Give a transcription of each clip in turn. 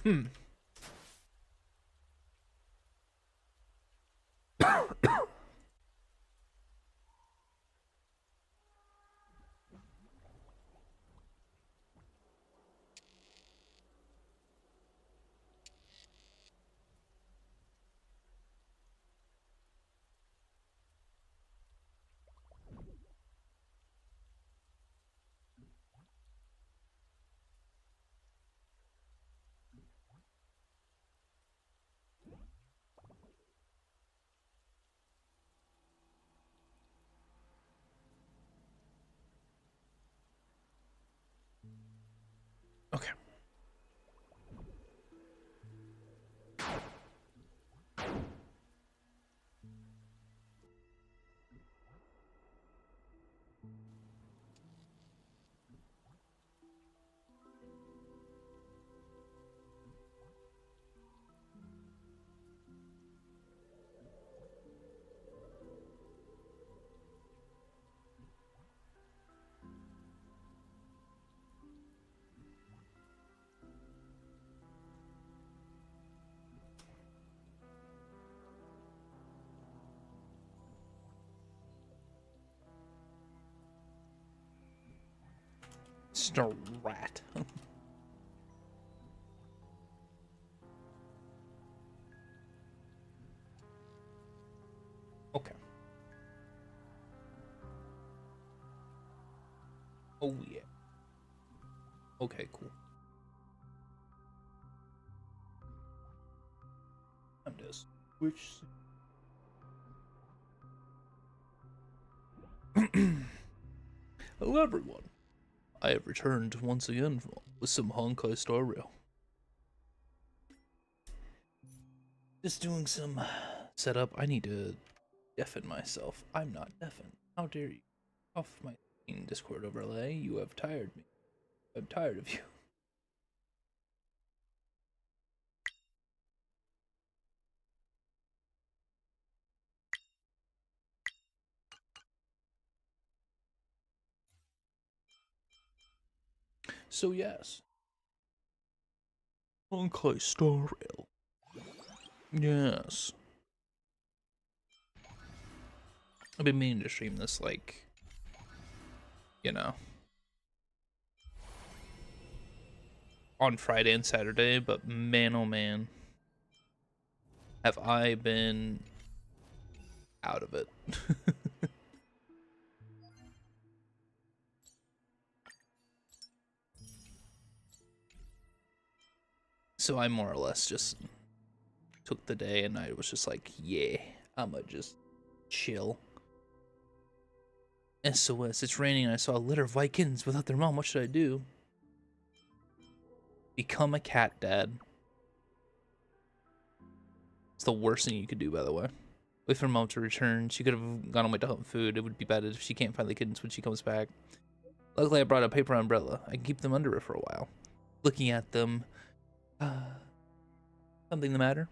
Okay. Rat. Okay. Oh yeah. Okay, cool. I'm just which. Hello everyone. I have returned once again with some Honkai Star Rail. Just doing some setup. I need to deafen myself. I'm not deafened. How dare you? Off my Discord overlay. You have tired me. I'm tired of you. So yes. Honkai Star Rail. Yes. I've been meaning to stream this, like, you know, on Friday and Saturday, but man oh man, have I been out of it. So I more or less just took the day and I was just like, yeah, I'ma just chill. SOS, it's raining and I saw a litter of Vikings without their mom. What should I do? Become a cat dad. It's the worst thing you could do, by the way. Wait for her mom to return. She could have gone away to hunt food. It would be bad if she can't find the kittens when she comes back. Luckily, I brought a paper umbrella. I can keep them under her for a while. Looking at them. Something the matter?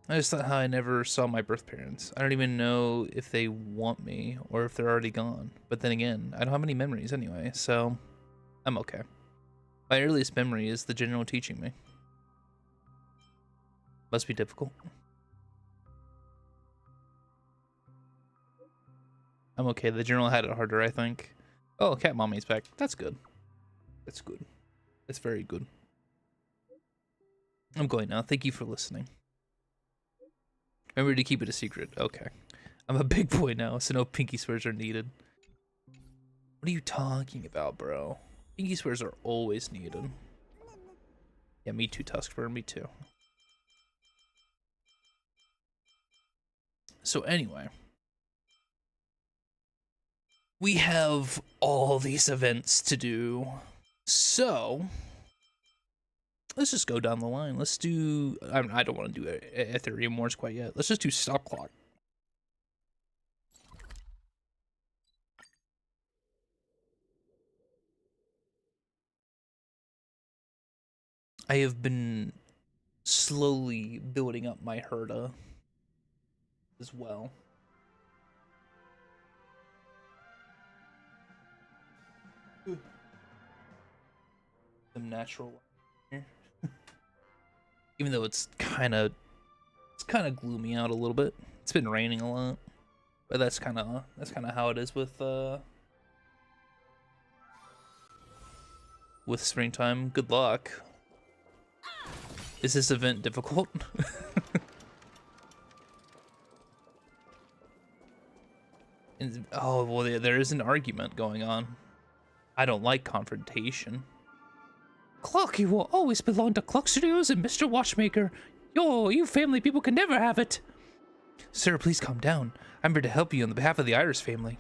I just thought how I never saw my birth parents. I don't even know if they want me or if they're already gone. But then again, I don't have any memories anyway, so I'm okay. My earliest memory is the general teaching me. Must be difficult. I'm okay. The general had it harder, I think. Oh, cat mommy's back. That's good. That's good. That's very good. I'm going now. Thank you for listening. Remember to keep it a secret. Okay. I'm a big boy now, so no pinky swears are needed. What are you talking about, bro? Pinky swears are always needed. Yeah, me too, Tuskfur. Me too. So anyway, we have all these events to do. So let's just go down the line. Let's do. I don't want to do Ethereum Wars quite yet. Let's just do Stop Clock. I have been slowly building up my herda as well. some natural light here. Even though it's kind of gloomy out a little bit. It's been raining a lot, but that's kind of how it is with springtime. Good luck. Is this event difficult? Oh, well, there is an argument going on. I don't like confrontation. Clockie will always belong to Clock Studios and Mr. Watchmaker. You family people can never have it. Sir, please calm down. I'm here to help you on behalf of the Iris family.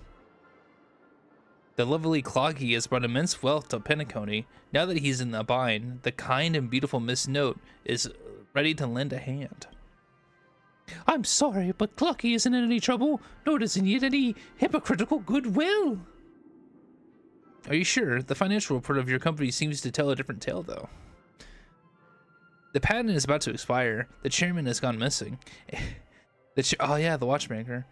The lovely Clockie has brought immense wealth to Penacony. Now that he's in the bind, the kind and beautiful Miss Note is ready to lend a hand. I'm sorry, but Clockie isn't in any trouble, nor does he need any hypocritical goodwill. Are you sure? The financial report of your company seems to tell a different tale, though. The patent is about to expire. The chairman has gone missing. Oh yeah, the watchmaker.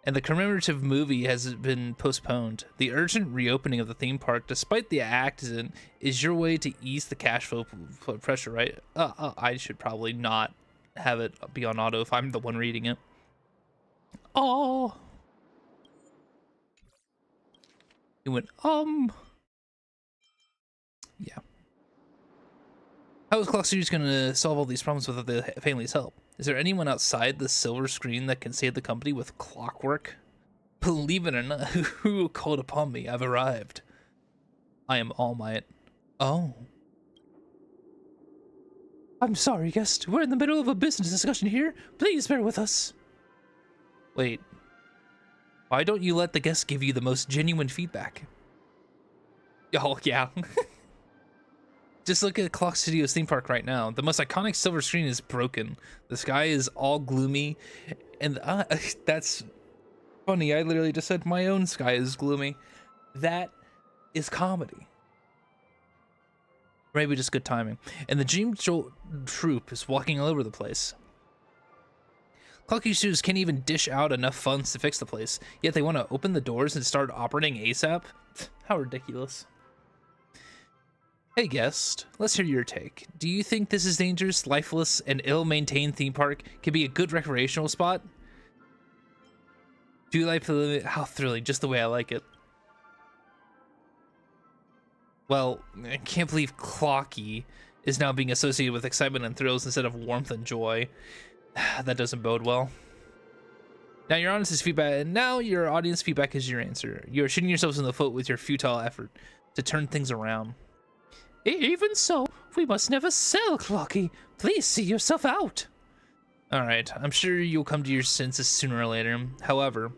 And the commemorative movie has been postponed. The urgent reopening of the theme park, despite the accident, is your way to ease the cash flow pressure, right? I should probably not have it be on auto if I'm the one reading it. Oh. It went, Yeah. How is Clock Studios going to solve all these problems without the family's help? Is there anyone outside the silver screen that can save the company with Clockwork? Believe it or not, who called upon me? I've arrived. I am All Might. Oh. I'm sorry, guest. We're in the middle of a business discussion here. Please bear with us. Wait. Why don't you let the guest give you the most genuine feedback? Oh, yeah. Just look at Clock Studios theme park right now. The most iconic silver screen is broken. The sky is all gloomy. And that's funny. I literally just said my own sky is gloomy. That is comedy. Maybe just good timing. And the Dreamjoy troupe is walking all over the place. Clockie Studios can't even dish out enough funds to fix the place. Yet they want to open the doors and start operating ASAP? How ridiculous. Hey guest, let's hear your take. Do you think this is dangerous, lifeless, and ill-maintained theme park can be a good recreational spot? Do you like the how thrilling, just the way I like it. Well, I can't believe Clockie is now being associated with excitement and thrills instead of warmth and joy. That doesn't bode well. Now your audience's feedback, now your audience feedback is your answer. You're shooting yourselves in the foot with your futile effort to turn things around. Even so, we must never sell, Clockie. Please see yourself out. Alright, I'm sure you'll come to your senses sooner or later. However,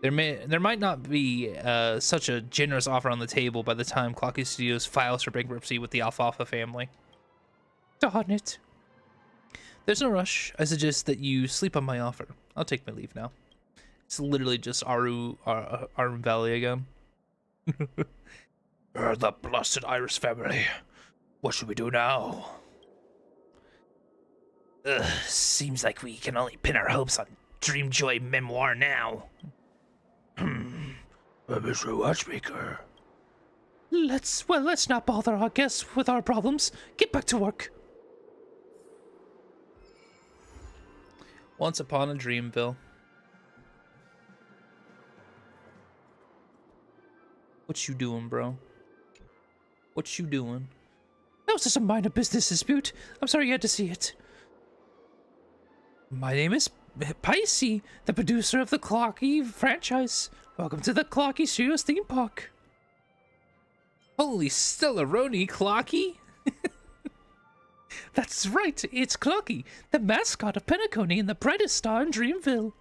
there might not be such a generous offer on the table by the time Clockie Studios files for bankruptcy with the Alfalfa family. Darn it. There's no rush. I suggest that you sleep on my offer. I'll take my leave now. It's literally just Arum Valley again. The blessed Iris family. What should we do now? Seems like we can only pin our hopes on Dreamjoy Memoir now. Mr. Watchmaker. Let's not bother our guests with our problems. Get back to work. Once upon a Dreamville. What you doing, bro? What you doing? That was just a minor business dispute. I'm sorry you had to see it. My name is Pisces, the producer of the Clockie franchise. Welcome to the Clockie Studios theme park. Holy Stellaroni, Clockie! That's right, it's Clockie, the mascot of Penacony and the brightest star in Dreamville.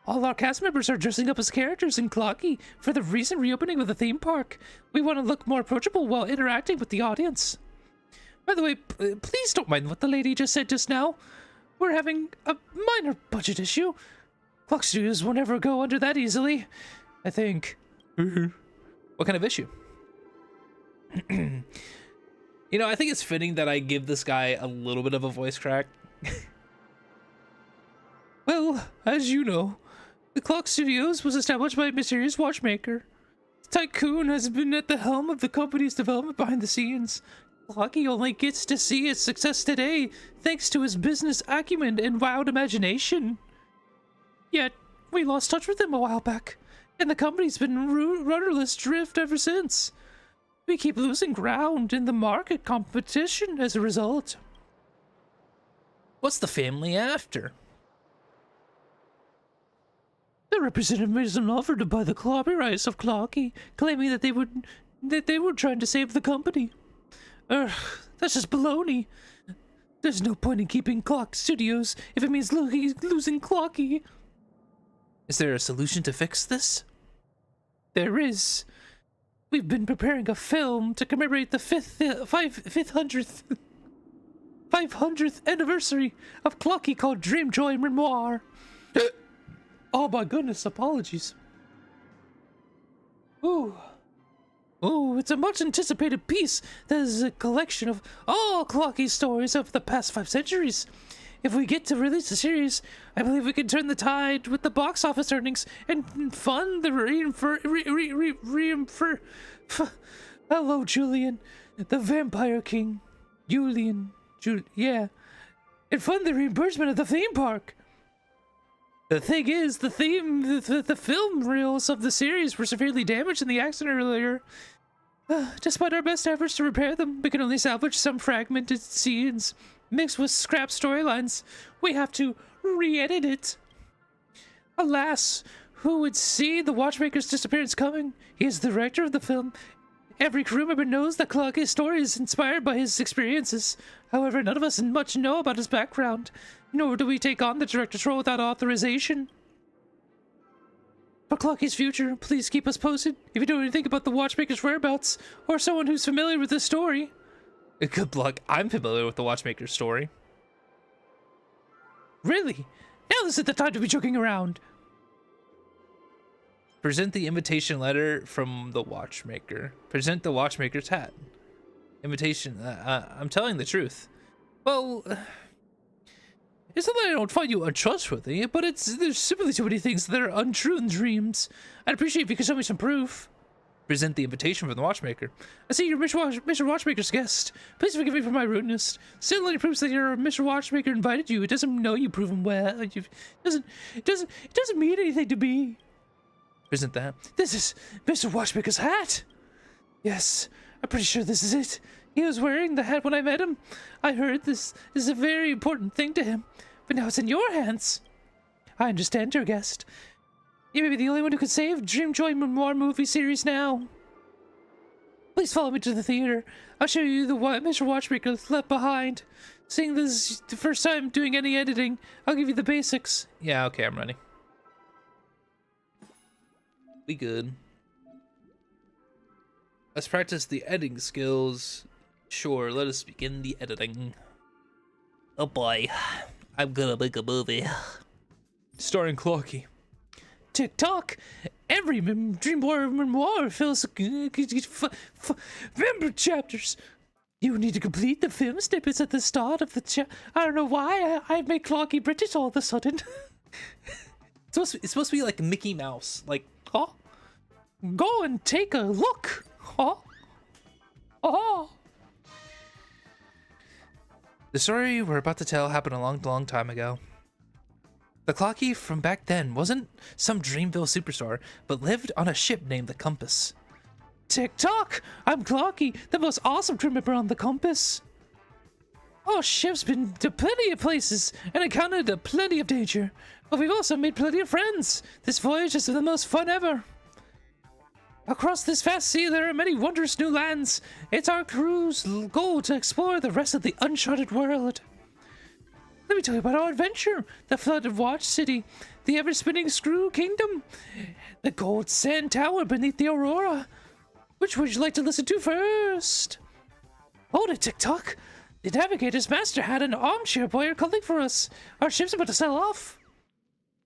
All our cast members are dressing up as characters in Clockie for the recent reopening of the theme park. We want to look more approachable while interacting with the audience. By the way, please don't mind what the lady just said just now. We're having a minor budget issue. Clock Studios won't ever go under that easily, I think. What kind of issue? You know, I think it's fitting that I give this guy a little bit of a voice crack. Well, as you know, the Clock Studios was established by a mysterious watchmaker. The tycoon has been at the helm of the company's development behind the scenes. Clockie only gets to see its success today thanks to his business acumen and wild imagination. Yet, we lost touch with him a while back, and the company's been rudderless drift ever since. We keep losing ground in the market competition as a result. What's the family after? The representative made an offer to buy the copyrights of Clockie, claiming that they were trying to save the company. That's just baloney. There's no point in keeping Clock Studios if it means losing Clockie. Is there a solution to fix this? There is. We've been preparing a film to commemorate the 500th anniversary of Clockie called Dreamjoy Memoir. Oh my goodness, apologies. Ooh, it's a much anticipated piece that is a collection of all Clockie stories of the past 5 centuries. If we get to release the series, I believe we can turn the tide with the box office earnings and fund the hello, Julian, the Vampire King, and fund the reimbursement of the theme park. The thing is, the film reels of the series were severely damaged in the accident earlier. Despite our best efforts to repair them, we can only salvage some fragmented scenes. Mixed with scrap storylines, we have to re-edit it. Alas, who would see the Watchmaker's disappearance coming? He is the director of the film. Every crew member knows that Clockie's story is inspired by his experiences. However, none of us much know about his background, nor do we take on the director's role without authorization. For Clockie's future, please keep us posted if you know anything about the Watchmaker's whereabouts, or someone who's familiar with this story. Good luck. I'm familiar with the Watchmaker's story. Really? Now isn't the time to be joking around. Present the invitation letter from the Watchmaker. Present the Watchmaker's hat. Invitation. I'm telling the truth. Well, it's not that I don't find you untrustworthy, but there's simply too many things that are untrue in dreams. I'd appreciate if you could show me some proof. Present the invitation from the Watchmaker. I see you're Mr. Watchmaker's guest. Please forgive me for my rudeness. Still, any proofs that Mr. Watchmaker invited you. It doesn't know you prove him well. It doesn't mean anything to me. Present that. This is Mr. Watchmaker's hat. Yes, I'm pretty sure this is it. He was wearing the hat when I met him. I heard this is a very important thing to him, but now it's in your hands. I understand, your guest. You may be the only one who could save Dreamjoy Memoir movie series now. Please follow me to the theater. I'll show you the Mr. Watchmaker left behind. Seeing this is the first time doing any editing, I'll give you the basics. Yeah, okay, I'm ready. We good. Let's practice the editing skills. Sure, let us begin the editing. Oh boy, I'm gonna make a movie. Starring Clockie. Tick-tock! Every Dreamweaver Memoir fills member chapters. You need to complete the film snippets at the start of the I don't know why I made Clockie British all of a sudden. It's supposed to be like Mickey Mouse. Like, huh? Go and take a look. Huh? Oh. The story we're about to tell happened a long time ago. The Clockie from back then wasn't some Dreamville superstar, but lived on a ship named the Compass. Tick-tock! I'm Clockie, the most awesome crew member on the Compass. Our ship's been to plenty of places and encountered plenty of danger, but we've also made plenty of friends. This voyage is the most fun ever. Across this vast sea, there are many wondrous new lands. It's our crew's goal to explore the rest of the uncharted world. Let me tell you about our adventure. The flooded Watch City, the ever-spinning Screw Kingdom, the Gold Sand Tower beneath the Aurora. Which would you like to listen to first? Hold it, Tick-tock. The Navigator's master had an armchair boyer calling for us. Our ship's about to sail off.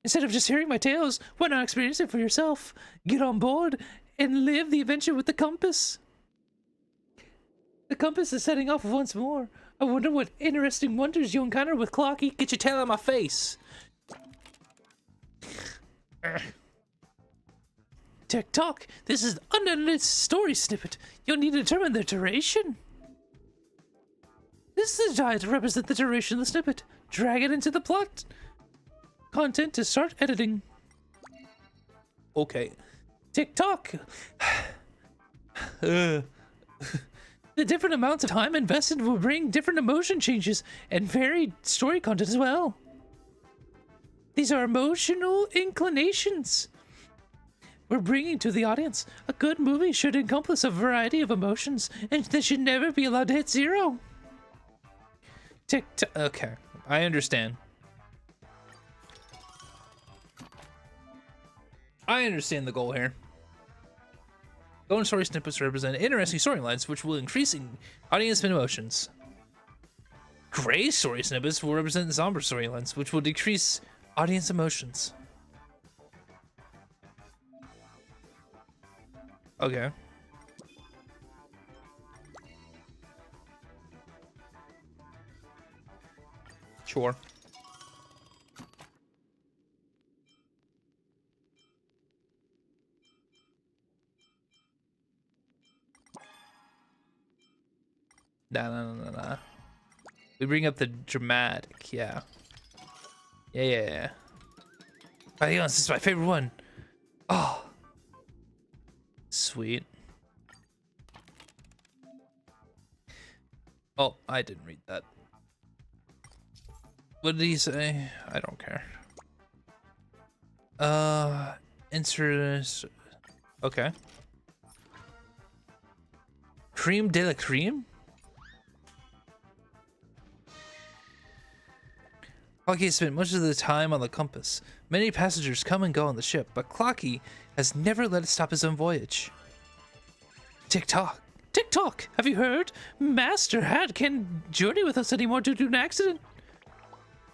Instead of just hearing my tales, why not experience it for yourself? Get on board and live the adventure with the Compass. The Compass is setting off once more. I wonder what interesting wonders you encounter with Clockie. Get your tail out of my face. Tick-tock, this is an unedited story snippet. You'll need to determine the duration. This is a die to represent the duration of the snippet. Drag it into the plot content to start editing. Okay. TikTok. The different amounts of time invested will bring different emotion changes and varied story content as well. These are emotional inclinations we're bringing to the audience. A good movie should encompass a variety of emotions, and they should never be allowed to hit zero. TikTok. Okay, I understand. I understand the goal here. Golden story snippets represent interesting storylines, which will increase in audience emotions. Gray story snippets will represent somber storylines, which will decrease audience emotions. Okay. Sure. Nah. We bring up the dramatic, yeah. Yeah. By the way, this is my favorite one. Oh. Sweet. Oh, I didn't read that. What did he say? I don't care. Insert. Okay. Cream de la cream? Clockie spent much of the time on the compass. Many passengers come and go on the ship, but Clockie has never let it stop his own voyage. TikTok. TikTok, have you heard? Master Hat can't journey with us anymore due to an accident.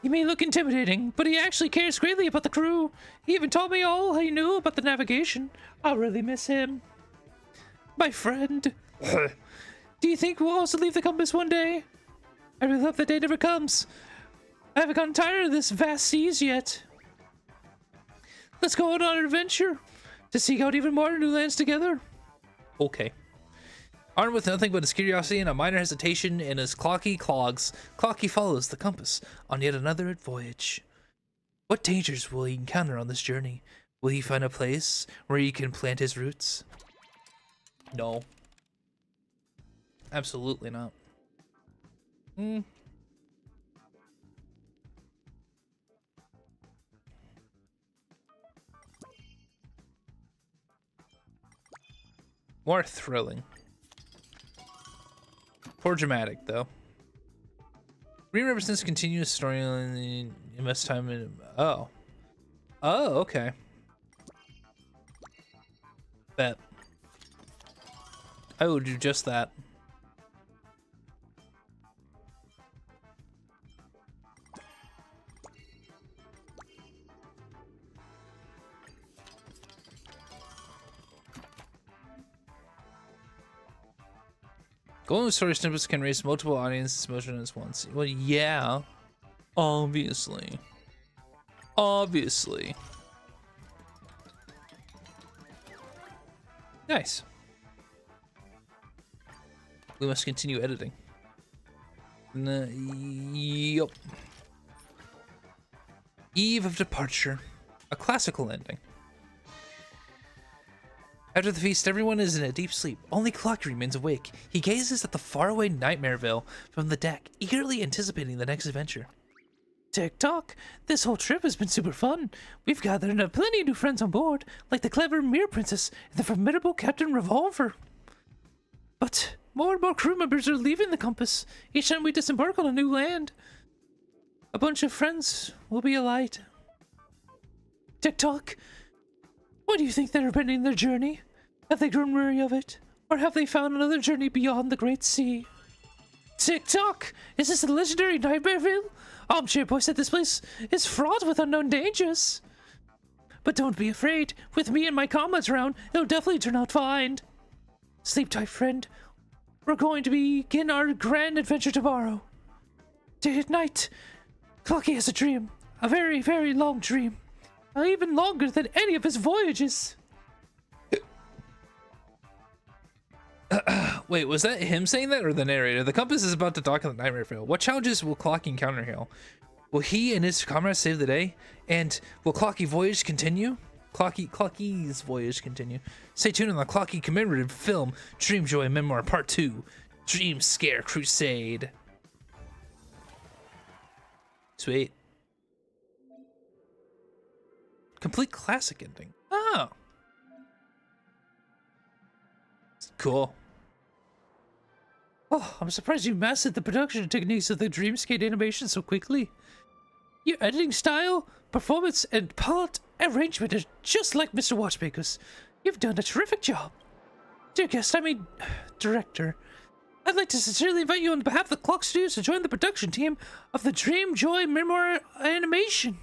He may look intimidating, but he actually cares greatly about the crew. He even told me all he knew about the navigation. I'll really miss him. My friend. Do you think we'll also leave the compass one day? I really hope that day never comes. I haven't gotten tired of this vast seas yet. Let's go on an adventure to seek out even more new lands together. Okay. Armed with nothing but his curiosity and a minor hesitation in his Clockie clogs, Clockie follows the compass on yet another voyage. What dangers will he encounter on this journey? Will he find a place where he can plant his roots? No. Absolutely not. More thrilling. Poor dramatic, though. Green represents continuous storyline. Invest time in. Oh. Oh, okay. Bet. I will do just that. Golden story snippets can raise multiple audiences' emotions at once. Well, yeah. Obviously. Obviously. Nice. We must continue editing. Yup. Eve of departure. A classical ending. After the feast, everyone is in a deep sleep. Only Clockie remains awake. He gazes at the faraway Nightmareville from the deck, eagerly anticipating the next adventure. TikTok, this whole trip has been super fun. We've gathered plenty of new friends on board, like the clever Mirror Princess and the formidable Captain Revolver. But more and more crew members are leaving the compass each time we disembark on a new land. A bunch of friends will be a light. TikTok, why do you think they're abandoning their journey? Have they grown weary of it? Or have they found another journey beyond the Great Sea? TikTok! Is this the legendary Nightmareville? Armchair Boy said this place is fraught with unknown dangers. But don't be afraid. With me and my comrades around, it'll definitely turn out fine. Sleep tight, friend. We're going to begin our grand adventure tomorrow. Day and night, Clockie has a dream. A very, very long dream. Even longer than any of his voyages. Wait, was that him saying that or the narrator? The compass is about to dock on the nightmare field. What challenges will Clockie encounter here? Will he and his comrades save the day? And will Clockie voyage continue? Clockie's voyage continue. Stay tuned on the Clockie commemorative film Dreamjoy Memoir Part 2, Dream Scare Crusade. Sweet. Complete classic ending. Oh. Cool. Oh, I'm surprised you mastered the production techniques of the Dreamscape animation so quickly. Your editing style, performance, and plot arrangement are just like Mr. Watchmaker's. You've done a terrific job. Dear guest, director, I'd like to sincerely invite you on behalf of the Clock Studios to join the production team of the Dreamjoy Memoir animation.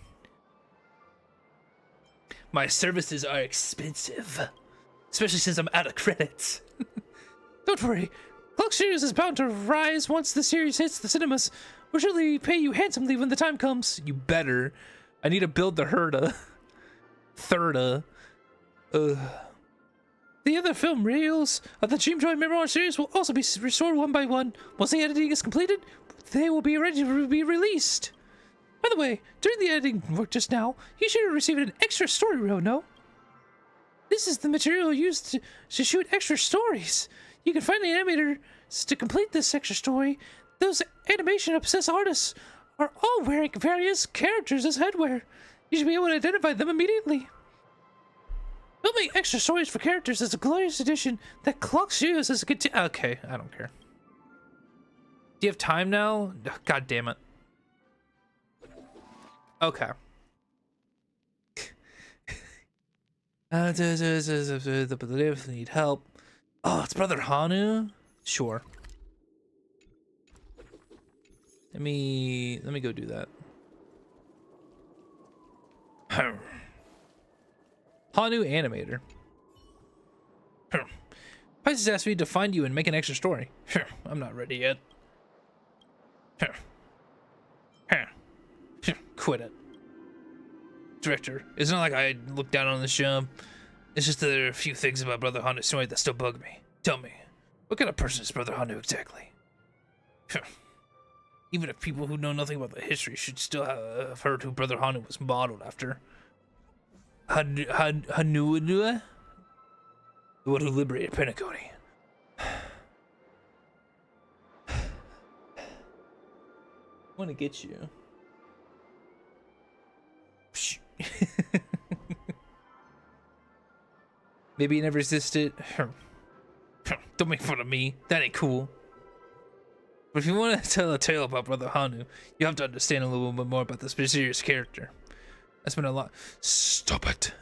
My services are expensive, especially since I'm out of credits. Don't worry, Clock Studios is bound to rise once the series hits the cinemas. We'll surely pay you handsomely when the time comes. You better. I need to build the herda. Thirda. The other film reels of the Dreamjoy Memoir series will also be restored one by one. Once the editing is completed, they will be ready to be released. By the way, during the editing work just now, you should have received an extra story reel, no? This is the material used to shoot extra stories. You can find the animators to complete this extra story. Those animation-obsessed artists are all wearing various characters as headwear. You should be able to identify them immediately. Filming extra stories for characters is a glorious addition that Clock Studios has Okay, I don't care. Do you have time now? Ugh, God damn it. Okay. Need help. Oh, it's Brother Hanu? Sure. Let me go do that. Hanu animator. Pisces asked me to find you and make an extra story. I'm not ready yet. Quit it. Director, it's not like I look down on the show. It's just that there are a few things about Brother Hanu's story that still bug me. Tell me, what kind of person is Brother Hanu exactly? Even if people who know nothing about the history should still have heard who Brother Hanu was modeled after. Hanua? The one who liberated Penacony. I want to get you. Maybe you never existed. Don't make fun of me. That ain't cool. But if you want to tell a tale about Brother Hanu, you have to understand a little bit more about this mysterious character. That's been a lot. Stop it.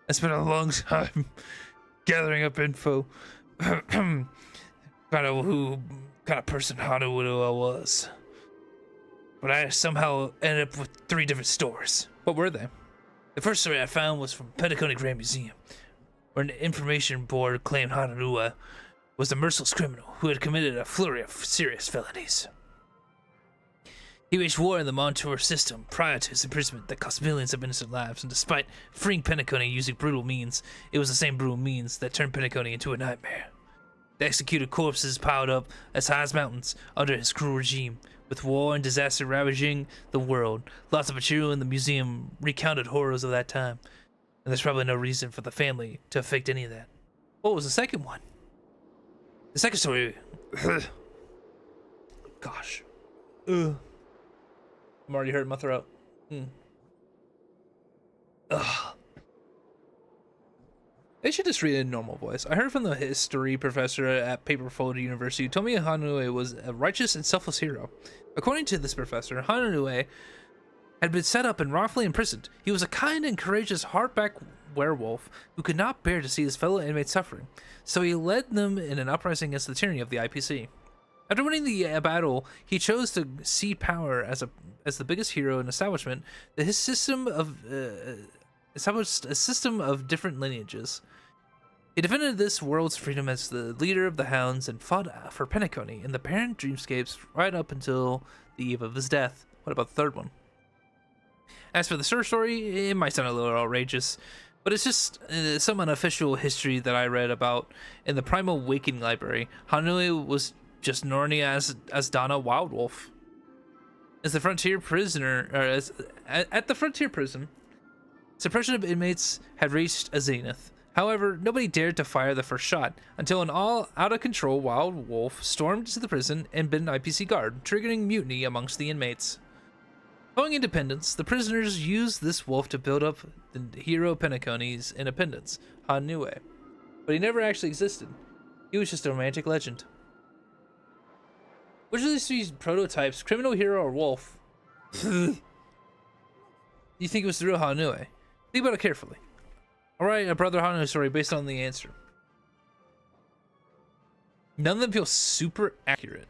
It's been a long time gathering up info. Kind of who kind of person Hanu was. But I somehow ended up with 3 different stores. What were they? The first story I found was from Penacony Grand Museum, where an information board claimed Hanurua was a merciless criminal who had committed a flurry of serious felonies. He waged war in the Montour system prior to his imprisonment that cost millions of innocent lives, and despite freeing Penacony using brutal means, it was the same brutal means that turned Penacony into a nightmare. The executed corpses piled up as high as mountains under his cruel regime, with war and disaster ravaging the world. Lots of material in the museum recounted horrors of that time, and there's probably no reason for the family to have faked any of that. What was the second one? The second story... Gosh. Ugh. I'm already hurting my throat. Ugh. I should just read it in normal voice. I heard from the history professor at Paperfold University who told me Hanue was a righteous and selfless hero. According to this professor, Hanue had been set up and wrongfully imprisoned. He was a kind and courageous hardback werewolf who could not bear to see his fellow inmates suffering, so he led them in an uprising against the tyranny of the IPC. After winning the battle, he chose to cede power as the biggest hero in establishment. His system of established a system of different lineages. He defended this world's freedom as the leader of the Hounds and fought for Penacony in the parent dreamscapes right up until the eve of his death. What about the third one? As for the third story, it might sound a little outrageous, But it's just some unofficial history that I read about in the Primal Waking Library. Hanui was just known as Donna Wildwolf. As the frontier prisoner, or at the frontier prison, suppression of inmates had reached a zenith. However, nobody dared to fire the first shot until an all out-of-control wild wolf stormed into the prison and bit an IPC guard, triggering mutiny amongst the inmates. Following independence, the prisoners used this wolf to build up the hero Penacony's independence, Hanue. But he never actually existed. He was just a romantic legend. Which of these three prototypes, criminal, hero, or wolf, you think it was the real Hanue? Think about it carefully. Alright, a Brother Hanue story based on the answer. None of them feel super accurate.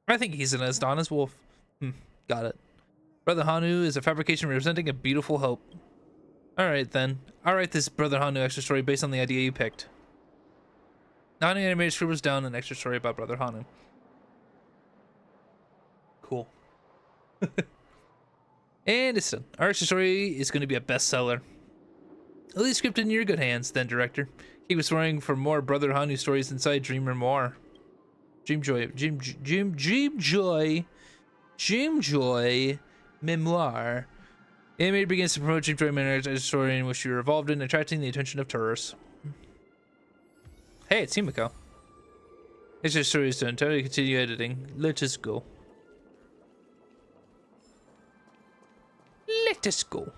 I think he's an Donna's wolf. Got it. Brother Hanu is a fabrication representing a beautiful hope. Alright then. I'll write this Brother Hanu extra story based on the idea you picked. Not an animated scribbles down an extra story about Brother Hanu. Cool. And it's done. Our extra story is going to be a bestseller. At least script in your good hands, then, director. Keep exploring for more Brother Hanu stories inside Dream Memoir. Dreamjoy Memoir. The animator begins to promote Dreamjoy Memoir as a story in which you're involved in, attracting the attention of tourists. Hey, it's Himiko. Extra story is done. Time to continue editing. Let us go. Let us go.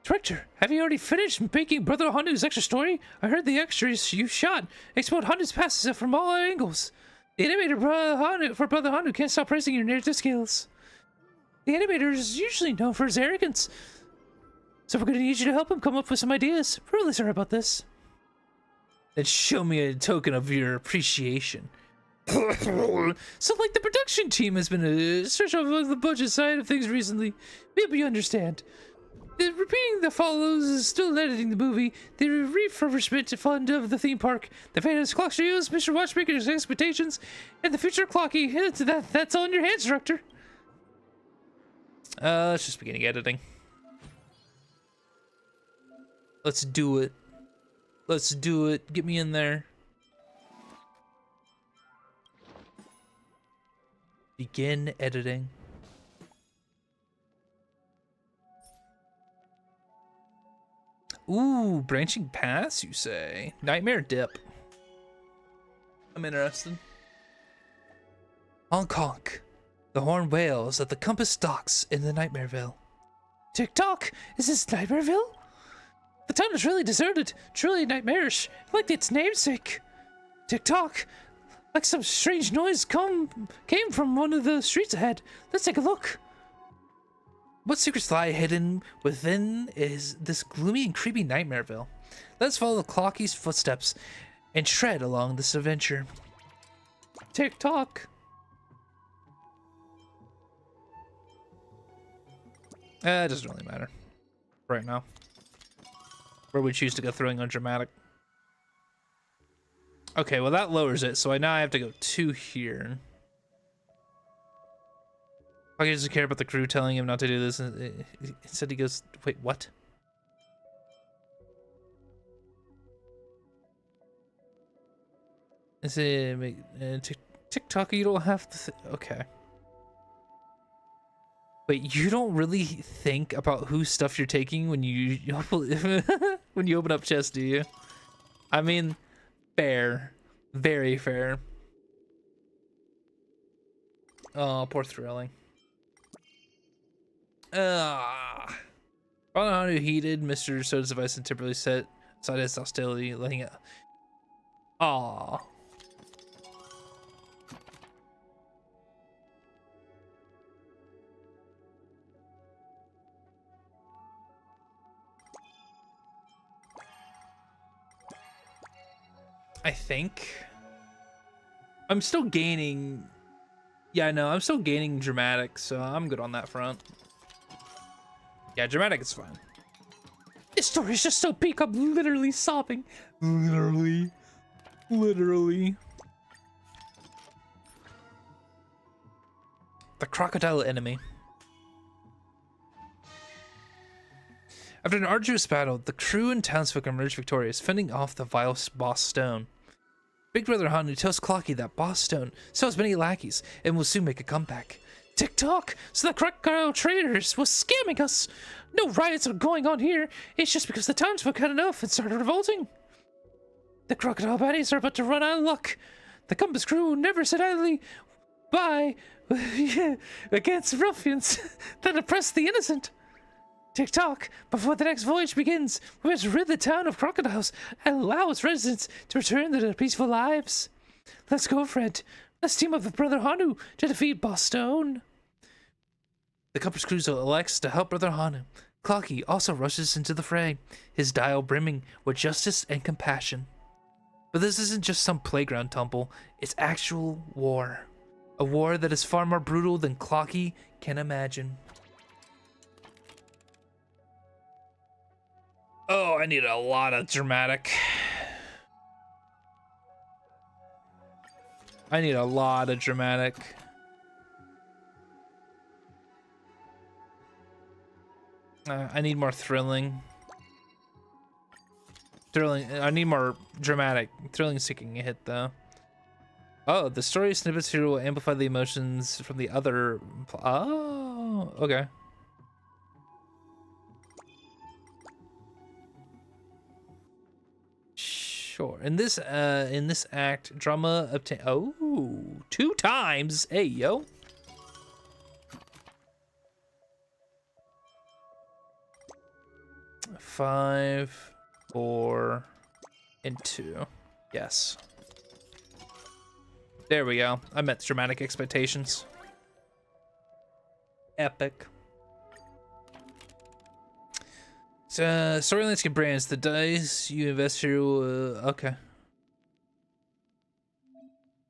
Director, have you already finished making Brother Hanu's extra story? I heard the extras you shot explode Hanu's past from all angles. The animator for Brother Hanu can't stop praising your narrative skills. The animator is usually known for his arrogance, so we're going to need you to help him come up with some ideas. We're really sorry about this. Then show me a token of your appreciation. So, like, the production team has been a search on the budget side of things recently. Maybe you understand. The repeating that follows is still editing the movie, the refurbishment fund of the theme park, the famous clock studios, Mr. Watchmaker's expectations, and the future Clockie. That's all in your hands, director. Let's just beginning editing. Let's do it. Let's do it. Get me in there. Begin editing. Ooh, branching paths, you say? Nightmare dip. I'm interested. Honk honk. The horn wails at the compass docks in the Nightmareville. Tick-tock! Is this Nightmareville? The town is really deserted, truly nightmarish, like its namesake. Tick-tock! Like some strange noise came from one of the streets ahead. Let's take a look. What secrets lie hidden within is this gloomy and creepy Nightmareville? Let's follow Clockie's footsteps and tread along this adventure. Tick-tock. It doesn't really matter right now. Where we choose to go throwing on dramatic. Okay, well that lowers it, so now I have to go 2 here. Clockie doesn't care about the crew telling him not to do this. Instead he goes, wait, what? Is it TikTok? You don't have to. Okay. Wait, you don't really think about whose stuff you're taking when you when you open up chests, do you? I mean, fair, very fair. Oh, poor Thrilling. Ronald Hanu heated Mr. Soda's advice and temporarily set aside his hostility, letting it. Aww. I think I'm still gaining. Yeah, no, I'm still gaining dramatic, so I'm good on that front. Yeah, dramatic is fine. This story is just so peak, I'm literally sobbing. Literally. The crocodile enemy. After an arduous battle, the crew and townsfolk emerged victorious, fending off the vile boss Stone. Big Brother Hanu tells Clockie that Boss Stone still has many lackeys and will soon make a comeback. Tick-tock! So the crocodile traders was scamming us! No riots are going on here, it's just because the townsfolk had enough and started revolting. The crocodile baddies are about to run out of luck. The compass crew never said idly bye against ruffians that oppress the innocent. Tick-tock, before the next voyage begins, we must rid the town of crocodiles and allow its residents to return to their peaceful lives. Let's go, Fred. Let's team up with Brother Hanu to defeat Boss Stone. The compass crew elects to help Brother Hanu. Clockie also rushes into the fray, his dial brimming with justice and compassion. But this isn't just some playground tumble, it's actual war. A war that is far more brutal than Clockie can imagine. Oh, I need a lot of dramatic. I need a lot of dramatic. I need more thrilling. I need more dramatic. Thrilling seeking a hit though. Oh, the story snippets here will amplify the emotions from the other. Oh, okay. Sure. In this act, drama obtain. Oh, 2 times. Hey, yo. Five, 4, and 2. Yes. There we go. I met dramatic expectations. Epic. Storylines get brands. The dice you invest here. Okay.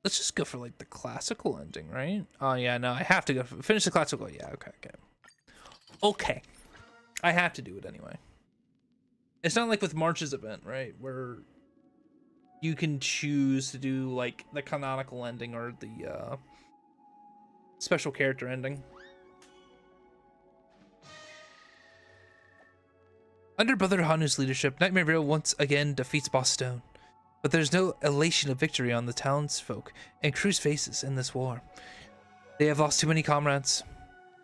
Let's just go for like the classical ending, right? Oh yeah, no, I have to go finish the classical. Yeah, okay. Okay. I have to do it anyway. It's not like with March's event, right? Where you can choose to do like the canonical ending or the special character ending. Under Brother Hanu's leadership, Nightmare Rail once again defeats Boss Stone. But there's no elation of victory on the townsfolk and crew's faces in this war. They have lost too many comrades,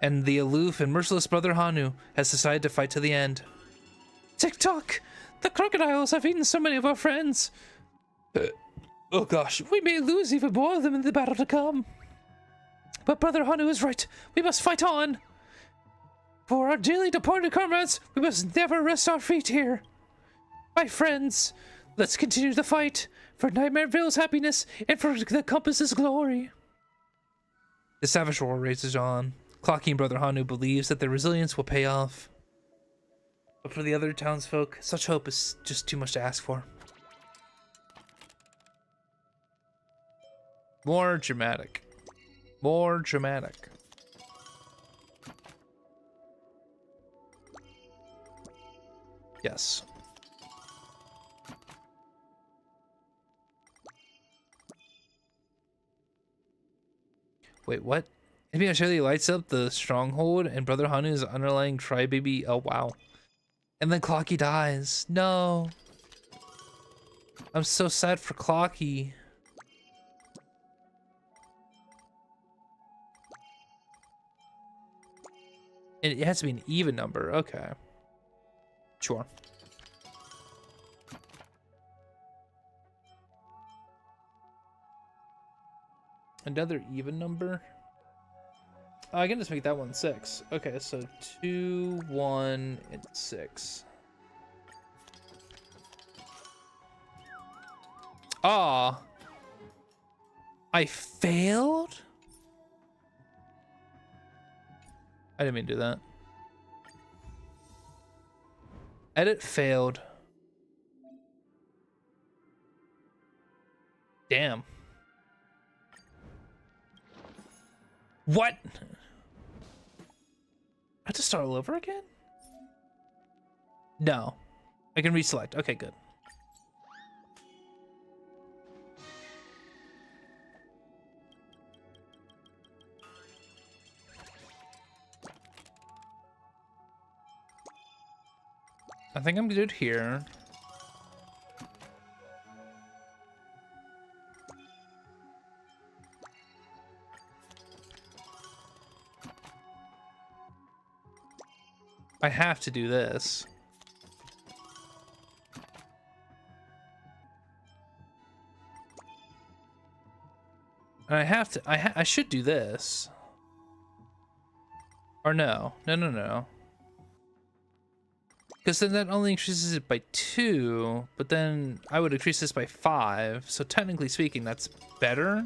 and the aloof and merciless Brother Hanu has decided to fight to the end. Tick-tock! The crocodiles have eaten so many of our friends. Oh gosh. We may lose even more of them in the battle to come. But Brother Hanu is right. We must fight on. For our dearly departed comrades, we must never rest our feet here. My friends, let's continue the fight for Nightmareville's happiness and for the compass's glory. The savage war rages on. Clockie and Brother Hanu believes that their resilience will pay off. But for the other townsfolk, such hope is just too much to ask for. More dramatic. More dramatic. Yes. Wait, what? Maybe I surely lights up the stronghold and Brother Hanu's underlying crybaby. Oh, wow. And then Clockie dies. No. I'm so sad for Clockie. It has to be an even number. Okay. Sure. Another even number? Oh, I can just make that one 6. Okay, so 2, 1, and 6. Aw. I failed? I didn't mean to do that. Edit failed. Damn. What? I have to start all over again? No. I can reselect. Okay, good. I think I'm good here. I have to do this. And I have to, I should do this. Or no. No. Because then that only increases it by 2, but then I would increase this by 5. So technically speaking, that's better.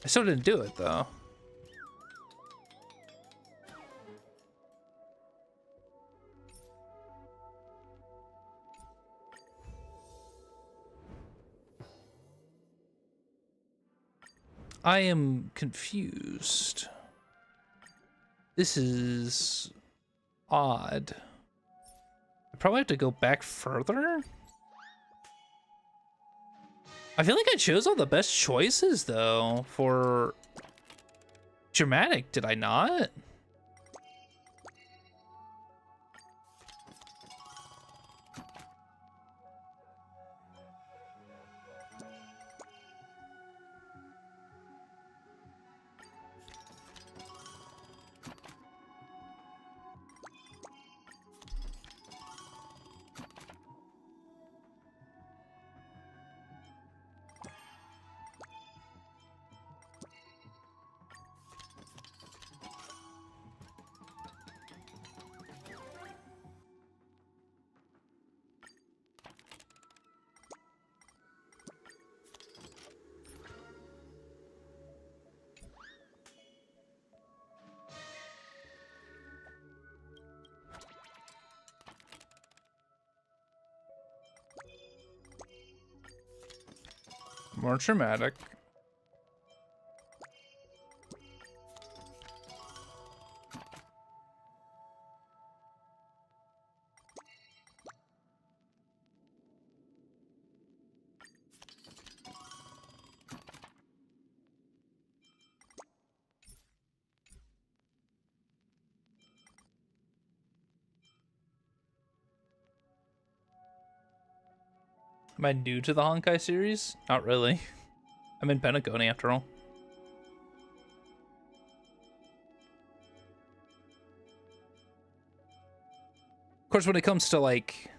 I still didn't do it though. I am confused. This is odd. I probably have to go back further. I feel like I chose all the best choices though for dramatic, did I not? More traumatic. Am I new to the Honkai series? Not really. I'm in Penacony after all. Of course, when it comes to like,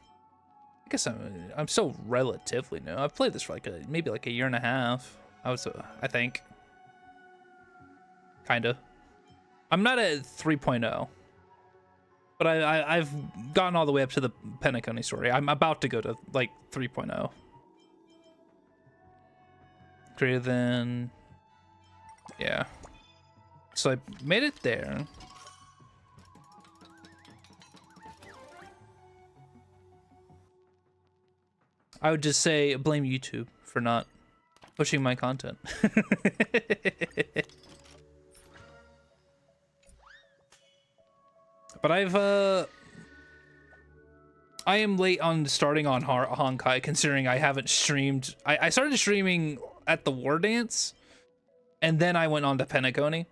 I guess I'm still relatively new. I've played this for like maybe like a year and a half. I think. Kinda. I'm not at 3.0. But I've gotten all the way up to the Penacony story. I'm about to go to like 3.0. Greater than, yeah. So I made it there. I would just say blame YouTube for not pushing my content. But I am late on starting on Honkai, considering I haven't streamed. I started streaming at the War Dance, and then I went on to Penacony.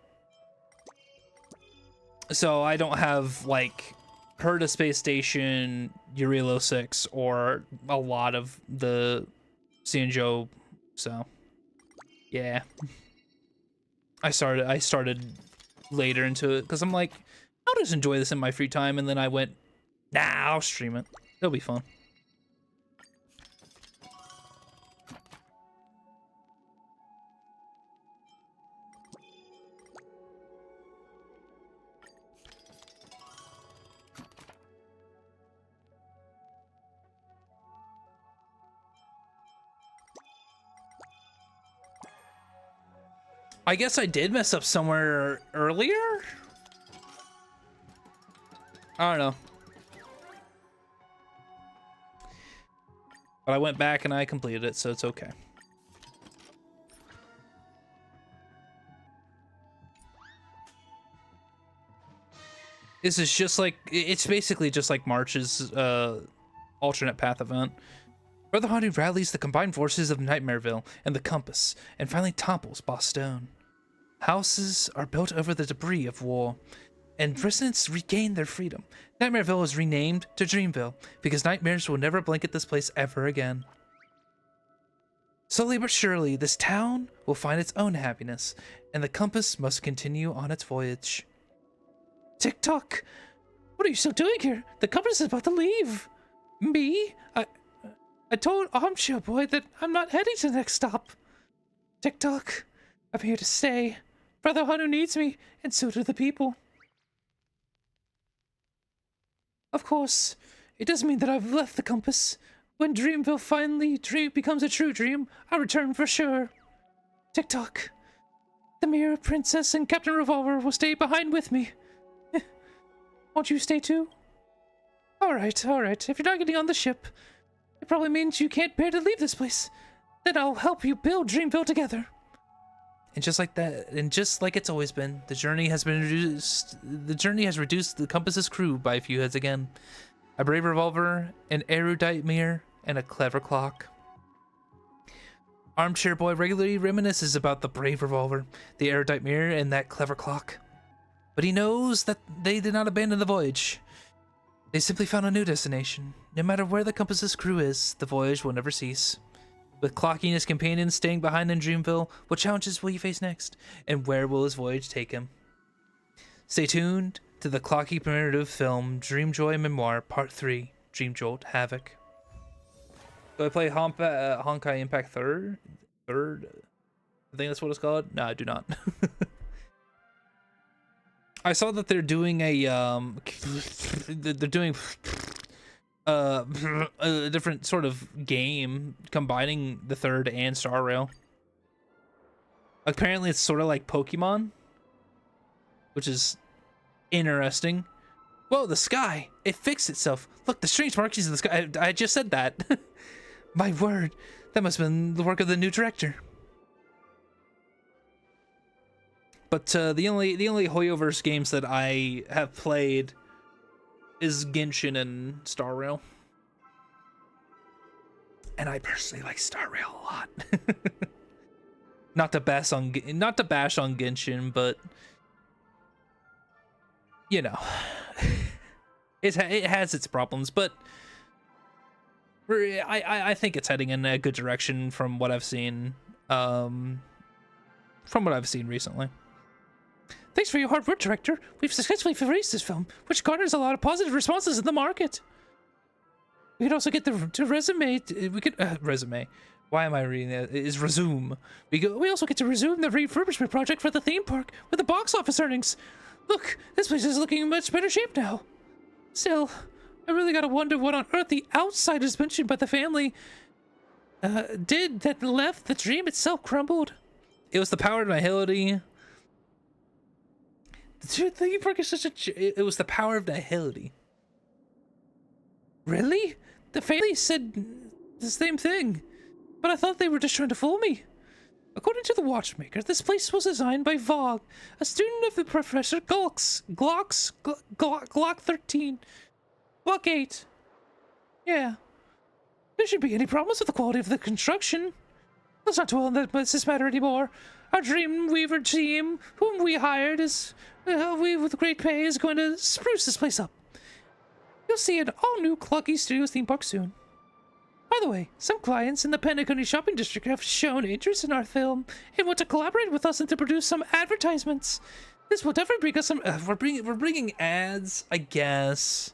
So I don't have like Herda Space Station, Urilo 6, or a lot of the Sanjo. So yeah, I started later into it because I'm like, I'll just enjoy this in my free time, and then I went, nah, I'll stream it. It'll be fun. I guess I did mess up somewhere earlier? I don't know. But I went back and I completed it, so it's okay. This is just like, it's basically just like March's alternate path event. Brother Honey rallies the combined forces of Nightmareville and the Compass, and finally topples Boss Stone. Houses are built over the debris of war, and residents regain their freedom. Nightmareville is renamed to Dreamville, because nightmares will never blanket this place ever again. Slowly but surely, this town will find its own happiness, and the Compass must continue on its voyage. TikTok! What are you still doing here? The Compass is about to leave. Me? I told Armchair Boy that I'm not heading to the next stop. TikTok, I'm here to stay. Brother Hanu needs me, and so do the people. Of course, it doesn't mean that I've left the Compass. When Dreamville finally becomes a true dream, I'll return for sure. TikTok, the Mirror Princess and Captain Revolver will stay behind with me. Won't you stay too? Alright. If you're not getting on the ship, it probably means you can't bear to leave this place. Then I'll help you build Dreamville together. And just like that, and just like it's always been, the journey has reduced the Compass's crew by a few heads again. A brave revolver, an erudite mirror, and a clever clock. Armchair Boy regularly reminisces about the brave revolver, the erudite mirror, and that clever clock. But he knows that they did not abandon the voyage. They simply found a new destination. No matter where the Compass's crew is, the voyage will never cease. With Clockie and his companions staying behind in Dreamville, what challenges will he face next? And where will his voyage take him? Stay tuned to the Clockie commemorative film Dreamjoy Memoir Part 3, Dream Jolt Havoc. Do I play Honkai Impact 3rd? I think that's what it's called? No, I do not. I saw that they're doing a different sort of game combining the 3rd and Star Rail. Apparently it's sort of like Pokemon, which is interesting. Whoa, the sky! It fixed itself. Look, the strange markings in the sky. I just said that. My word, that must have been the work of the new director. But the only Hoyoverse games that I have played is Genshin and Star Rail. And I personally like Star Rail a lot. Not to bash on Genshin, but you know, it has its problems, but I think it's heading in a good direction from what I've seen. From what I've seen recently. Thanks for your hard work, director. We've successfully released this film, which garners a lot of positive responses in the market. We could also get the resume. Resume. Why am I reading that? It is resume. We also get to resume the refurbishment project for the theme park with the box office earnings. Look, this place is looking in much better shape now. Still, I really gotta wonder what on earth the outsiders mentioned by the family did that left the dream itself crumbled. It was the power of nihility. The theme park is such a... It was the power of nihility. Really? The family said the same thing, but I thought they were just trying to fool me. According to the watchmaker, this place was designed by Vogue, a student of the Professor Glock 13. Glock 8. Yeah. There shouldn't be any problems with the quality of the construction. Let's not dwell on this matter anymore. Our Dreamweaver team, whom we hired, with great pay, is going to spruce this place up. You'll see an all-new Clockie Studios theme park soon. By the way, some clients in the Penacony shopping district have shown interest in our film and want to collaborate with us and to produce some advertisements. This will definitely bring us some... we're bringing ads, I guess.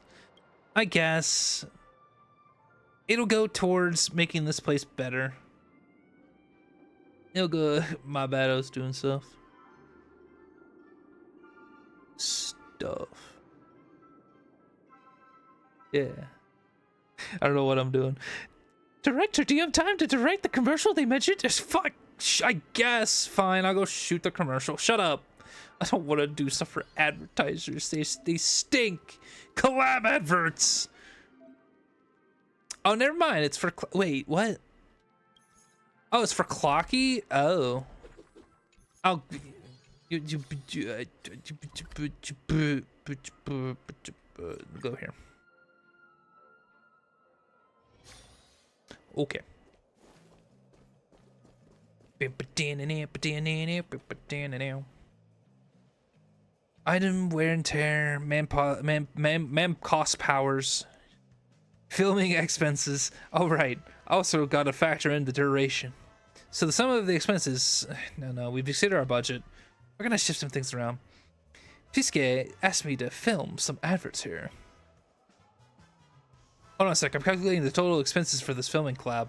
It'll go towards making this place better. It'll go... My bad, I was doing stuff. Yeah. I don't know what I'm doing. Director, do you have time to direct the commercial they mentioned? Fuck. I guess. Fine, I'll go shoot the commercial. Shut up. I don't want to do stuff for advertisers. They stink. Collab adverts. Oh, never mind. It's for... Wait, what? Oh, it's for Clockie? Oh. I'll... Go here. Okay. Item wear and tear, man cost powers, filming expenses. All right. Also got to factor in the duration. So the sum of the expenses. No, we've exceeded our budget. We're gonna shift some things around. Fiske asked me to film some adverts here. Hold on a sec. I'm calculating the total expenses for this filming collab.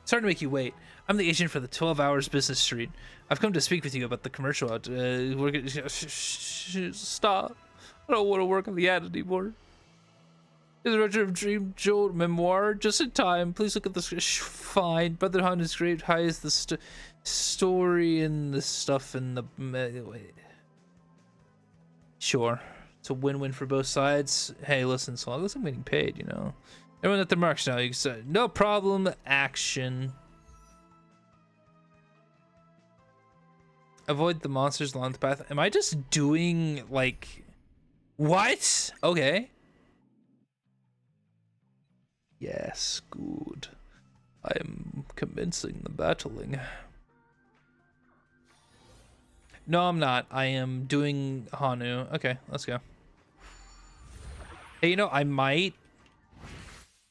Sorry to make you wait. I'm the agent for the 12 Hours Business Street. I've come to speak with you about the commercial. We're gonna stop. I don't want to work on the ad anymore. Is the director of Dreamjoy Memoir just in time? Please look at this. Fine. Brother Han is great. High is the story and the stuff and the. Wait. Sure. It's a win-win for both sides. Hey, listen, so long as I'm getting paid, you know. Everyone at the marks now. You can say, no problem. Action. Avoid the monsters along the path. Am I just doing like what? Okay. Yes, good. I am commencing the battling. No, I'm not. I am doing Hanu. Okay, let's go. Hey, you know, I might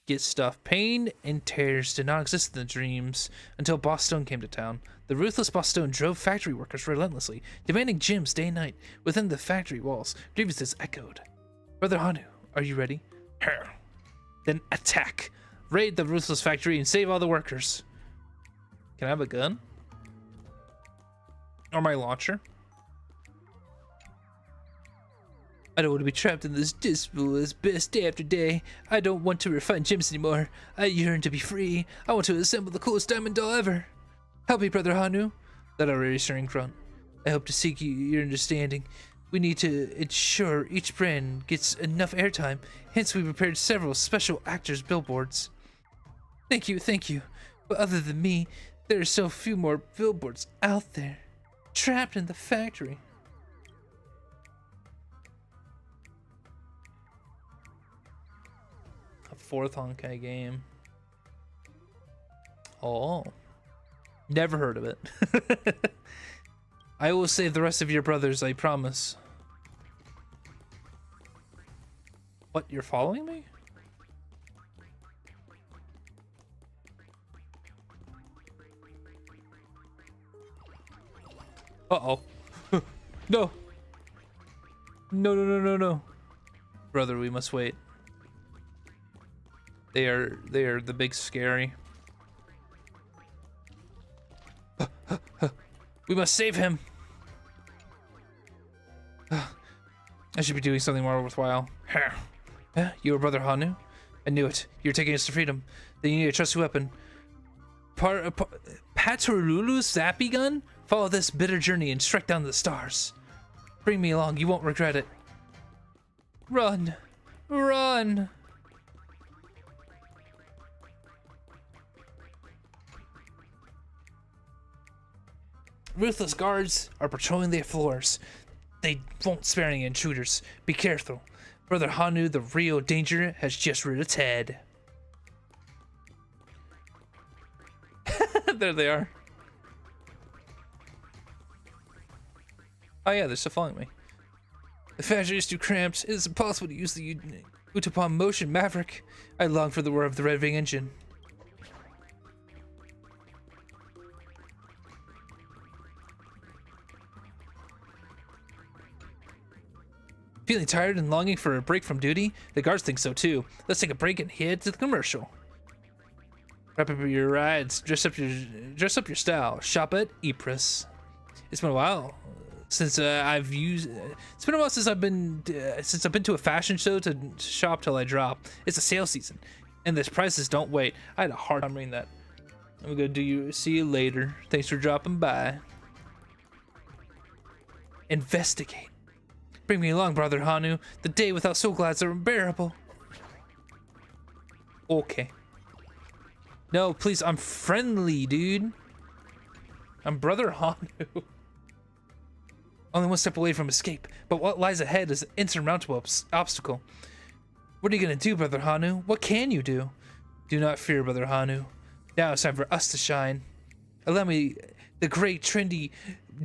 get stuff. Pain and tears did not exist in the dreams until Boss Stone came to town. The ruthless Boss Stone drove factory workers relentlessly, demanding gems day and night. Within the factory walls, grievances echoed. Brother Hanu, are you ready? Then attack. Raid the ruthless factory and save all the workers. Can I have a gun? Or my launcher? I don't want to be trapped in this dismal as best day after day. I don't want to refine gems anymore. I yearn to be free. I want to assemble the coolest diamond doll ever. Help me, Brother Hanu. That already stirring grunt. I hope to seek your understanding. We need to ensure each brand gets enough airtime. Hence, we prepared several special actors' billboards. Thank you. But other than me, there are so few more billboards out there. Trapped in the factory. A fourth Honkai game. Oh. Never heard of it. I will save the rest of your brothers, I promise. What, you're following me? Uh-oh. No. No. Brother, we must wait. They are the big scary. We must save him. I should be doing something more worthwhile. You are Brother Hanu? I knew it. You're taking us to freedom. Then you need a trusty weapon. Paturulu's Zappy gun? Follow this bitter journey and strike down the stars. Bring me along. You won't regret it. Run. Run. Ruthless guards are patrolling their floors. They won't spare any intruders. Be careful. Brother Hanu, the real danger, has just reared its head. There they are. Oh yeah, they're still following me. The factory is too cramped. It is impossible to use the Utapon Motion Maverick. I long for the whir of the Red Wing engine. Feeling tired and longing for a break from duty? The guards think so too. Let's take a break and head to the commercial. Wrap up your rides, dress up your style. Shop at Ypres. It's been a while since It's been a while since I've been to a fashion show to shop till I drop. It's a sale season, and the prices don't wait. I had a hard time reading that. I'm gonna see you later. Thanks for dropping by. Investigate. Bring me along, Brother Hanu. The day without SoulGlads are unbearable. Okay. No, please, I'm friendly, dude. I'm Brother Hanu. Only one step away from escape, but what lies ahead is an insurmountable obstacle. What are you gonna do, Brother Hanu? What can you do? Do not fear, Brother Hanu. Now it's time for us to shine. Allow me the great trendy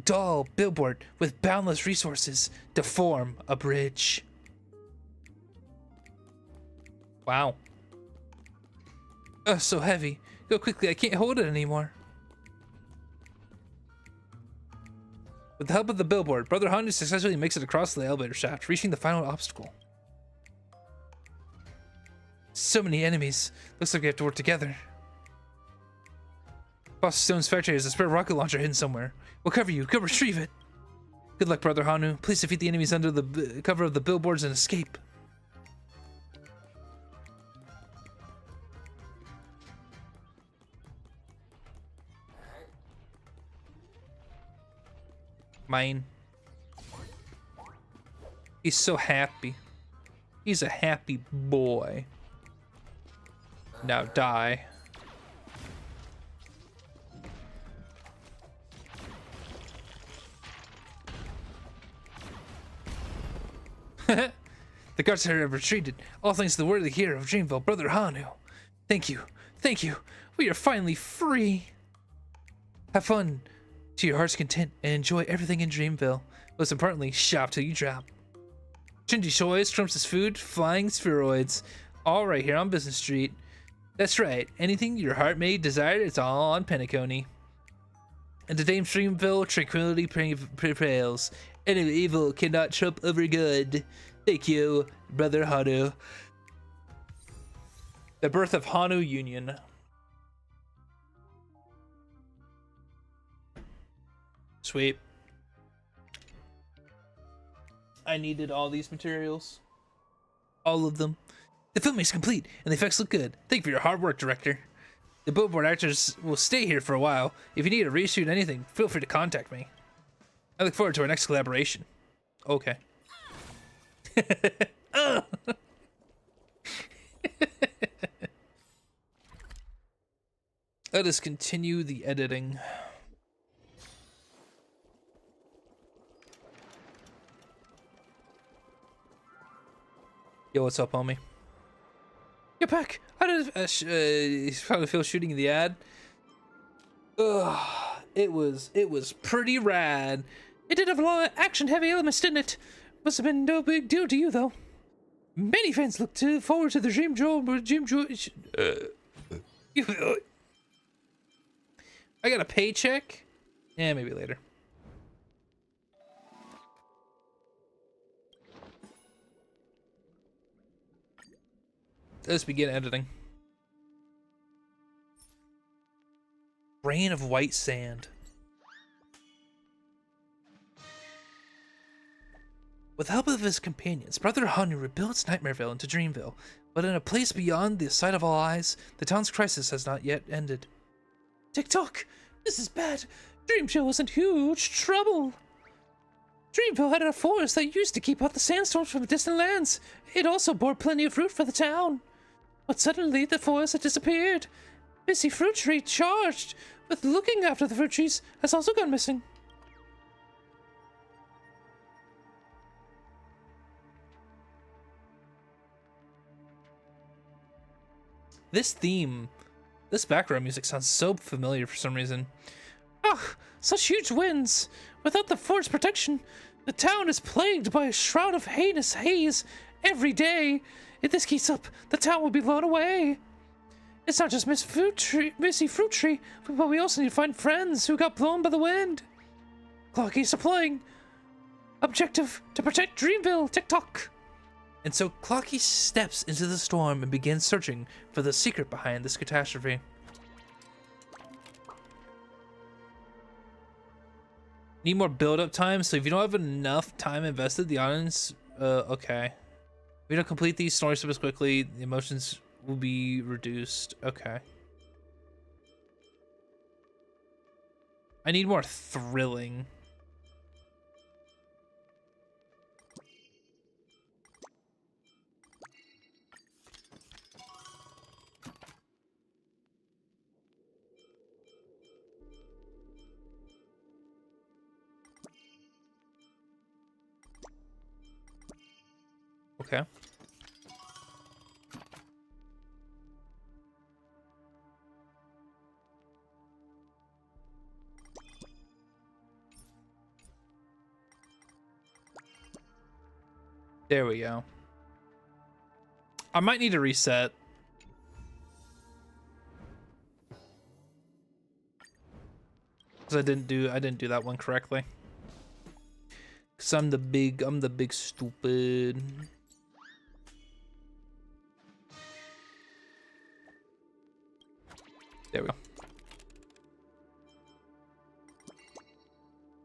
doll billboard with boundless resources to form a bridge. Wow. Oh, so heavy. Go quickly, I can't hold it anymore. With the help of the billboard, Brother Hanu successfully makes it across the elevator shaft, reaching the final obstacle. So many enemies. Looks like we have to work together. Boss Stone's factory has a spare rocket launcher hidden somewhere. We'll cover you. Go retrieve it. Good luck, Brother Hanu. Please defeat the enemies under the cover of the billboards and escape. Mine. He's so happy. He's a happy boy. Now die. The guards have retreated. All thanks to the worthy hero of Dreamville, Brother Hanu. Thank you. Thank you. We are finally free. Have fun to your heart's content and enjoy everything in Dreamville. Most importantly, shop till you drop. Trendy toys, Trump's food, flying spheroids. All right here on Business Street. That's right. Anything your heart may desire, it's all on Penacony. And today in Dreamville, tranquility prevails. And evil cannot trump over good. Thank you, Brother Hanu. The birth of Hanu Union. Sweet. I needed all these materials. All of them. The film is complete, and the effects look good. Thank you for your hard work, director. The billboard actors will stay here for a while. If you need to reshoot anything, feel free to contact me. I look forward to our next collaboration. Okay. Let us continue the editing. Yo, what's up, homie? You're back. How did he's probably feel shooting the ad? Ugh, it was pretty rad. It did have a lot of action-heavy elements, didn't it? Must have been no big deal to you, though. Many fans look forward to the Dreamjoy. I got a paycheck. Yeah, maybe later. Let's begin editing. Rain of white sand. With the help of his companions, Brother Hanu rebuilds Nightmareville into Dreamville, but in a place beyond the sight of all eyes, the town's crisis has not yet ended. Tick-tock! This is bad. Dreamjoy was in huge trouble. Dreamville had a forest that used to keep out the sandstorms from distant lands. It also bore plenty of fruit for the town. But suddenly, the forest had disappeared. Busy fruit tree charged with looking after the fruit trees has also gone missing. This theme, this background music sounds so familiar for some reason. Ugh, such huge winds! Without the forest protection, the town is plagued by a shroud of heinous haze every day. If this keeps up, the town will be blown away. It's not just missy fruit tree, but we also need to find friends who got blown by the wind. Clockie is supplying objective to protect Dreamville. Tick-tock. And so Clockie steps into the storm and begins searching for the secret behind this catastrophe. Need more build-up time, so if you don't have enough time invested, the audience, okay. If we don't complete these story steps quickly, the emotions will be reduced. Okay. I need more thrilling. Okay. There we go. I might need to reset. Cause I didn't do that one correctly. Cause I'm the big stupid. There we go.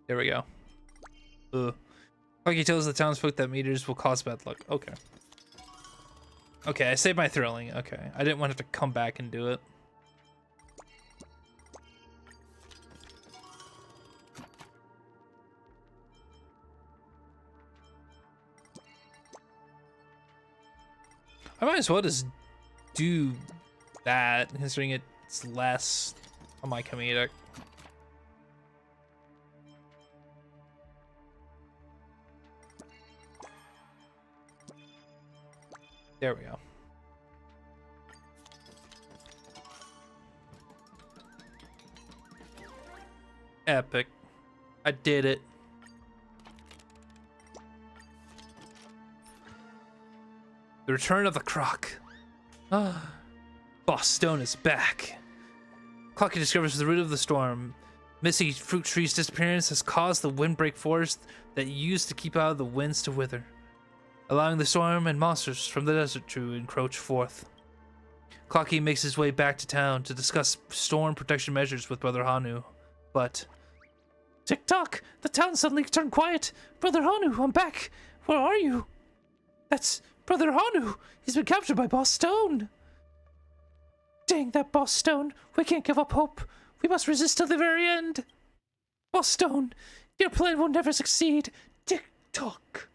There we go. Ugh. Clockie tells the townsfolk that meters will cause bad luck. Okay. Okay, I saved my thrilling. Okay. I didn't want to have to come back and do it. I might as well just do that, considering it's less on my comedic. There we go. Epic. I did it. The return of the croc. Boss Stone is back. Clockie discovers the root of the storm. Misty Fruit Tree's disappearance has caused the windbreak forest that used to keep out the winds to wither, allowing the storm and monsters from the desert to encroach forth. Clockie makes his way back to town to discuss storm protection measures with Brother Hanu, but... Tick-tock! The town suddenly turned quiet! Brother Hanu, I'm back! Where are you? That's Brother Hanu! He's been captured by Boss Stone! Dang that Boss Stone! We can't give up hope! We must resist till the very end! Boss Stone! Your plan will never succeed! Tick-tock!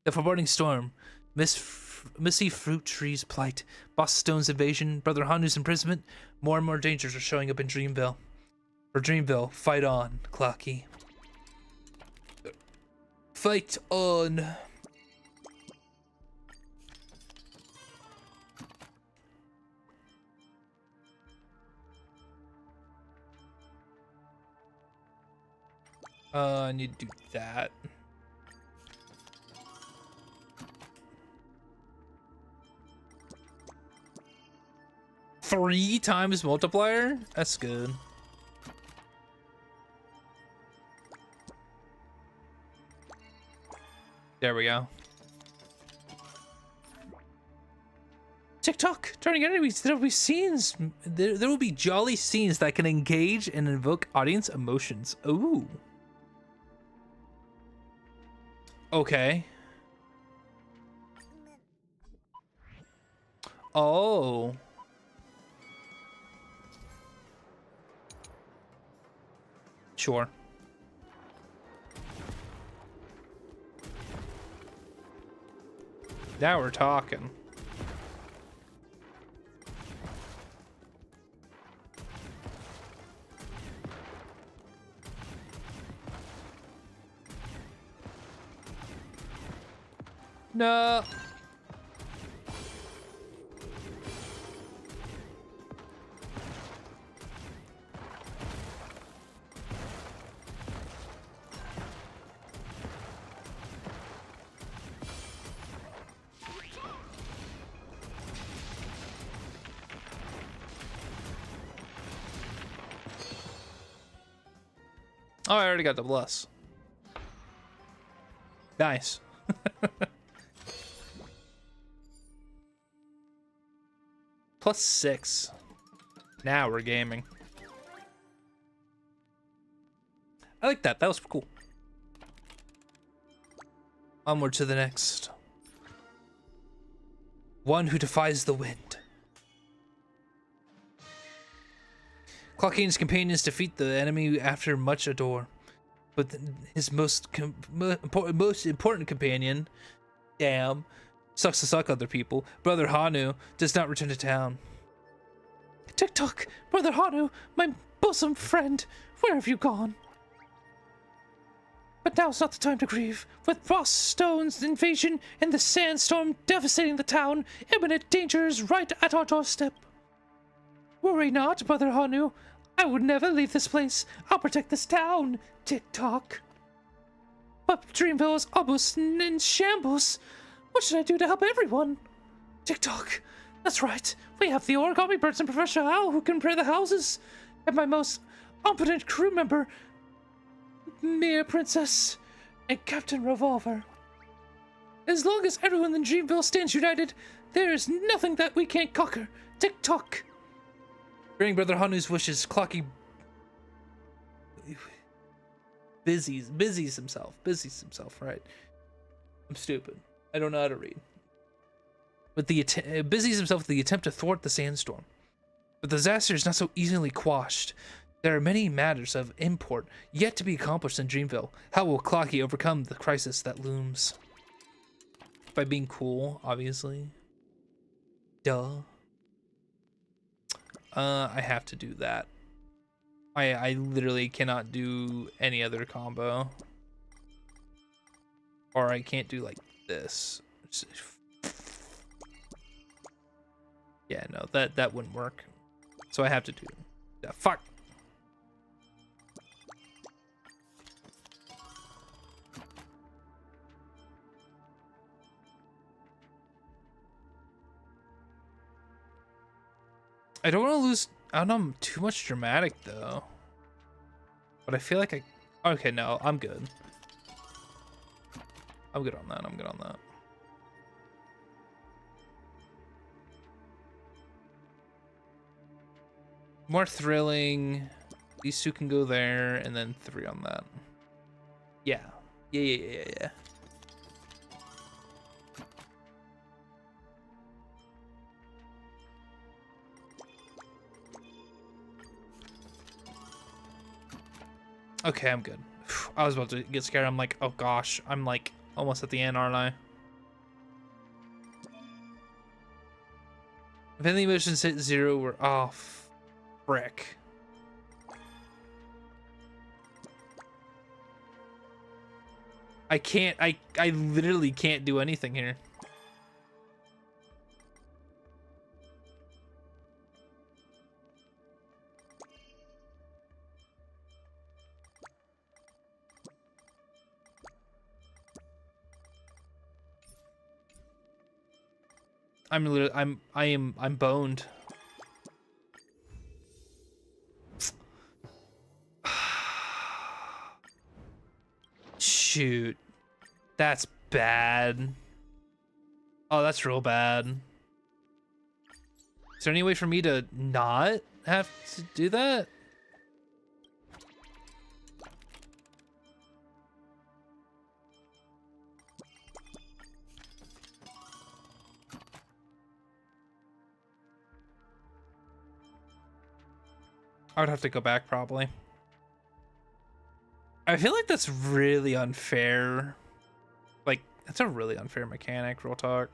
The foreboding storm, Misty Fruit Tree's plight, Boss Stone's invasion, Brother Hanu's imprisonment, more and more dangers are showing up in Dreamville. For Dreamville, fight on, Clockie. Fight on. I need to do that. Three times multiplier? That's good. There we go. Tick-tock! Turning enemies, there will be scenes! There will be jolly scenes that can engage and invoke audience emotions. Ooh. Okay. Oh. Sure. Now we're talking. No. Oh, I already got the bless. Nice. +6. Now we're gaming. I like that. That was cool. Onward to the next. One who defies the wind. Clockie and his companions defeat the enemy after much ado, but his most important companion, damn, sucks to suck other people, Brother Hanu, does not return to town. Tick-tock! Brother Hanu, my bosom friend, where have you gone? But now's not the time to grieve. With Boss Stone's invasion and the sandstorm devastating the town, imminent danger is right at our doorstep. Worry not, Brother Hanu. I would never leave this place. I'll protect this town. Tick-tock. but Dreamville is almost in shambles. What should I do to help everyone? TikTok. That's right. We have the Origami Birds and Professor Owl who can repair the houses. And my most competent crew member, Mia Princess, and Captain Revolver. As long as everyone in Dreamville stands united, there is nothing that we can't conquer. TikTok. Bring Brother Hanu's wishes. Clockie busies himself, right? I'm stupid. I don't know how to read. But busies himself with the attempt to thwart the sandstorm. But the disaster is not so easily quashed. There are many matters of import yet to be accomplished in Dreamville. How will Clockie overcome the crisis that looms? By being cool, obviously. Duh. I have to do that. I literally cannot do any other combo. Or I can't do like this. Yeah, no, that wouldn't work. So I have to do that. Fuck. I don't want to lose out on too much dramatic though. But I feel like okay, no, I'm good. I'm good on that. I'm good on that. More thrilling. These two can go there, and then 3 on that. Yeah. Yeah. Okay, I'm good. I was about to get scared. I'm like, oh gosh. I'm like almost at the end, aren't I? If any emotions hit 0, we're off. Frick. I literally can't do anything here. I'm boned. Shoot. That's bad. Oh, that's real bad. Is there any way for me to not have to do that? I would have to go back probably. I feel like that's really unfair. Like, that's a really unfair mechanic, real talk.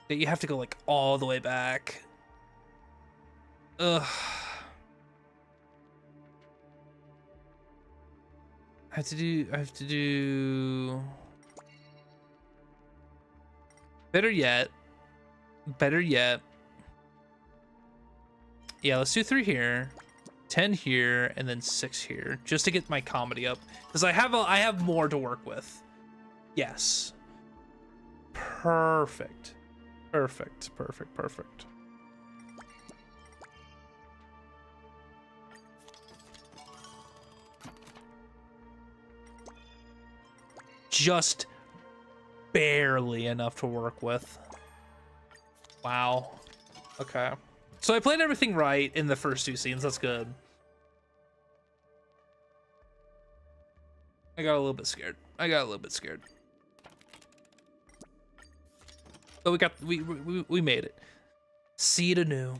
That you have to go like all the way back. Ugh. I have to do better yet. Yeah, let's do 3 here, 10 here, and then 6 here, just to get my comedy up, because I have more to work with. Yes. Perfect. Just barely enough to work with. Wow. Okay. So I played everything right in the first 2 scenes. That's good. I got a little bit scared. But we made it. Seed anew.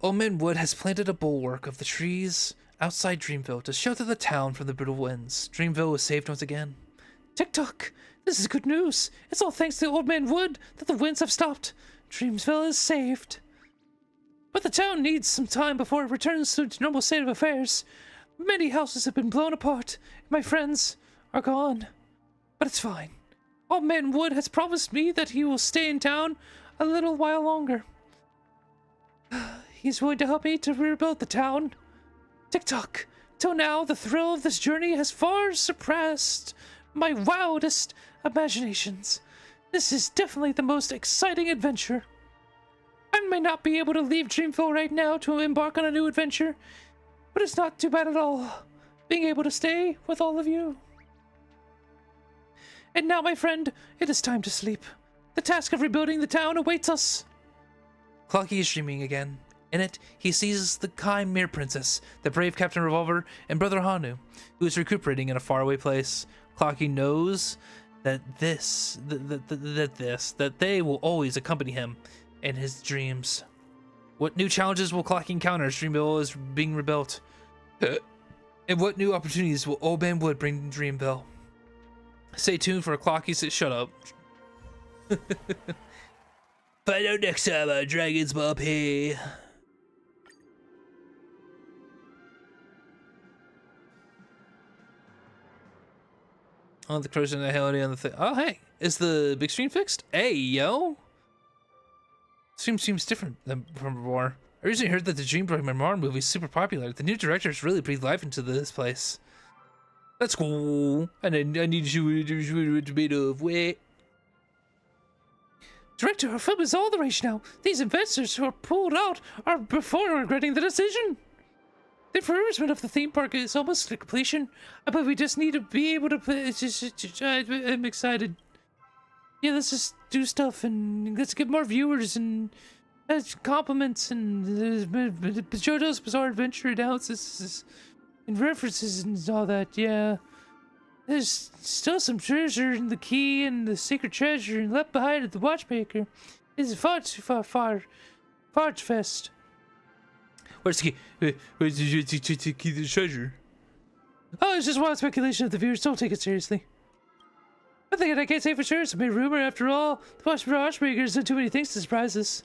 Old Man Wood has planted a bulwark of the trees outside Dreamville to shelter the town from the brutal winds. Dreamville was saved once again. TikTok! This is good news. It's all thanks to Old Man Wood that the winds have stopped. Dreamville is saved. But the town needs some time before it returns to its normal state of affairs. Many houses have been blown apart, and my friends are gone. But it's fine. Old Man Wood has promised me that he will stay in town a little while longer. He's willing to help me to rebuild the town. Tick-tock. Till now, the thrill of this journey has far surpassed my wildest imaginations. This is definitely the most exciting adventure. I may not be able to leave Dreamville right now to embark on a new adventure, but it's not too bad at all, being able to stay with all of you. And now, my friend, it is time to sleep. The task of rebuilding the town awaits us. Clockie is dreaming again. In it, he sees the Chimera Princess, the brave Captain Revolver, and Brother Hanu, who is recuperating in a faraway place. Clockie knows that that they will always accompany him in his dreams. What new challenges will Clockie encounter as Dreamville is being rebuilt? And what new opportunities will Old Man Wood bring to Dreamville? Stay tuned for Clockie's Shut Up. Find out next time on Dragon's Ball P. Oh, the corrosion and the hell on the thing. Oh, hey, is the big screen fixed? Hey, yo. Stream seems different than from before. I recently heard that the Dreamjoy Memoir movie is super popular. The new directors really breathed life into this place. That's cool. And I need you to be of wait. Director, our film is all the rage now. These investors who are pulled out are before regretting the decision. The refurbishment of the theme park is almost to completion, but we just need to be able to play. I'm excited. Yeah, let's just do stuff and let's get more viewers and compliments and JoJo's Bizarre Adventure analysis and references and all that. Yeah, there's still some treasure in the key and the sacred treasure and left behind at the watchmaker. It's far too far fest. Where's the key? Where's the key to the treasure? Oh, it's just wild speculation of the viewers. Don't take it seriously. One thing I can't say for sure. It's a mere rumor. After all, the watchmakers done too many things to surprise us.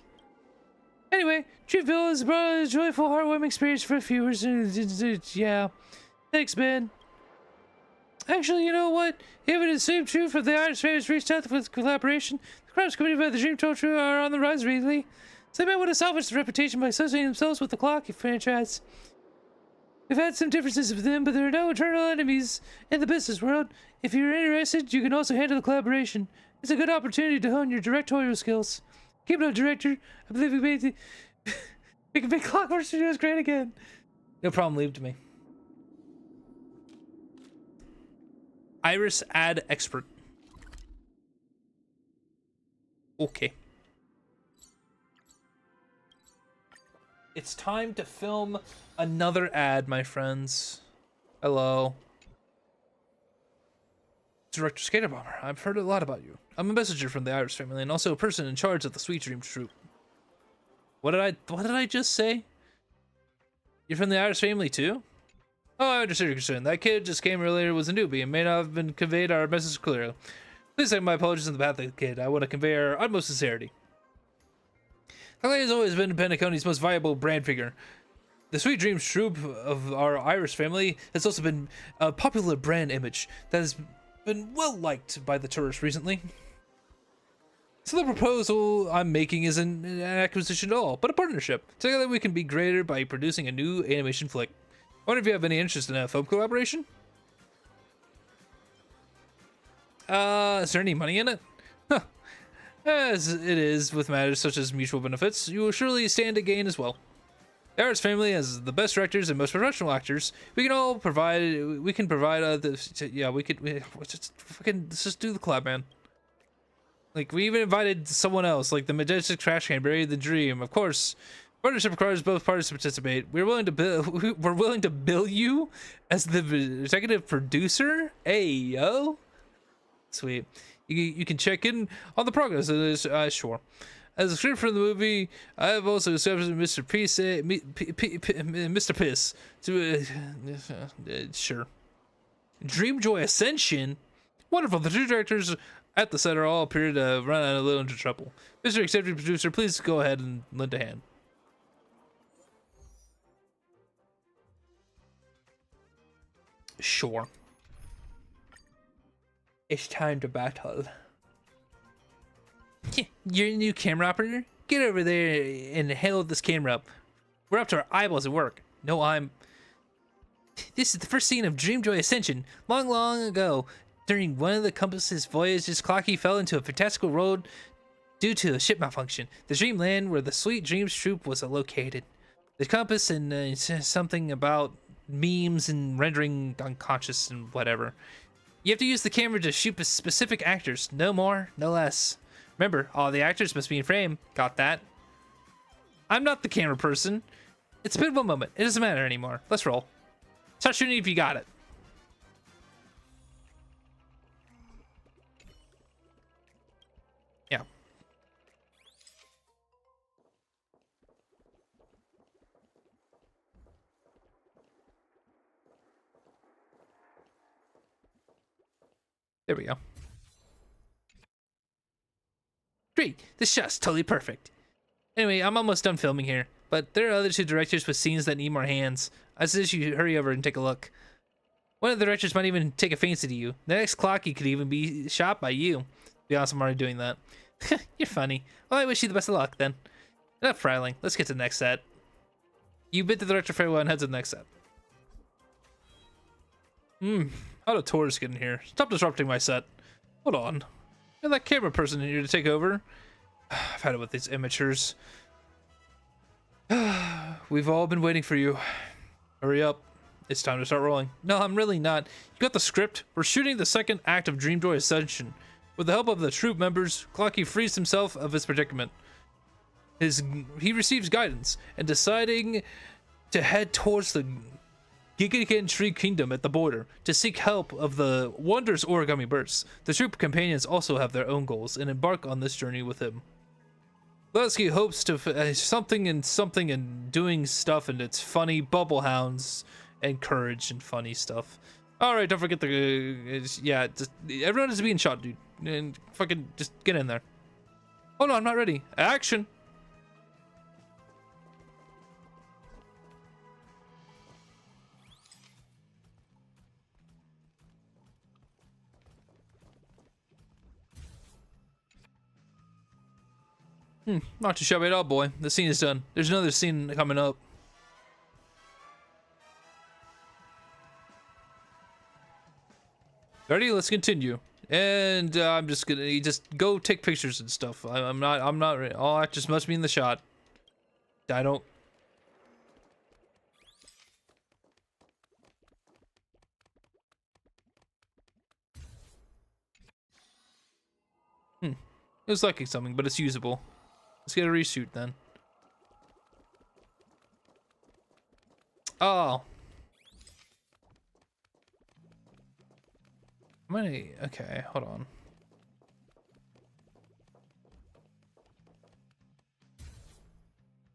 Anyway, Dreamville has brought a joyful, heartwarming experience for viewers. Yeah. Thanks, man. Actually, you know what? If it is same true for the Irish fans reached out with collaboration, the crimes committed by the Dreamjoy are on the rise lately. So they might want to salvage the reputation by associating themselves with the Clockie franchise. We've had some differences with them, but there are no eternal enemies in the business world. If you're interested, you can also handle the collaboration. It's a good opportunity to hone your directorial skills. Keep it up, director. I believe we can make Clockwork Studios great again. No problem, leave it to me. Iris ad expert. Okay. It's time to film another ad, my friends. Hello. Director Skater Bomber, I've heard a lot about you. I'm a messenger from the Iris family and also a person in charge of the Sweet Dream Troop. What did I just say? You're from the Iris family too? Oh, I understand your concern. That kid just came earlier, was a newbie, and may not have been conveyed our message clearly. Please take my apologies on the behalf of the kid. I want to convey our utmost sincerity. Clockie has always been Penacony's most viable brand figure. The Sweet Dreams Troop of our Irish family has also been a popular brand image that has been well liked by the tourists recently. So the proposal I'm making isn't an acquisition at all, but a partnership. Together we can be greater by producing a new animation flick. I wonder if you have any interest in a film collaboration? Is there any money in it? Huh. As it is with matters such as mutual benefits, you will surely stand to gain as well. The Iris family has the best directors and most professional actors. We can all provide. We can provide. Let's just do the collab, man. Like we even invited someone else, like the Majestic Trash Can, Buried the Dream. Of course, partnership requires both parties to participate. We're willing to bill you as the executive producer. Hey yo, sweet. You can check in on the progress of this, sure. As a script for the movie, I have also accepted Mr. Piss to, sure. Dreamjoy Ascension? Wonderful, the two directors at the set all appear to run a little into trouble. Mr. Executive Producer, please go ahead and lend a hand. Sure. It's time to battle. You're a new camera operator? Get over there and hold this camera up. We're up to our eyeballs at work. No, This is the first scene of Dreamjoy Ascension. Long, long ago, during one of the Compass's voyages, Clockie fell into a fantastical road due to a ship malfunction. The dreamland where the Sweet Dreams troop was located. The compass and something about memes and rendering unconscious and whatever. You have to use the camera to shoot specific actors. No more, no less. Remember, all the actors must be in frame. Got that? I'm not the camera person. It's been one moment. It doesn't matter anymore. Let's roll. Start shooting if you got it. Yeah. There we go. Great, this shot's totally perfect. Anyway, I'm almost done filming here, but there are other two directors with scenes that need more hands. I suggest you hurry over and take a look. One of the directors might even take a fancy to you. The next Clockie could even be shot by you. Be awesome already doing that. You're funny. Well, I wish you the best of luck then. Enough prattling. Let's get to the next set. You bid the director farewell and head to the next set. How do tourists get in here? Stop disrupting my set. Hold on. You're that camera person in here to take over. I've had it with these amateurs. We've all been waiting for you. Hurry up. It's time to start rolling. No, I'm really not. You got the script? We're shooting the second act of Dreamjoy Ascension. With the help of the troop members, Clockie frees himself of his predicament. He receives guidance and deciding to head towards the Gigagen Tree Kingdom at the border to seek help of the wondrous Origami birds. The troop companions also have their own goals and embark on this journey with him. Lesky hopes to something and doing stuff, and it's funny bubble hounds and courage and funny stuff. All right, don't forget yeah, everyone is being shot, dude, and fucking just get in there. Oh no, I'm not ready. Action. Not too shabby at all, boy. The scene is done. There's another scene coming up. Ready? Let's continue. And I'm just gonna go take pictures and stuff. I'm not ready. All actors must be in the shot. I don't. It was lacking something, but it's usable. Let's get a reshoot then. Oh. How many? Okay, hold on.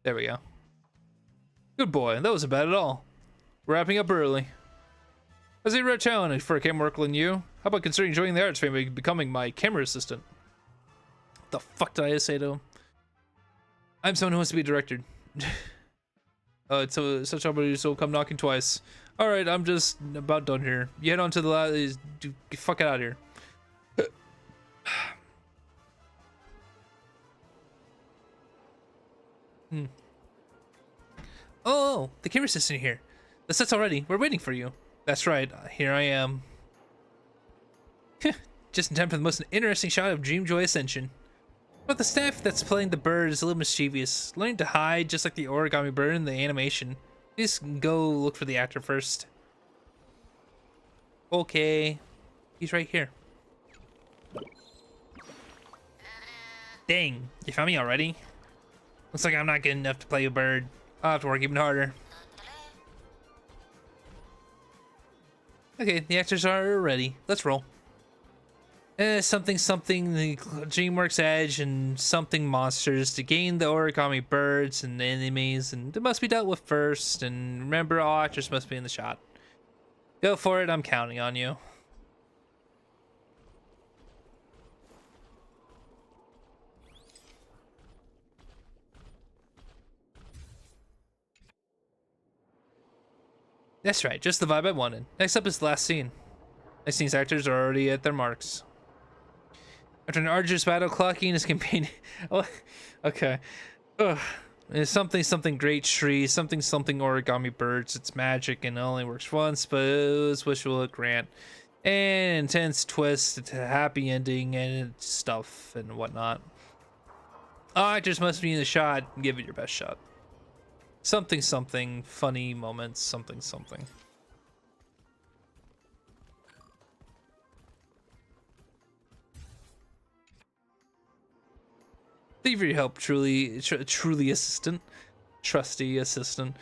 There we go. Good boy, that wasn't bad at all. We're wrapping up early. As a rare challenge for a camera worker than you, how about considering joining the arts family and becoming my camera assistant? What the fuck did I just say to him? I'm someone who wants to be a director. It's such somebody who will come knocking twice. All right, I'm just about done here. You head on to the last. Fuck it out of here. Oh, the camera assistant here. The set's already. We're waiting for you. That's right. Here I am. Just in time for the most interesting shot of Dreamjoy Ascension. But the staff that's playing the bird is a little mischievous, learning to hide just like the origami bird in the animation. Please go look for the actor first. Okay. He's right here. Dang, you found me already? Looks like I'm not good enough to play a bird. I'll have to work even harder. Okay, the actors are ready. Let's roll. Something, the DreamWorks Edge and something monsters to gain the origami birds and the enemies, and they must be dealt with first. And remember, all actors must be in the shot. Go for it, I'm counting on you. That's right, just the vibe I wanted. Next up is the last scene. Next scene's actors are already at their marks. After an arduous battle, Clockie and his companion. Oh, okay. Ugh. It's something great tree, something origami birds. It's magic and it only works once, but it was wishful grant. And intense twist, it's a happy ending and stuff and whatnot. Actors must be in the shot. Give it your best shot. Something funny moments. Something. Thank you for your help, truly assistant, trusty assistant.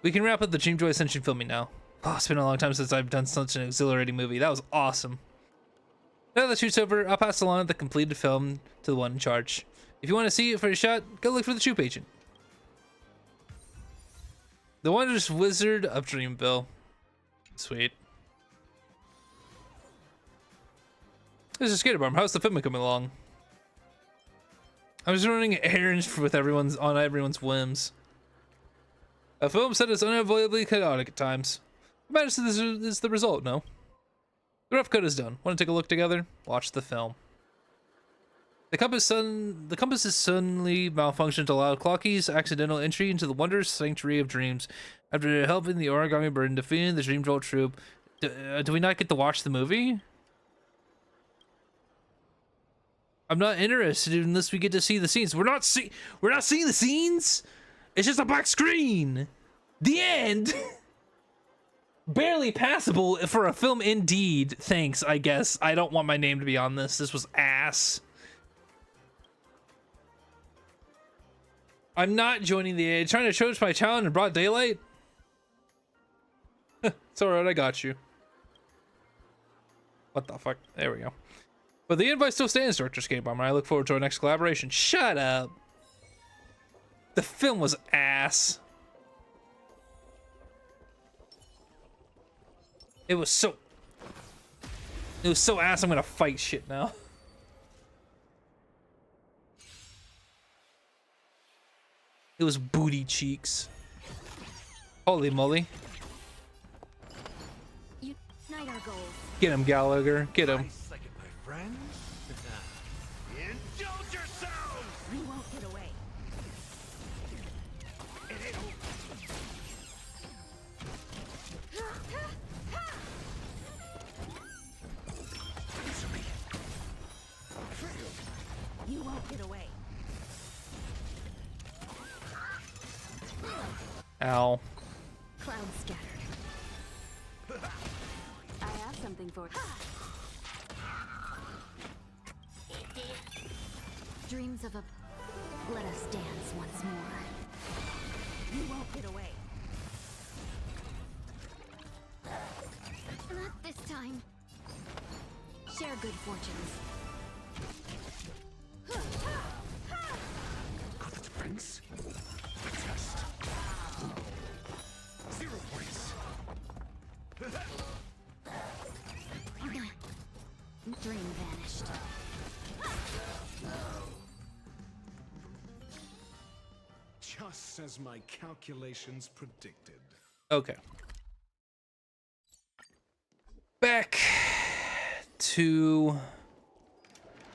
We can wrap up the Dreamjoy Ascension filming now. Oh, it's been a long time since I've done such an exhilarating movie. That was awesome. Now that the shoot's over, I'll pass along the completed film to the one in charge. If you want to see it for a shot, go look for the troop agent. The Wondrous Wizard of Dreamville. Sweet. This is Skater Bomb. How's the film coming along? I was running errands with everyone's whims. A film set is unavoidably chaotic at times. What matters is the result, no? The rough cut is done. Want to take a look together? Watch the film. The compass is suddenly malfunctioned to allow Clockie's accidental entry into the wondrous sanctuary of dreams. After helping the Origami bird and defeating the Dreamjoy troop, do we not get to watch the movie? I'm not interested unless we get to see the scenes. We're not seeing the scenes. It's just a black screen. The end. Barely passable for a film indeed. Thanks, I guess. I don't want my name to be on this. This was ass. I'm not joining the trying to choose my challenge in broad daylight. It's alright, I got you. What the fuck? There we go. But the invite still stands, Director Skatebomber. I look forward to our next collaboration. Shut up. The film was ass. It was so ass. I'm gonna fight shit now. It was booty cheeks. Holy moly. Unite our goals. Get him, Gallagher. Get him. Indulge yourselves! We won't get away. You won't get away. Ow. Cloud scattered. I have something for you. Dreams of a... Let us dance once more. You won't get away. Not this time. Share good fortunes. Prince? Test. 0 points. Dream vanished. Just as my calculations predicted. Okay. Back to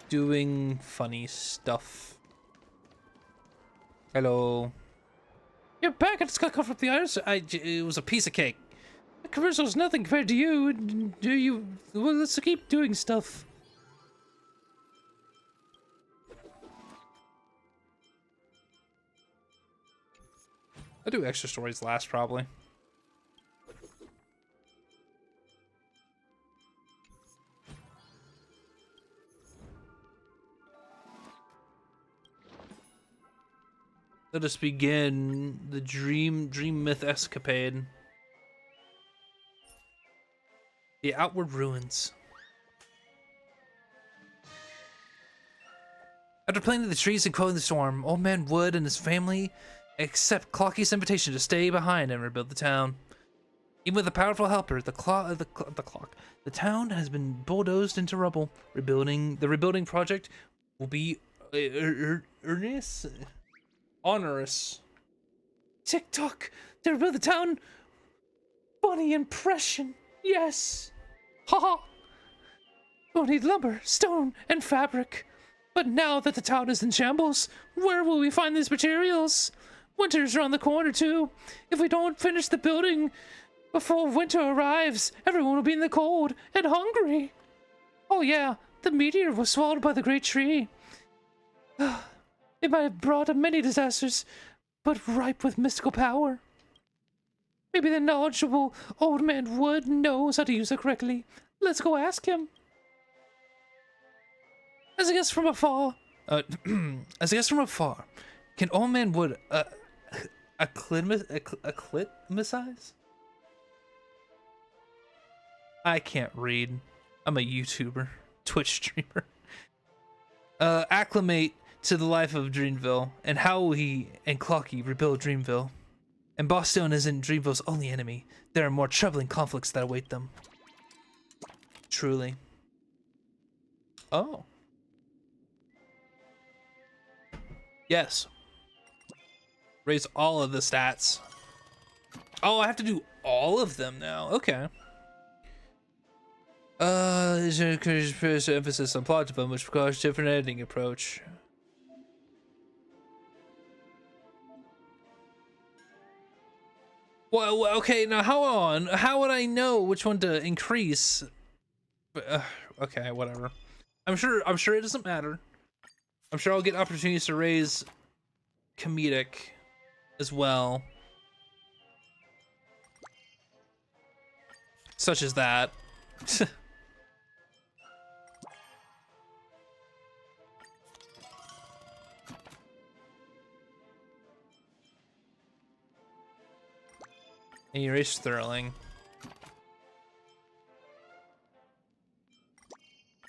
doing funny stuff. Hello. You're back. I just got caught from the iris. It was a piece of cake. The commercial's nothing compared to you. Do you? Well, let's keep doing stuff. I'll do extra stories last, probably. Let us begin the dream myth escapade. The Outward Ruins. After playing to the trees and quelling the storm, Old Man Wood and his family accept Clockie's invitation to stay behind and rebuild the town. Even with a powerful helper, the town has been bulldozed into rubble. The rebuilding project will be onerous. TikTok. They rebuild the town. Funny impression. Yes. Haha. We'll need lumber, stone, and fabric. But now that the town is in shambles, where will we find these materials? Winter's around the corner, too. If we don't finish the building before winter arrives, everyone will be in the cold and hungry. Oh yeah, the meteor was swallowed by the great tree. It might have brought many disasters, but ripe with mystical power. Maybe the knowledgeable old man Wood knows how to use it correctly. Let's go ask him. As a guest from afar. As a guest from afar, can old man Wood acclimatize? I can't read. I'm a YouTuber, Twitch streamer. Acclimate to the life of Dreamville and how he and Clockie rebuild Dreamville. And Bosstone isn't Dreamville's only enemy. There are more troubling conflicts that await them. Truly. Oh. Yes. Raise all of the stats. Oh, I have to do all of them now. Okay. There's an encouraged emphasis on plot development, which requires different editing approach. Well, okay, now how would I know which one to increase? Okay, whatever. I'm sure it doesn't matter. I'm sure I'll get opportunities to raise comedic as well. Such as that. And erase Thrilling.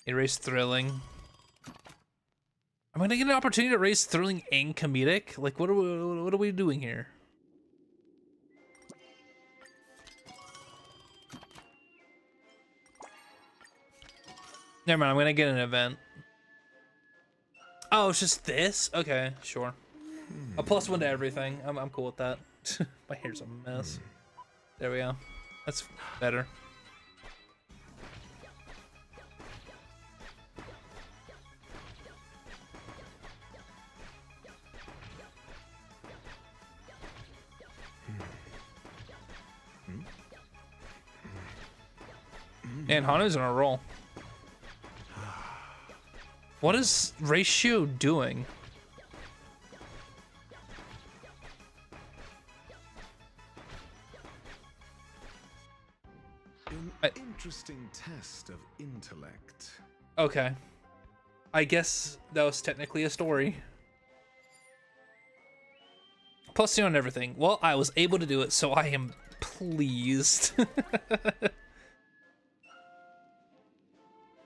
Erase Thrilling. I'm gonna get an opportunity to raise Thrilling and Comedic? Like, what are we doing here? Never mind, I'm gonna get an event. Oh, it's just this? Okay, sure. A +1 to everything. I'm cool with that. My hair's a mess. There we go. That's better. And Hanu's on a roll. What is Ratio doing? An interesting test of intellect. Okay. I guess that was technically a story. +2 on everything. Well, I was able to do it, so I am pleased.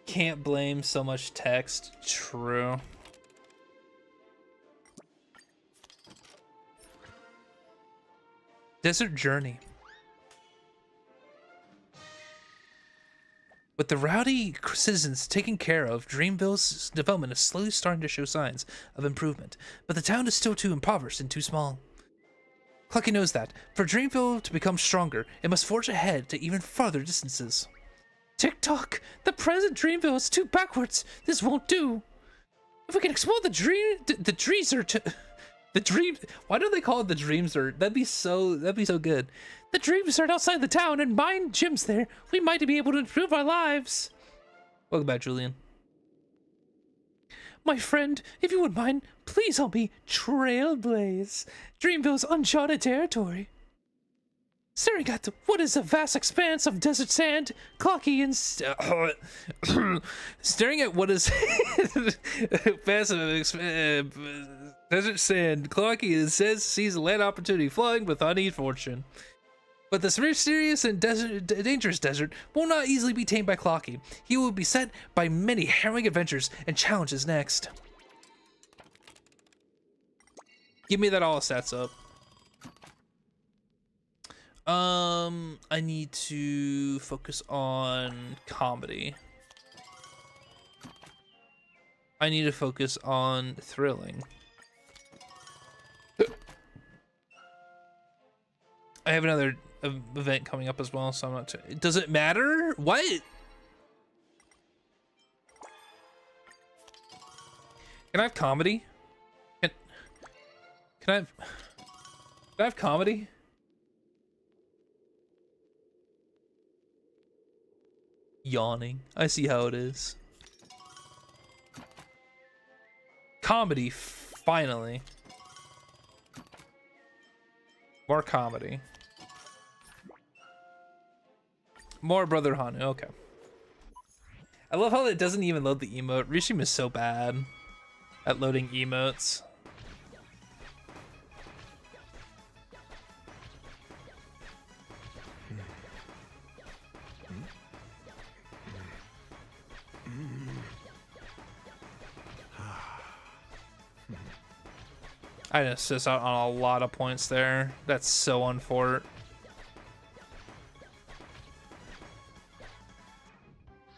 Can't blame so much text. True. Desert Journey. With the rowdy citizens taken care of, Dreamville's development is slowly starting to show signs of improvement, but the town is still too impoverished and too small. Clockie knows that. For Dreamville to become stronger, it must forge ahead to even farther distances. TikTok! The present Dreamville is too backwards. This won't do. If we can explore the dream. Why do they call it the Dreamsert? That'd be so good. The Dreamsert outside the town and mine gems there. We might be able to improve our lives. Welcome back, Julian. My friend, if you wouldn't mind, please help me trailblaze Dreamville's uncharted territory. Staring at what is a vast expanse of desert sand, Clockie and staring at what is vast desert sand, Clockie sees a land opportunity flowing with uneasy fortune. But this mysterious and dangerous desert will not easily be tamed by Clockie. He will be set by many harrowing adventures and challenges next. Give me that all stats up. I need to focus on comedy. I need to focus on thrilling. I have another event coming up as well, so I'm not. Does it matter? What? Can I have comedy? Can I have comedy? Yawning. I see how it is. Comedy, finally. More comedy. More Brother Hanu, okay. I love how it doesn't even load the emote. Rishim is so bad at loading emotes. I just missed out on a lot of points there. That's so unfort.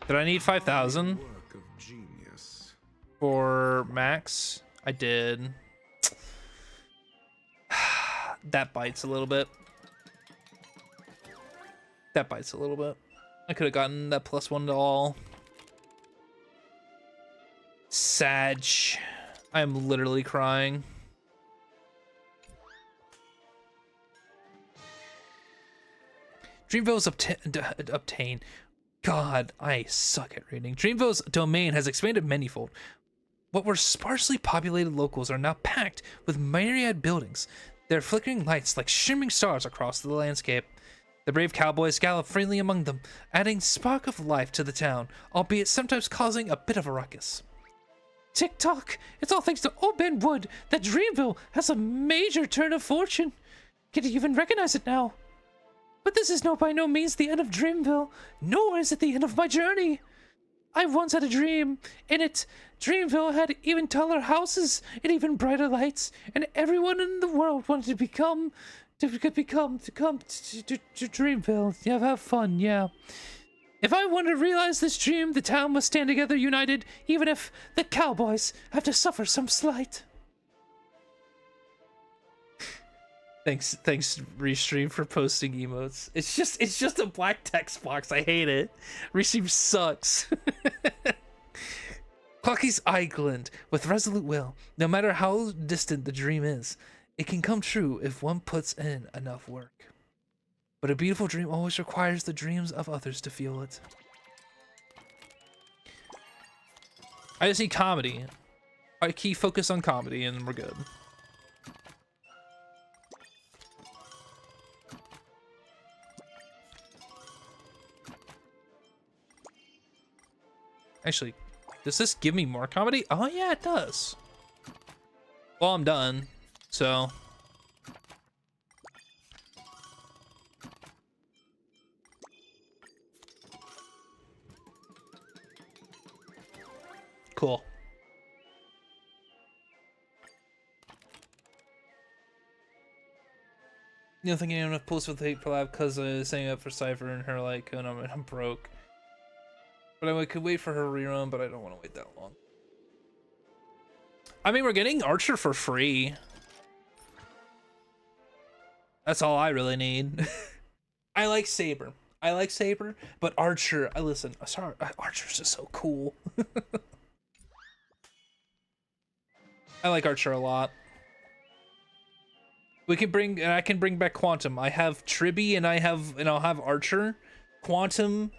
Did I need 5,000 for max? I did. That bites a little bit. That bites a little bit. I could have gotten that +1 to all. Sag. I am literally crying. Dreamville's obtain. God, I suck at reading. Dreamville's domain has expanded manyfold. What were sparsely populated locals are now packed with myriad buildings, their flickering lights like shimmering stars across the landscape. The brave cowboys gallop freely among them, adding spark of life to the town, albeit sometimes causing a bit of a ruckus. Tick-tock! It's all thanks to Old Man Wood that Dreamville has a major turn of fortune. Can you even recognize it now? But this is by no means the end of Dreamville, nor is it the end of my journey. I once had a dream. In it, Dreamville had even taller houses and even brighter lights, and everyone in the world wanted to come to Dreamville. Yeah, have fun, yeah. If I want to realize this dream, the town must stand together united, even if the cowboys have to suffer some slight. Thanks, Restream, for posting emotes. It's just a black text box. I hate it. Restream sucks. Clockie's eye glint with resolute will. No matter how distant the dream is, it can come true if one puts in enough work. But a beautiful dream always requires the dreams of others to feel it. I just need comedy. I key focus on comedy and we're good. Actually, does this give me more comedy? Oh yeah, it does. Well, I'm done, so. Cool. You know, thinking enough pulls with hate for lab because I was setting up for Cypher and her like, and I'm broke. But I could wait for her rerun, but I don't want to wait that long. I mean, we're getting Archer for free. That's all I really need. I like Saber. But Archer, listen, sorry, Archer's just so cool. I like Archer a lot. I can bring back Quantum. I have Tribby and I'll have Archer. Quantum.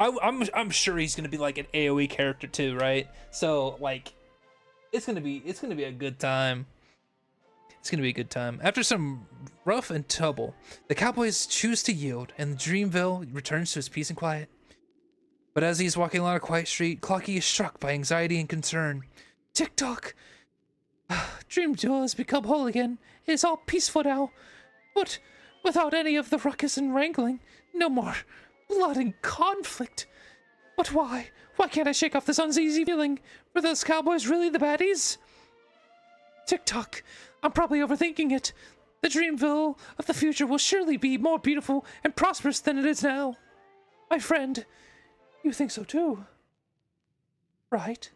I'm sure he's gonna be like an AoE character too, right? So like, it's gonna be a good time. It's gonna be a good time. After some rough and tumble, the cowboys choose to yield, and Dreamville returns to its peace and quiet. But as he's walking along a quiet street, Clockie is struck by anxiety and concern. Tick-tock! Dreamjoy has become whole again. It is all peaceful now. But without any of the ruckus and wrangling, no more blood and conflict. But why? Why can't I shake off this uneasy feeling? Were those cowboys really the baddies? Tick-tock, I'm probably overthinking it. The Dreamville of the future will surely be more beautiful and prosperous than it is now. My friend, you think so too, right?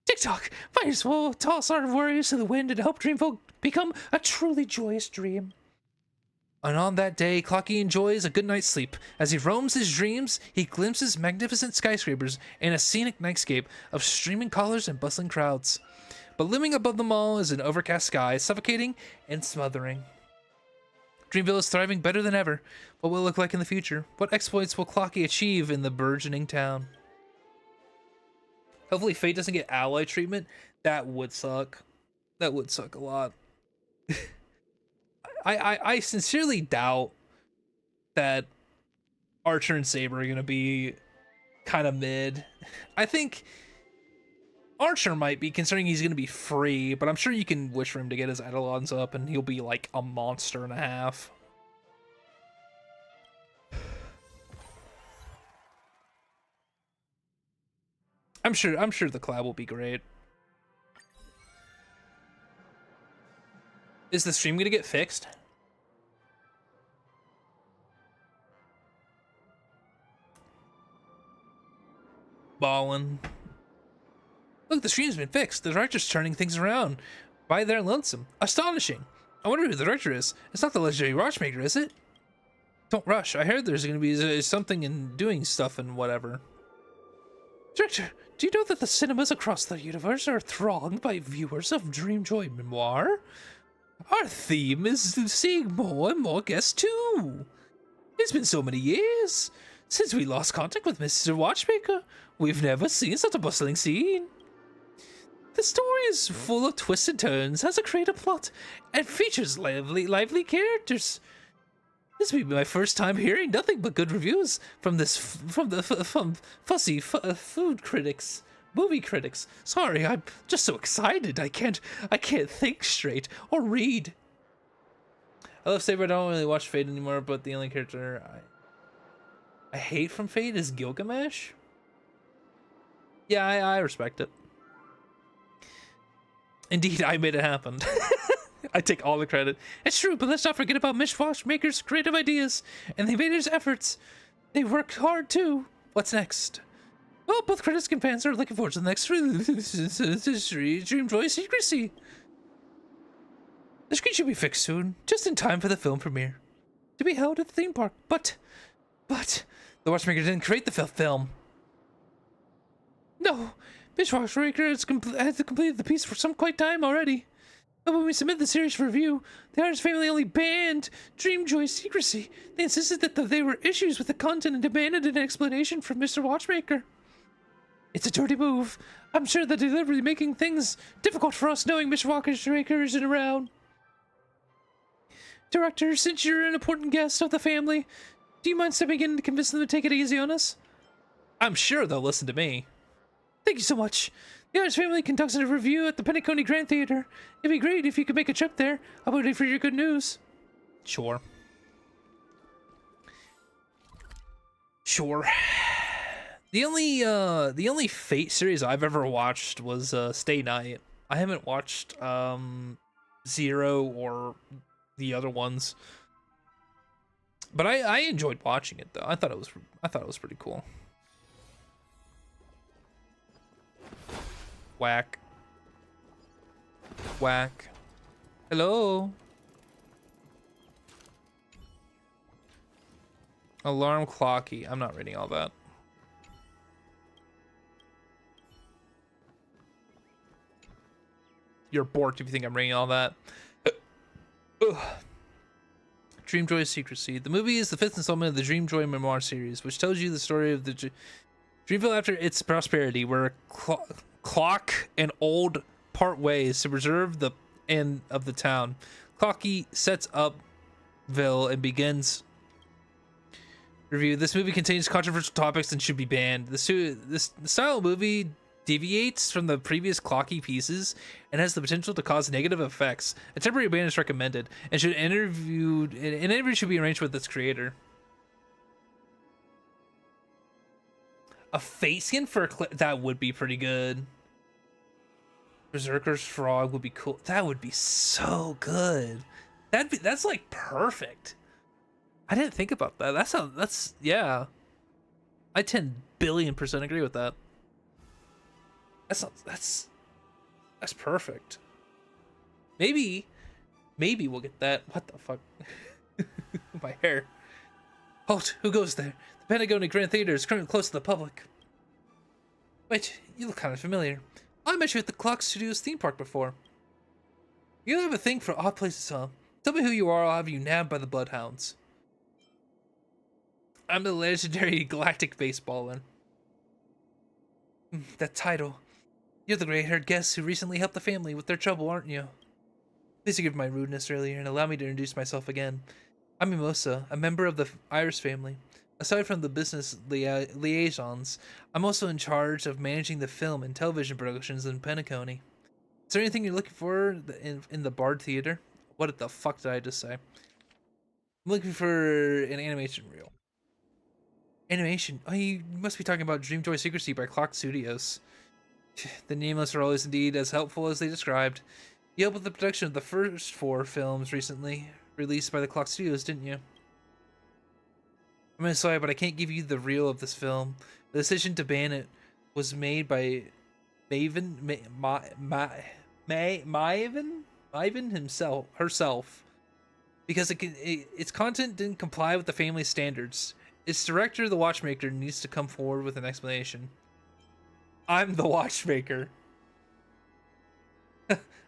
Tick-tock, might as well toss our worries to the wind and help Dreamville become a truly joyous dream. And on that day, Clockie enjoys a good night's sleep. As he roams his dreams, he glimpses magnificent skyscrapers and a scenic nightscape of streaming colors and bustling crowds. But looming above them all is an overcast sky, suffocating and smothering. Dreamville is thriving better than ever. What will it look like in the future? What exploits will Clockie achieve in the burgeoning town? Hopefully Fate doesn't get ally treatment. That would suck. That would suck a lot. I sincerely doubt that Archer and Saber are going to be kind of mid. I think Archer might be, considering he's going to be free, but I'm sure you can wish for him to get his Eidolons up and he'll be like a monster and a half. I'm sure the collab will be great. Is the stream gonna get fixed? Ballin'. Look, the stream's been fixed. The director's turning things around. By their lonesome. Astonishing. I wonder who the director is. It's not the legendary watchmaker, is it? Don't rush. I heard there's gonna be something in doing stuff and whatever. Director, do you know that the cinemas across the universe are thronged by viewers of Dreamjoy Memoir? Our theme is seeing more and more guests too. It's been so many years since we lost contact with Mr. Watchmaker. We've never seen such a bustling scene. The story is full of twists and turns, has a creative plot, and features lively characters. This will be my first time hearing nothing but good reviews from fussy food critics. Movie critics. Sorry, I'm just so excited. I can't think straight or read. I love Saber. I don't really watch Fate anymore, but the only character I hate from Fate is Gilgamesh. Yeah, I respect it. Indeed, I made it happen. I take all the credit. It's true, but let's not forget about Mish Watchmaker's creative ideas and the Invaders' efforts. They worked hard too. What's next? Well, both critics and fans are looking forward to the next Dreamjoy Secrecy. The screen should be fixed soon, just in time for the film premiere, to be held at the theme park. But the Watchmaker didn't create the film. No, Mish Watchmaker has completed the piece for some quite time already. But when we submitted the series for review, the artist family only banned Dreamjoy Secrecy. They insisted that there were issues with the content and demanded an explanation from Mr. Watchmaker. It's a dirty move. I'm sure that deliberately making things difficult for us knowing Mr. Watchmaker isn't around. Director, since you're an important guest of the family, do you mind stepping in to convince them to take it easy on us? I'm sure they'll listen to me. Thank you so much. The artist family conducts a review at the Penacony Grand Theater. It'd be great if you could make a trip there. I'll wait for your good news. Sure. The only Fate series I've ever watched was Stay Night. I haven't watched Zero or the other ones. But I enjoyed watching it though. I thought it was pretty cool. Whack. Whack. Hello. Alarm Clockie. I'm not reading all that. You're borked if you think I'm reading all that. Dreamjoy Secrecy. The movie is the 5th installment of the Dreamjoy Memoir series, which tells you the story of the Dreamville after its prosperity, where Clock and Old part ways to preserve the end of the town. Clockie sets up Ville and begins review. This movie contains controversial topics and should be banned. The style of movie deviates from the previous Clockie pieces and has the potential to cause negative effects. A temporary ban is recommended and an interview should be arranged with its creator. A face skin for that would be pretty good. Berserker's frog would be cool. That would be so good. That's like perfect. I didn't think about that. That's yeah. I 10 billion% agree with that. That's perfect. Maybe we'll get that. What the fuck? My hair. Halt! Who goes there? The Pentagon Grand Theater is currently closed to the public. Wait, you look kind of familiar. I met you at the Clock Studios theme park before. You have a thing for odd places, huh? Tell me who you are, I'll have you nabbed by the Bloodhounds. I'm the legendary galactic baseballer. That title. You're the gray-haired guest who recently helped the family with their trouble, aren't you? Please forgive my rudeness earlier and allow me to introduce myself again. I'm Mimosa, a member of the Iris family. Aside from the business liaisons, I'm also in charge of managing the film and television productions in Penacony. Is there anything you're looking for in the Bard Theater? What the fuck did I just say? I'm looking for an animation reel. Animation? Oh, you must be talking about Dreamjoy Secrecy by Clock Studios. The Nameless are always indeed as helpful as they described. You helped with the production of the first 4 films recently released by the Clock Studios, didn't you? I'm really sorry, but I can't give you the reel of this film. The decision to ban it was made by Maven herself, because its content didn't comply with the family standards. Its director, the Watchmaker, needs to come forward with an explanation. I'm the Watchmaker.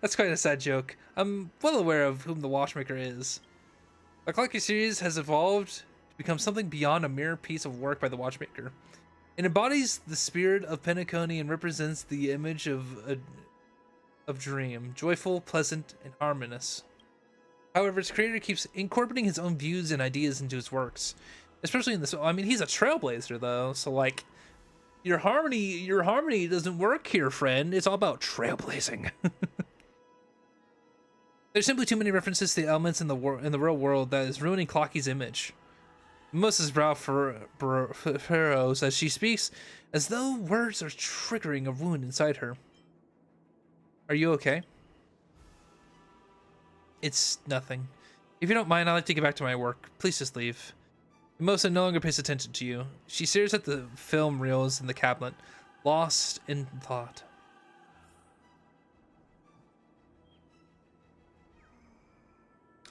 That's quite a sad joke. I'm well aware of whom the Watchmaker is. The Clockie series has evolved to become something beyond a mere piece of work by the Watchmaker. It embodies the spirit of Penacony and represents the image of dream, joyful, pleasant, and harmonious. However, its creator keeps incorporating his own views and ideas into his works, especially in this. I mean, he's a trailblazer though, so like, your harmony doesn't work here, friend. It's all about trailblazing. There's simply too many references to the elements in the real world that is ruining Clockie's image. Moses' brow furrows as she speaks, as though words are triggering a wound inside her. Are you okay? It's nothing. If you don't mind, I'd like to get back to my work. Please just leave. Mimosa no longer pays attention to you. She stares at the film reels in the cabinet, lost in thought.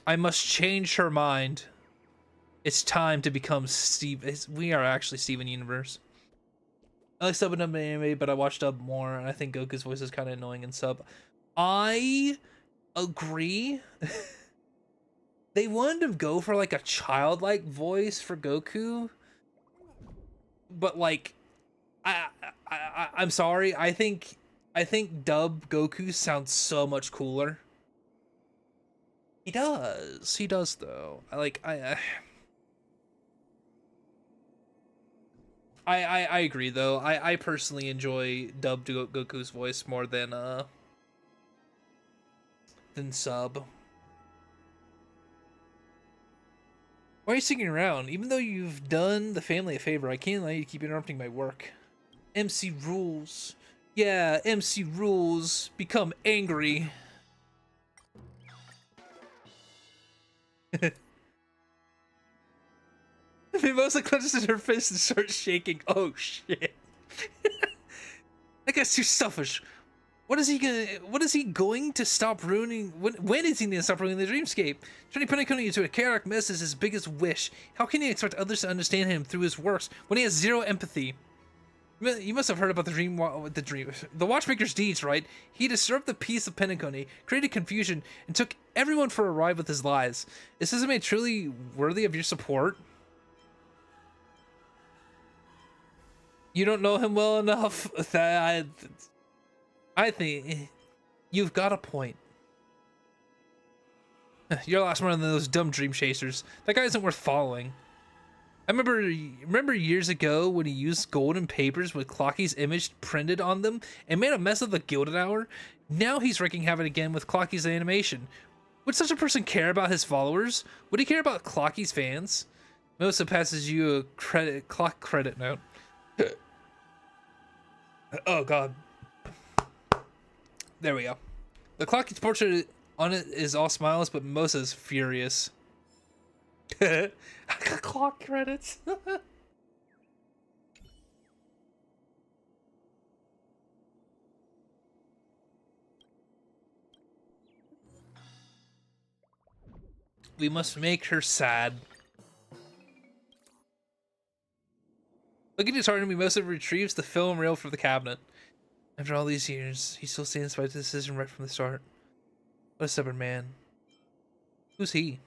I must change her mind. It's time to become Steve. We are actually Steven Universe. I like subbing up anime, but I watch dub more, and I think Goku's voice is kind of annoying in sub. I agree. They wanted to go for like a childlike voice for Goku, but like, I'm sorry. I think dub Goku sounds so much cooler. He does though. I agree though. I personally enjoy dubbed Goku's voice more than sub. Why are you sticking around? Even though you've done the family a favor, I can't allow you to keep interrupting my work. MC rules. Yeah, MC rules. Become angry. Mimosa clenches her fist and starts shaking. Oh shit. That guy's too selfish. What is he going to stop ruining? When is he going to stop ruining the dreamscape? Turning Penacony into a chaotic mess is his biggest wish. How can he expect others to understand him through his works when he has zero empathy? You must have heard about the Watchmaker's deeds, right? He disturbed the peace of Penacony, created confusion, and took everyone for a ride with his lies. Is this man truly worthy of your support? You don't know him well enough. That I think you've got a point. You're lost more than those dumb dream chasers. That guy isn't worth following. I remember years ago when he used golden papers with Clockie's image printed on them and made a mess of the Gilded Hour. Now he's wreaking havoc again with Clockie's animation. Would such a person care about his followers? Would he care about Clockie's fans? Mosa passes you a clock credit note. Oh god. There we go. The Clockie's portrait on it is all smiles, but Mimosa's furious. I got clock credits. We must make her sad. Looking disheartened, Mimosa retrieves the film reel from the cabinet. After all these years, he still stands by the decision right from the start. What a stubborn man. Who's he?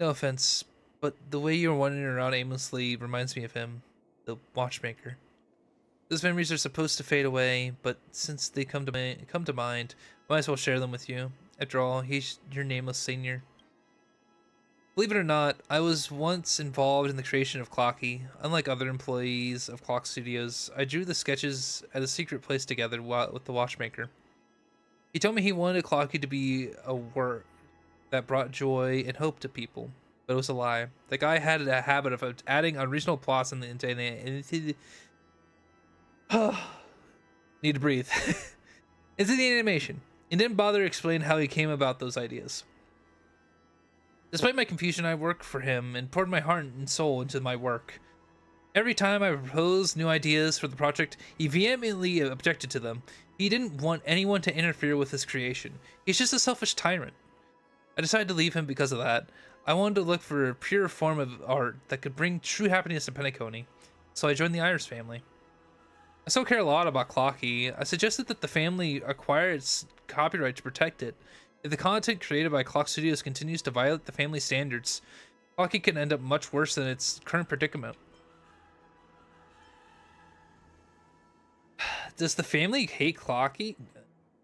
No offense, but the way you're wandering around aimlessly reminds me of him, the watchmaker. Those memories are supposed to fade away, but since they come to mind, might as well share them with you. After all, he's your nameless senior. Believe it or not, I was once involved in the creation of Clockie. Unlike other employees of Clock Studios, I drew the sketches at a secret place together with the watchmaker. He told me he wanted Clockie to be a work that brought joy and hope to people, but it was a lie. The guy had a habit of adding unreasonable plots in the need to breathe into the animation, and didn't bother to explain how he came about those ideas. Despite my confusion, I worked for him and poured my heart and soul into my work. Every time I proposed new ideas for the project, he vehemently objected to them. He didn't want anyone to interfere with his creation. He's just a selfish tyrant. I decided to leave him because of that. I wanted to look for a pure form of art that could bring true happiness to Penacony, so I joined the Iris family. I still care a lot about Clockie. I suggested that the family acquire its copyright to protect it. If the content created by Clock Studios continues to violate the family standards, Clockie can end up much worse than its current predicament. Does the family hate Clockie?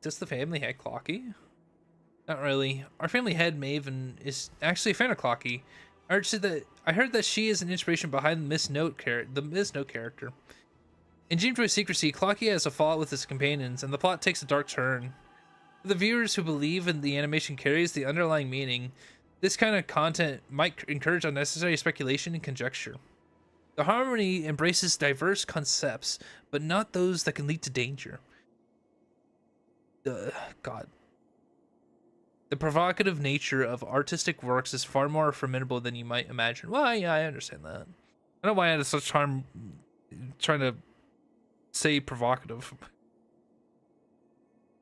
Does the family hate Clockie? Not really. Our family head, Maven, is actually a fan of Clockie. I heard that she is an inspiration behind the Miss Note character. In Dreamjoy Secrecy, Clockie has a fallout with his companions, and the plot takes a dark turn. For the viewers who believe in the animation carries the underlying meaning, this kind of content might encourage unnecessary speculation and conjecture. The harmony embraces diverse concepts, but not those that can lead to danger. God. The provocative nature of artistic works is far more formidable than you might imagine. Well, yeah, I understand that. I don't know why I had such time trying to say provocative.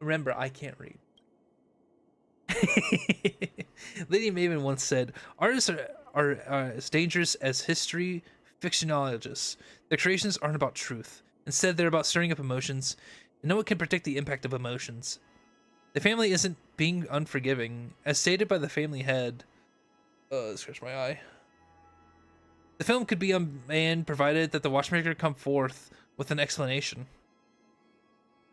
Remember, I can't read. Lady Maven once said, artists are as dangerous as history fictionologists. Their creations aren't about truth. Instead, they're about stirring up emotions, and no one can predict the impact of emotions. The family isn't being unforgiving. As stated by the family head... scratch my eye. The film could be unmanned provided that the watchmaker come forth with an explanation.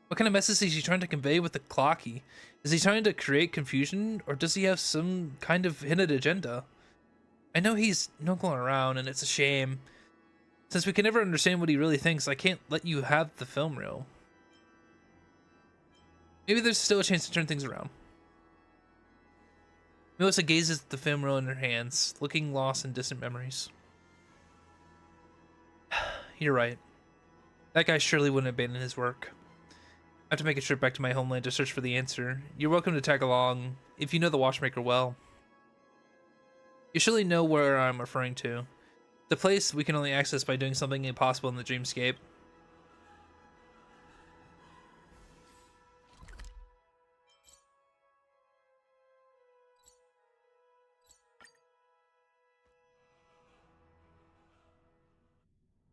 What kind of message is he trying to convey with the Clockie? Is he trying to create confusion, or does he have some kind of hidden agenda? I know he's knuckling around, and it's a shame. Since we can never understand what he really thinks, I can't let you have the film reel. Maybe there's still a chance to turn things around. Melissa gazes at the film reel in her hands, looking lost in distant memories. You're right. That guy surely wouldn't abandon his work. I have to make a trip back to my homeland to search for the answer. You're welcome to tag along, if you know the watchmaker well. You surely know where I'm referring to. The place we can only access by doing something impossible in the dreamscape.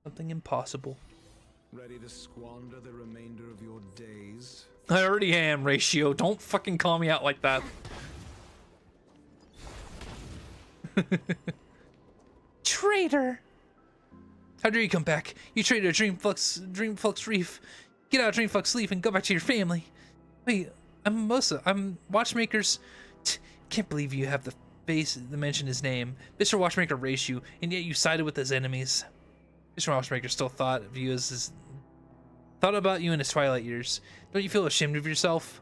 Something impossible. Ready to squander the remainder of your days? I already am, Ratio. Don't fucking call me out like that. Traitor! How dare you come back? You traitor Dreamflux Reef. Get out of Dreamflux Reef and go back to your family. Wait, I'm Mimosa. I'm Watchmaker's... Can't believe you have the face to mention his name. Mr. Watchmaker raised you, and yet you sided with his enemies. Mr. Watchmaker still thought of you as his... Thought about you in his twilight years. Don't you feel ashamed of yourself?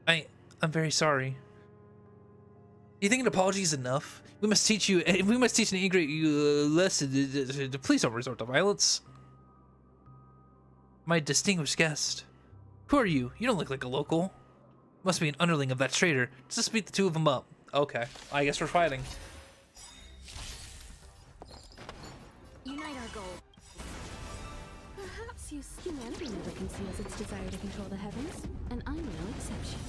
I'm very sorry. You think an apology is enough? We must teach you. We must teach and integrate you lesson. Please don't resort to violence. My distinguished guest. Who are you? You don't look like a local. Must be an underling of that traitor. Just beat the two of them up. Okay, I guess we're fighting. Unite our goal. Perhaps humanity never conceals its desire to control the heavens, and I'm no exception.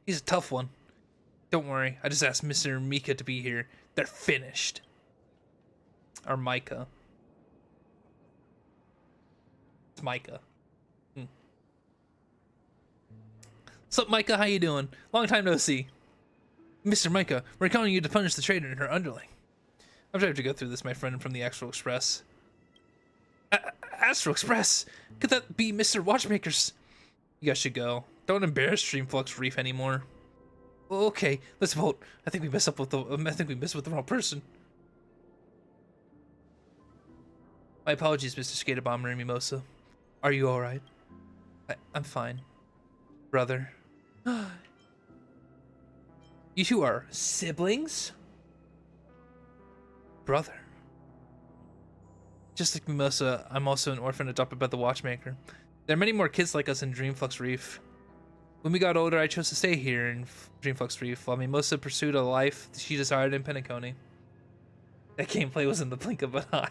He's a tough one. Don't worry, I just asked Mr. and Mika to be here. They're finished. Or Micah. It's Micah. What's up, Micah? How you doing? Long time no see. Mr. Micah, we're calling you to punish the traitor and her underling. I'm trying to go through this, my friend from the Astral Express. Astral Express? Could that be Mr. Watchmaker's? You guys should go. Don't embarrass Dreamflux Reef anymore. Okay, let's vote. I think we messed with the wrong person. My apologies, Mr. Skater Bomber and Mimosa. Are you alright? I'm fine. Brother. You two are siblings? Brother. Just like Mimosa, I'm also an orphan adopted by the Watchmaker. There are many more kids like us in Dreamflux Reef. When we got older, I chose to stay here in Dreamflux Reef, while Mimosa pursued a life she desired in Penacony. That gameplay was in the blink of an eye.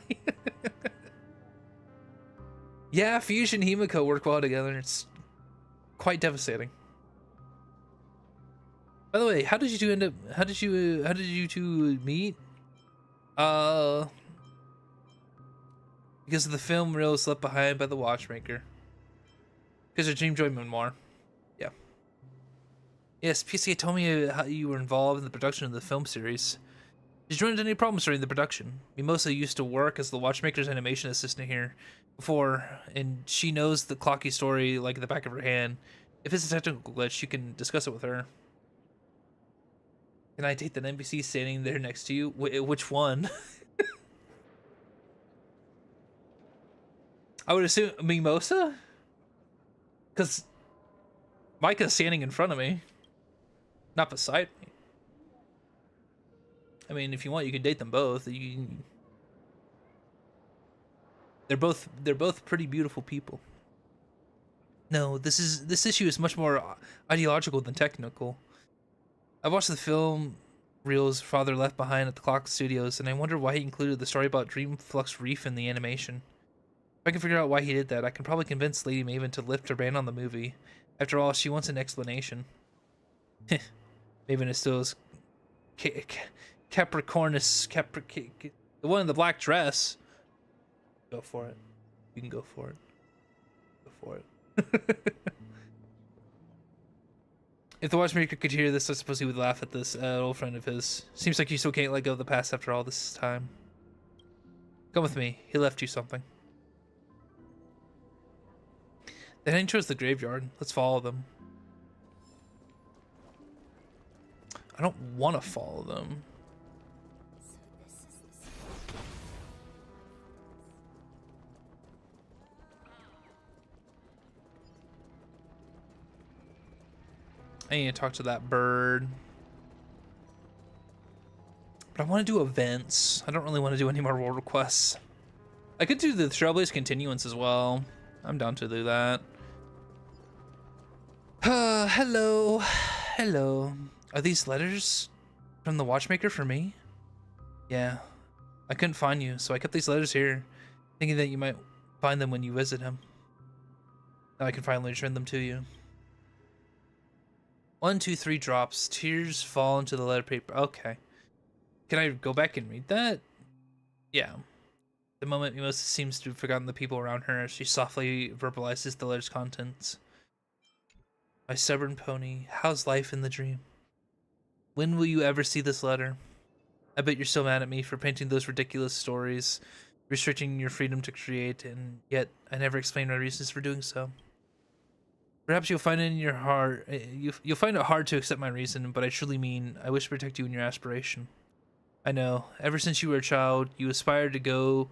Yeah, Fusion and Himiko work well together. It's quite devastating. By the way, how did you two end up? How did you two meet? Because of the film reels left behind by the Watchmaker. Because of Dreamjoy Memoir. Yeah. Yes, PCA told me how you were involved in the production of the film series. Did you run into any problems during the production? Mimosa used to work as the Watchmaker's animation assistant here before, and she knows the Clockie story like the back of her hand. If it's a technical glitch, you can discuss it with her. Can I take the NPC standing there next to you? Which one? I would assume Mimosa? Because Micah's standing in front of me. Not beside me. I mean, if you want, you can date them both. They're both pretty beautiful people. No, this issue is much more ideological than technical. I watched the film reels father left behind at the Clock Studios, and I wonder why he included the story about Dreamflux Reef in the animation. If I can figure out why he did that, I can probably convince Lady Maven to lift her ban on the movie. After all, she wants an explanation. Maven is still as Capricornus, the one in the black dress. Go for it. You can go for it. Go for it. If the Watchmaker could hear this, I suppose he would laugh at this old friend of his. Seems like you still can't let go of the past after all this time. Come with me. He left you something. They're heading towards the graveyard. Let's follow them. I don't want to follow them. I need to talk to that bird. But I want to do events. I don't really want to do any more world requests. I could do the Trailblaze Continuance as well. I'm down to do that. Hello. Hello. Are these letters from the Watchmaker for me? Yeah. I couldn't find you, so I kept these letters here, thinking that you might find them when you visit him. Now I can finally return them to you. 1, 2, 3 drops. Tears fall into the letter paper. Okay. Can I go back and read that? Yeah. The moment Mimosa seems to have forgotten the people around her as she softly verbalizes the letter's contents. My stubborn pony, how's life in the dream? When will you ever see this letter? I bet you're still mad at me for painting those ridiculous stories, restricting your freedom to create, and yet I never explained my reasons for doing so. Perhaps you'll find it in your heart. You'll find it hard to accept my reason, but I truly mean I wish to protect you in your aspiration. I know. Ever since you were a child, you aspired to go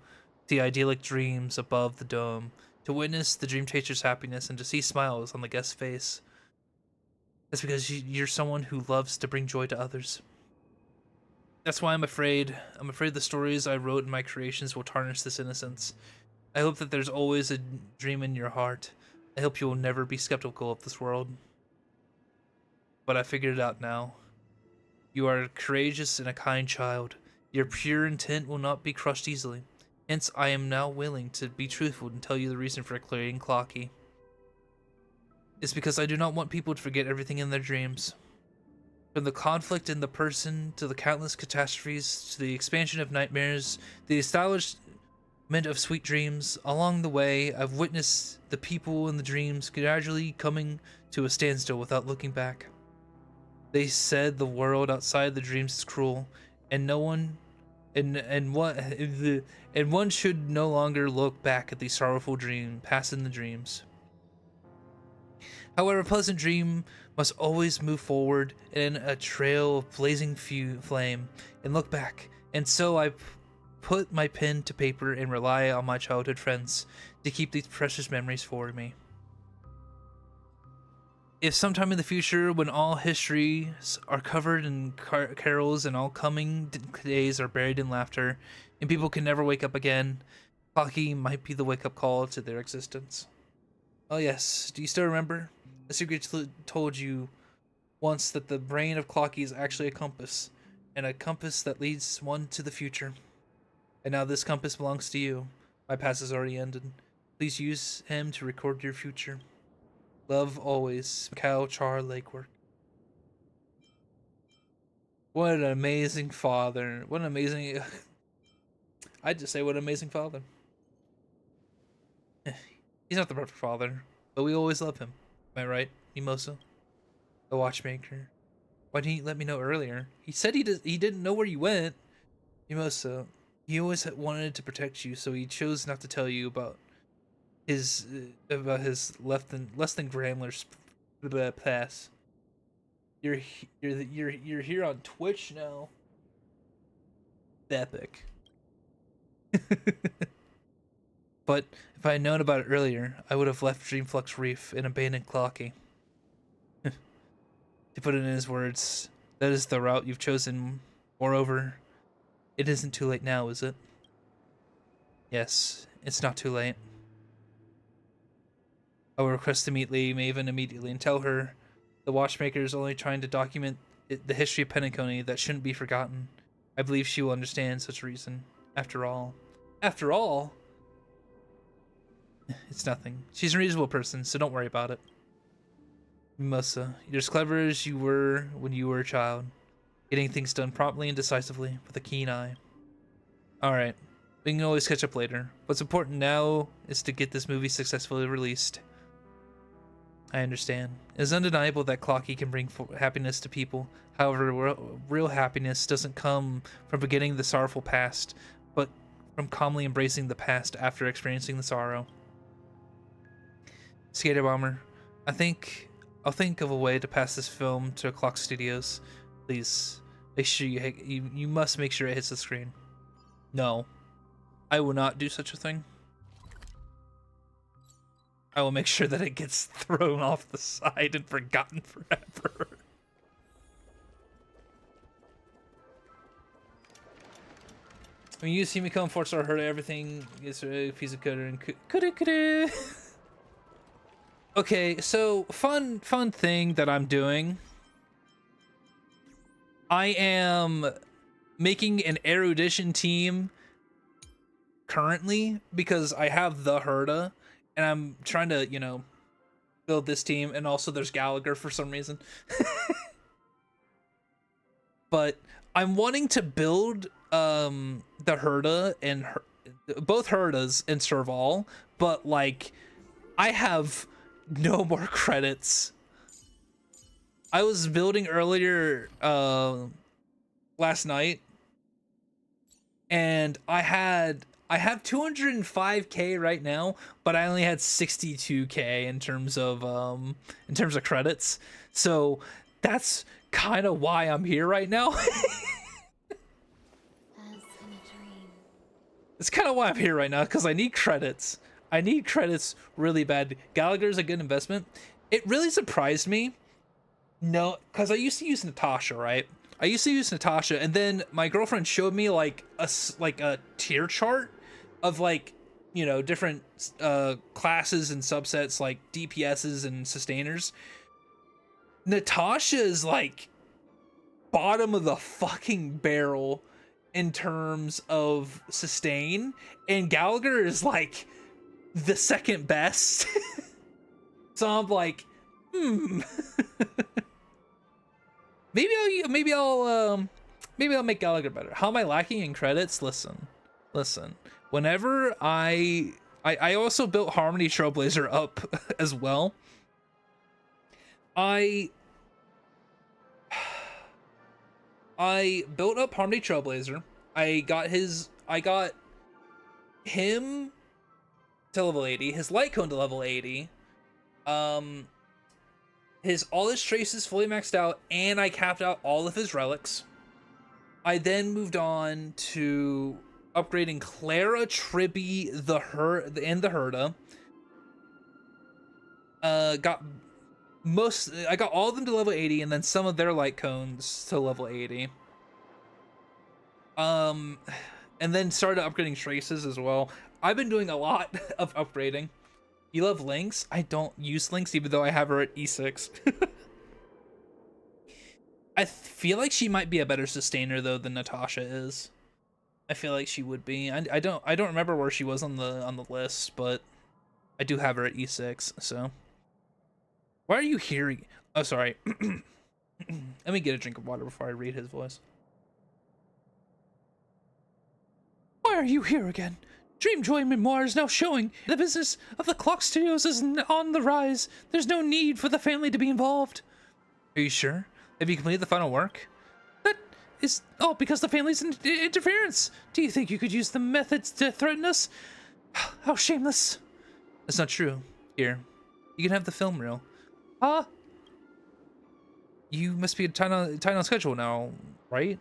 the idyllic dreams above the dome, to witness the dream chaser's happiness, and to see smiles on the guest's face. That's because you're someone who loves to bring joy to others. That's why I'm afraid the stories I wrote in my creations will tarnish this innocence. I hope that there's always a dream in your heart. I hope you will never be skeptical of this world. But I figured it out now. You are a courageous and a kind child. Your pure intent will not be crushed easily. Hence, I am now willing to be truthful and tell you the reason for creating Clockie. It's because I do not want people to forget everything in their dreams. From the conflict in the person, to the countless catastrophes, to the expansion of nightmares, the establishment of sweet dreams, along the way, I've witnessed the people in the dreams gradually coming to a standstill without looking back. They said the world outside the dreams is cruel, and no one, and one should no longer look back at the sorrowful dream past in the dreams. However, a pleasant dream must always move forward in a trail of blazing flame and look back. And so I put my pen to paper and rely on my childhood friends to keep these precious memories for me. If sometime in the future, when all histories are covered in carols and all coming days are buried in laughter, and people can never wake up again, Clockie might be the wake-up call to their existence. Oh yes, do you still remember? The secret told you once that the brain of Clockie is actually a compass, and a compass that leads one to the future. And now this compass belongs to you. My past has already ended. Please use him to record your future. Love always, Cal Char Lakework. What an amazing father. What an amazing... I'd just say what an amazing father. He's not the perfect father, but we always love him. Am I right, Mimosa? The watchmaker. Why didn't you let me know earlier? He said he didn't know where you went. Mimosa, he always wanted to protect you, so he chose not to tell you about his less than Grambler's pass. You're here on Twitch now. Epic. But if I had known about it earlier, I would have left Dreamflux Reef and abandoned Clockie. To put it in his words, that is the route you've chosen. Moreover, it isn't too late now, is it? Yes, it's not too late. I will request to meet Lady Maven immediately and tell her the watchmaker is only trying to document the history of Penacony that shouldn't be forgotten. I believe she will understand such reason. After all, it's nothing. She's a reasonable person, so don't worry about it. Mimosa, you're as clever as you were when you were a child, getting things done promptly and decisively with a keen eye. Alright, we can always catch up later. What's important now is to get this movie successfully released. I understand. It is undeniable that Clockie can bring happiness to people. However, real happiness doesn't come from forgetting the sorrowful past, but from calmly embracing the past after experiencing the sorrow. Skater Bomber, I'll think of a way to pass this film to Clock Studios. Please, make sure you must make sure it hits the screen. No, I will not do such a thing. I will make sure that it gets thrown off the side and forgotten forever. When you see me come, 4-star hurt everything is a piece of cutter and coulda. Okay, so fun thing that I'm doing. I am making an erudition team currently because I have the Herda, and I'm trying to, you know, build this team, and also there's Gallagher for some reason. But I'm wanting to build the Herda and both Herdas and Serval, but like I have no more credits. I was building earlier last night, and I have 205k right now, but I only had 62k in terms of credits. So that's kind of why I'm here right now. It's kind of why I'm here right now, because I need credits. I need credits really bad. Gallagher's a good investment. It really surprised me. No, because I used to use Natasha, right? I used to use Natasha, and then my girlfriend showed me like a tier chart of like, you know, different classes and subsets like DPSs and sustainers. Natasha is like bottom of the fucking barrel in terms of sustain, and Gallagher is like the second best. So I'm like, maybe Maybe I'll make Gallagher better. How am I lacking in credits? Listen. Whenever I also built Harmony Trailblazer up as well. I built up Harmony Trailblazer. I got him to level 80, his light cone to level 80. All his traces fully maxed out, and I capped out all of his relics. I then moved on to upgrading Clara, Tribby, and the Herda. I got all of them to level 80, and then some of their light cones to level 80. And then started upgrading traces as well. I've been doing a lot of upgrading. You love Lynx? I don't use Lynx, even though I have her at E6. I feel like she might be a better sustainer though than Natasha is. I feel like she would be. I don't remember where she was on the list, but I do have her at E6. So why are you hearing? Oh, sorry. Let me get a drink of water before I read his voice. Why are you here again? Dreamjoy Memoir is now showing. The business of the Clock Studios is on the rise. There's no need for the family to be involved. Are you sure? Have you completed the final work? That is all because the family's interference. Do you think you could use the methods to threaten us? How shameless. That's not true. Here, you can have the film reel. Huh? You must be tight on schedule now, right?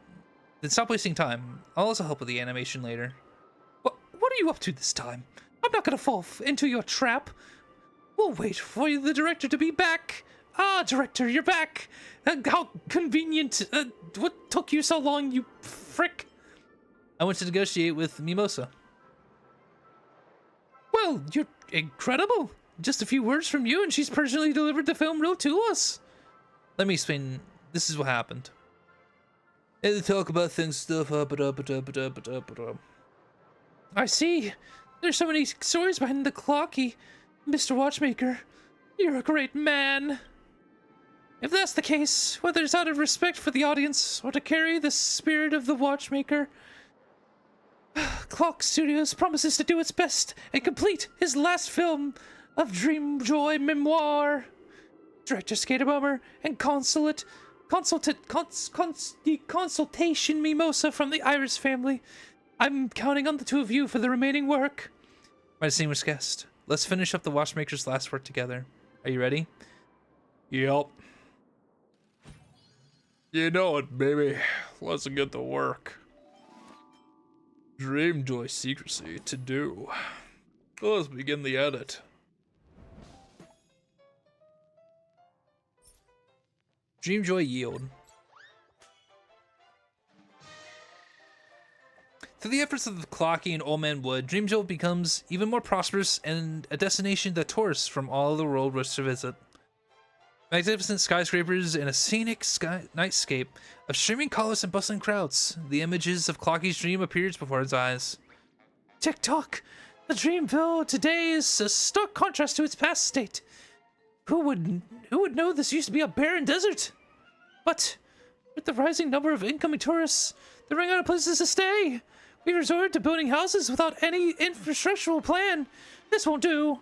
Then stop wasting time. I'll also help with the animation later. What are you up to this time? I'm not gonna fall into your trap. We'll wait for the director to be back. Ah, director, you're back. How convenient. What took you so long, you frick? I went to negotiate with Mimosa. Well, you're incredible. Just a few words from you and she's personally delivered the film reel to us. Let me explain. This is what happened. And they talk about things, stuff, I see. There's so many stories behind the Clockie. Mr. Watchmaker, you're a great man. If that's the case, whether it's out of respect for the audience or to carry the spirit of the Watchmaker, Clock Studios promises to do its best and complete his last film of Dreamjoy Memoir. Director Skaterbomber and consultation Mimosa from the Iris family. I'm counting on the two of you for the remaining work. My distinguished guest, let's finish up the Watchmaker's last work together. Are you ready? Yep. You know it, baby. Let's get to work. Dreamjoy secrecy to do. Let's begin the edit. Dreamjoy yield. Through the efforts of the Clockie and Old Man Wood, Dreamjoy becomes even more prosperous and a destination that tourists from all over the world wish to visit. Magnificent skyscrapers and a scenic nightscape of streaming colors and bustling crowds. The images of Clockie's dream appears before his eyes. Tick-tock! The Dreamville today is a stark contrast to its past state. Who would know this used to be a barren desert? But with the rising number of incoming tourists, they're running out of places to stay. We resorted to building houses without any infrastructural plan. This won't do.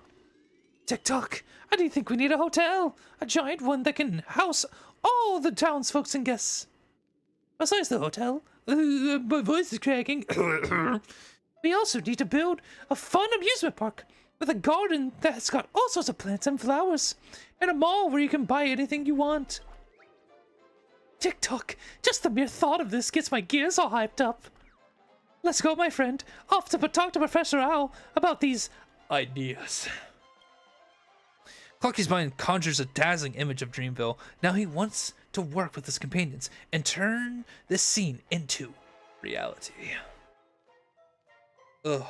Tick-tock, I do think we need a hotel. A giant one that can house all the townsfolk and guests. Besides the hotel, my voice is cracking. We also need to build a fun amusement park with a garden that's got all sorts of plants and flowers, and a mall where you can buy anything you want. Tick-tock, just the mere thought of this gets my gears all hyped up. Let's go, my friend. Off to talk to Professor Owl about these ideas. Clockie's mind conjures a dazzling image of Dreamville. Now he wants to work with his companions and turn this scene into reality. Ugh.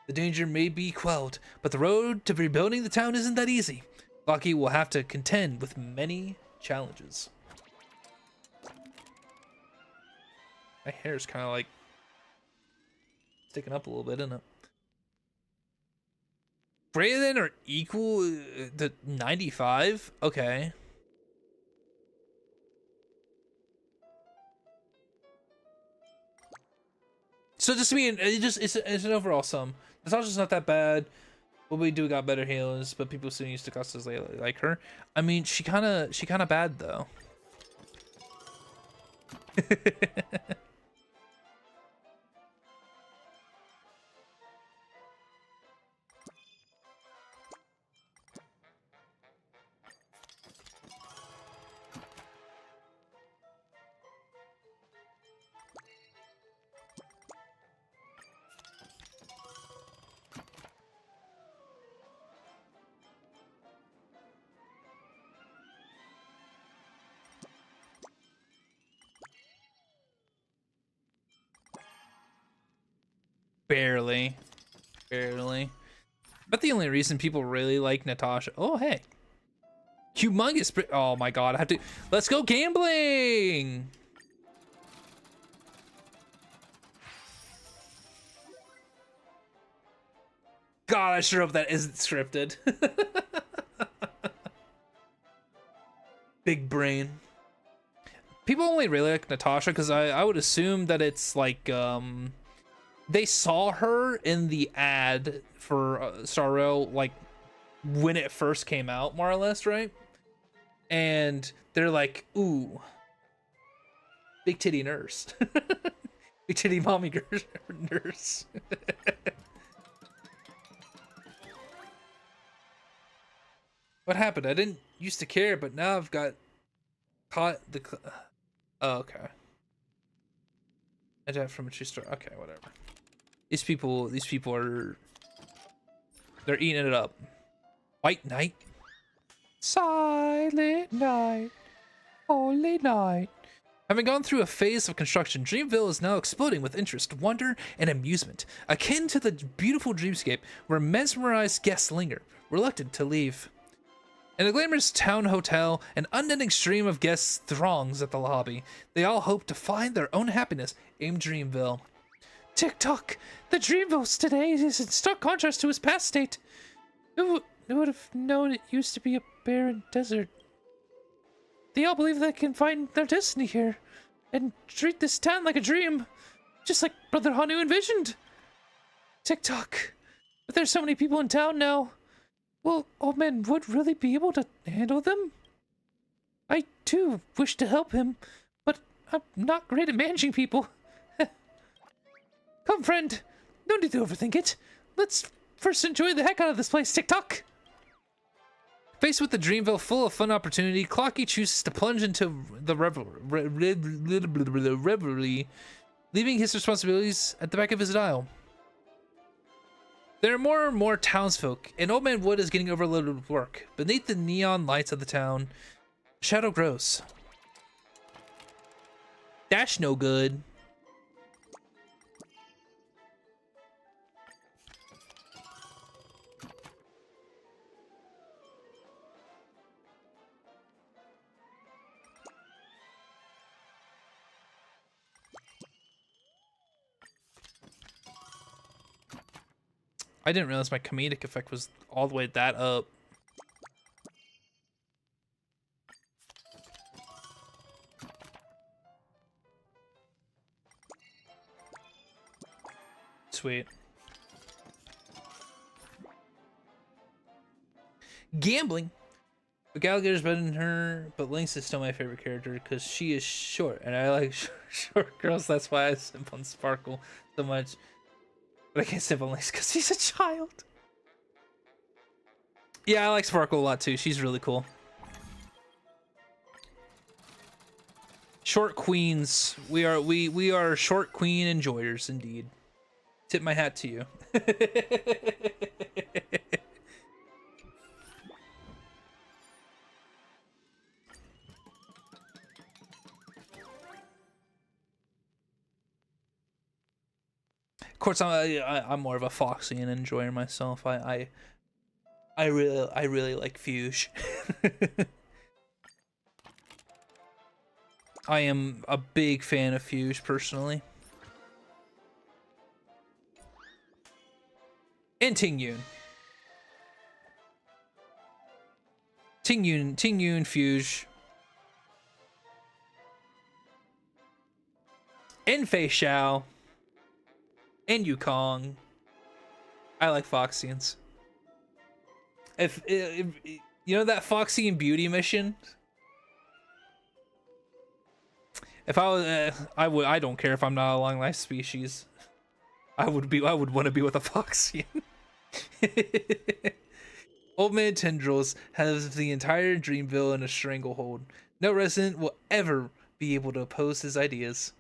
The danger may be quelled, but the road to rebuilding the town isn't that easy. Clockie will have to contend with many challenges. My hair's kind of like sticking up a little bit, isn't it? Greater than or equal to 95? Okay. So just mean it's an overall sum. Natasha's not that bad. What we do got better healers, but people still used to customers like her. I mean, she kind of bad though. Barely. But the only reason people really like Natasha. Oh, hey. Humongous. Oh my god, I have to. Let's go gambling. God, I sure hope that isn't scripted. Big brain. People only really like Natasha because I would assume that it's like, they saw her in the ad for Star Rail, like when it first came out, more or less, right? And they're like, ooh, big titty nurse. Big titty mommy nurse. What happened? I didn't used to care, but now I've got caught the... Oh, okay. Adapt from a true story. Okay, whatever. These people are... They're eating it up. White Knight. Silent night, holy night. Having gone through a phase of construction, Dreamville is now exploding with interest, wonder, and amusement, akin to the beautiful dreamscape where mesmerized guests linger, reluctant to leave. In the glamorous town hotel, an unending stream of guests throngs at the lobby. They all hope to find their own happiness in Dreamville. Tick-tock! The Dreamville today is in stark contrast to his past state. Who would have known it used to be a barren desert? They all believe they can find their destiny here and treat this town like a dream, just like Brother Hanu envisioned. Tick-tock! But there's so many people in town now. Will Old Man Wood really be able to handle them? I, too, wish to help him, but I'm not great at managing people. Come, friend. No need to overthink it. Let's first enjoy the heck out of this place, Tick-tock. Faced with the Dreamville full of fun opportunity, Clockie chooses to plunge into the revelry, leaving his responsibilities at the back of his dial. There are more and more townsfolk, and Old Man Wood is getting overloaded with work. Beneath the neon lights of the town, shadow grows. Dash no good. I didn't realize my comedic effect was all the way that up. Sweet. Gambling. But Gallagher's better than her, but Lynx is still my favorite character because she is short, and I like short girls. That's why I simp on Sparkle so much. But I can't simp on Lynx because he's a child. Yeah, I like Sparkle a lot too. She's really cool. Short queens. We are short queen enjoyers indeed. Tip my hat to you. Of course, I'm more of a Foxian enjoyer myself. I really like Fuge. I am a big fan of Fuge personally. And Ting-Yun. Ting-Yun, Fuge. And Fei Xiao. And Yukong. I like Foxians. If you know that Foxian beauty mission. If I was, I don't care if I'm not a long life species. I would want to be with a Foxian. Old Man Tendrils has the entire Dreamville in a stranglehold. No resident will ever be able to oppose his ideas.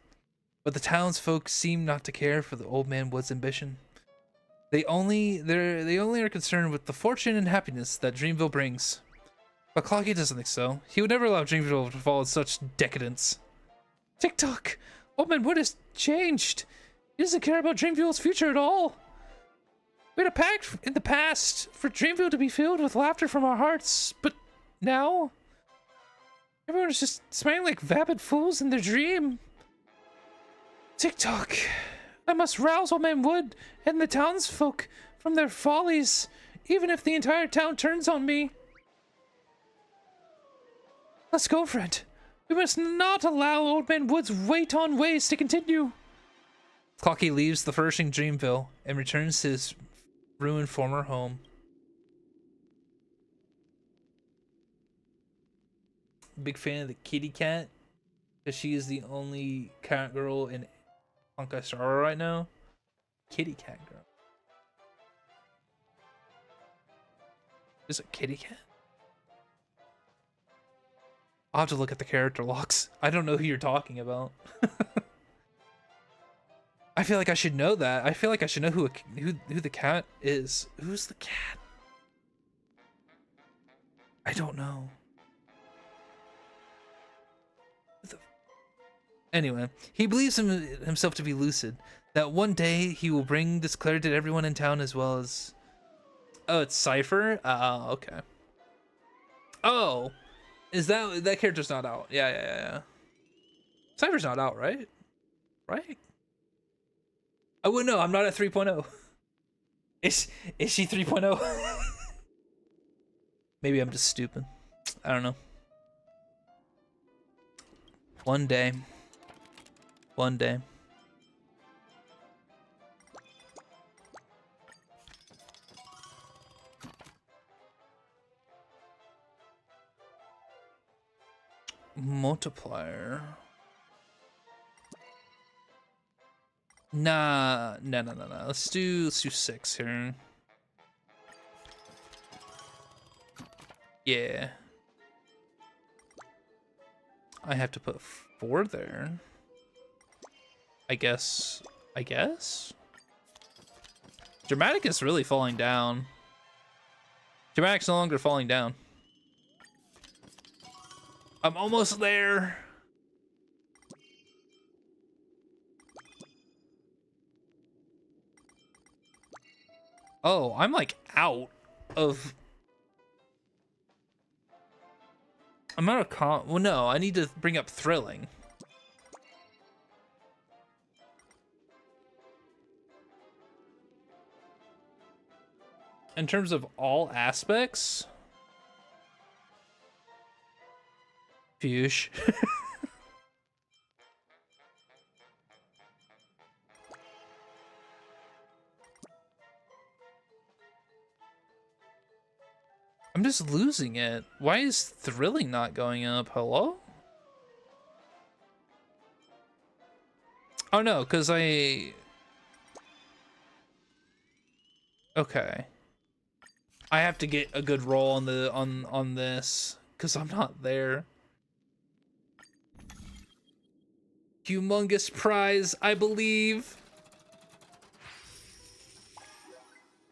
But the townsfolk seem not to care for the Old Man Wood's ambition. They only are concerned with the fortune and happiness that Dreamville brings. But Clockie doesn't think so. He would never allow Dreamville to fall in such decadence. TikTok! Old Man Wood has changed. He doesn't care about Dreamville's future at all. We had a pact in the past for Dreamville to be filled with laughter from our hearts, but now everyone is just smiling like vapid fools in their dream. TikTok, I must rouse Old Man Wood and the townsfolk from their follies, even if the entire town turns on me. Let's go, friend. We must not allow Old Man Wood's weight on ways to continue. Clockie leaves the flourishing Dreamville and returns to his ruined former home. Big fan of the kitty cat, because she is the only cat girl in Honkai Star Rail right now. Kitty cat girl. Is it kitty cat? I'll have to look at the character logs. I don't know who you're talking about. I feel like I should know that. I feel like I should know who the cat is. Who's the cat? I don't know. Anyway, he believes himself to be lucid. That one day he will bring this clarity to everyone in town as well as... Oh, it's Cypher? Okay. Oh, is that character's not out? Yeah. Cypher's not out, right? Right? I wouldn't know. I'm not at 3.0. Is she 3.0? Maybe I'm just stupid. I don't know. One day. One day. Multiplier. Nah. Let's do 6 here. Yeah. I have to put 4 there. I guess. Dramatic is really falling down. Dramatic's no longer falling down. I'm almost there. Oh, I'm like out of... I'm out of well, no, I need to bring up thrilling. In terms of all aspects... Fuge. I'm just losing it. Why is thrilling not going up? Hello? Oh no, because I... Okay. I have to get a good roll on the on this, because I'm not there. Humongous prize, I believe.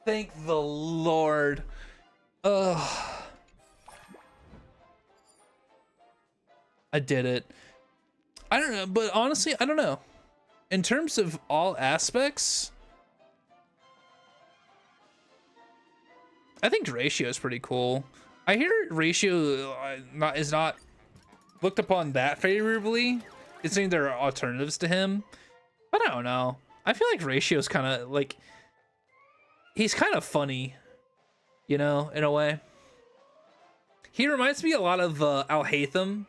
Thank the Lord. Ugh. I did it. I don't know, but honestly, I don't know. In terms of all aspects, I think Ratio is pretty cool. I hear Ratio is not looked upon that favorably. It's saying there are alternatives to him, but I don't know. I feel like Ratio's kind of like, he's kind of funny, you know, in a way. He reminds me a lot of Alhaitham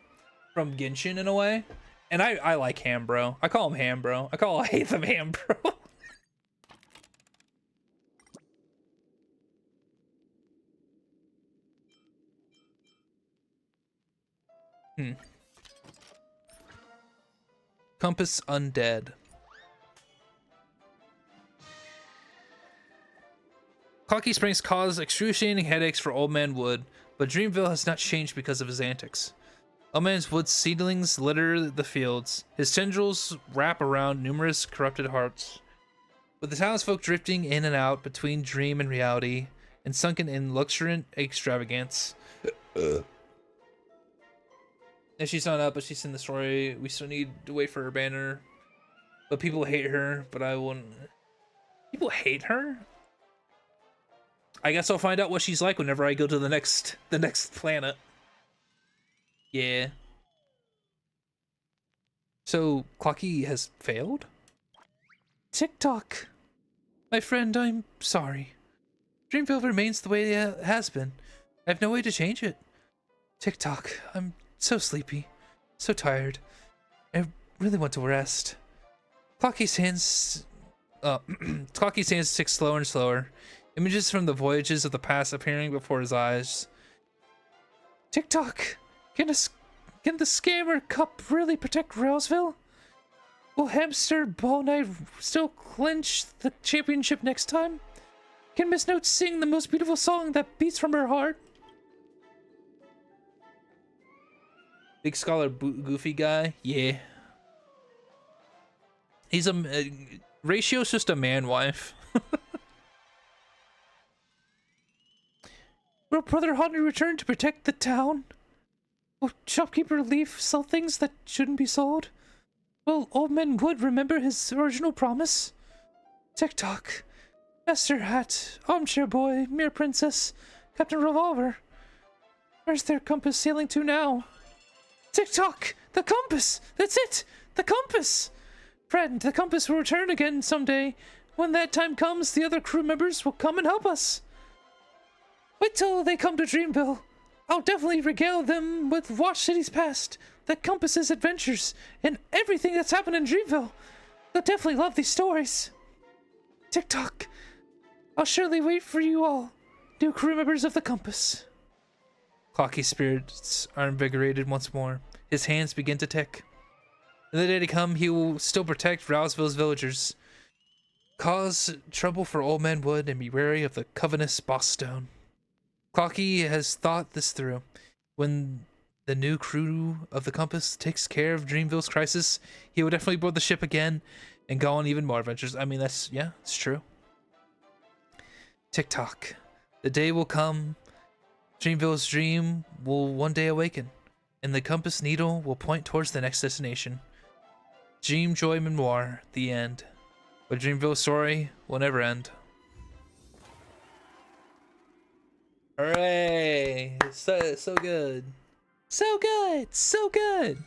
from Genshin in a way, and I like Hambro. I call him Hambro. I call Alhaitham Hambro. Compass undead. Clocky Springs cause excruciating headaches for Old Man Wood, but Dreamville has not changed because of his antics. Old Man Wood's seedlings litter the fields. His tendrils wrap around numerous corrupted hearts. With the townsfolk drifting in and out between dream and reality, and sunken in luxuriant extravagance. And she's not up, but she's in the story. We still need to wait for her banner. But people hate her, but I wouldn't. People hate her? I guess I'll find out what she's like whenever I go to the next planet. Yeah. So, Clockie has failed? TikTok. My friend, I'm sorry. Dreamville remains the way it has been. I have no way to change it. TikTok, I'm so sleepy. So tired. I really want to rest. Clockie's hands tick slower and slower. Images from the voyages of the past appearing before his eyes. TikTok, can the scammer cup really protect Railsville? Will Hamster Ball Knight still clinch the championship next time? Can Miss Note sing the most beautiful song that beats from her heart? Big scholar goofy guy? Yeah. He's Ratio's just a man wife. Will Brother Honey return to protect the town? Will Shopkeeper Leaf sell things that shouldn't be sold? Will Old Man Wood remember his original promise? TikTok, Master Hat, Armchair Boy, Mirror Princess, Captain Revolver. Where's their compass sailing to now? TikTok, the compass! That's it! The compass! Friend, the compass will return again someday. When that time comes, the other crew members will come and help us. Wait till they come to Dreamville. I'll definitely regale them with Watch City's past, the compass's adventures, and everything that's happened in Dreamville. They'll definitely love these stories. TikTok, I'll surely wait for you all, new crew members of the compass. Clockie's spirits are invigorated once more. His hands begin to tick. In the day to come, he will still protect Rouseville's villagers, cause trouble for Old Man Wood, and be wary of the Covenant's boss stone. Clockie has thought this through. When the new crew of the Compass takes care of Dreamville's crisis, he will definitely board the ship again and go on even more adventures. I mean, it's true. TikTok. The day will come. Dreamville's dream will one day awaken, and the compass needle will point towards the next destination. Dreamjoy Memoir, the end. But Dreamville's story will never end. Hooray! So good. So good! So good!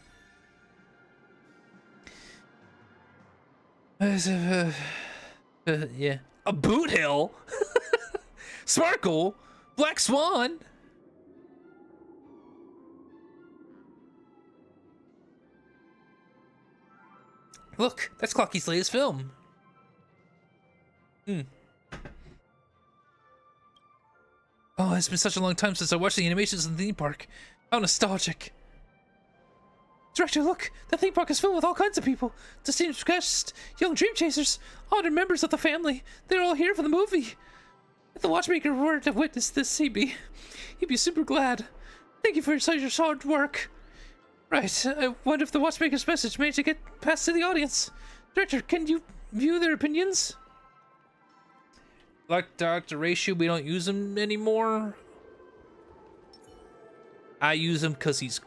Yeah. A boot hill? Sparkle? Black Swan? Look, that's Clockie's latest film. Oh, it's been such a long time since I watched the animations in the theme park. How nostalgic. Director, look! The theme park is filled with all kinds of people. Distinguished guests, young dream chasers, honored members of the family. They're all here for the movie. If the watchmaker were to witness this, he'd be super glad. Thank you for such your hard work. Right, I wonder if the watchmaker's message managed to get past to the audience. Director, can you view their opinions? Like Dr. Ratio, we don't use him anymore. I use him because he's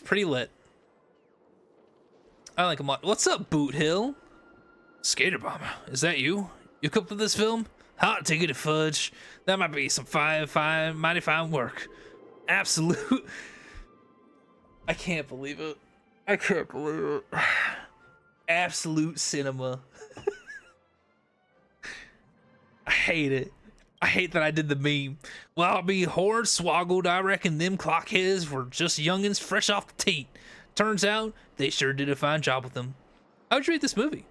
pretty lit. I like him a lot. What's up, Boot Hill? Skater Bomb, is that you? You cooked with this film? Hot ticket to fudge. That might be some mighty fine work. Absolute. I can't believe it. I can't believe it. Absolute cinema. I hate it. I hate that I did the meme. Well, I'll be horde swoggled. I reckon them clockheads were just youngins fresh off the teat. Turns out they sure did a fine job with them. How would you rate this movie?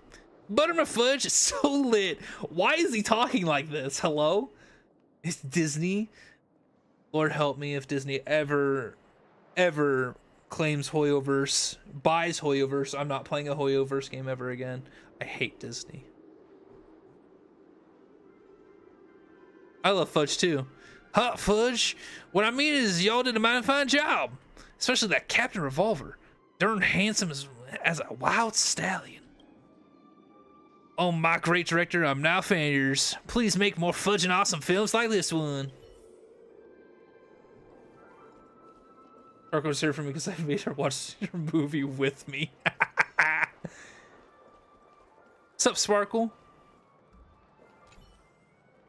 Buttermilk Fudge is so lit. Why is he talking like this? Hello? It's Disney. Lord help me if Disney ever claims Hoyoverse, buys Hoyoverse. I'm not playing a Hoyoverse game ever again. I hate Disney. I love Fudge too. Huh, Fudge? What I mean is y'all did a mighty fine job. Especially that Captain Revolver. Darn handsome as a wild stallion. Oh, my great director, I'm now a fan of yours. Please make more fudge and awesome films like this one. Sparkle's here for me because I made her watch your movie with me. What's up, Sparkle?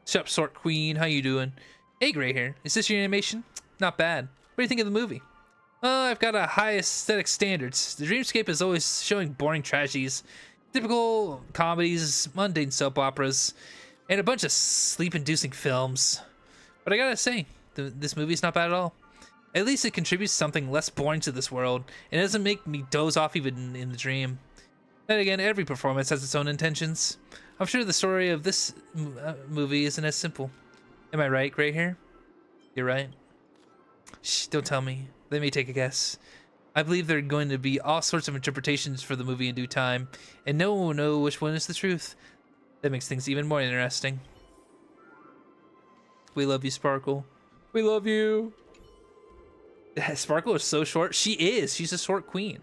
What's up, Sword Queen? How you doing? Hey, gray hair. Is this your animation? Not bad. What do you think of the movie? I've got a high aesthetic standards. The dreamscape is always showing boring tragedies, typical comedies, mundane soap operas, and a bunch of sleep-inducing films. But I gotta say, this movie's not bad at all. At least it contributes something less boring to this world, and it doesn't make me doze off even in the dream. Then again, every performance has its own intentions. I'm sure the story of this movie isn't as simple. Am I right, gray hair? You're right. Shh, don't tell me. Let me take a guess. I believe there are going to be all sorts of interpretations for the movie in due time, and no one will know which one is the truth. That makes things even more interesting. We love you, Sparkle. We love you. Sparkle is so short. She is. She's a short queen.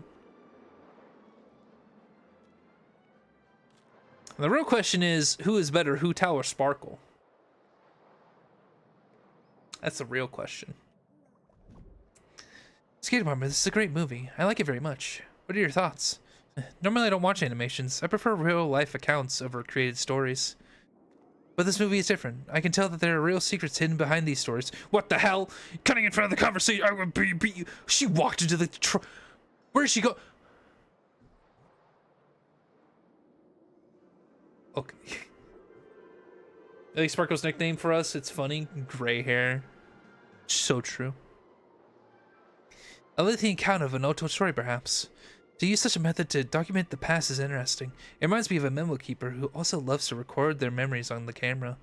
The real question is, who is better, Hu Tao or Sparkle? That's the real question. Skater Bomber, this is a great movie. I like it very much. What are your thoughts? Normally I don't watch animations. I prefer real-life accounts over created stories. But this movie is different. I can tell that there are real secrets hidden behind these stories. What the hell? Cutting in front of the conversation. I would beat you. She walked into the where did she go? Okay. I think Sparkle's nickname for us, it's funny. Gray hair. So true. A lengthy account of an untold story, perhaps. To use such a method to document the past is interesting. It reminds me of a memo keeper who also loves to record their memories on the camera.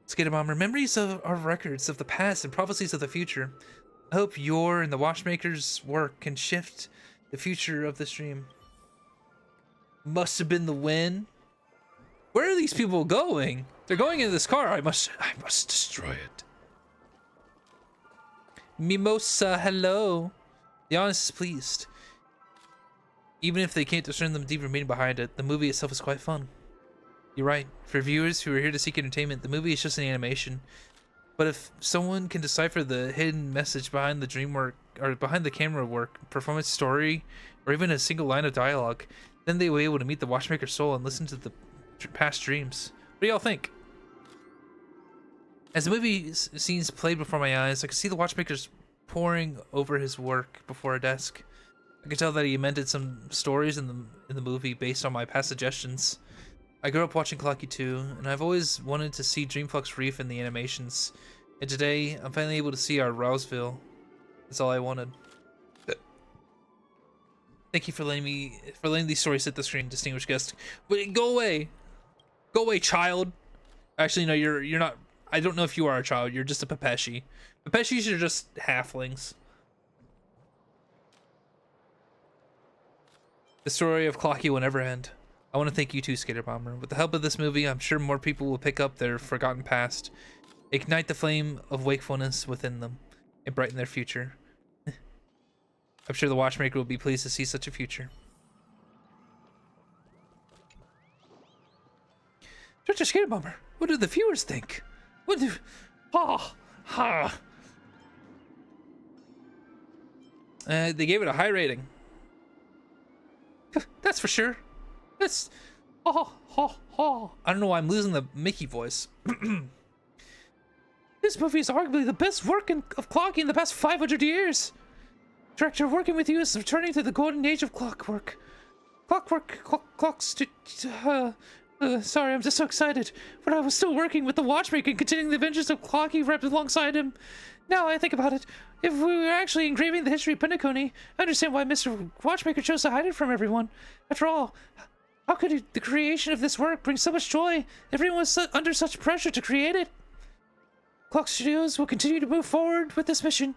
Skater Bomber, memories are records of the past and prophecies of the future. I hope your and the Watchmaker's work can shift the future of this dream. Must have been the win. Where are these people going? They're going into this car. I must destroy it. Mimosa, hello. The audience is pleased. Even if they can't discern the deeper meaning behind it, the movie itself is quite fun. You're right. For viewers who are here to seek entertainment, the movie is just an animation. But if someone can decipher the hidden message behind the dream work, or behind the camera work, performance, story, or even a single line of dialogue, then they will be able to meet the Watchmaker's soul and listen to the past dreams. What do y'all think? As the movie scenes played before my eyes, I could see the Watchmaker's poring over his work before a desk. I could tell that he amended some stories in the movie based on my past suggestions. I grew up watching Clockie too, and I've always wanted to see Dreamflux Reef in the animations. And today, I'm finally able to see our Rouseville. That's all I wanted. Thank you for letting these stories hit the screen, distinguished guest. Wait, go away! Go away, child! Actually, no, you're not. I don't know if you are a child. You're just a Pepeshi. Pepeshis are just halflings. The story of Clockie will never end. I want to thank you too, Skater Bomber. With the help of this movie, I'm sure more people will pick up their forgotten past, ignite the flame of wakefulness within them, and brighten their future. I'm sure the Watchmaker will be pleased to see such a future. Dr. Skater Bomber, what do the viewers think? What do... They gave it a high rating. That's for sure. That's... I don't know why I'm losing the Mickey voice. This movie is arguably the best work of Clockie in the past 500 years. Director, working with you is returning to the golden age of Clockwork. Sorry, I'm just so excited. But I was still working with the Watchmaker and continuing the adventures of Clockie wrapped alongside him. Now I think about it, if we were actually engraving the history of Penacony, I understand why Mr. Watchmaker chose to hide it from everyone. After all, how could the creation of this work bring so much joy? Everyone was under such pressure to create it. Clock Studios will continue to move forward with this mission.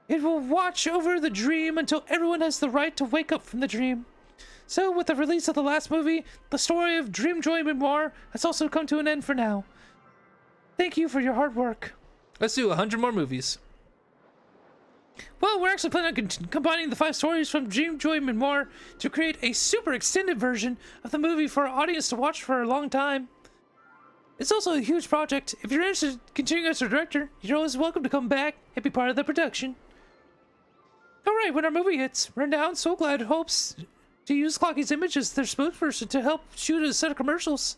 It will watch over the dream until everyone has the right to wake up from the dream. So, with the release of the last movie, the story of Dreamjoy Memoir has also come to an end for now. Thank you for your hard work. Let's do 100 more movies. Well, we're actually planning on combining the 5 stories from Dreamjoy Memoir to create a super extended version of the movie for our audience to watch for a long time. It's also a huge project. If you're interested in continuing as a director, you're always welcome to come back and be part of the production. Alright, when our movie hits, Renowned SoulGlad hopes to use Clockie's image as their spokesperson to help shoot a set of commercials.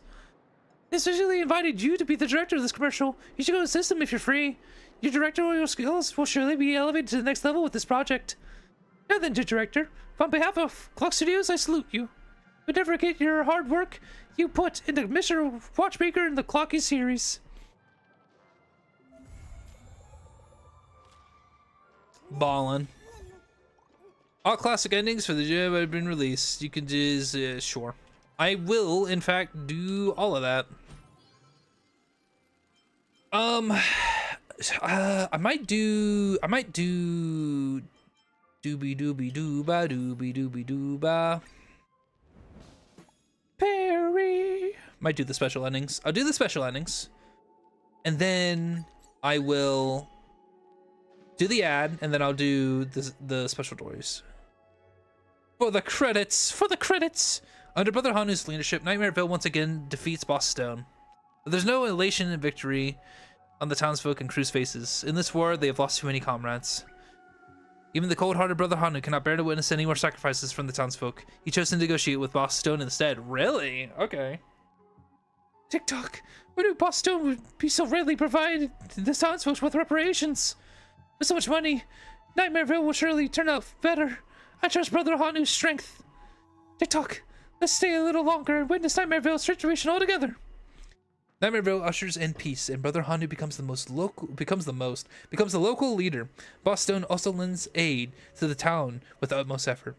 They specifically invited you to be the director of this commercial. You should go assist them if you're free. Your directorial skills will surely be elevated to the next level with this project. Now then, director, on behalf of Clock Studios, I salute you. We never forget your hard work you put into Mr. Watchmaker in the Clockie series. Ballin'. All classic endings for the game have been released. You can just, sure. I will, in fact, do all of that. I might do doobie doobie dooba doobie doobie dooba. Perry. Might do the special endings. I'll do the special endings. And then I will do the ad, and then I'll do the special stories. For the credits! Under Brother Hanu's leadership, Nightmareville once again defeats Boss Stone. But there's no elation in victory on the townsfolk and crew's faces. In this war, they have lost too many comrades. Even the cold-hearted Brother Hanu cannot bear to witness any more sacrifices from the townsfolk. He chose to negotiate with Boss Stone instead. Really? Okay. TikTok, why do Boss Stone would be so readily provide the townsfolk with reparations? With so much money, Nightmareville will surely turn out better. I trust Brother Hanu's strength. TikTok, let's stay a little longer and witness Nightmareville's situation altogether. Nightmareville ushers in peace, and Brother Hanu becomes the local leader. Boss Stone also lends aid to the town with the utmost effort.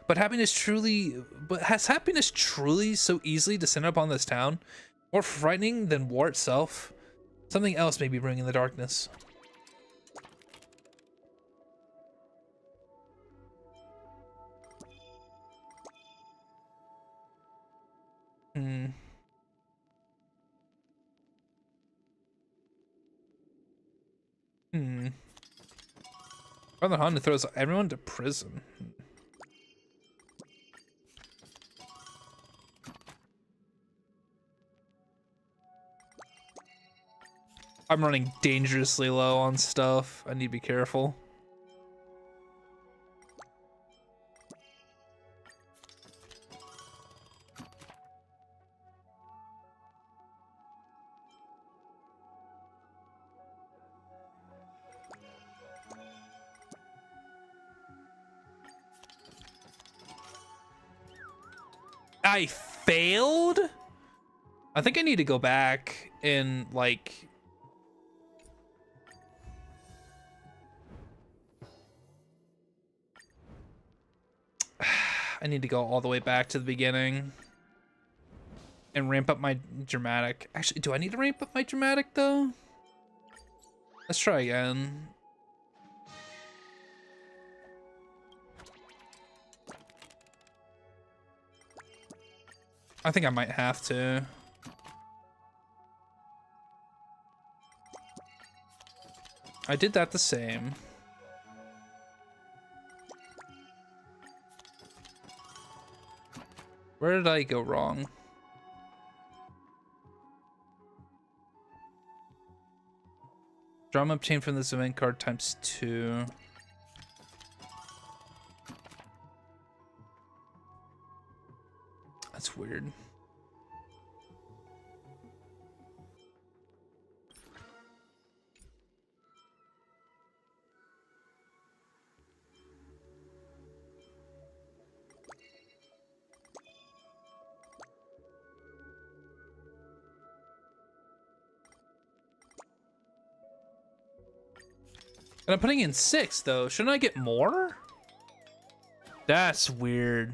But has happiness truly so easily descended upon this town? More frightening than war itself? Something else may be brewing in the darkness. Brother Hanu throws everyone to prison. I'm running dangerously low on stuff. I need to be careful. I failed? I think I need to go back and like I need to go all the way back to the beginning and ramp up my dramatic. Actually, do I need to ramp up my dramatic though? Let's try again. I think I might have to. I did that the same. Where did I go wrong? Drama obtained from this event card ×2. That's weird. And I'm putting in 6 though. Shouldn't I get more? That's weird.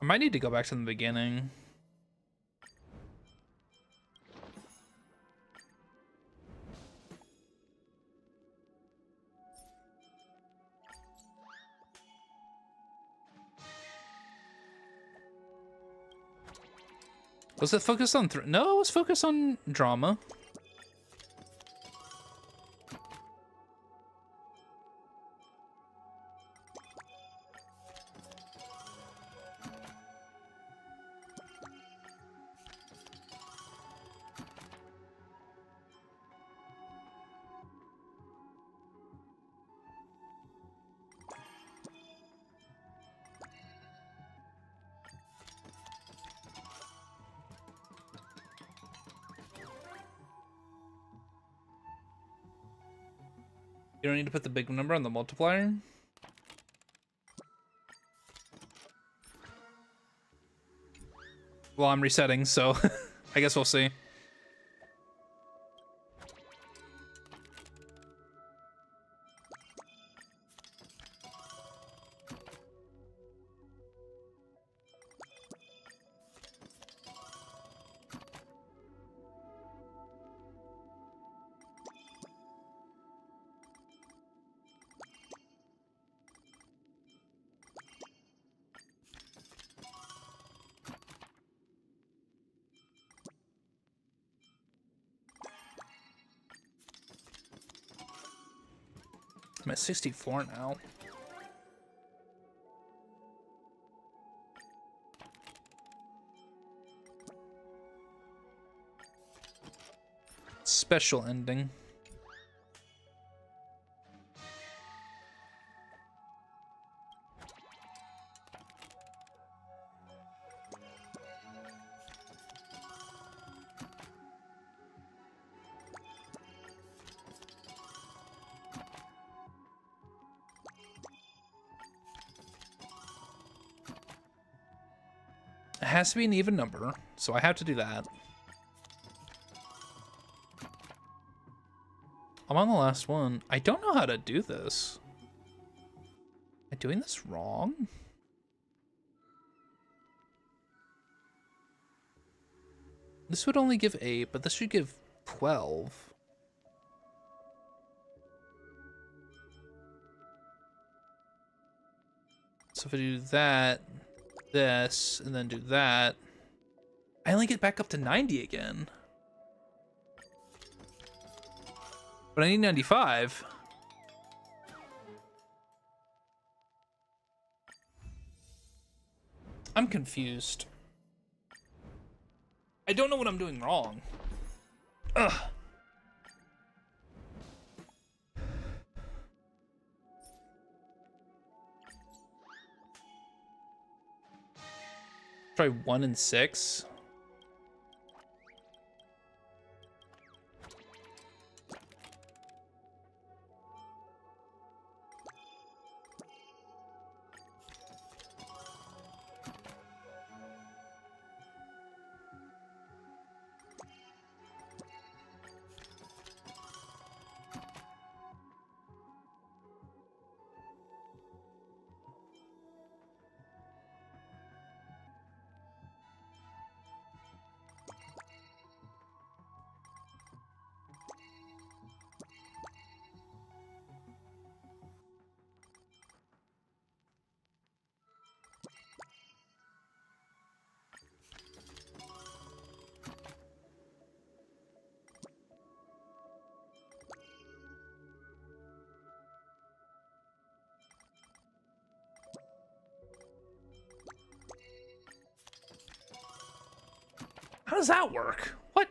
I might need to go back to the beginning. Was it focused on no, it was focused on drama. You don't need to put the big number on the multiplier. Well, I'm resetting, so I guess we'll see. I'm at 64 now. Special ending. It has to be an even number, so I have to do that. I'm on the last one. I don't know how to do this. Am I doing this wrong? This would only give 8, but this should give 12. So if I do that, this, and then do that, I only get back up to 90 again. But I need 95. I'm confused. I don't know what I'm doing wrong. Ugh. Try 1 and 6. How does that work? What?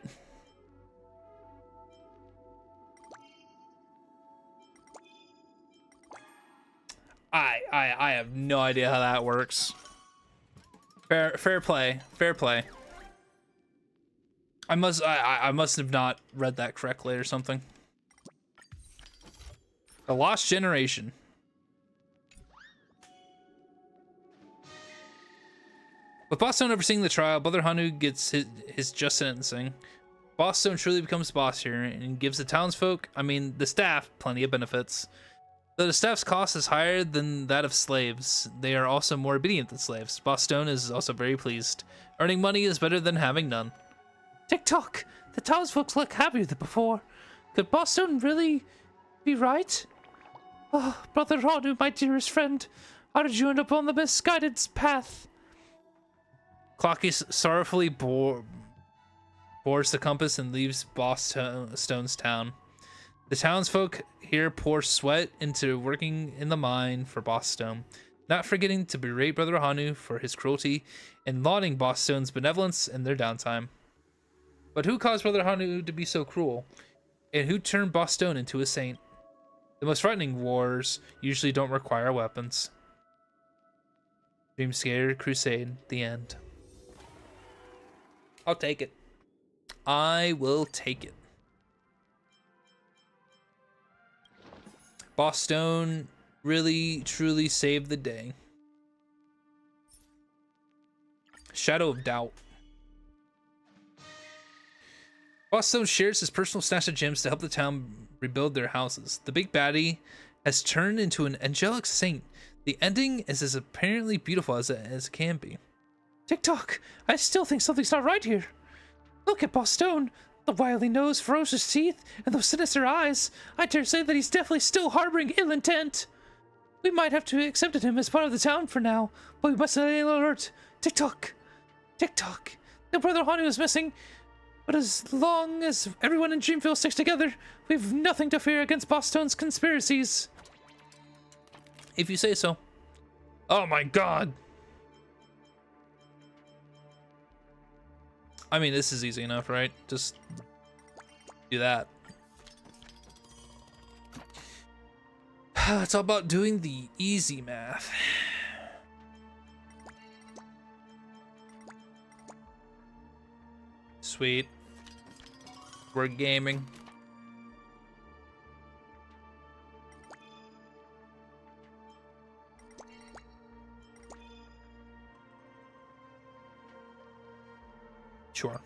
I have no idea how that works. Fair play. Fair play. I must have not read that correctly or something. A lost generation. With Bosstone overseeing the trial, Brother Hanu gets his just sentencing. Bosstone truly becomes boss here and gives the townsfolk, I mean the staff, plenty of benefits. Though the staff's cost is higher than that of slaves, they are also more obedient than slaves. Bosstone is also very pleased. Earning money is better than having none. Tick-tock! The townsfolk look happier than before. Could Bosstone really be right? Oh, Brother Hanu, my dearest friend, how did you end up on the misguided path? Clockie sorrowfully bores the compass and leaves Stone's town. The townsfolk here pour sweat into working in the mine for Boss Stone, not forgetting to berate Brother Hanu for his cruelty and lauding Boss Stone's benevolence in their downtime. But who caused Brother Hanu to be so cruel? And who turned Boss Stone into a saint? The most frightening wars usually don't require weapons. Dreamscare Crusade, the end. I'll take it. I will take it. Boss Stone really, truly saved the day. Shadow of Doubt. Boss Stone shares his personal stash of gems to help the town rebuild their houses. The big baddie has turned into an angelic saint. The ending is as apparently beautiful as it can be. TikTok, I still think something's not right here. Look at Boss Stone. The wily nose, ferocious teeth, and those sinister eyes. I dare say that he's definitely still harboring ill intent. We might have to accept him as part of the town for now, but we must alert. TikTok. TikTok. The Brother Hanu is missing, but as long as everyone in Dreamville sticks together, we've nothing to fear against Boss Stone's conspiracies. If you say so. Oh my god. I mean, this is easy enough, right? Just do that. It's all about doing the easy math. Sweet. We're gaming. Sure.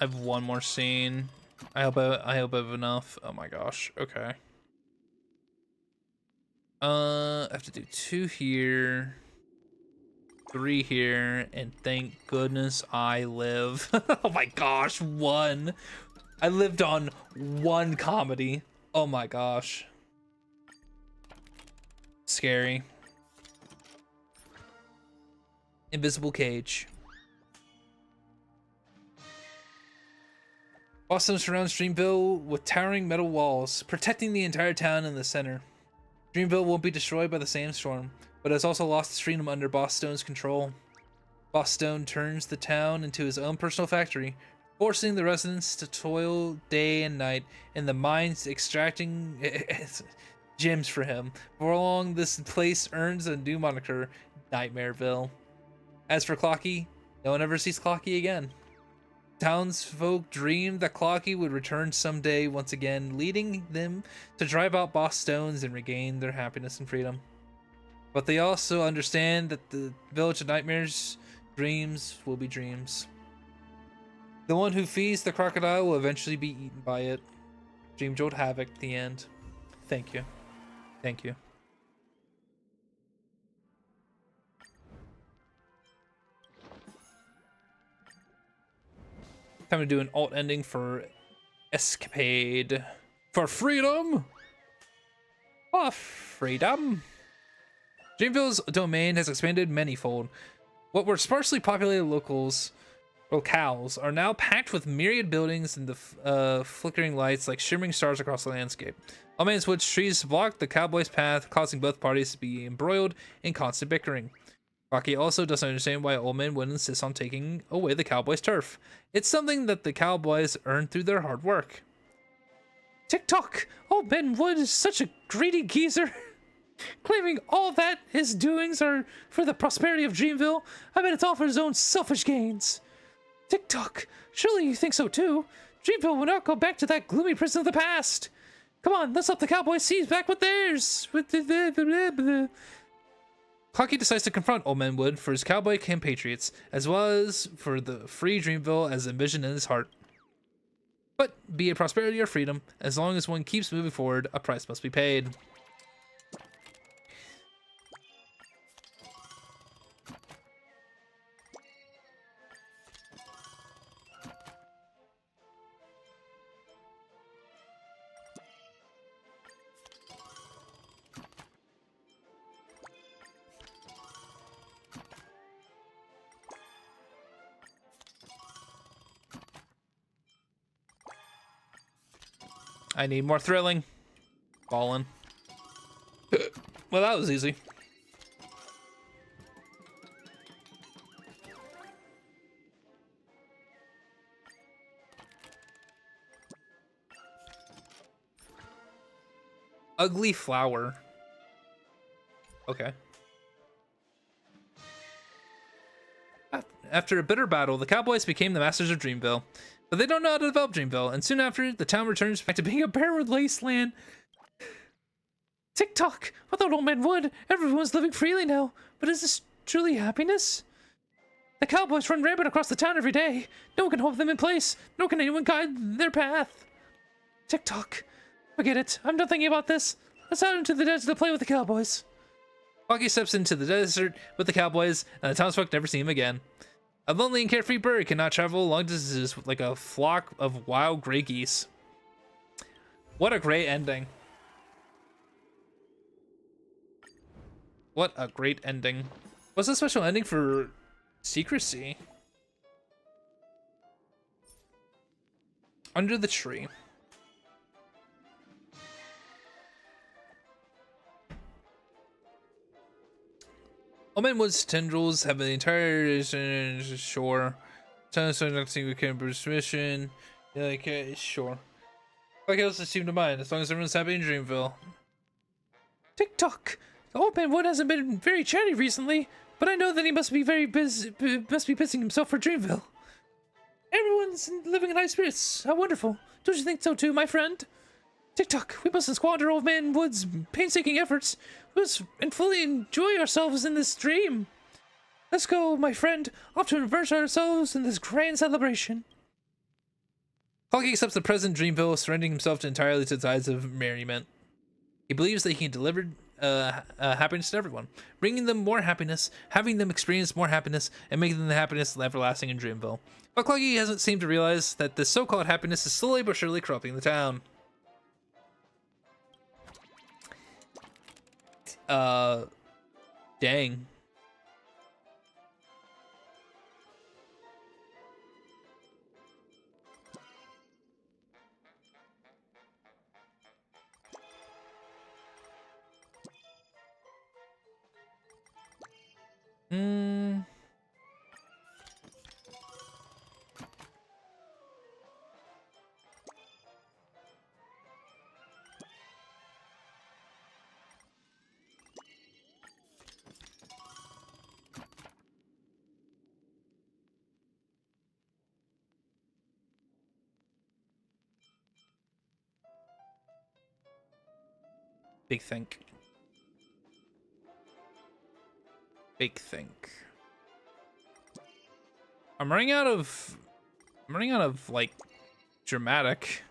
I have one more scene. I hope I have enough. Oh my gosh. Okay. I have to do 2 here. 3 here, and thank goodness I live. Oh my gosh, 1. I lived on 1 comedy. Oh my gosh. Scary. Invisible cage. Boston surrounds Dreamville with towering metal walls, protecting the entire town in the center. Dreamville won't be destroyed by the sandstorm, but has also lost its freedom under Boss Stone's control. Boss Stone turns the town into his own personal factory, forcing the residents to toil day and night in the mines extracting gems for him. For long, this place earns a new moniker, Nightmareville. As for Clockie, no one ever sees Clockie again. Townsfolk dreamed that Clockie would return someday once again, leading them to drive out Boss Stones and regain their happiness and freedom. But they also understand that the Village of Nightmares dreams will be dreams. The one who feeds the crocodile will eventually be eaten by it. Dreamjoy Havoc, the end. Thank you. Thank you. Time to do an alt ending for Escapade. For freedom! For freedom! Dreamville's domain has expanded manyfold. What were sparsely populated locales are now packed with myriad buildings and the flickering lights like shimmering stars across the landscape. All man's woods trees block the cowboy's path, causing both parties to be embroiled in constant bickering. Rocky also doesn't understand why Old Man Wood insists on taking away the cowboys' turf. It's something that the cowboys earned through their hard work. TikTok! Old Man Wood is such a greedy geezer. Claiming all that his doings are for the prosperity of Dreamville. I bet it's all for his own selfish gains. TikTok! Surely you think so too. Dreamville will not go back to that gloomy prison of the past. Come on, let's help the cowboys seize back with theirs. Clockie decides to confront Old Man Wood for his cowboy compatriots, as well as for the free Dreamville as envisioned in his heart. But be it prosperity or freedom, as long as one keeps moving forward, a price must be paid. I need more thrilling. Ballin'. Well, that was easy. Ugly flower. Okay. After a bitter battle, the cowboys became the masters of Dreamville. But they don't know how to develop Dreamville, and soon after, the town returns back to being a bare wasteland. Tick-tock! Without Old Man Wood, everyone's living freely now. But is this truly happiness? The cowboys run rampant across the town every day. No one can hold them in place, nor can anyone guide their path. Tick-tock. Forget it. I'm done thinking about this. Let's out into the desert to play with the cowboys. Clockie steps into the desert with the cowboys, and the townsfolk never see him again. A lonely and carefree bird cannot travel long distances like a flock of wild gray geese. What a great ending. What a great ending. What's a special ending for secrecy? Under the tree. Omen Wood's tendrils have the entire shore. Town is not seeing we can permission. Yeah, okay, sure. Like else seem to mind, as long as everyone's happy in Dreamville. Tick-tock. The Old Man Wood hasn't been very chatty recently, but I know that he must be very busy, must be pissing himself for Dreamville. Everyone's living in high spirits. How wonderful. Don't you think so too, my friend? Tick-tock, we mustn't squander Old Man Wood's painstaking efforts. We must and fully enjoy ourselves in this dream. Let's go, my friend, off to immerse ourselves in this grand celebration. Clockie accepts the present Dreamville, surrendering himself entirely to the tides of merriment. He believes that he can deliver happiness to everyone, bringing them more happiness, having them experience more happiness, and making the happiness everlasting in Dreamville. But Clockie hasn't seemed to realize that this so-called happiness is slowly but surely corrupting the town. Dang. Big think. Big think. I'm running out of like dramatic.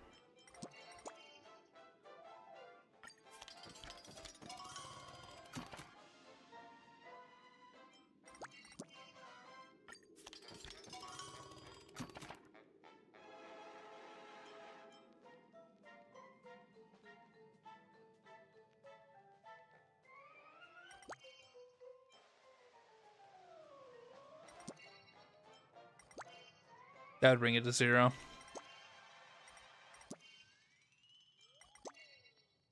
That'd bring it to 0.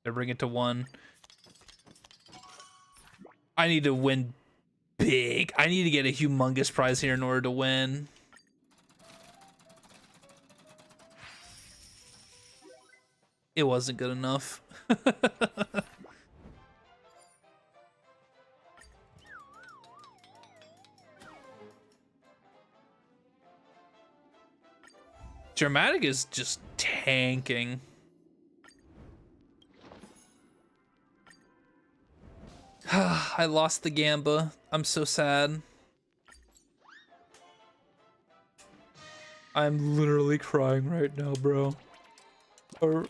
That'd bring it to 1. I need to win big. I need to get a humongous prize here in order to win. It wasn't good enough. Dramatic is just tanking. I lost the Gamba. I'm so sad. I'm literally crying right now, bro. I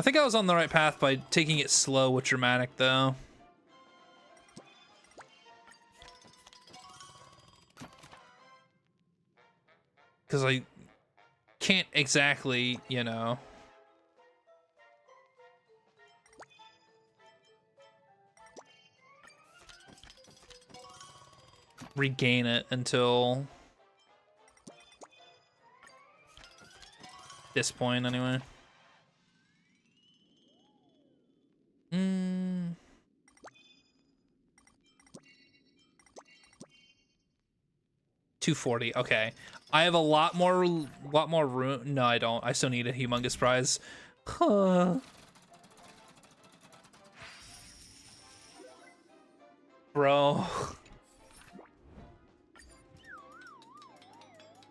think I was on the right path by taking it slow with Dramatic, though. Because I can't exactly, you know, regain it until this point, anyway. 240. Okay, I have a lot more room. No, I don't. I still need a humongous prize. Huh. Bro.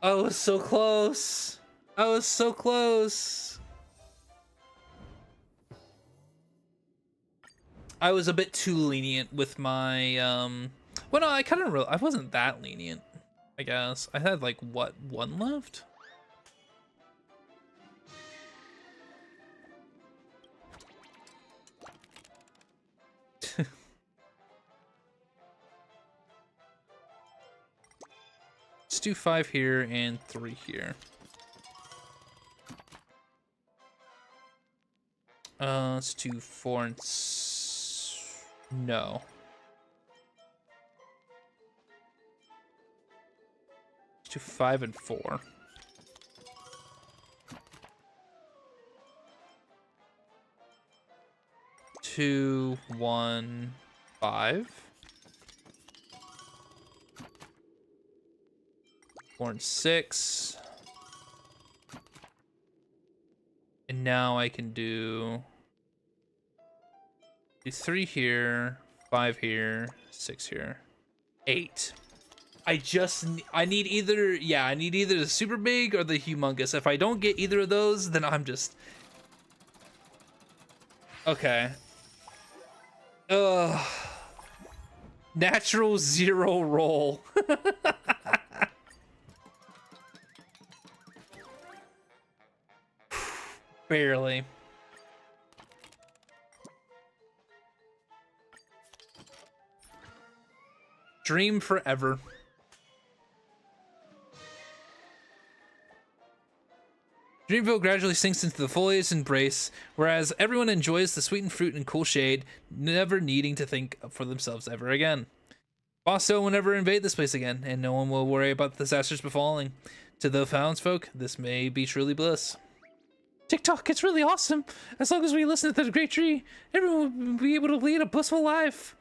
I was so close. I was so close. I was a bit too lenient with my well, no, I wasn't that lenient, I guess. I had like what, one left? Let's do 5 here and 3 here. Let's do 4 and no. Let's do 5 and 4. 2, 1, 5. 4 and 6. And now I can do 3 here, 5 here, 6 here, 8. I need either, yeah, I need either the super big or the humongous. If I don't get either of those, then I'm just okay. Ugh. Natural 0 roll. Barely. Dream forever. Dreamville gradually sinks into the foliage embrace, whereas everyone enjoys the sweetened fruit and cool shade, never needing to think for themselves ever again. Bosso will never invade this place again, and no one will worry about the disasters befalling. To the townsfolk, this may be truly bliss. TikTok, it's really awesome. As long as we listen to the Great Tree, everyone will be able to lead a blissful life.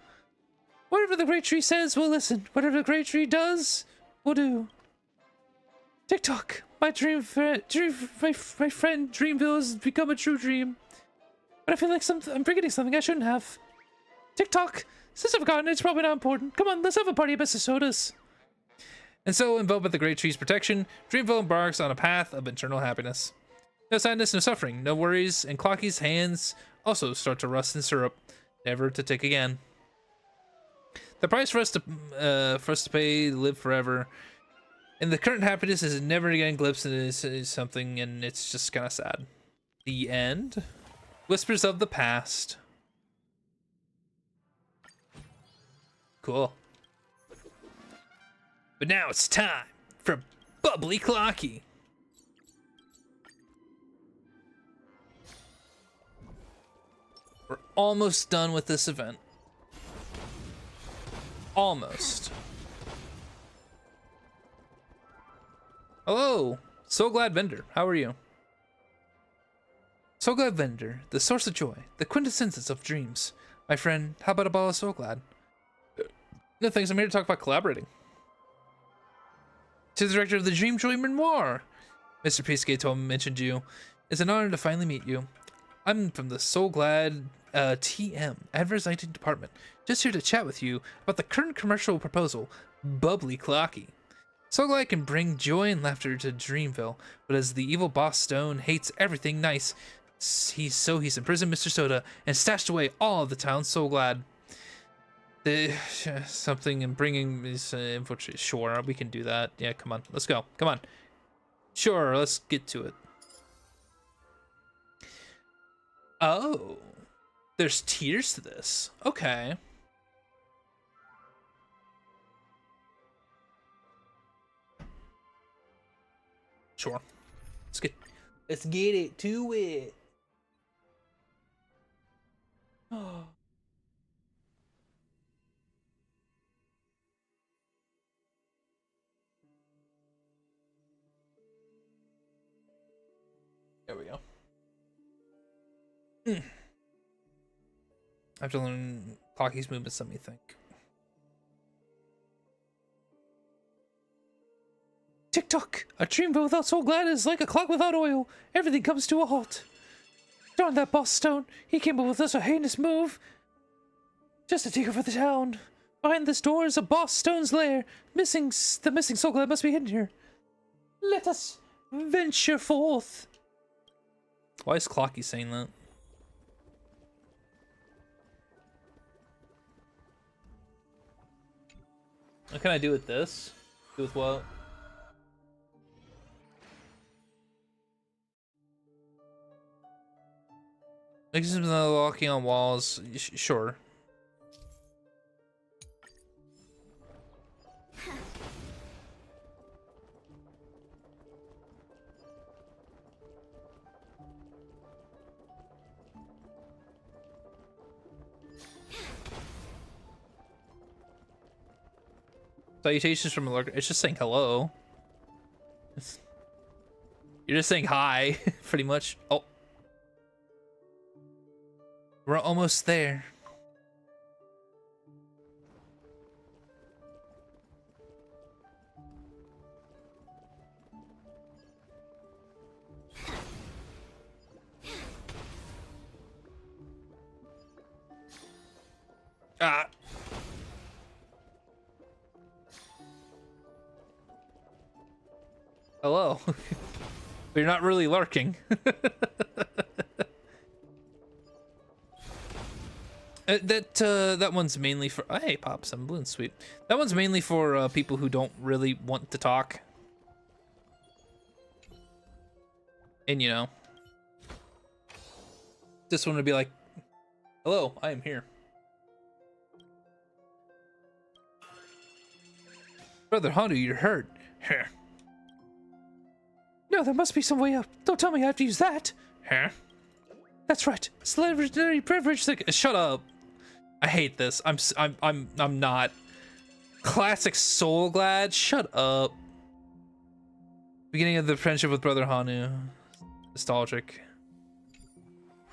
Whatever the Great Tree says, we'll listen. Whatever the Great Tree does, we'll do. TikTok, my my friend Dreamville has become a true dream. But I feel like I'm forgetting something I shouldn't have. TikTok, since I've forgotten, it's probably not important. Come on, let's have a party about sodas. And so, invoked by the Great Tree's protection, Dreamville embarks on a path of eternal happiness. No sadness, no suffering, no worries, and Clockie's hands also start to rust in syrup, never to tick again. The price for us to pay to live forever, and the current happiness is never again glimpsed into something, and it's just kind of sad. The end. Whispers of the past. Cool. But now it's time for Bubbly Clockie. We're almost done with this event. Almost. Hello, SoulGlad vendor. How are you? SoulGlad vendor, the source of joy, the quintessence of dreams. My friend, how about a bottle of SoulGlad? No thanks, I'm here to talk about collaborating. To the director of the Dreamjoy Memoir. Mr. Piscator mentioned you. It's an honor to finally meet you. I'm from the SoulGlad TM, advertising department. Just here to chat with you about the current commercial proposal, Bubbly Clockie. SoulGlad can bring joy and laughter to Dreamville, but as the evil boss Stone hates everything nice, he's imprisoned Mr. Soda and stashed away all of the town's SoulGlad. Something in bringing is infiltrate. Sure, we can do that. Yeah, come on, let's go. Come on. Sure, let's get to it. Oh, there's tiers to this. Okay. Sure. Let's get it to it. Oh. There we go. I have to learn Clockie's movements, let me think. Tick-tock! A Dreamville without SoulGlad is like a clock without oil. Everything comes to a halt. Darn that boss Stone. He came up with such a heinous move just to take over the town. Behind this door is a boss Stone's lair. The missing SoulGlad must be hidden here. Let us venture forth. Why is Clockie saying that? What can I do with this? Do with what? Mechanisms locking on walls. Sure. Salutations from a lurker. It's just saying hello. You're just saying hi, pretty much. Oh. We're almost there. Ah. Hello. But you're not really lurking. That one's mainly for hey Pop, some balloons, sweet. That one's mainly for people who don't really want to talk. And you know, this one would be like, hello, I am here. Brother Handu, you're hurt. Huh. No, there must be some way out. Don't tell me I have to use that. Huh? That's right. It's legendary privilege. Shut up. I hate this. I'm not. Classic SoulGlad. Shut up. Beginning of the friendship with Brother Hanu. Nostalgic.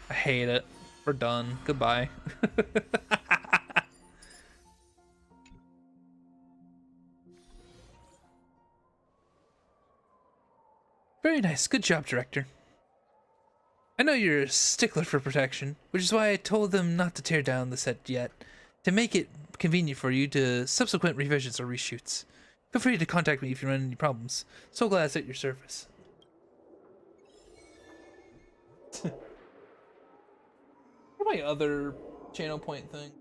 I hate it. We're done. Goodbye. Very nice. Good job, director. I know you're a stickler for protection, which is why I told them not to tear down the set yet, to make it convenient for you to subsequent revisions or reshoots. Feel free to contact me if you run into any problems. SoulGlad's at your service. What are my other channel point thing?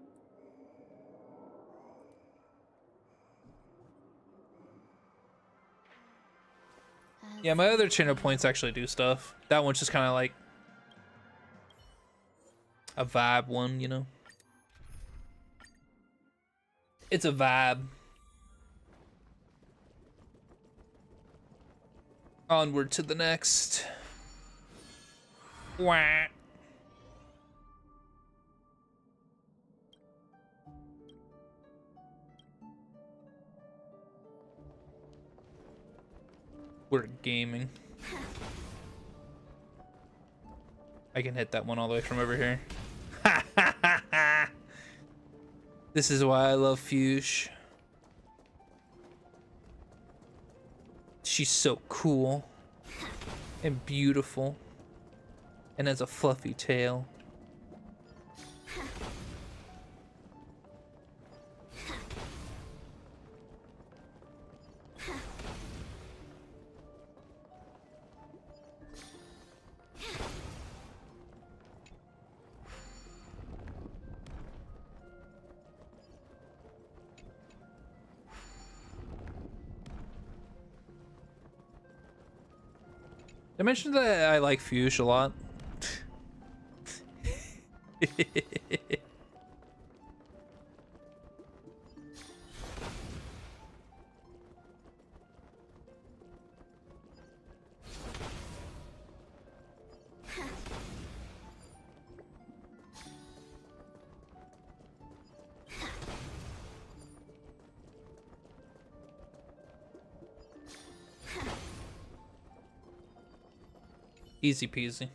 Yeah, my other channel points actually do stuff. That one's just kind of like a vibe one, you know? It's a vibe. Onward to the next. Wah. We're gaming. I can hit that one all the way from over here. This is why I love Fuchsia. She's so cool and beautiful and has a fluffy tail. I mentioned that I like Fuchsia a lot. Easy peasy.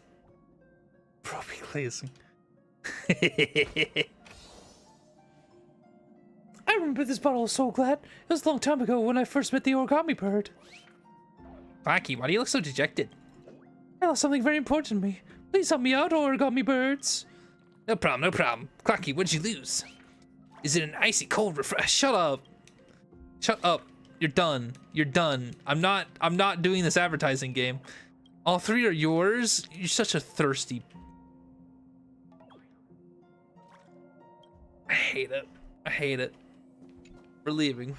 Bro, be lazy. I remember this bottle of SoulGlad. It was a long time ago when I first met the origami bird. Clockie, why do you look so dejected? I lost something very important to me. Please help me out, origami birds. No problem, no problem. Clockie, what'd you lose? Is it an icy cold refresh? Shut up. Shut up. You're done. You're done. I'm not doing this advertising game. All three are yours. You're such a thirsty. I hate it. I hate it. We're leaving.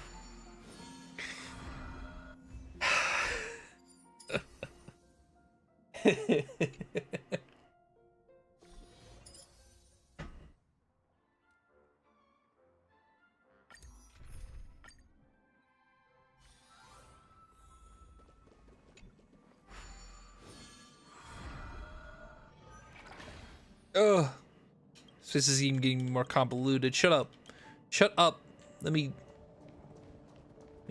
Ugh. This is even getting more convoluted. Shut up. Shut up. Let me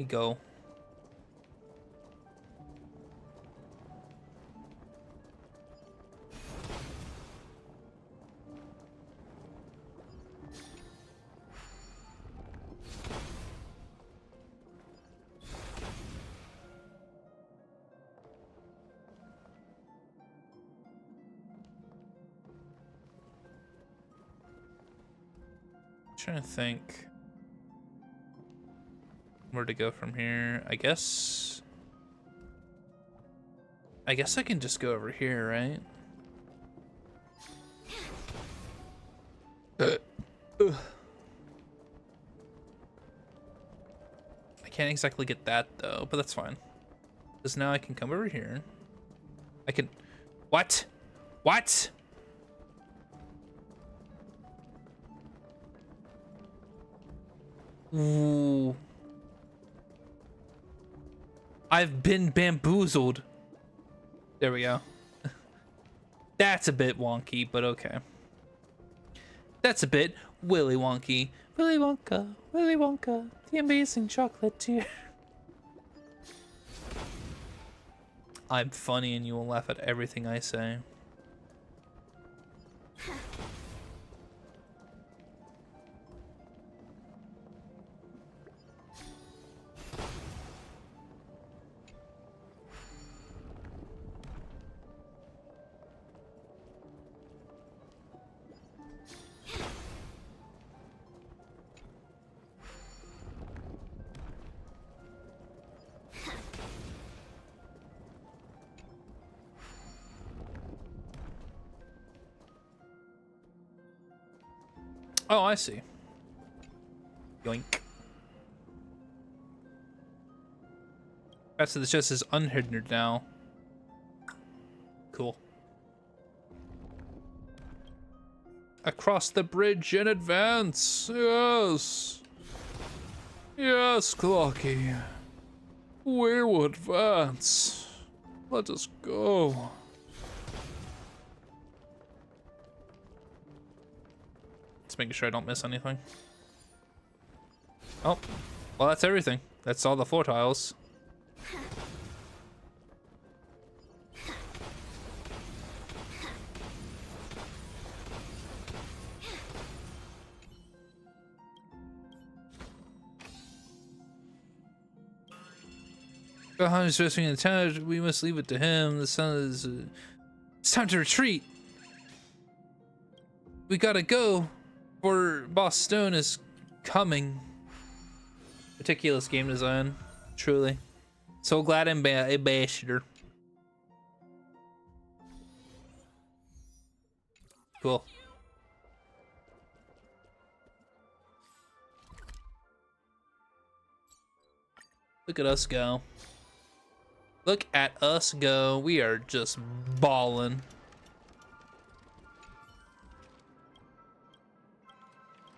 go. Trying to think where to go from here. I guess I can just go over here, right? I can't exactly get that though, but that's fine. Because now I can come over here. I can... What? What? Ooh. I've been bamboozled. There we go. That's a bit wonky, but okay. That's a bit Willy Wonky. Willy Wonka, the amazing chocolatier. I'm funny and you will laugh at everything I say. Oh, I see. Yoink. Rest of the chest is unhindered now. Cool. Across the bridge in advance. Yes. Yes, Clockie. We will advance. Let us go. Just making sure I don't miss anything. Oh, well, that's everything. That's all the floor tiles. Behind us resting in the town, we must leave it to him. The sun is... it's time to retreat. We gotta go, for Boss Stone is coming. Meticulous game design, truly. SoulGlad ambassador. Cool. Look at us go. Look at us go. We are just balling.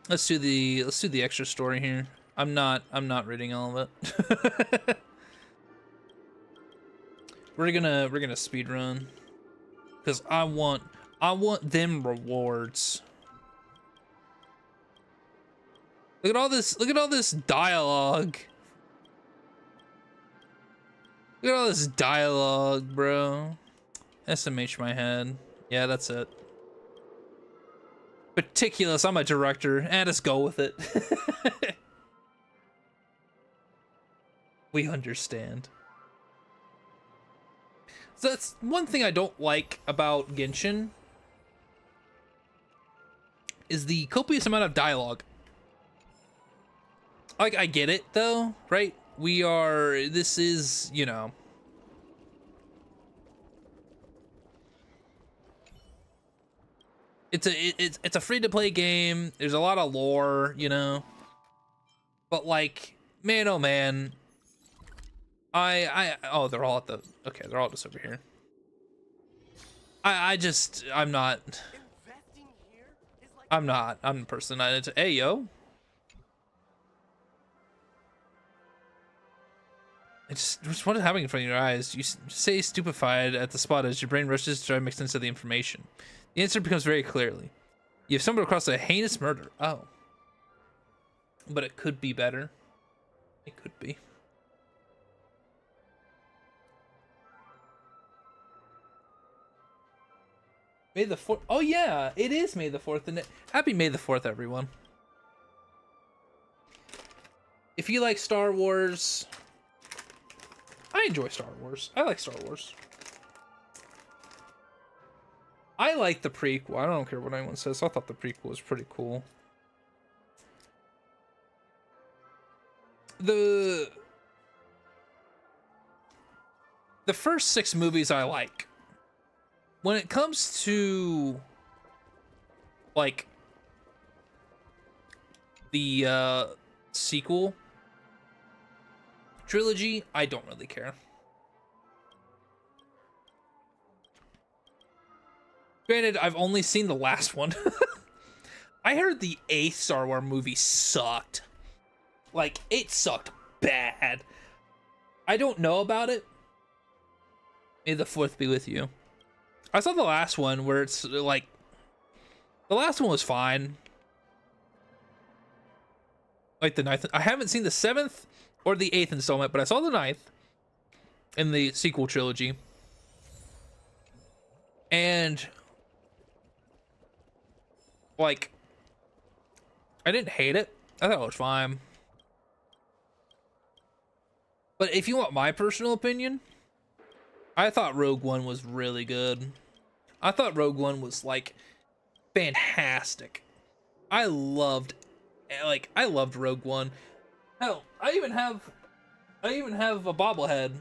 Let's do the extra story here. I'm not reading all of it. we're gonna speed run because I want them rewards. Look at all this dialogue. Look at all this dialogue, bro. SMH my head. Yeah, that's it. Meticulous, I'm a director. And let's go with it. We understand. So that's one thing I don't like about Genshin is the copious amount of dialogue. Like, I get it though, right? This is, you know, it's a free-to-play game. There's a lot of lore, you know. But like, man, oh man, oh, they're all at the, okay, they're all just over here. I'm the person. Hey, yo. What is happening in front of your eyes? You say stupefied at the spot as your brain rushes to try to make sense of the information. The answer becomes very clearly. You've stumbled across a heinous murder. Oh. But it could be better. It could be. May the 4th. Oh yeah, it is May the 4th. And happy May the 4th, everyone. If you like Star Wars, I enjoy Star Wars. I like Star Wars. I like the prequel. I don't care what anyone says. I thought the prequel was pretty cool. The first 6 movies I like. When it comes to like the sequel trilogy, I don't really care. Granted, I've only seen the last one. I heard the 8th Star Wars movie sucked. Like, it sucked bad. I don't know about it. May the 4th be with you. I saw the last one where it's like, the last one was fine. Like the 9th. I haven't seen the 7th or the 8th installment, but I saw the 9th in the sequel trilogy. And like, I didn't hate it. I thought it was fine. But if you want my personal opinion, I thought Rogue One was really good. I thought Rogue One was like fantastic. I loved Rogue One. Hell, I even have a bobblehead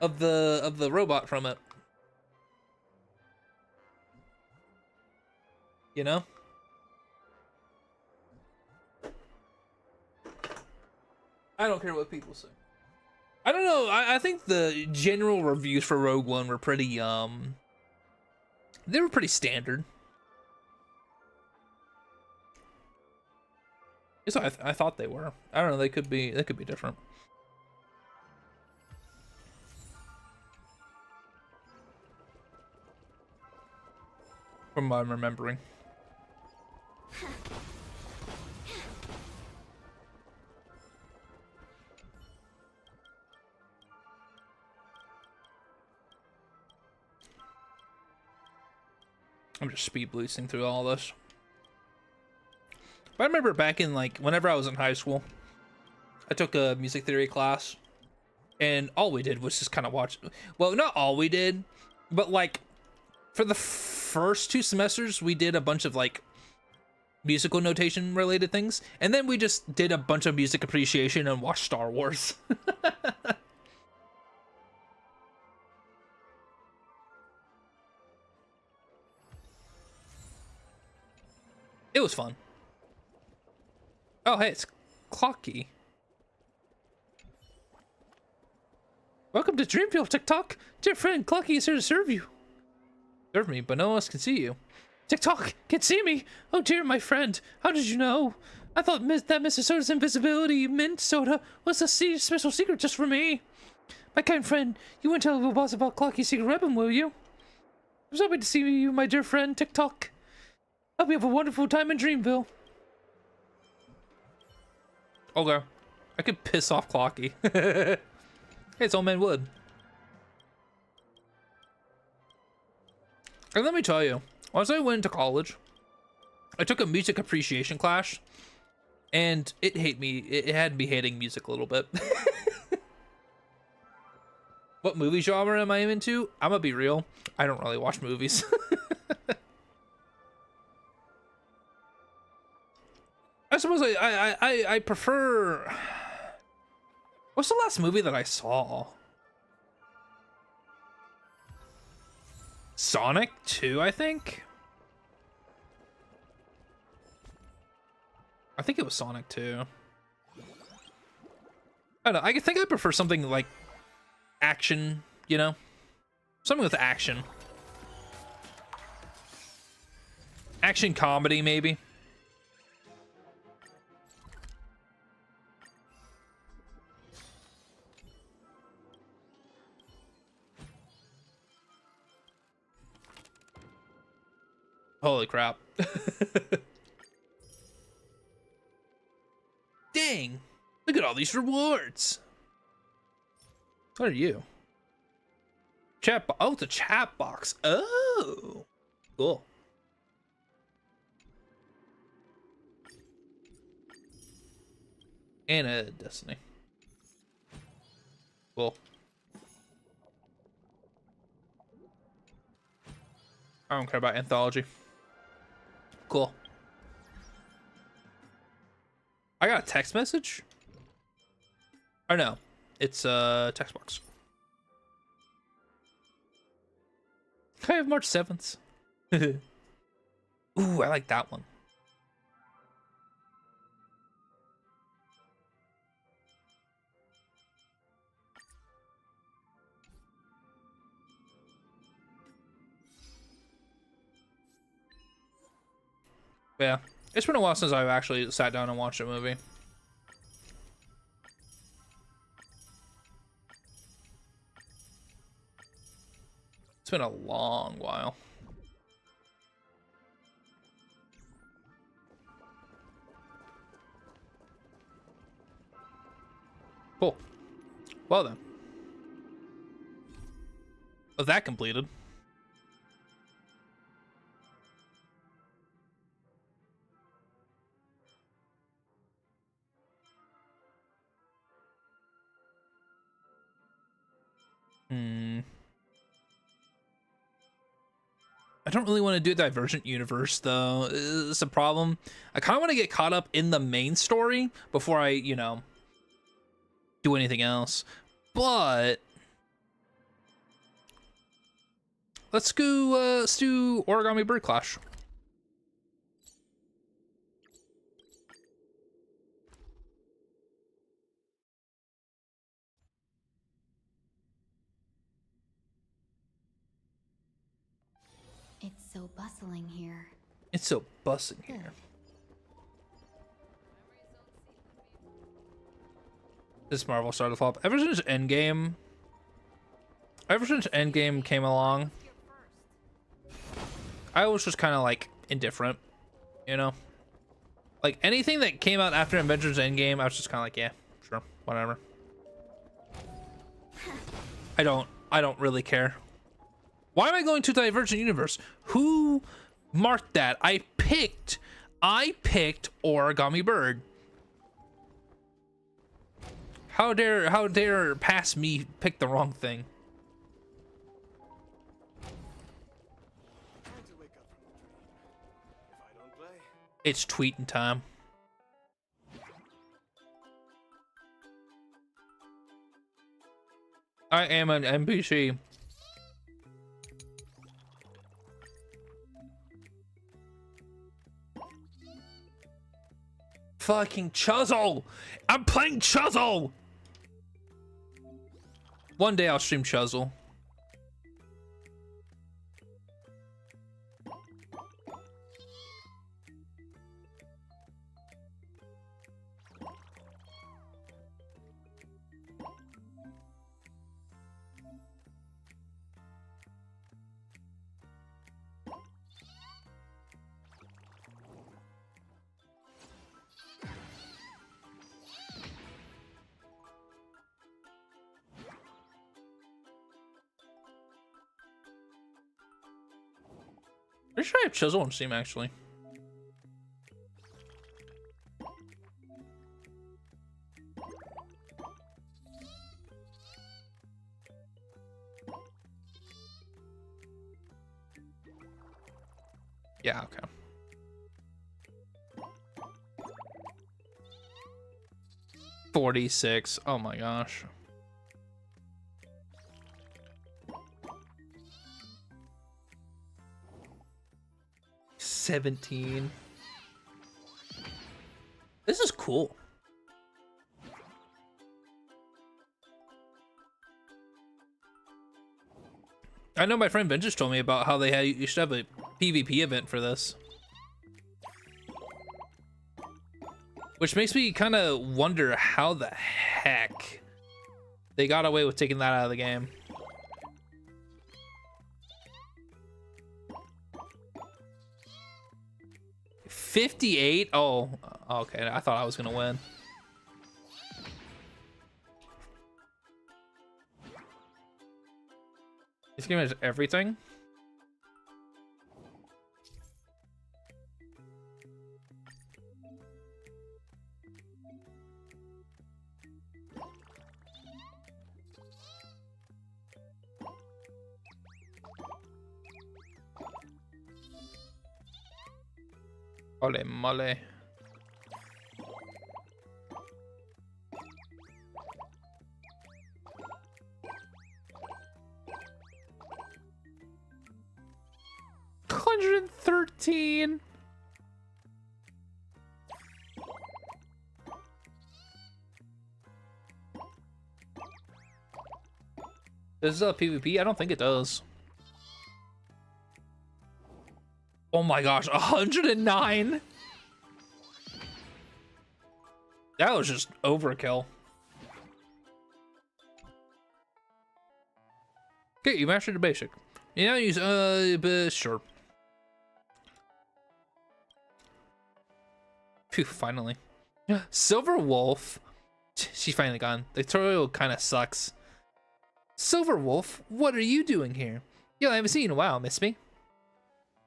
of the robot from it. You know? I don't care what people say. I don't know. I think the general reviews for Rogue One were pretty they were pretty standard. So I thought they were. I don't know. They could be different. From what I'm remembering. I'm just speed boosting through all this. But I remember back in like whenever I was in high school, I took a music theory class, and all we did was just kind of watch. Well, not all we did, but like for the first 2 semesters, we did a bunch of like musical notation related things, and then we just did a bunch of music appreciation and watched Star Wars. It was fun. Oh, hey, it's Clockie. Welcome to Dreamville, TikTok. Dear friend, Clockie is here to serve you. Serve me, but no one else can see you. TikTok can see me. Oh dear, my friend. How did you know? I thought that Mr. Soda's invisibility mint soda was a special secret just for me. My kind friend, you won't tell the boss about Clockie's secret weapon, will you? I'm so happy to see you, my dear friend, TikTok. Hope you have a wonderful time in Dreamville. Okay. I could piss off Clockie. Hey, it's Old Man Wood. And let me tell you, once I went to college, I took a music appreciation class, and it had me hating music a little bit. What movie genre am I into? I'm gonna be real. I don't really watch movies. I suppose I prefer. What's the last movie that I saw? Sonic 2, I think. I think it was Sonic 2. I don't know. I think I prefer something like action, you know? Something with action. Action comedy, maybe. Holy crap. Dang. Look at all these rewards. What are you? Oh, it's a chat box. Oh. Cool. And a Destiny. Cool. I don't care about Anthology. Cool. I got a text message? Oh no, it's a text box. I have March 7th. Ooh, I like that one. Yeah, it's been a while since I've actually sat down and watched a movie. It's been a long while. Cool. Well then. With that completed. I don't really want to do Divergent Universe, though. It's a problem. I kind of want to get caught up in the main story before I, you know, do anything else. But let's go. Let's do Origami Bird Clash. It's so bustling here. It's so bustling here. This Marvel started to flop. Ever since Endgame came along, I was just kind of like indifferent, you know? Like anything that came out after Avengers Endgame, I was just kind of like, yeah, sure, whatever. I don't really care. Why am I going to Divergent Universe? Who marked that? I picked Origami Bird. How dare past me pick the wrong thing? It's tweeting time. I am an NPC. Fucking Chuzzle! I'm playing Chuzzle! One day I'll stream Chuzzle. Pretty sure I have Chisel on Steam, actually. Yeah, okay. $46. Oh my gosh. $17. This is cool. I know my friend Ben just told me about how they used to have a PvP event for this. Which makes me kind of wonder how the heck they got away with taking that out of the game. $58? Oh, okay. I thought I was gonna win. This game has everything. Ole mole. $113. Does this PvP? I don't think it does. Oh my gosh, 109. That was just overkill. Okay, you mastered the basic. You now use sure. Phew, finally. Silver Wolf. She's finally gone. The tutorial kind of sucks. Silver Wolf, what are you doing here? Yo, I haven't seen you in a while. Miss me?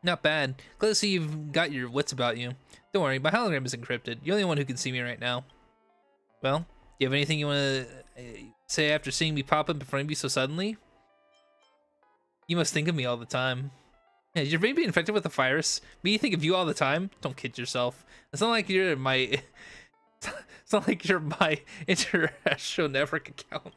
Not bad. Glad to see you've got your wits about you. Don't worry, my hologram is encrypted. You're the only one who can see me right now. Well, do you have anything you want to say after seeing me pop up in front of you so suddenly? You must think of me all the time. Yeah, is your brain being infected with the virus? Me think of you all the time? Don't kid yourself. It's not like you're my... It's not like you're my international network account.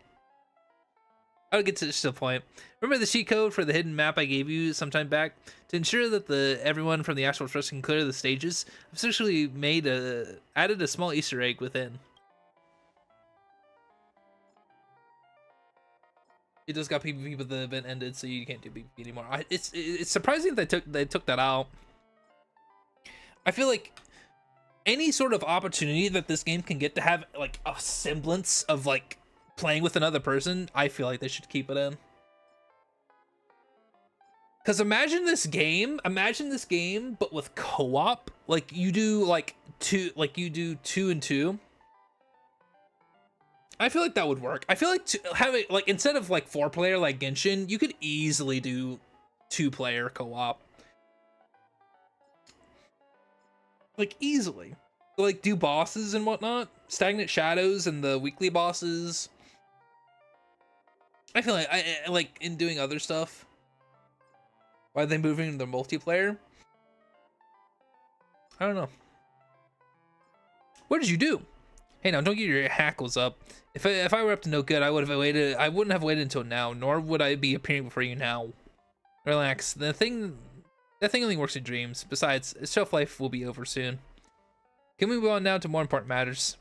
I'll get to the point. Remember the cheat code for the hidden map I gave you sometime back? To ensure that everyone from the actual trust can clear the stages, I've essentially added a small Easter egg within. It just got PvP, but the event ended, so you can't do PvP anymore. It's surprising that they took that out. I feel like any sort of opportunity that this game can get to have like a semblance of like playing with another person, I feel like they should keep it in. Because imagine this game, but with co-op. Like you do two and two. I feel like that would work. I feel like having like instead of like 4-player like Genshin, you could easily do 2-player co-op. Like easily. Like do bosses and whatnot, Stagnant Shadows and the weekly bosses. I feel like I like in doing other stuff. Why are they moving to the multiplayer? I don't know. What did you do? Hey, now don't get your hackles up. If I were up to no good, I wouldn't have waited until now, nor would I be appearing before you now. Relax. That thing only works in dreams. Besides, its shelf life will be over soon. Can we move on now to more important matters?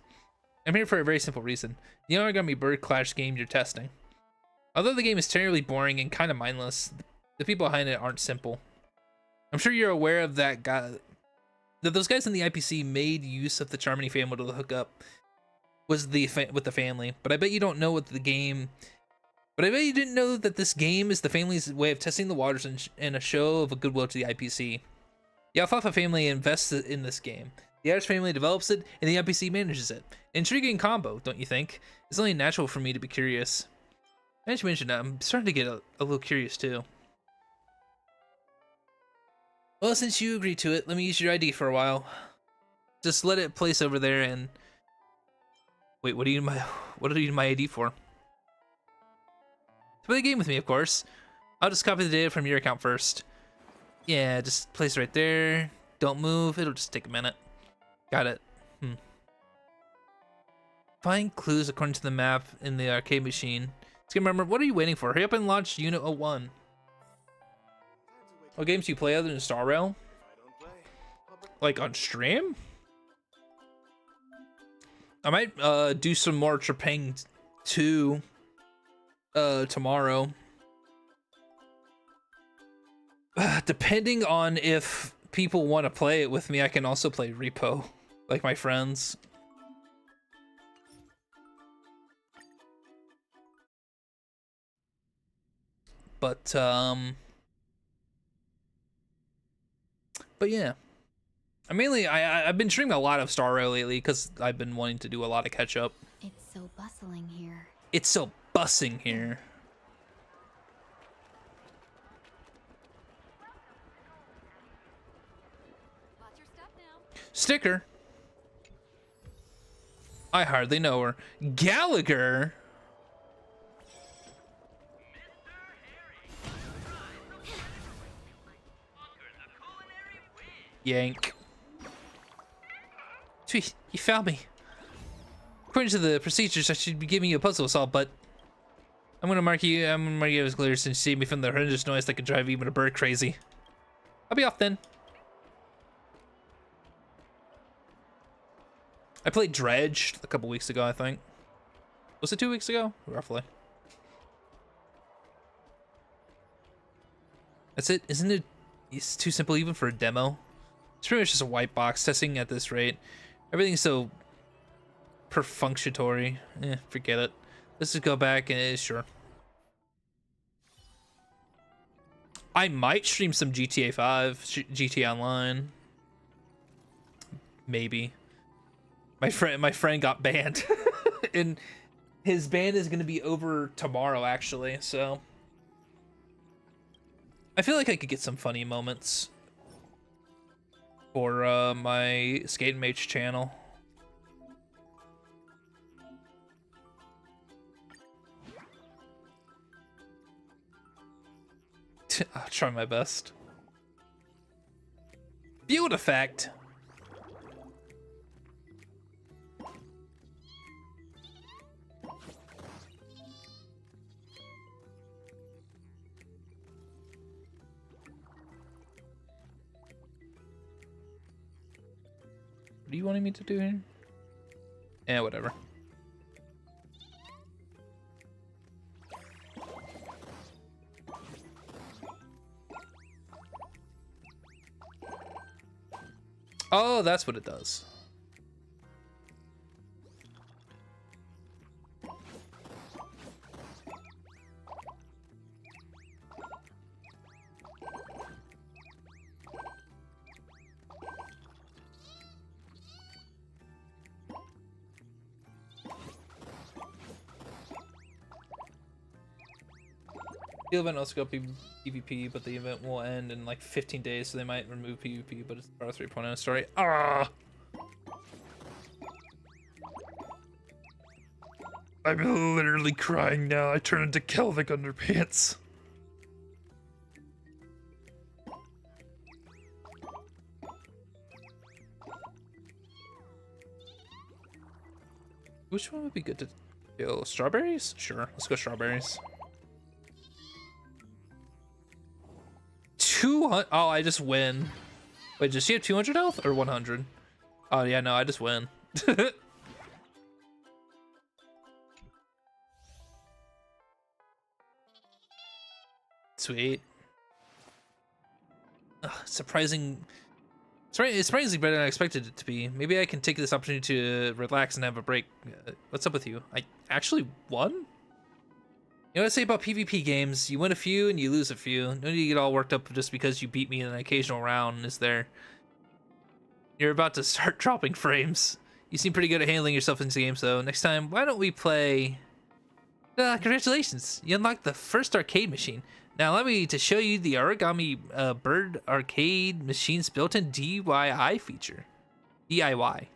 I'm here for a very simple reason. The Origami Bird Clash game you're testing. Although the game is terribly boring and kind of mindless, the people behind it aren't simple. I'm sure you're aware of that those guys in the IPC made use of the Charmony family to hook up with the family, but I bet you don't know what the game. But I bet you didn't know that this game is the family's way of testing the waters in a show of goodwill to the IPC. The Alfalfa family invests in this game. The Irish family develops it, and the IPC manages it. Intriguing combo, don't you think? It's only natural for me to be curious. As you mentioned, I'm starting to get a little curious too. Well, since you agreed to it, let me use your ID for a while. Just let it place over there and... Wait, what do you need my ID for? To play the game with me, of course. I'll just copy the data from your account first. Yeah, just place it right there. Don't move, it'll just take a minute. Got it. Find clues according to the map in the arcade machine. Let's remember, what are you waiting for? Hurry up and launch Unit 01. What games do you play other than Star Rail? Like on stream? I might do some more Trepang 2 tomorrow. Depending on if people want to play it with me, I can also play Repo, like my friends. But yeah, I've been streaming a lot of Star Rail lately because I've been wanting to do a lot of catch up. It's so bustling here. It's so bussing here. Watch your step now. Sticker. I hardly know her. Gallagher. Yank. Sweet, you found me. According to the procedures, I should be giving you a puzzle to solve, but I'm gonna mark you as clear since you saved me from the horrendous noise that could drive even a bird crazy. I'll be off then. I played Dredged a couple weeks ago, I think. Was it 2 weeks ago? Roughly. That's it, isn't it? It's too simple even for a demo. It's pretty much just a white box testing at this rate. Everything's so perfunctory. Forget it. Let's just go back and sure. I might stream some GTA 5, GTA Online. Maybe. My friend got banned, and his ban is gonna be over tomorrow actually. So I feel like I could get some funny moments for my Skate and Mage channel. I'll try my best. Field effect. What are you wanting me to do here? Yeah, whatever. Oh, that's what it does. The event also got PvP, but the event will end in like 15 days, so they might remove PvP, but it's Star 3.0 story. Ah! I'm literally crying now. I turn into Kelvic Underpants. Which one would be good to kill? Strawberries? Sure, let's go strawberries. 200. Oh, I just win. Wait, does she have 200 health or 100? Oh yeah, no, I just win. Sweet. Ugh, surprising. It's surprisingly better than I expected it to be. Maybe I can take this opportunity to relax and have a break. What's up with you? I actually won? You know what I say about PvP games? You win a few and you lose a few. No need to get all worked up just because you beat me in an occasional round, is there? You're about to start dropping frames. You seem pretty good at handling yourself in this game, so next time, why don't we play... congratulations, you unlocked the first arcade machine. Now allow me to show you the Origami bird arcade machine's built-in DIY feature. DIY?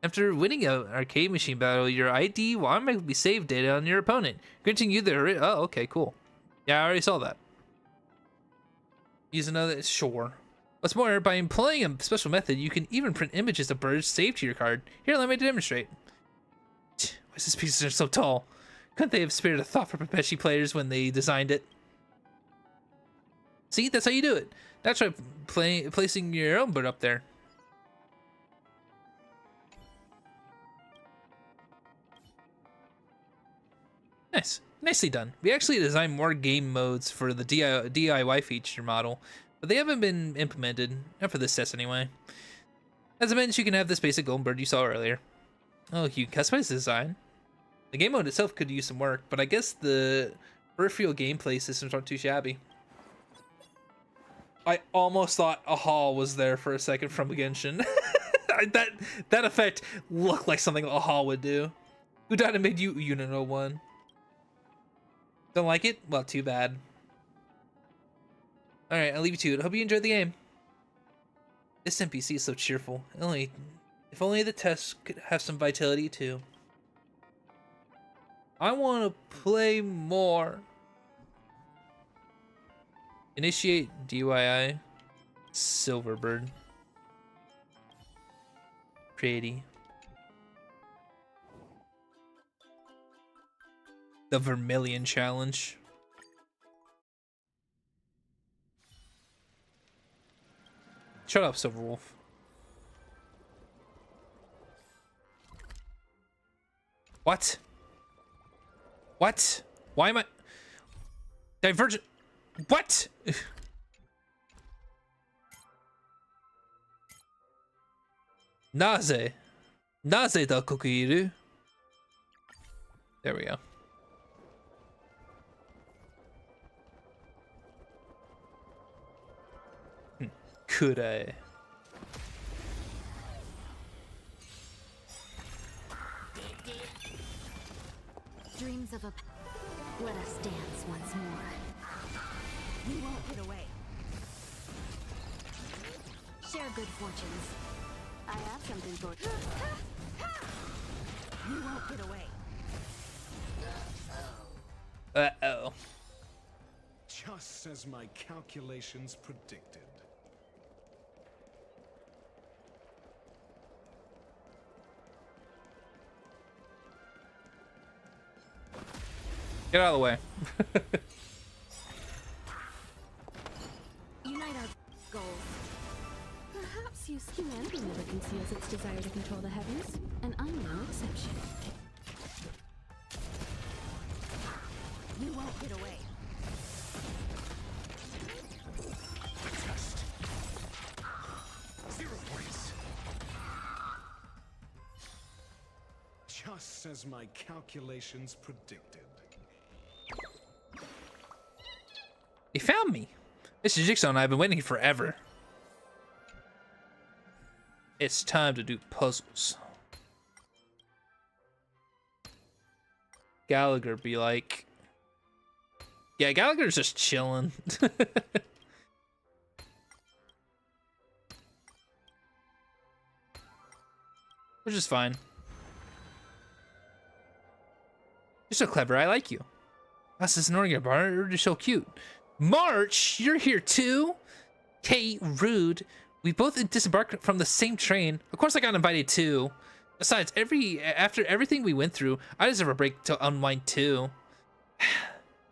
After winning an arcade machine battle, your ID will automatically save data on your opponent, granting you the... Oh, okay, cool. Yeah, I already saw that. Use another... Sure. What's more, by employing a special method, you can even print images of birds saved to your card. Here, let me demonstrate. Why is this piece so tall? Couldn't they have spared a thought for Pepeshi players when they designed it? See, that's how you do it. That's right, placing your own bird up there. Nice. Nicely done. We actually designed more game modes for the DIY feature model, but they haven't been implemented. Not for this test anyway. As I mentioned, you can have this basic golden bird you saw earlier. Oh, you can customize the design. The game mode itself could use some work, but I guess the peripheral gameplay systems aren't too shabby. I almost thought a hall was there for a second from Genshin. that effect looked like something a hall would do. Who died and made you Unino 1? Don't like it? Well, too bad. Alright, I'll leave you to it. Hope you enjoyed the game. This NPC is so cheerful. If only the tests could have some vitality too. I want to play more. Initiate DIY Silverbird. Pretty. The Vermilion Challenge. Shut up, Silverwolf. What? What? Why am I... Divergent... What? Naze da kokuiru. There we go. Could I? Dreams of a... Let us dance once more. You won't get away. Share good fortunes. I have something for you. You won't get away. Uh-oh. Just as my calculations predicted. Get out of the way. Unite our goals. Perhaps you humanity never conceals its desire to control the heavens, and I'm no exception. You won't get away. Test. 0 points. Just as my calculations predicted. He found me. Mr. Jigsaw and I have been waiting forever. It's time to do puzzles. Gallagher be like... Yeah, Gallagher's just chilling. Which is fine. You're so clever, I like you. Us is an Origami bar, you're so cute. March, you're here too? Hey, rude. We both disembarked from the same train. Of course I got invited too. Besides, after everything we went through, I deserve a break to unwind too.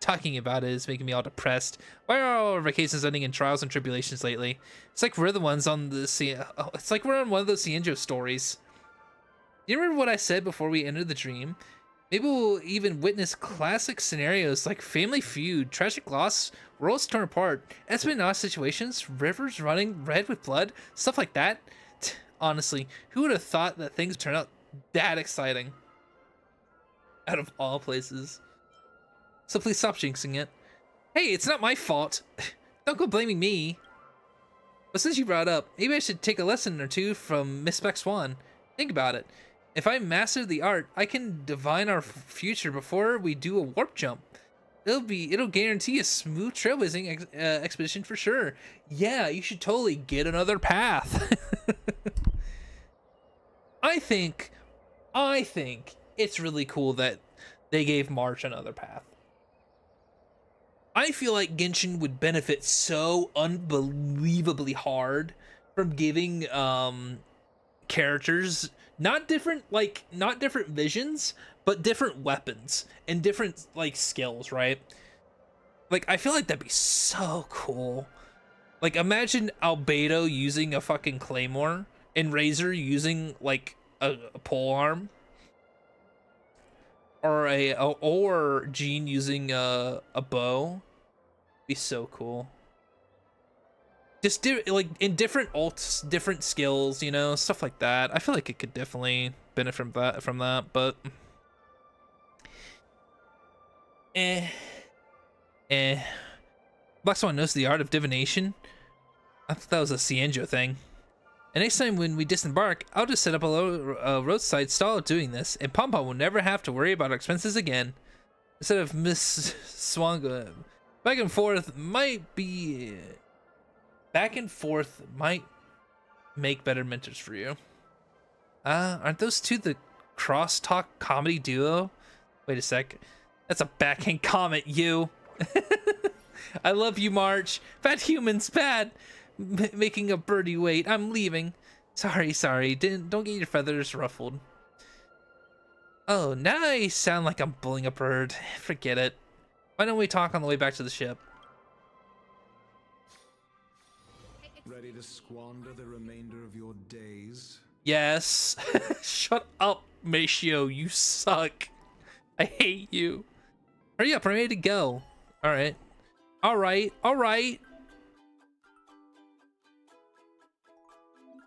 Talking about it is making me all depressed. Why are all our vacations ending in trials and tribulations lately? It's like we're the ones on the it's like we're on one of those Cienjo stories. You remember what I said before we entered the dream? Maybe we'll even witness classic scenarios like family feud, tragic loss, worlds torn apart, espionage situations, rivers running red with blood, stuff like that. Honestly, who would have thought that things turned out that exciting? Out of all places. So please stop jinxing it. Hey, it's not my fault. Don't go blaming me. But since you brought it up, maybe I should take a lesson or two from Miss Spec Swan. Think about it. If I master the art, I can divine our future before we do a warp jump. it'll guarantee a smooth trailblazing expedition for sure. Yeah, you should totally get another path. I think it's really cool that they gave March another path. I feel like Genshin would benefit so unbelievably hard from giving characters not different visions, but different weapons and different like skills, right? Like I feel like that'd be so cool. Like imagine Albedo using a fucking claymore and Razor using like a pole arm, or Jean using a bow. Be so cool. Just like in different ults, different skills, you know, stuff like that. I feel like it could definitely benefit from that, but Black Swan knows the art of divination. I thought that was a Cienjo thing. And next time when we disembark, I'll just set up a roadside stall doing this, and Pom Pom will never have to worry about our expenses again. Instead of Miss Swanga, back and forth might make better mentors for you. Aren't those two the crosstalk comedy duo? Wait a sec. That's a backhand comment, you. I love you, March. Bad humans, bad. Making a birdie wait. I'm leaving. Sorry. Don't get your feathers ruffled. Oh, now I sound like I'm bullying a bird. Forget it. Why don't we talk on the way back to the ship? Ready to squander the remainder of your days? Yes. Shut up, Matio. You suck. I hate you. Hurry up. I'm ready to go. All right.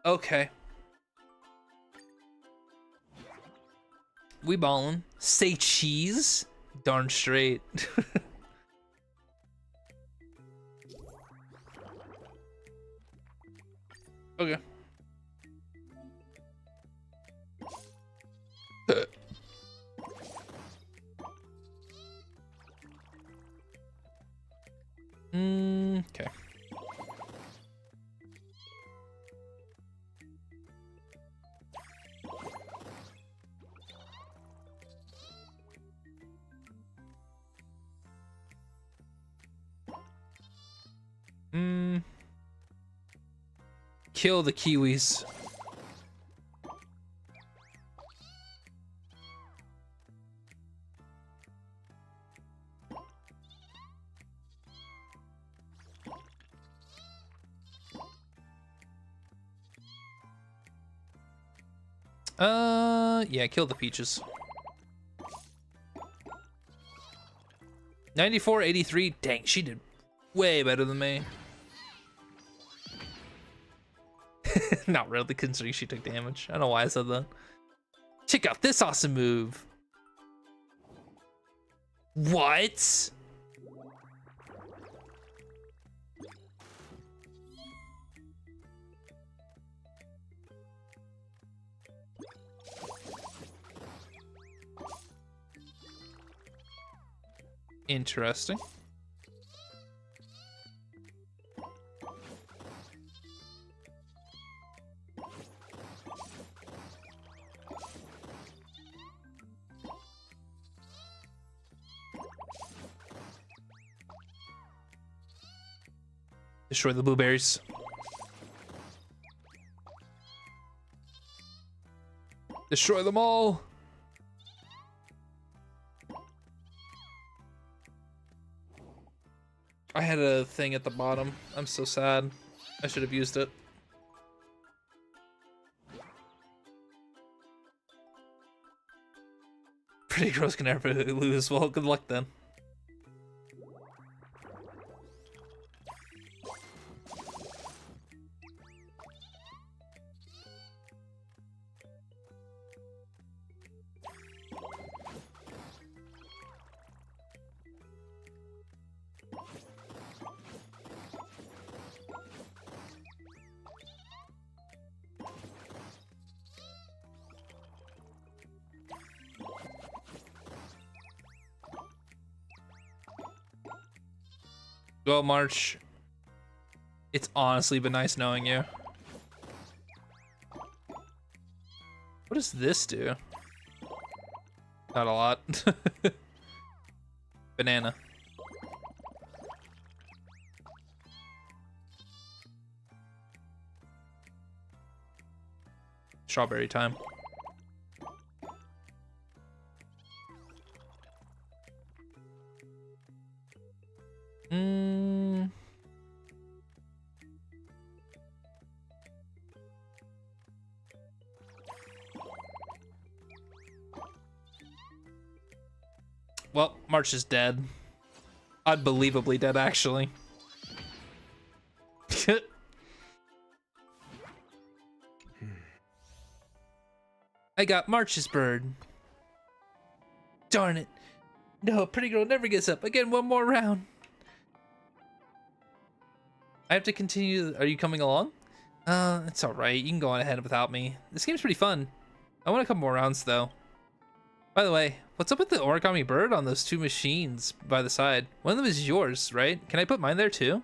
Okay. We ballin'. Say cheese? Darn straight. Okay. Okay. Kill the Kiwis. Yeah, kill the peaches. 94-83. Dang, she did way better than me. Not really, considering she took damage. I don't know why I said that. Check out this awesome move. What? Interesting. Destroy the blueberries. Destroy them all. I had a thing at the bottom. I'm so sad. I should have used it. Pretty girls can never lose. Well, good luck then. Well, March, it's honestly been nice knowing you. What does this do? Not a lot. Banana. Strawberry time. Well, March is dead. Unbelievably dead, actually. I got March's bird. Darn it. No, pretty girl never gets up. Again, one more round. I have to continue. Are you coming along? It's alright. You can go on ahead without me. This game's pretty fun. I want a couple more rounds, though. By the way, what's up with the origami bird on those two machines by the side? One of them is yours, right? Can I put mine there, too?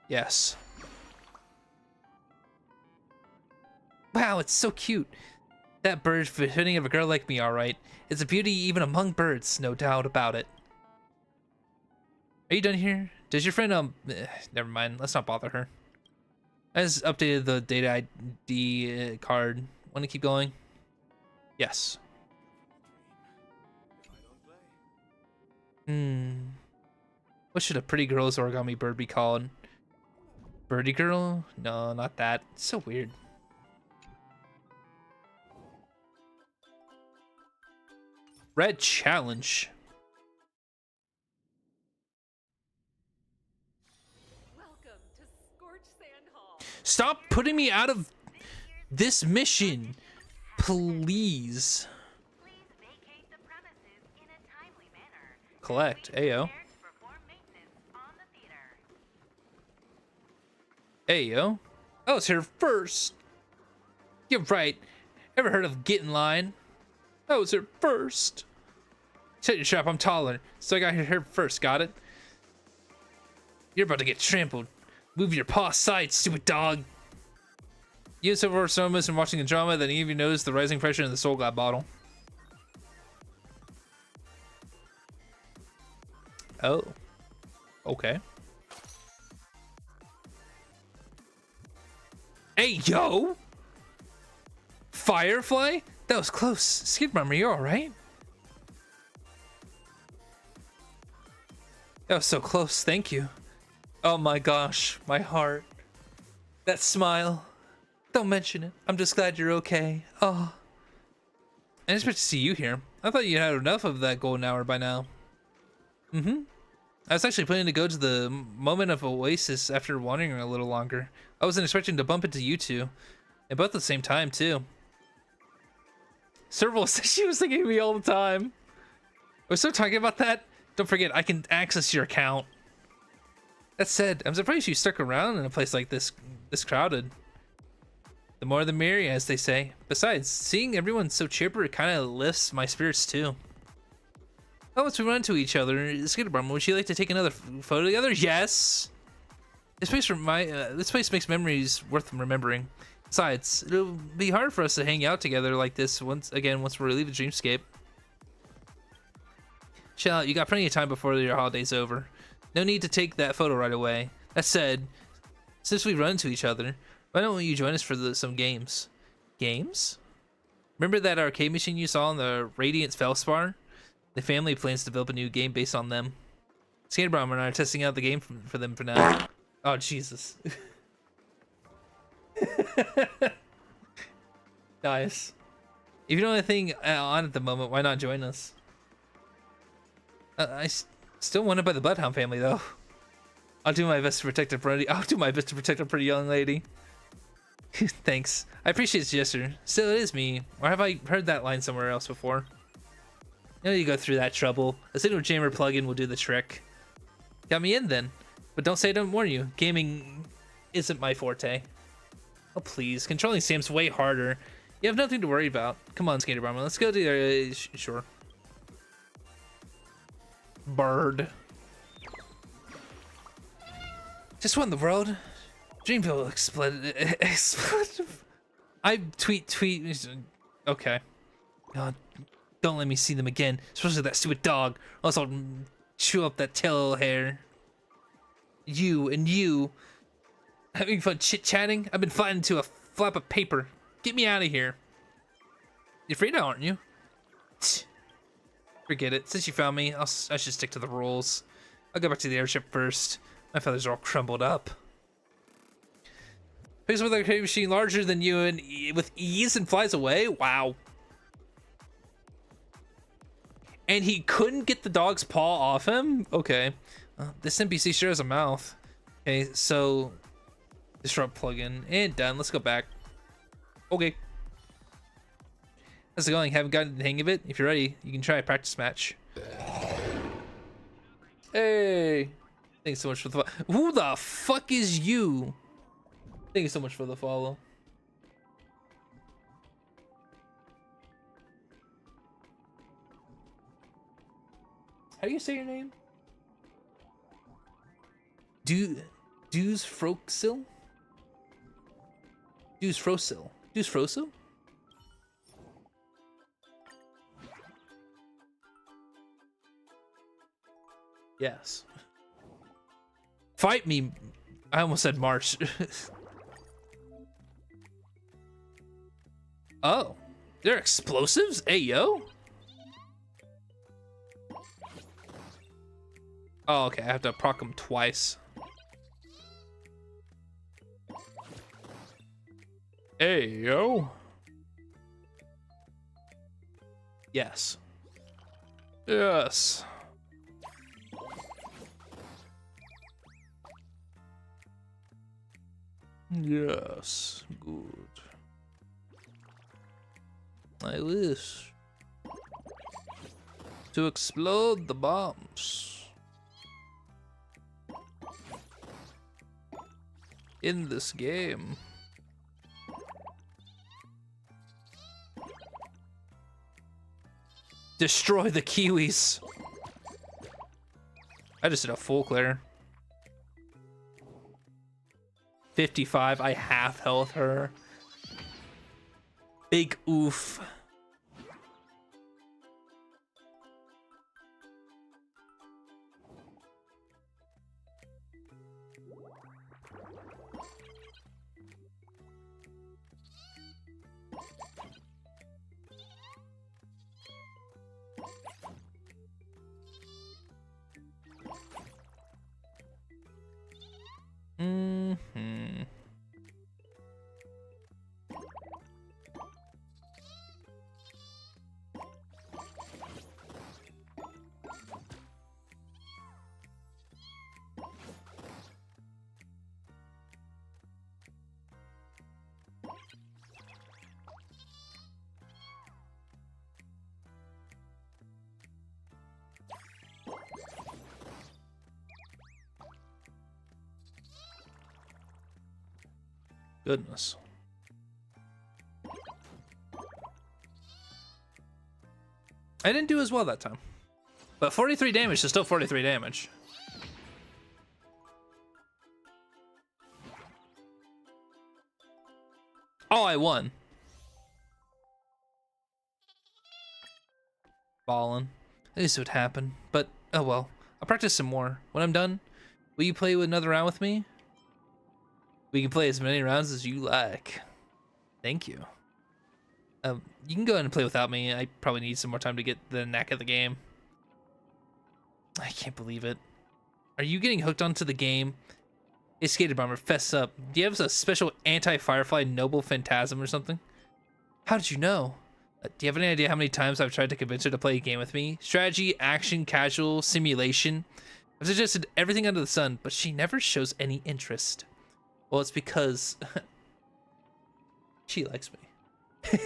Yes. Wow, it's so cute. That bird's befitting of a girl like me, alright. It's a beauty even among birds, no doubt about it. Are you done here? Does your friend, never mind, let's not bother her. I just updated the data ID card. Want to keep going? Yes. What should a pretty girl's origami bird be called? Birdie girl? No, not that. It's so weird. Red challenge. Welcome to Scorched Sand Hall. Stop putting me out of this mission, please. Please vacate the premises in a timely manner. Collect, ayo. Prepare to perform maintenance on the theater. Ayo. I was here first. You're right. Ever heard of get in line? I was here first. Set your trap, I'm taller, so I got here first, got it? You're about to get trampled. Move your paw aside, stupid dog. You have so far so much in watching the drama that any of you noticed the rising pressure in the SoulGlad bottle. Oh. Okay. Hey, yo! Firefly? That was close. Skid Mummer, you alright? That was so close, thank you. Oh my gosh, my heart. That smile. Don't mention it. I'm just glad you're okay. Oh. I didn't expect to see you here. I thought you had enough of that golden hour by now. I was actually planning to go to the moment of oasis after wandering a little longer. I wasn't expecting to bump into you two. And both at the same time, too. Serval said she was thinking of me all the time. We're still talking about that? Don't forget, I can access your account. That said, I'm surprised you stuck around in a place like this crowded. The more the merrier, as they say. Besides, seeing everyone so chipper kind of lifts my spirits too. Oh, once we run into each other, Skater Bum, would you like to take another photo together? Yes. This place makes memories worth remembering. Besides, it'll be hard for us to hang out together like this once we're leaving Dreamscape. Chill out, you got plenty of time before your holiday's over. No need to take that photo right away. That said, since we run into each other, why don't you join us for some games? Games? Remember that arcade machine you saw on the Radiance Felspar? The family plans to develop a new game based on them. Skater Bomber and I are testing out the game for them for now. Oh, Jesus. Nice. If you don't have anything on at the moment, why not join us? I still want to buy the Bloodhound family, though. I'll do my best to protect a pretty young lady. Thanks. I appreciate the gesture. Still, it is me. Or have I heard that line somewhere else before? You know you go through that trouble. A signal jammer plugin will do the trick. Got me in then. But don't say I don't warn you. Gaming isn't my forte. Oh, please. Controlling Sam's way harder. You have nothing to worry about. Come on, Skater Bomber. Let's go to sure. Bird. Just won the world. Dreamville exploded. I tweet. Okay. God, don't let me see them again, especially that stupid dog. Or else I'll chew up that tail hair. You having fun chit-chatting? I've been flying into a flap of paper. Get me out of here. You're free now, aren't you? Forget it. Since you found me, I should stick to the rules. I'll go back to the airship first. My feathers are all crumbled up. Picks up with a crate machine larger than you and with ease and flies away. Wow. And he couldn't get the dog's paw off him? Okay. This NPC sure has a mouth. Okay, so disrupt plugin and done. Let's go back. Okay. How's it going? Haven't gotten the hang of it? If you're ready, you can try a practice match. Hey. Thanks so much for the follow. Who the fuck is you? Thank you so much for the follow. How do you say your name? Dews Froxil? Dews Frosil. Dews Frosil? Yes. Fight me. I almost said March. Oh, they're explosives? Hey, yo. Oh, okay. I have to proc them twice. Hey, yo. Yes. Yes. Yes. Good. I wish to explode the bombs in this game. Destroy the Kiwis. I just did a full clear. 55. I half health her. Big oof. Mm-hmm. Goodness. I didn't do as well that time. But 43 damage is still 43 damage. Oh, I won. Ballin'. This would happen. But, oh well. I'll practice some more. When I'm done, will you play another round with me? We can play as many rounds as you like. Thank you. You can go ahead and play without me. I probably need some more time to get the knack of the game. I can't believe it. Are you getting hooked onto the game? Hey, Skater Bomber, fess up. Do you have a special anti-Firefly Noble Phantasm or something? How did you know? Do you have any idea how many times I've tried to convince her to play a game with me? Strategy, action, casual, simulation. I've suggested everything under the sun, but she never shows any interest. Well, it's because she likes me. Who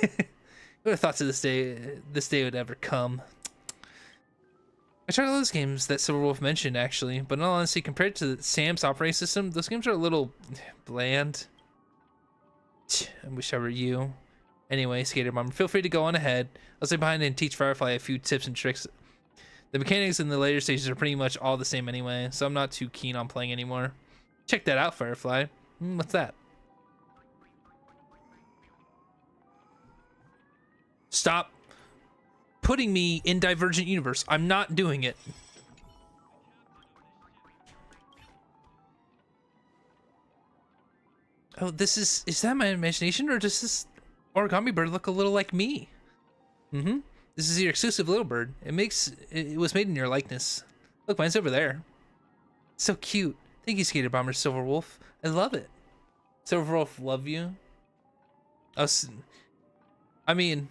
would have thought to this day would ever come? I tried all those games that Silverwolf mentioned, actually, but in all honesty, compared to Sam's operating system, those games are a little bland. I wish I were you. Anyway, Skater Mom, feel free to go on ahead. I'll stay behind and teach Firefly a few tips and tricks. The mechanics in the later stages are pretty much all the same anyway, so I'm not too keen on playing anymore. Check that out, Firefly. What's that? Stop putting me in Divergent Universe. I'm not doing it. Oh, is that my imagination, or does this origami bird look a little like me? Mm-hmm. This is your exclusive little bird. It was made in your likeness. Look, mine's over there. So cute. Thank you, Skater Bomber Silverwolf. I love it. Silverwolf, love you. I mean,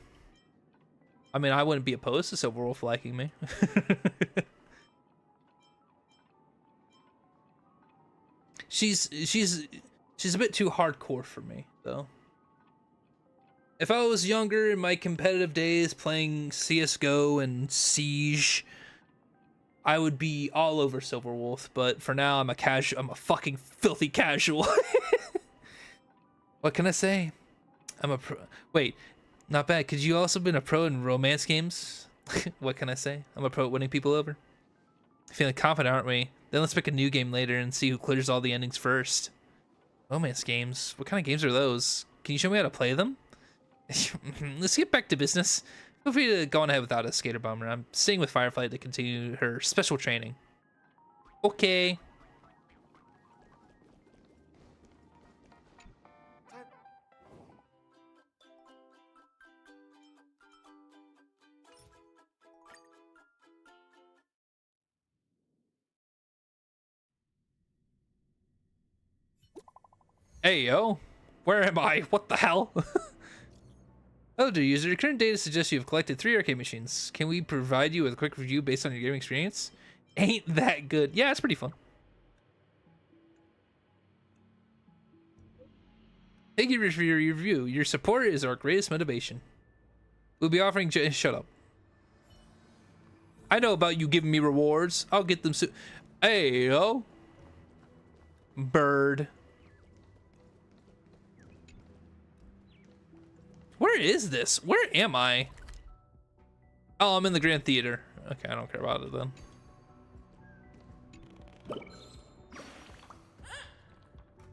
I wouldn't be opposed to Silverwolf liking me. She's a bit too hardcore for me, though. If I was younger in my competitive days playing CS:GO and Siege, I would be all over Silverwolf, but for now I'm a fucking filthy casual. What can I say? I'm a pro. Wait, not bad. Could you also been a pro in romance games? What can I say? I'm a pro at winning people over. Feeling confident, aren't we? Then let's pick a new game later and see who clears all the endings first. Romance games? What kind of games are those? Can you show me how to play them? Let's get back to business. Feel free to go on ahead without a Skater Bomber. I'm staying with Firefly to continue her special training. Okay. Hey, yo. Where am I? What the hell? Oh, dear user, your current data suggests you have collected 3 arcade machines. Can we provide you with a quick review based on your gaming experience? Ain't that good. Yeah, it's pretty fun. Thank you for your review. Your support is our greatest motivation. We'll be offering... Shut up. I know about you giving me rewards. I'll get them soon. Hey, yo. Bird. Where is this? Where am I? Oh, I'm in the Grand Theater. Okay, I don't care about it then.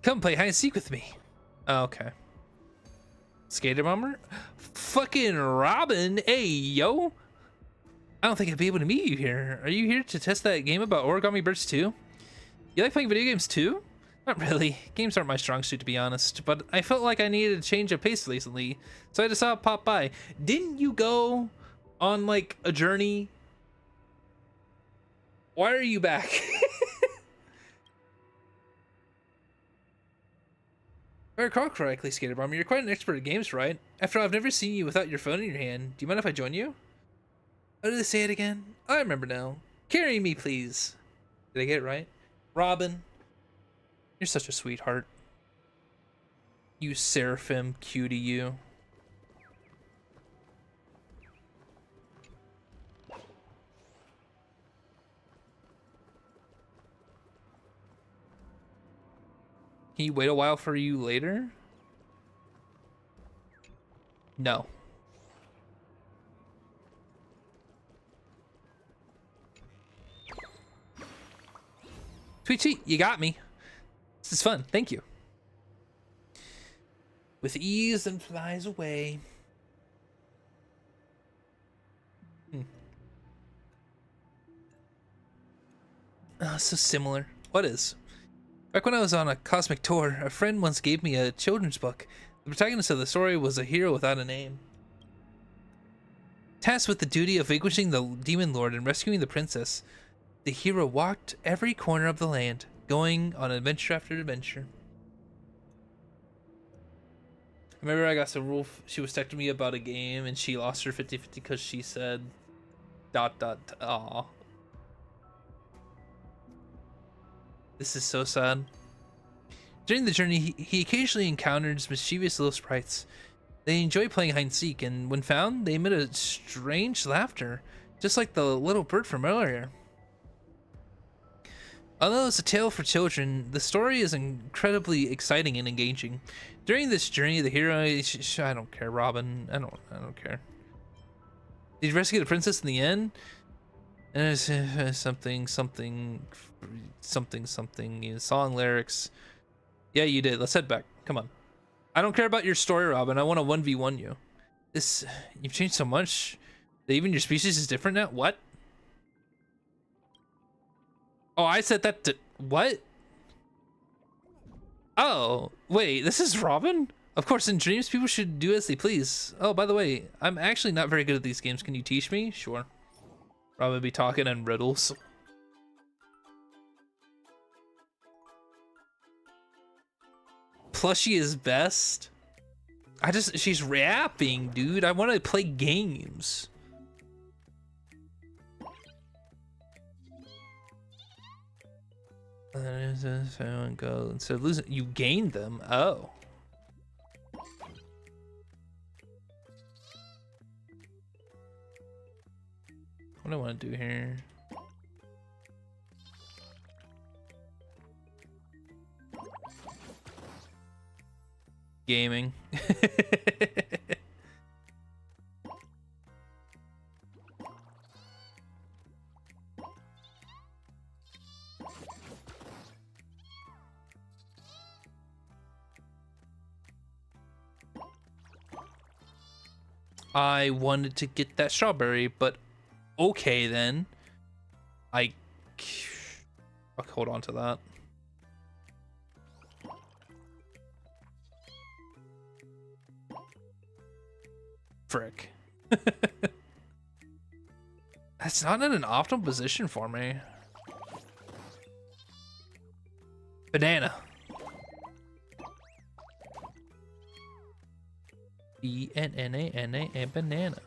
Come play hide and seek with me. Oh, okay. Skater Bomber? Fucking Robin. Hey, yo. I don't think I'd be able to meet you here. Are you here to test that game about origami birds too? You like playing video games too? Not really. Games aren't my strong suit, to be honest, but I felt like I needed a change of pace recently, so I just saw it pop by. Didn't you go on, like, a journey? Why are you back? If I recall correctly, Skater Bomber, you're quite an expert at games, right? After all, I've never seen you without your phone in your hand. Do you mind if I join you? How did they say it again? I remember now. Carry me, please. Did I get it right? Robin. You're such a sweetheart. You seraphim cutie, you. Can you wait a while for you later? No. Tweet cheat, you got me. This is fun, thank you. With ease and flies away. Oh, so similar. What is? Back when I was on a cosmic tour, a friend once gave me a children's book. The protagonist of the story was a hero without a name. Tasked with the duty of vanquishing the demon lord and rescuing the princess, the hero walked every corner of the land, going on adventure after adventure. I remember I got some rule. She was texting me about a game and she lost her 50-50 because she said ... Aw. This is so sad. During the journey, he occasionally encounters mischievous little sprites. They enjoy playing hide and seek, and when found, they emit a strange laughter, just like the little bird from earlier. Although it's a tale for children, the story is incredibly exciting and engaging. During this journey, the hero... I don't care, Robin. I don't care. Did you rescue the princess in the end? And there's something something something, you know, song lyrics. Yeah, you did. Let's head back. Come on. I don't care about your story, Robin. I want to 1v1 you. You've changed so much that even your species is different now. What? Oh, I said that to what? Oh, wait, this is Robin? Of course, in dreams, people should do as they please. Oh, by the way, I'm actually not very good at these games. Can you teach me? Sure. Robin be talking in riddles. Plushie is best. She's rapping, dude. I want to play games. Go instead of losing, you gain them. Oh. What do I want to do here? Gaming. I wanted to get that strawberry, but okay then. I'll hold on to that. Frick. That's not in an optimal position for me. Banana. B-N-N-A-N-A, banana.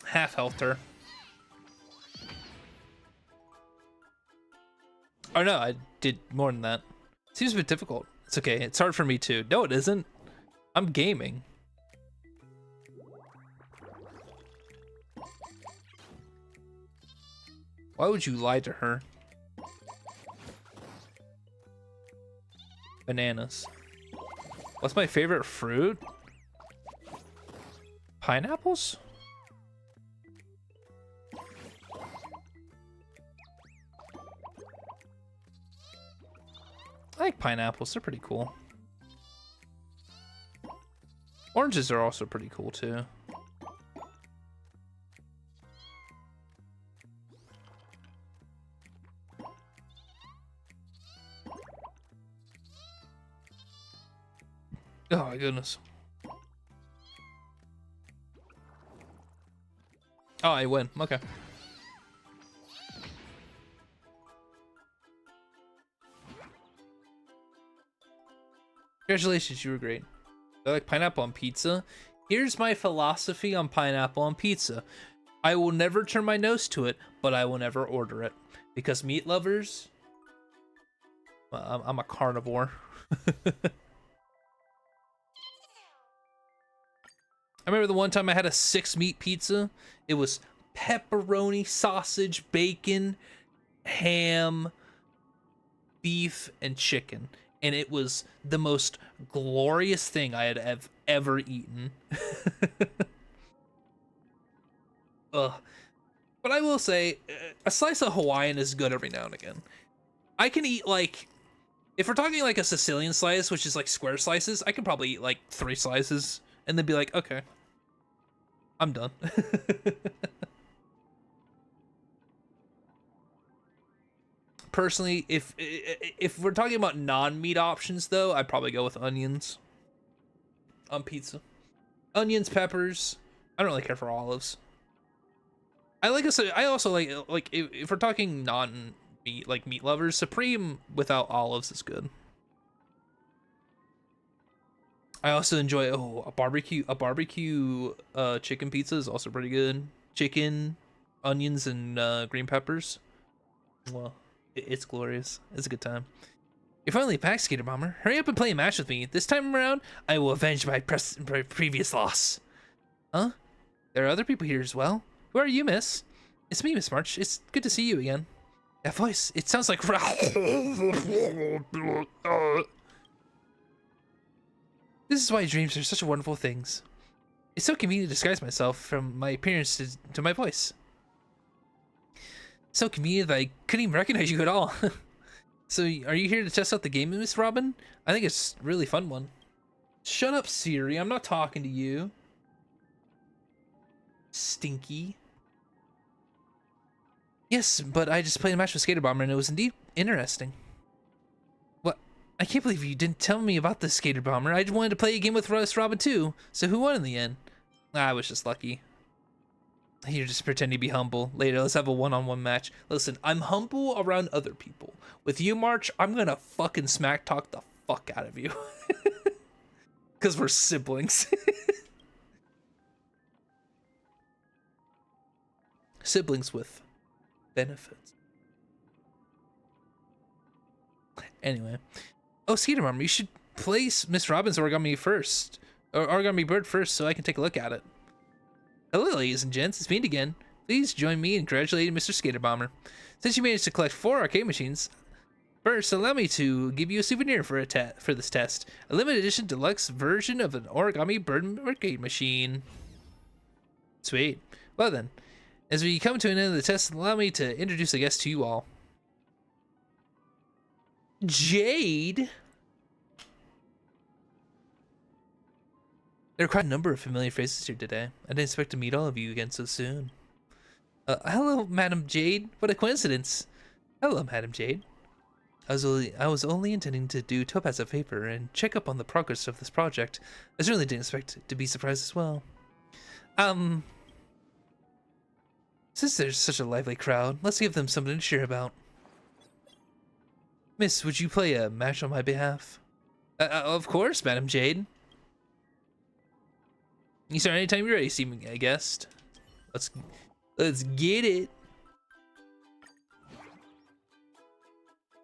Half health her. Oh no, I did more than that. Seems a bit difficult. It's okay, it's hard for me too. No, it isn't. I'm gaming. Why would you lie to her? Bananas. What's my favorite fruit? Pineapples? I like pineapples, they're pretty cool. Oranges are also pretty cool too. Oh my goodness. Oh, I win. Okay. Congratulations, you were great. I like pineapple on pizza. Here's my philosophy on pineapple on pizza. I will never turn my nose to it, but I will never order it. Because meat lovers... Well, I'm a carnivore. I remember the one time I had a 6-meat pizza. It was pepperoni, sausage, bacon, ham, beef, and chicken. And it was the most glorious thing I had ever eaten. Ugh. But I will say, a slice of Hawaiian is good every now and again. I can eat, like... If we're talking like a Sicilian slice, which is like square slices, I can probably eat like 3 slices and then be like, okay, I'm done. Personally, if we're talking about non-meat options though, I'd probably go with onions on pizza. Onions, peppers. I don't really care for olives. I also like if we're talking non-meat, like meat lovers, supreme without olives is good. I also enjoy a barbecue chicken pizza is also pretty good. Chicken, onions, and green peppers. Well, it's glorious. It's a good time. You're finally back, Skater Bomber. Hurry up and play a match with me. This time around, I will avenge my previous loss. Huh? There are other people here as well. Who are you, miss? It's me, Miss March. It's good to see you again. That voice, it sounds like... This is why dreams are such wonderful things. It's so convenient to disguise myself from my appearance to my voice. So convenient that I couldn't even recognize you at all. So, are you here to test out the game, Miss Robin? I think it's a really fun one. Shut up, Siri. I'm not talking to you. Stinky. Yes, but I just played a match with Skater Bomber and it was indeed interesting. What? I can't believe you didn't tell me about the Skater Bomber. I just wanted to play a game with Robin too. So who won in the end? I was just lucky. You're just pretending to be humble. Later, let's have a one-on-one match. Listen, I'm humble around other people. With you, March, I'm gonna fucking smack talk the fuck out of you. Because we're siblings. Siblings with benefits. Anyway. Oh, Skater Mom, you should place Miss Robin's Origami first. Or Origami Bird first so I can take a look at it. Hello, ladies and gents, it's me again. Please join me in congratulating Mr. Skater Bomber. Since you managed to collect 4 arcade machines, first allow me to give you a souvenir for this test. A limited edition deluxe version of an Origami Bird arcade machine. Sweet. Well then, as we come to an end of the test, allow me to introduce a guest to you all. Jade? There are quite a number of familiar faces here today. I didn't expect to meet all of you again so soon. Hello, Madam Jade. What a coincidence. Hello, Madam Jade. I was only intending to do Topaz a favor and check up on the progress of this project. I certainly didn't expect to be surprised as well. Since there's such a lively crowd, let's give them something to cheer about. Miss, would you play a match on my behalf? Of course, Madam Jade. You start anytime you're ready, Stephen, I guessed. Let's get it.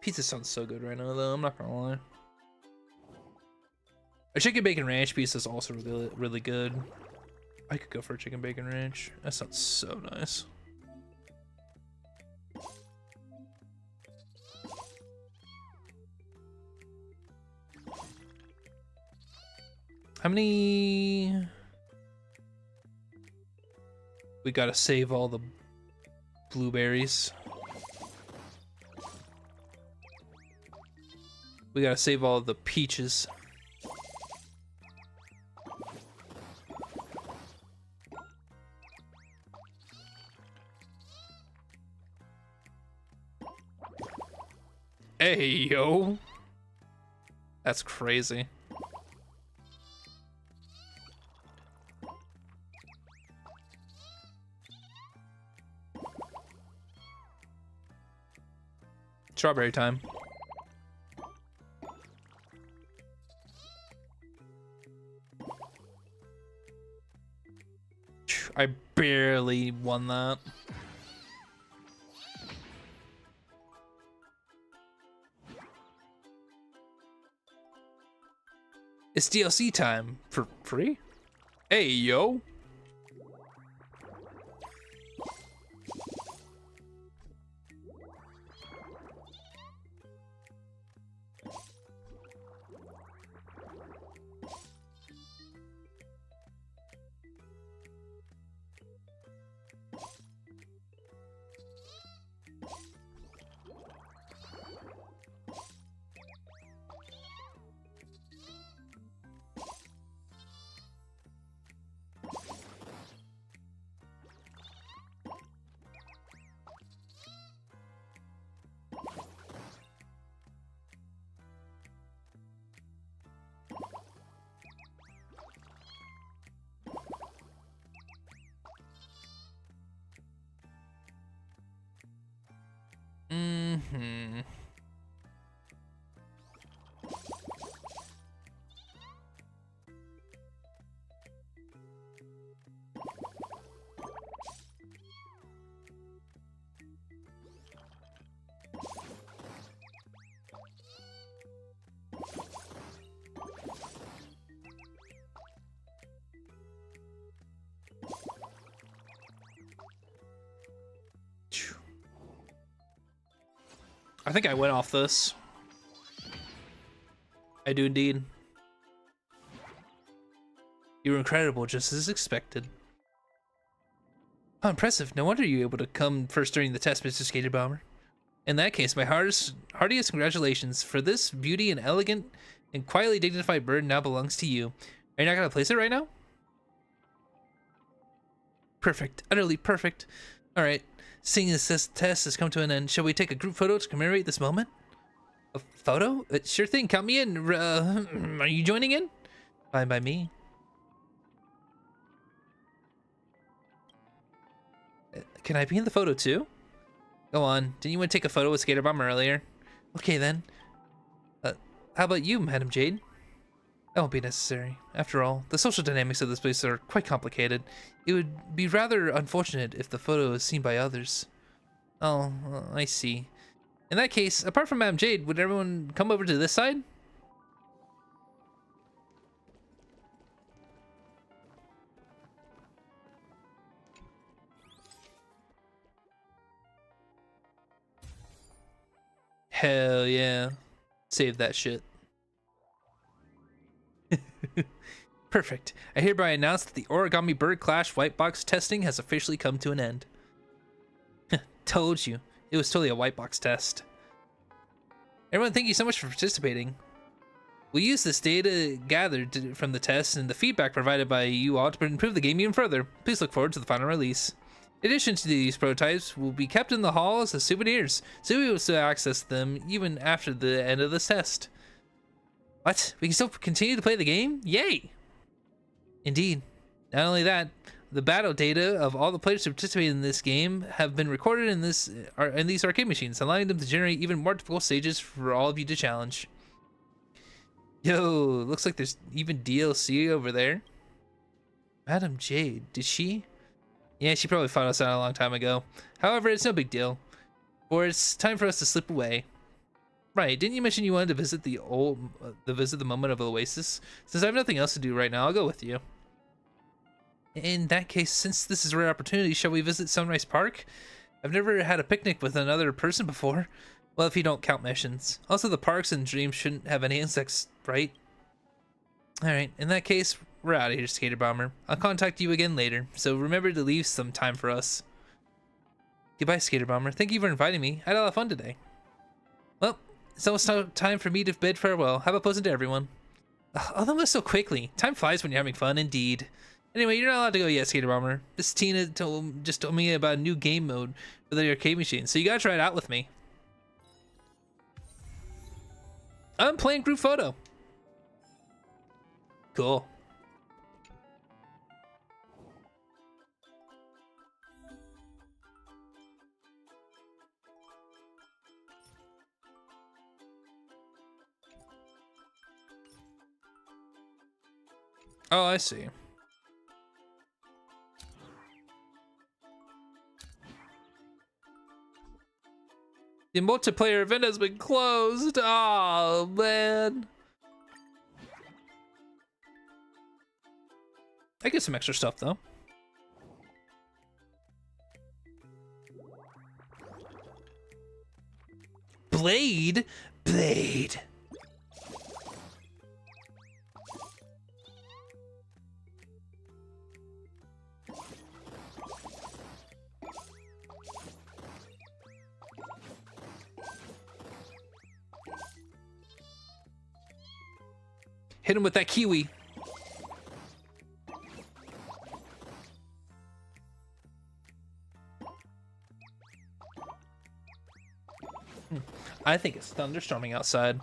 Pizza sounds so good right now, though. I'm not gonna lie. A chicken bacon ranch pizza is also really, really good. I could go for a chicken bacon ranch. That sounds so nice. How many? We gotta save all the blueberries. We gotta save all the peaches. Hey, yo. That's crazy. Strawberry time. I barely won that. It's DLC time for free? Hey, yo. Mm-hmm. I think I went off this. I do indeed. You were incredible, just as expected. Oh, impressive. No wonder you were able to come first during the test, Mr. Skater Bomber. In that case, my heartiest congratulations, for this beauty and elegant and quietly dignified bird now belongs to you. Are you not going to place it right now? Perfect. Utterly perfect. All right. Seeing this test has come to an end, shall we take a group photo to commemorate this moment? A photo? Sure thing. Count me in. Are you joining in? Fine by me. Can I be in the photo too? Go on. Didn't you want to take a photo with Skater Bomber earlier? Okay then. How about you, Madam Jade? That won't be necessary. After all, the social dynamics of this place are quite complicated. It would be rather unfortunate if the photo is seen by others. Oh, I see. In that case, apart from Madam Jade, would everyone come over to this side? Hell yeah. Save that shit. Perfect. I hereby announce that the Origami Bird Clash white box testing has officially come to an end. Told you. It was totally a white box test. Everyone, thank you so much for participating. We'll use this data gathered from the test and the feedback provided by you all to improve the game even further. Please look forward to the final release. In addition to these prototypes, will be kept in the halls as souvenirs, so we will still access them even after the end of this test. What? We can still continue to play the game? Yay! Indeed. Not only that, the battle data of all the players who participate in this game have been recorded in these arcade machines, allowing them to generate even more difficult stages for all of you to challenge. Yo, looks like there's even DLC over there. Madam Jade, did she? Yeah, she probably found us out a long time ago. However, it's no big deal. For it's time for us to slip away. Right, didn't you mention you wanted to visit the moment of Oasis? Since I have nothing else to do right now, I'll go with you. In that case, since this is a rare opportunity, shall we visit Sunrise Park? I've never had a picnic with another person before. Well, if you don't count missions. Also, the parks and dreams shouldn't have any insects, right? Alright, in that case, we're out of here, Skater Bomber. I'll contact you again later, so remember to leave some time for us. Goodbye, Skater Bomber. Thank you for inviting me. I had a lot of fun today. Well, it's almost time for me to bid farewell. Have a pleasant day, everyone. Oh, that was so quickly. Time flies when you're having fun, indeed. Anyway, you're not allowed to go yet, Skater Bomber. This Tina just told me about a new game mode for the arcade machine, so you gotta try it out with me. I'm playing group photo. Cool. Oh, I see. The multiplayer event has been closed. Oh, man. I get some extra stuff, though. Blade? Blade. Hit him with that kiwi. I think it's thunderstorming outside.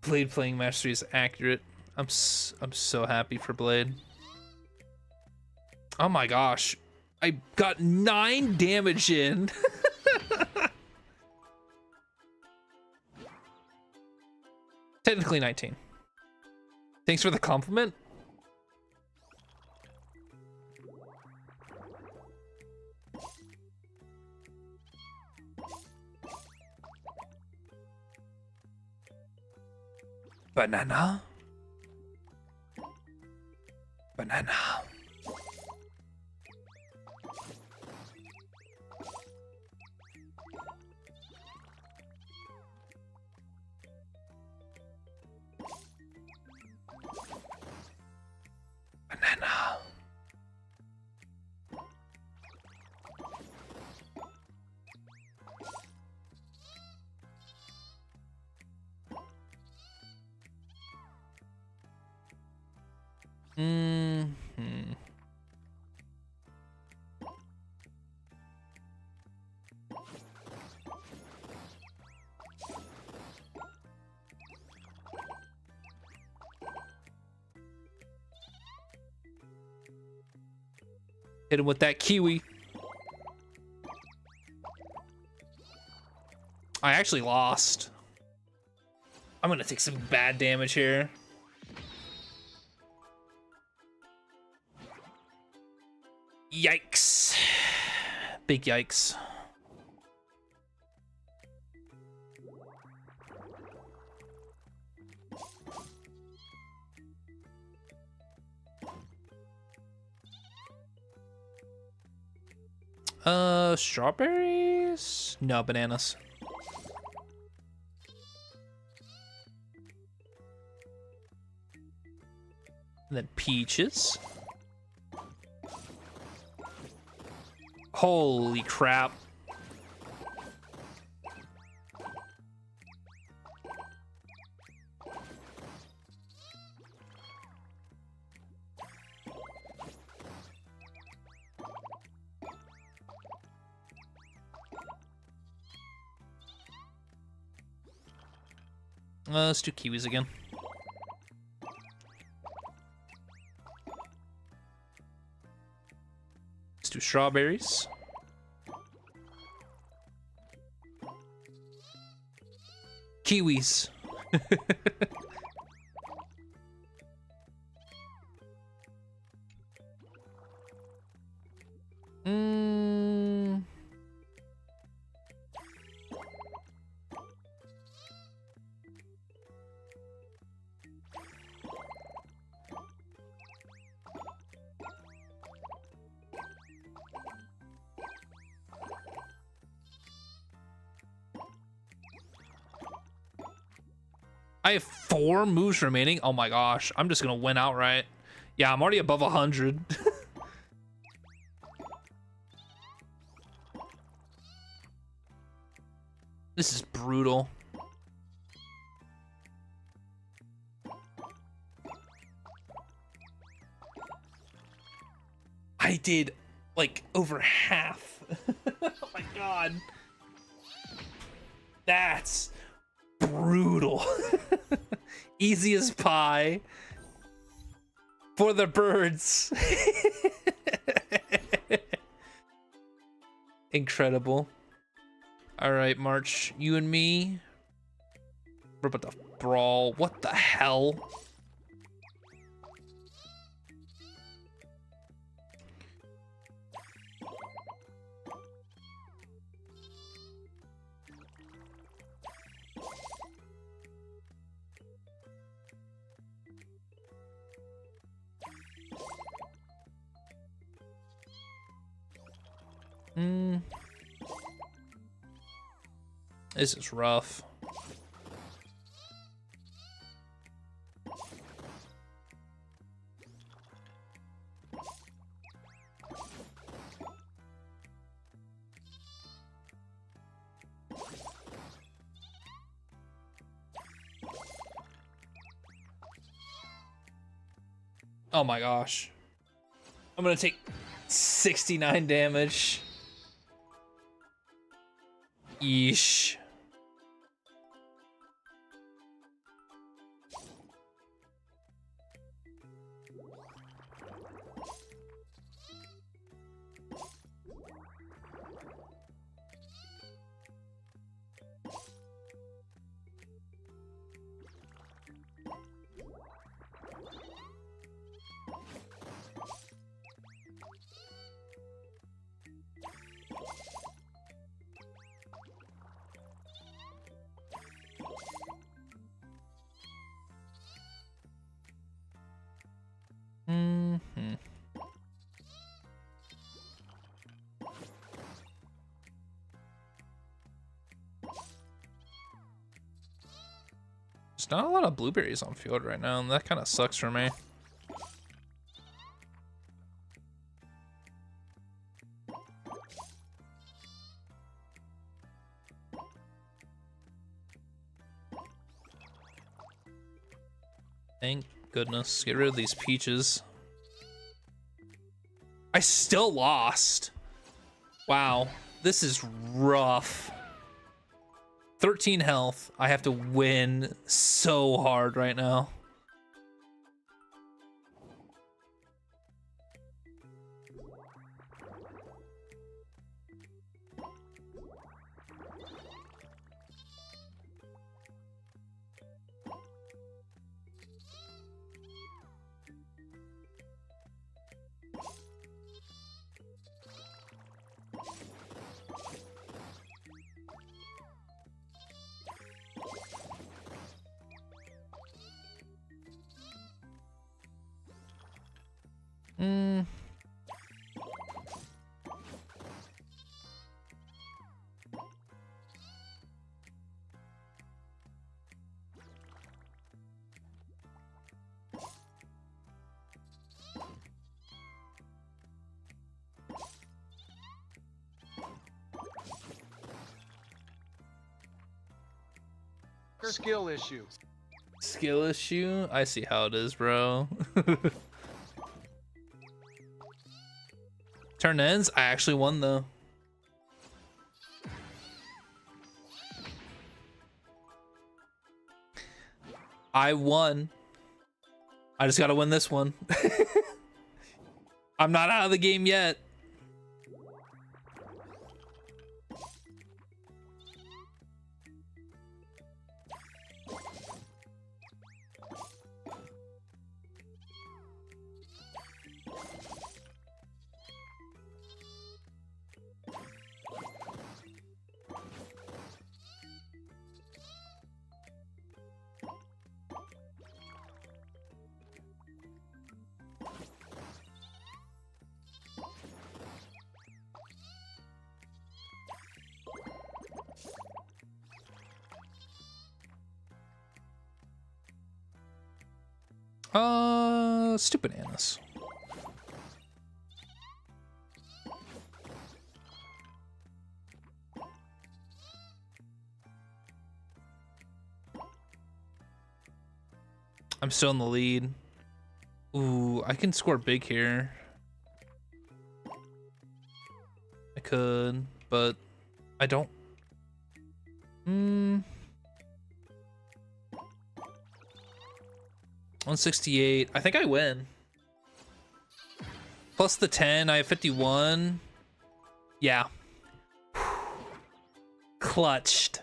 Blade playing mastery is accurate. I'm so happy for Blade. Oh my gosh. I got 9 damage in. Technically 19. Thanks for the compliment. Banana. Banana. Banana. Mm-hmm. Hit him with that kiwi. I actually lost. I'm gonna take some bad damage here. Yikes. Big yikes. Strawberries? No, bananas. And then peaches. Holy crap. Let's do kiwis again. Let's do strawberries. Kiwis. I have 4 moves remaining. Oh my gosh, I'm just gonna win outright. Yeah, I'm already above 100. This is brutal. I did like over half. Oh my god. That's brutal. Easy as pie for the birds. Incredible. All right, March, you and me, we're about to brawl. What the hell? This is rough. Oh my gosh. I'm gonna take 69 damage. Yeesh. There's not a lot of blueberries on field right now, and that kind of sucks for me. Thank goodness. Get rid of these peaches. I still lost. Wow. This is rough. 13 health. I have to win so hard right now. Skill issue. Skill issue? I see how it is, bro. Turn ends? I actually won though. I won. I just gotta win this one. I'm not out of the game yet. Stupid Annis. I'm still in the lead. Ooh, I can score big here. I could, but I don't. 168. I think I win. Plus the 10, I have 51. Yeah. Clutched.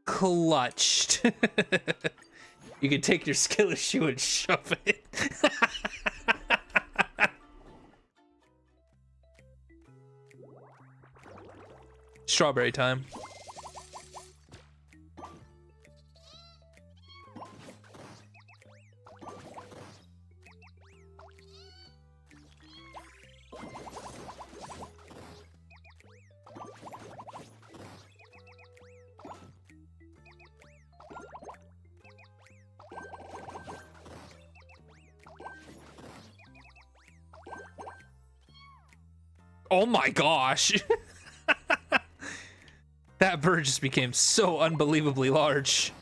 Clutched. You can take your skill issue and shove it. Strawberry time. Oh my gosh. That bird just became so unbelievably large.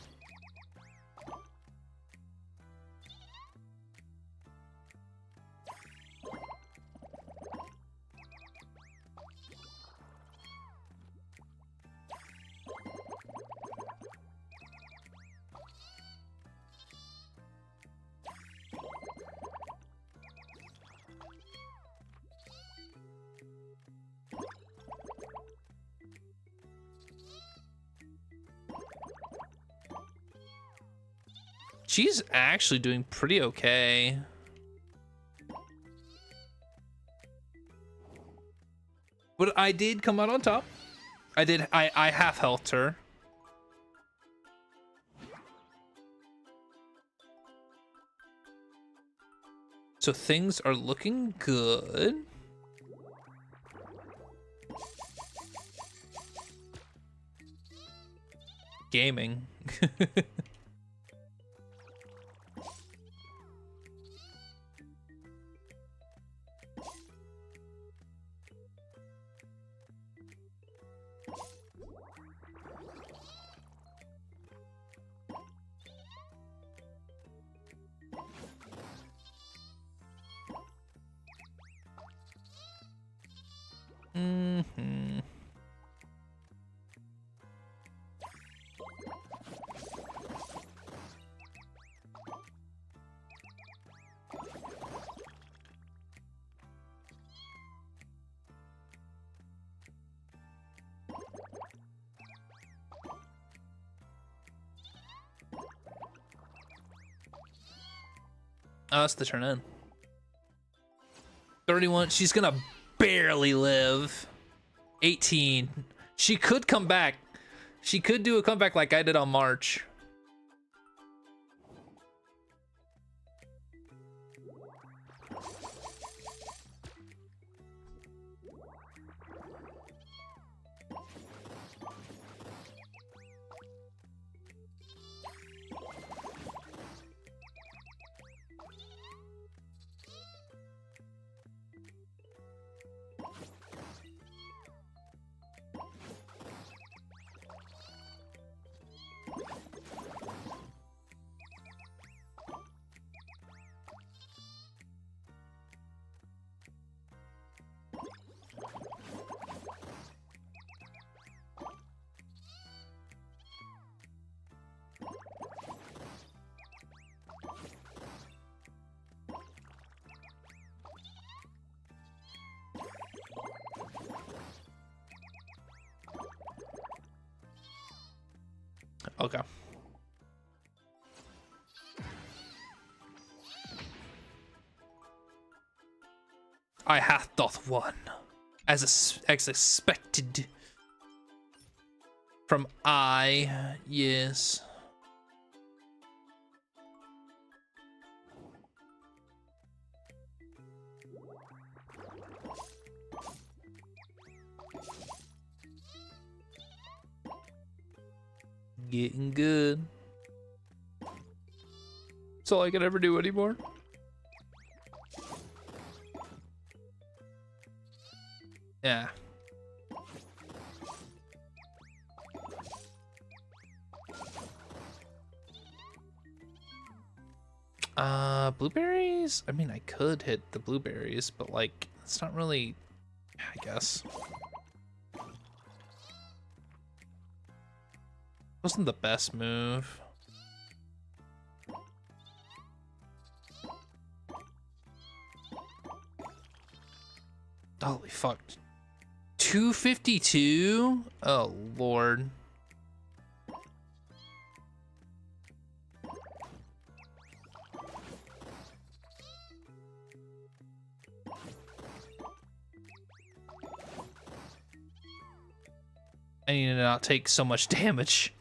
She's actually doing pretty okay. But I did come out on top. I half healthed her. So things are looking good. gaming. Mm-hmm. Oh, that's the turn in. 31. She's gonna barely live. 18. She could come back. She could do a comeback like I did on March. Okay. I hath doth won, as expected. From I, yes. Getting good. That's all I can ever do anymore. Yeah. Blueberries? I mean, I could hit the blueberries, but like, it's not really, I guess. Wasn't the best move. Holy fuck. 252? Oh, Lord. I need to not take so much damage.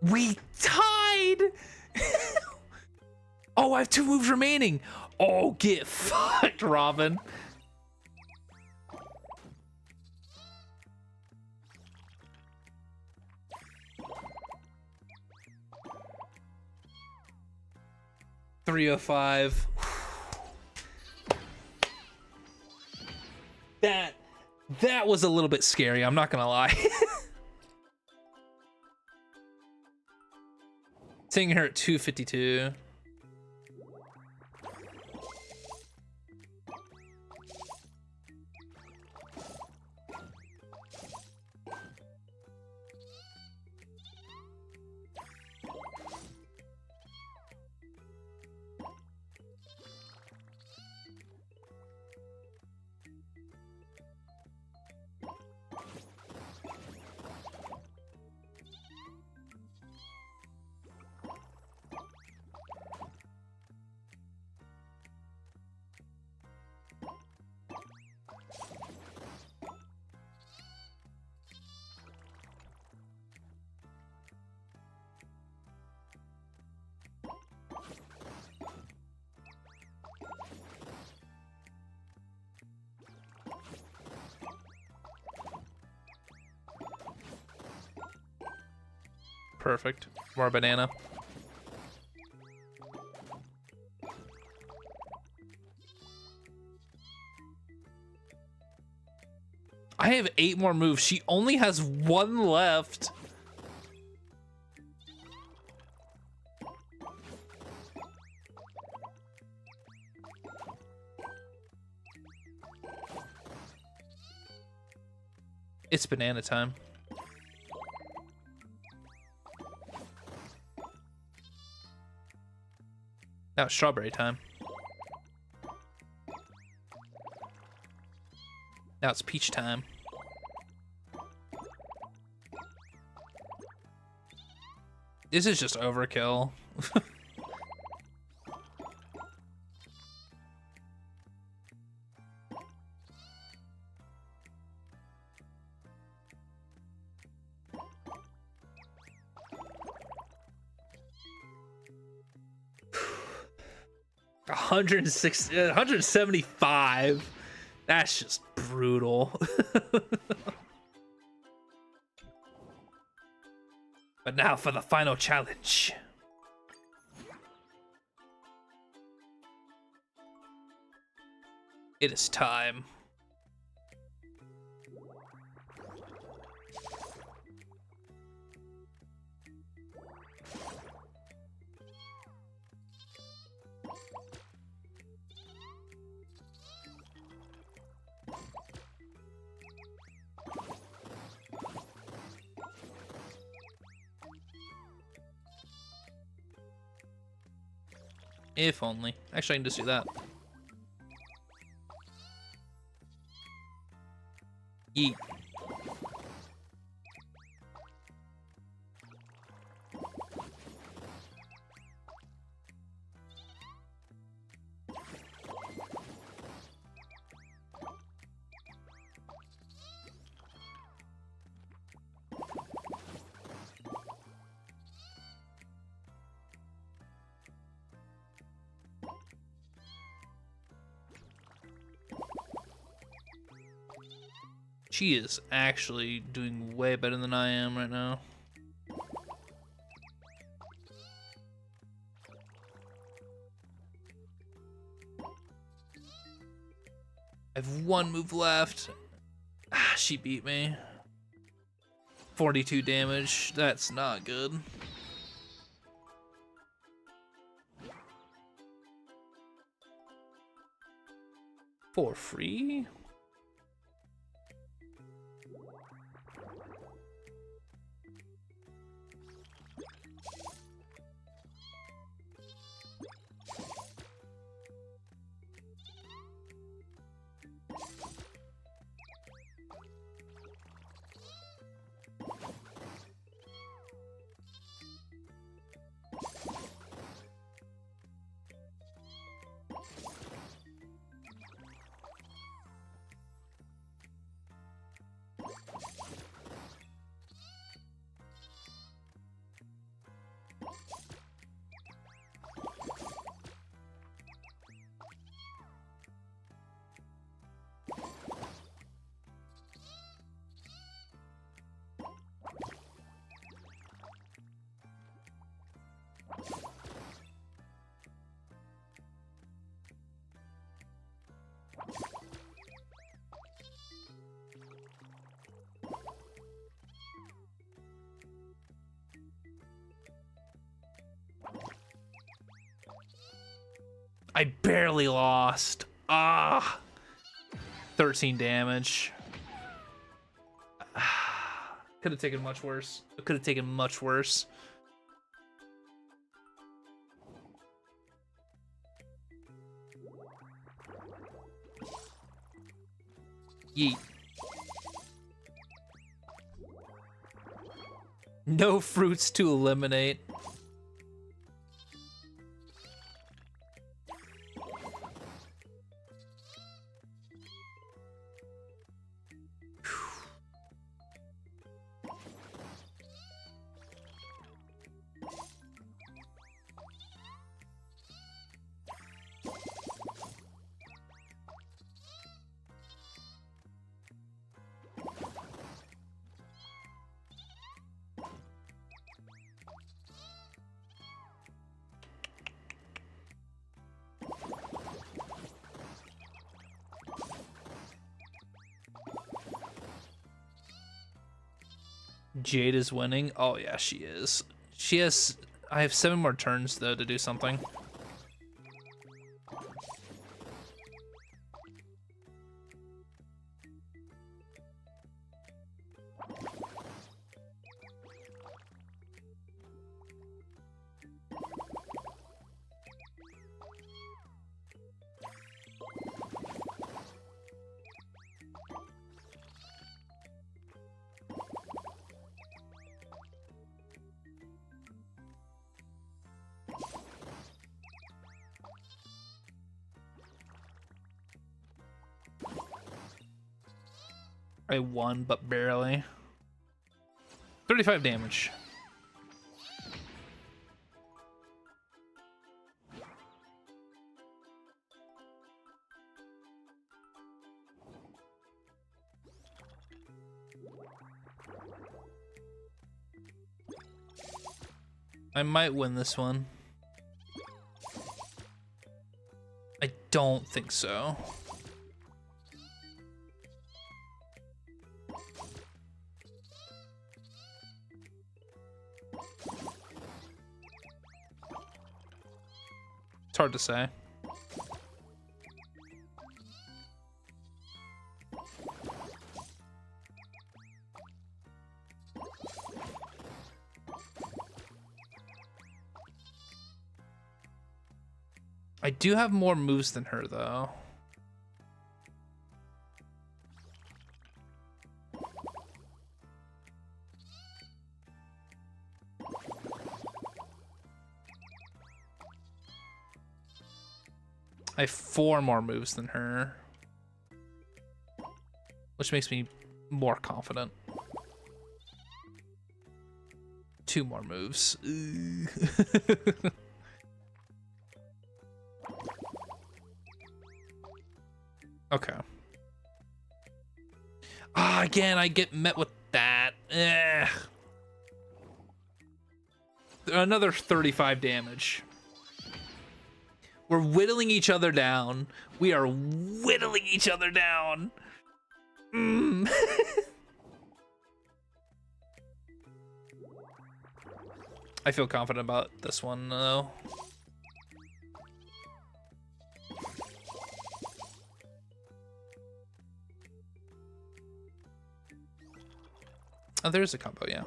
We tied! Oh, I have 2 moves remaining. Oh, get fucked, Robin. $305. That was a little bit scary, I'm not gonna lie. Seeing her at 252. Perfect. More banana. I have 8 more moves. She only has 1 left. It's banana time. Now it's strawberry time. Now it's peach time. This is just overkill. $175. That's just brutal. But now for the final challenge. It is time. If only. Actually, I can just do that. Yeet. She is actually doing way better than I am right now. I have 1 move left. She beat me. 42 damage. That's not good. For free? I barely lost. 13 damage. Could have taken much worse. It could have taken much worse. Yeet. No fruits to eliminate. Jade is winning. Oh yeah, she is. She has. I have 7 more turns though to do something. I won, but barely. 35 damage. I might win this one. I don't think so. It's hard to say. I do have more moves than her, though. I have 4 more moves than her, which makes me more confident. 2 more moves. Okay. Ah, again, I get met with that. Ugh. Another 35 damage. We're whittling each other down. We are whittling each other down. I feel confident about this one, though. Oh, there's a combo, yeah.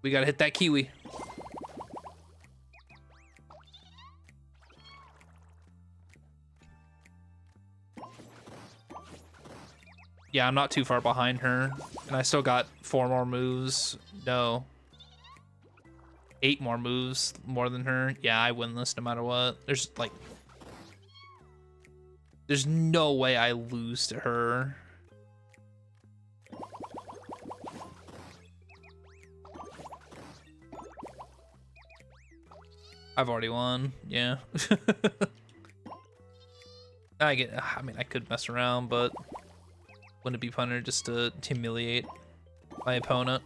We gotta hit that kiwi. Yeah, I'm not too far behind her. And I still got 4 more moves. No. 8 more moves more than her. Yeah, I win this no matter what. There's like... There's no way I lose to her. I've already won, yeah. I mean, I could mess around, but wouldn't it be funner just to humiliate my opponent?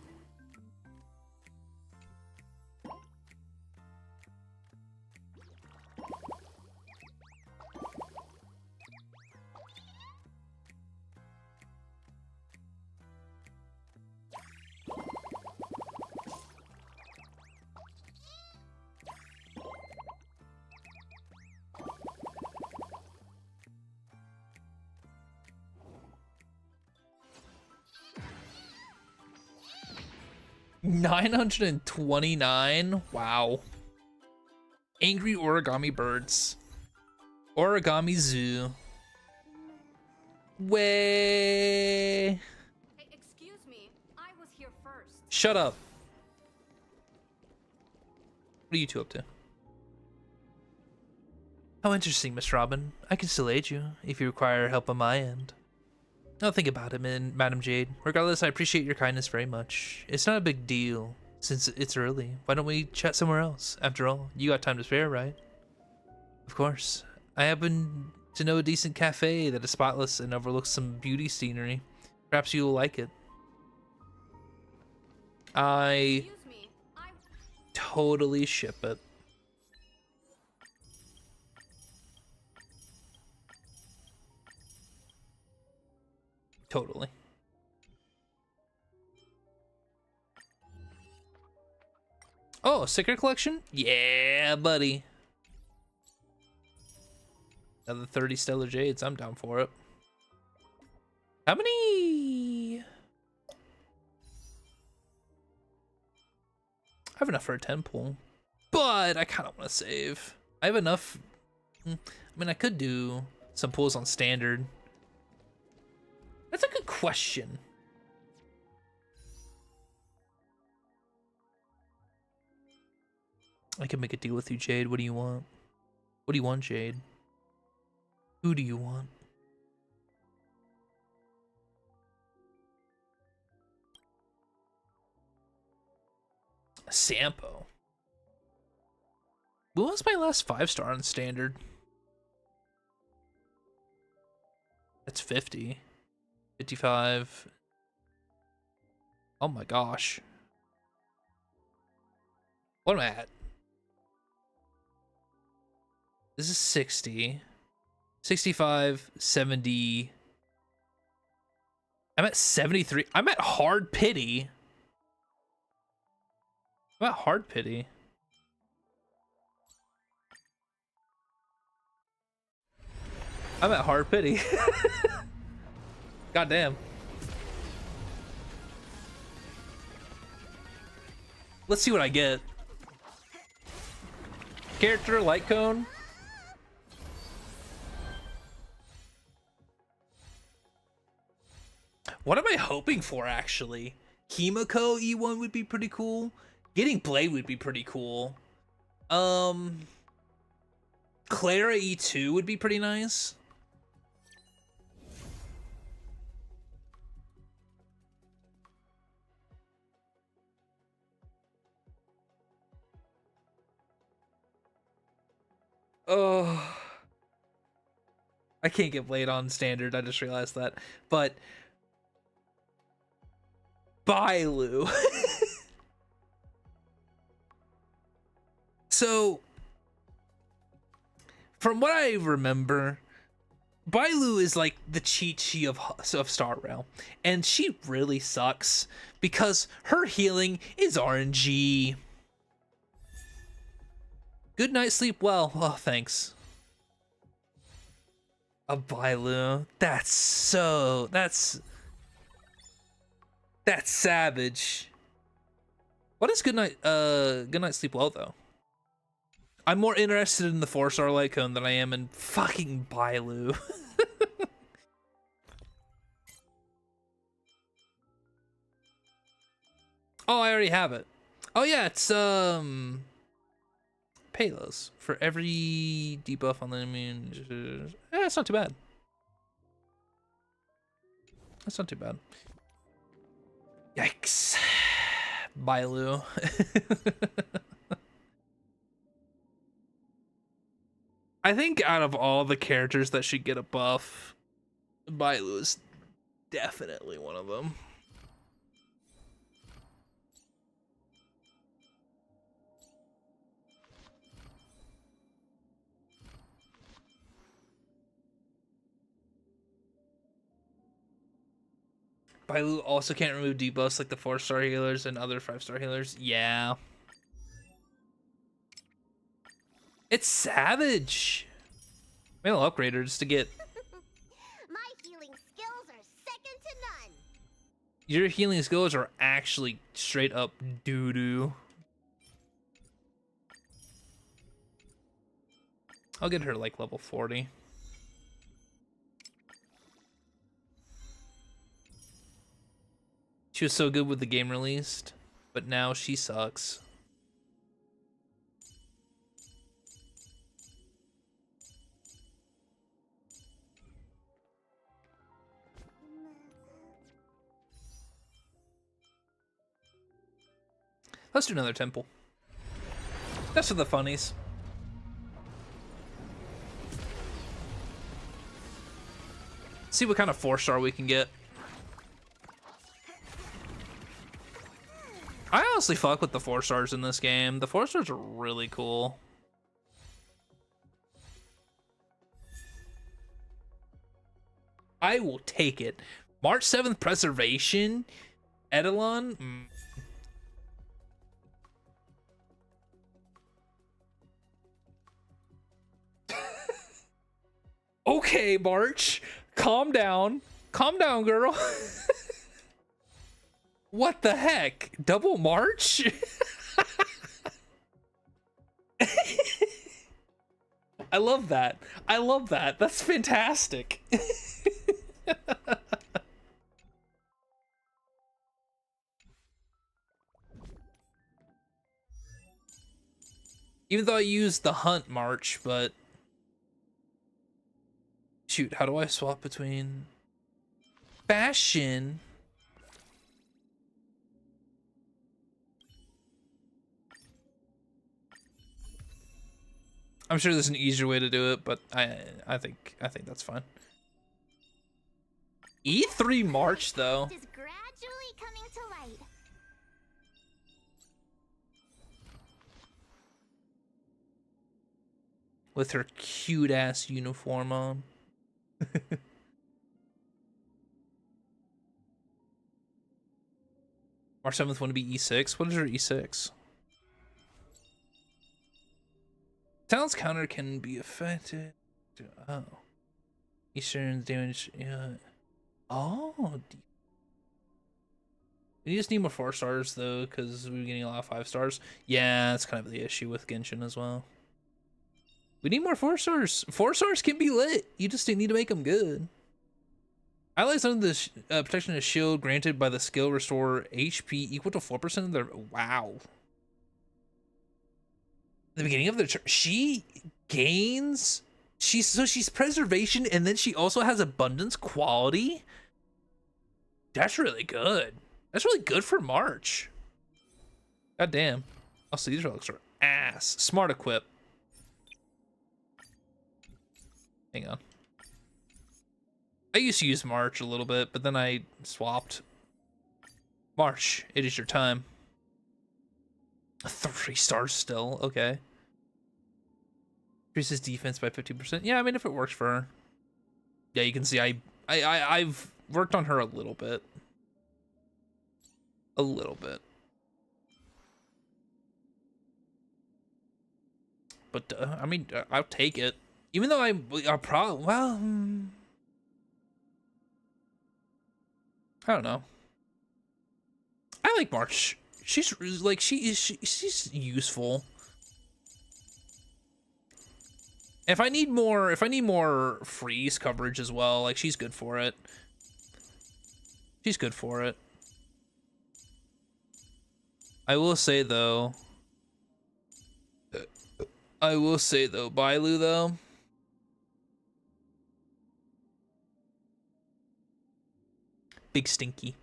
$929. Wow. Angry origami birds. Origami zoo. Way. Hey, excuse me. I was here first. Shut up. What are you two up to? How interesting, Miss Robin. I can still aid you if you require help on my end. I'll think about it, Madam Jade. Regardless, I appreciate your kindness very much. It's not a big deal. since it's early, why don't we chat somewhere else? After all, you got time to spare, right? Of course. I happen to know a decent cafe that is spotless and overlooks some beauty scenery. Perhaps you'll like it. I totally ship it. Totally. Oh, sticker collection? Yeah, buddy. Another 30 Stellar Jades. I'm down for it. How many? I have enough for a 10 pool, but I kind of want to save. I have enough. I mean, I could do some pulls on standard. That's a good question. I can make a deal with you, Jade. What do you want? What do you want, Jade? Who do you want? Sampo. What was my last 5-star on standard? That's 50. 55. Oh my gosh. What am I at? This is 60. 65, 70. I'm at 73. I'm at hard pity. I'm at hard pity. I'm at hard pity. God damn. Let's see what I get. Character, light cone. What am I hoping for, actually? Kimiko E1 would be pretty cool. Getting Blade would be pretty cool. Clara E2 would be pretty nice. Oh, I can't get Blade on standard. I just realized that. But Bailu. So, from what I remember, Bailu is like the Chi-Chi of Star Rail, and she really sucks because her healing is RNG. Good night, sleep well. Oh, thanks. A Bailu. That's savage. What is good night sleep well though? I'm more interested in the 4-star light cone than I am in fucking Bailu. Oh, I already have it. Oh yeah, it's Palos for every debuff on the immune. That's not too bad. That's not too bad. Yikes. Bailu. I think out of all the characters that should get a buff, Bailu is definitely one of them. Bailu also can't remove debuffs like the 4-star healers and other 5-star healers. Yeah. It's savage. Maybe I'll upgrade her just to get. My healing skills are second to none. Your healing skills are actually straight up doo-doo. I'll get her like level 40. She was so good with the game released, but now she sucks. Let's do another temple. That's for the funnies. See what kind of 4-star we can get. I honestly fuck with the 4-stars in this game. The 4-stars are really cool. I will take it. March 7th Preservation, Eidolon. Okay, March. Calm down. Calm down, girl. What the heck? Double March? I love that. I love that. That's fantastic. Even though I used the hunt March, but shoot, how do I swap between fashion? I'm sure there's an easier way to do it, but I think that's fine. E3 March though. Is gradually coming to light. With her cute ass uniform on. March 7th want to be E6. What is her E6? Talent's counter can be affected. Oh. Eastern damage. Yeah. Oh. We just need more 4-stars though, because we're getting a lot of 5-stars. Yeah, that's kind of the issue with Genshin as well. We need more 4-stars. 4-stars can be lit. You just need to make them good. Allies under the protection of shield granted by the skill restore HP equal to 4% of their. Wow. The beginning of the she gains. She's preservation, and then she also has abundance quality. That's really good. That's really good for March. God damn. Also, these relics are ass. Smart equip. Hang on. I used to use March a little bit, but then I swapped. March, it is your time. 3 stars still, okay. Increases defense by 50%. Yeah, I mean, if it works for her. Yeah, you can see I've worked on her a little bit. A little bit. But, I mean, I'll take it. Even though I'll probably, well, I don't know. I like March. She's like, she's useful. If I need more freeze coverage as well, like she's good for it. She's good for it. I will say though, Bailu though. Big stinky.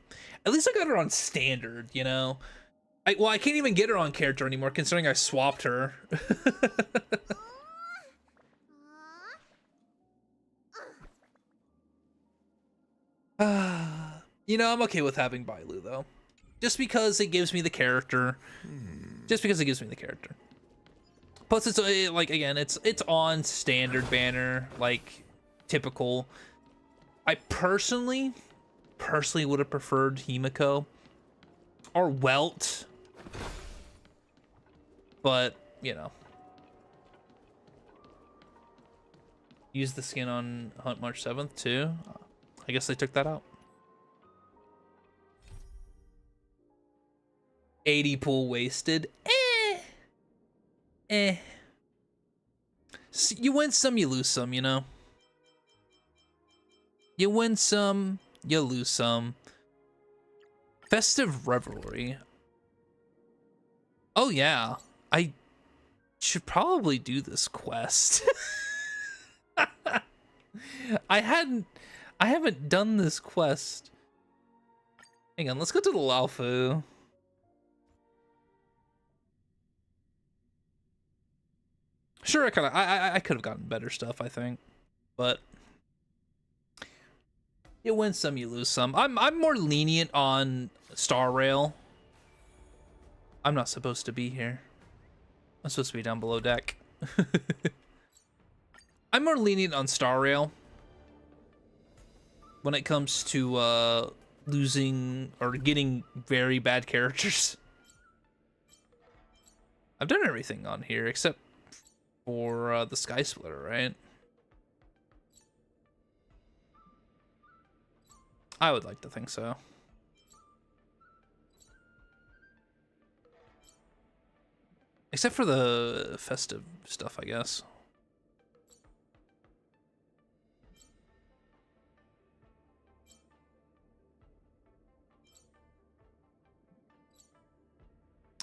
At least I got her on standard, you know? I can't even get her on character anymore considering I swapped her. You know, I'm okay with having Bailu though. Just because it gives me the character. Just because it gives me the character. Plus it's like, again, it's on standard banner, like typical. I personally would have preferred Himiko or Welt, but you know, use the skin on Hunt March 7th too. I guess they took that out. 80 pool wasted. So you win some, you lose some, you know. You win some, you lose some. Festive Revelry. Oh yeah, I should probably do this quest. I haven't done this quest. Hang on, let's go to the Laofu. Sure, I could have gotten better stuff, I think, but you win some, you lose some. I'm more lenient on Star Rail. I'm not supposed to be here. I'm supposed to be down below deck. I'm more lenient on Star Rail when it comes to losing or getting very bad characters. I've done everything on here except for the Sky Splitter, right? I would like to think so. Except for the festive stuff, I guess.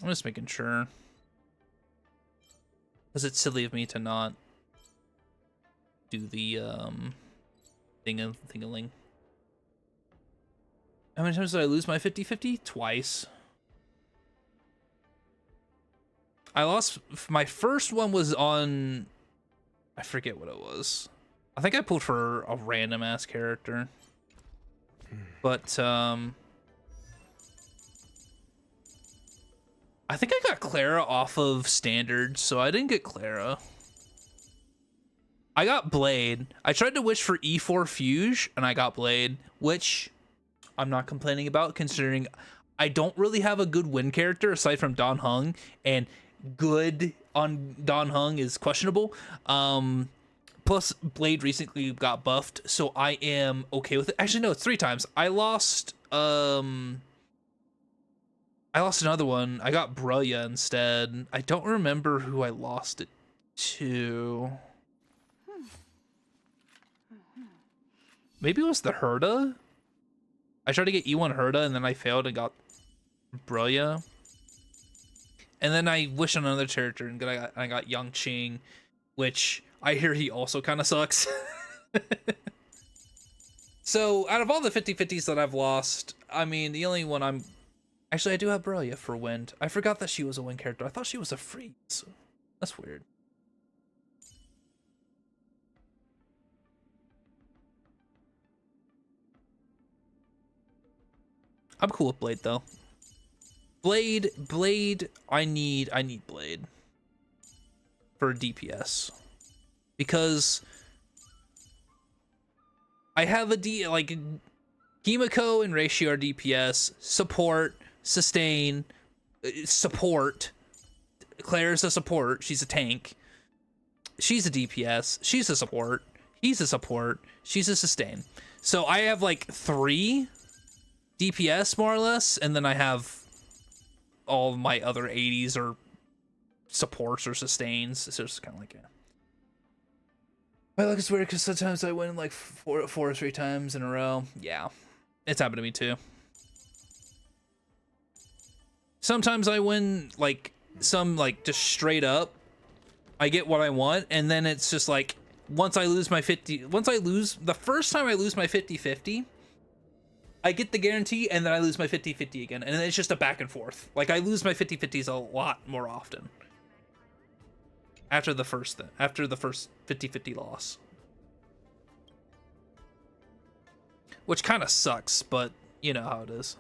I'm just making sure. Because it's silly of me to not do the thing-a-ling. How many times did I lose my 50-50? Twice. I lost my first one was on, I forget what it was. I think I pulled for a random ass character. But I think I got Clara off of standard, so I didn't get Clara. I got Blade. I tried to wish for E4 Fuge and I got Blade, which I'm not complaining about considering I don't really have a good win character aside from Don Hung, and good on Don Hung is questionable. Plus Blade recently got buffed, so I am okay with it. Actually, no, it's 3 times. I lost another one. I got Brillia instead. I don't remember who I lost it to. Maybe it was the Herda? I tried to get E1 Herda and then I failed and got Brillia. And then I wished on another character and I got Yang Qing, which I hear he also kind of sucks. So out of all the 50-50s that I've lost, I mean, the only one I'm... Actually, I do have Brillia for Wind. I forgot that she was a Wind character. I thought she was a freeze. That's weird. I'm cool with Blade though. Blade, I need Blade for DPS because I have a like Himiko and Ratio are DPS, support, sustain, support. Claire's a support, she's a tank. She's a DPS, she's a support, he's a support, she's a sustain. So I have like 3 DPS more or less, and then I have all of my other 80s or supports or sustains. So it's kind of like, yeah. My luck is weird because sometimes I win like 4 or 3 times in a row. Yeah, it's happened to me too. Sometimes I win like some like just straight up. I get what I want, and then it's just like once I lose the first time I lose my 50-50. I get the guarantee, and then I lose my 50-50 again, and it's just a back and forth. Like, I lose my 50-50s a lot more often. After the first 50-50 loss. Which kind of sucks, but you know how it is.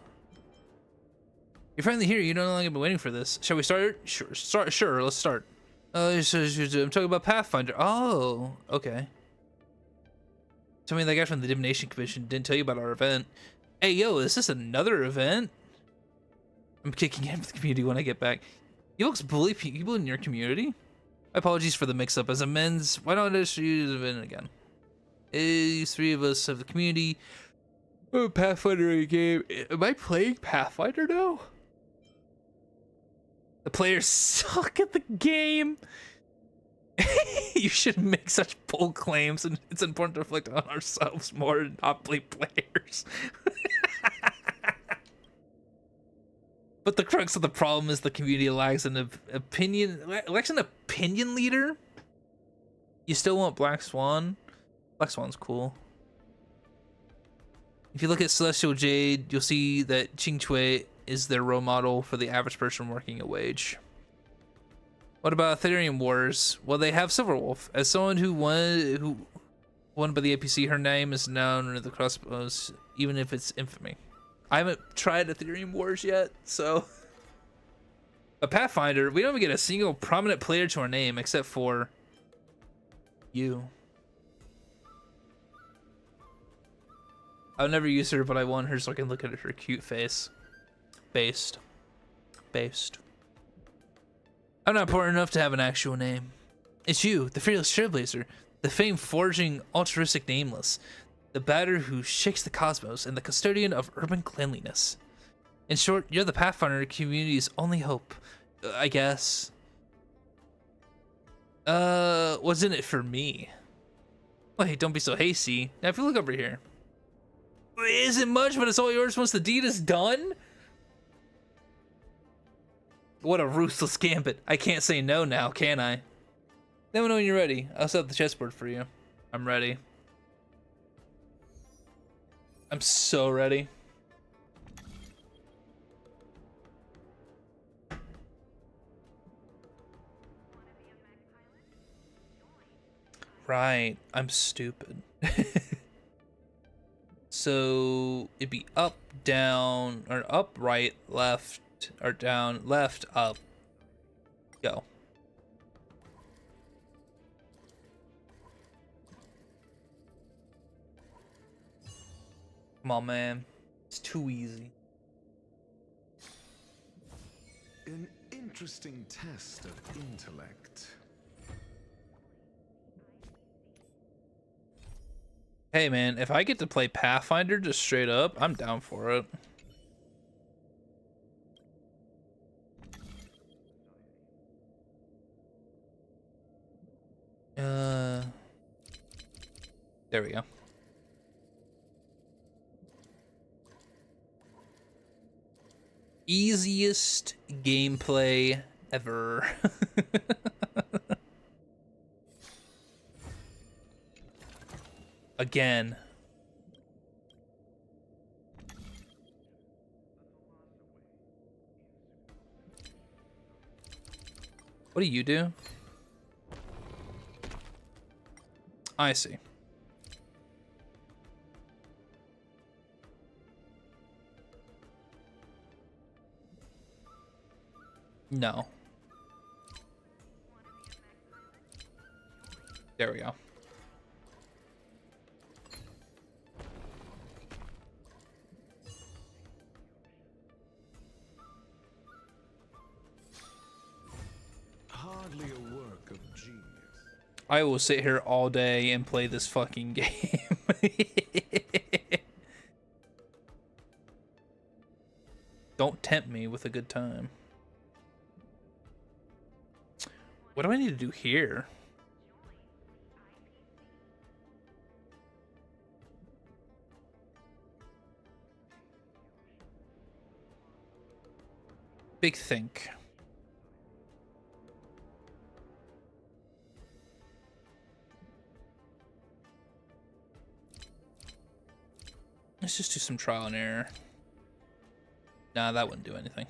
You're finally here, you don't know how long I've been waiting for this. Shall we start? Sure, let's start. I'm talking about Pathfinder. Oh, okay. Tell me that guy from the Divination Commission didn't tell you about our event. Hey, yo, is this another event? I'm kicking in with the community when I get back. You folks bully people in your community? My apologies for the mix-up. As amends, why don't I just use the event again? These 3 of us of the community. Oh, Pathfinder game. Am I playing Pathfinder now? The players suck at the game. You should make such bold claims, and it's important to reflect on ourselves more and not blame players. But the crux of the problem is the community lacks an opinion leader. You still want Black Swan? Black Swan's cool. If you look at Celestial Jade, you'll see that Qing Chui is their role model for the average person working a wage. What about Ethereum Wars? Well, they have Silverwolf. As someone who won by the APC, her name is known under the crossbows, even if it's infamy. I haven't tried Ethereum Wars yet, so. A Pathfinder, we don't even get a single prominent player to our name except for you. I'll never use her, but I want her so I can look at her cute face. Based. I'm not important enough to have an actual name. It's you, the fearless trailblazer, the fame-forging altruistic nameless, the batter who shakes the cosmos, and the custodian of urban cleanliness. In short, you're the Pathfinder community's only hope, I guess. What's in it for me? Wait, don't be so hasty. Now, if you look over here. It isn't much, but it's all yours once the deed is done? What a ruthless gambit. I can't say no now, can I? Let me know when you're ready. I'll set up the chessboard for you. I'm ready. I'm so ready. Right, I'm stupid. So it'd be up, down, or up, right, left, or down, left, up. Go. Come on, man. It's too easy. An interesting test of intellect. Hey, man, if I get to play Pathfinder just straight up, I'm down for it. There we go. Easiest gameplay ever. Again. What do you do? I see. No. There we go. Hardly a work of genius. I will sit here all day and play this fucking game. Don't tempt me with a good time. What do I need to do here? Big think. Let's just do some trial and error. Nah, that wouldn't do anything.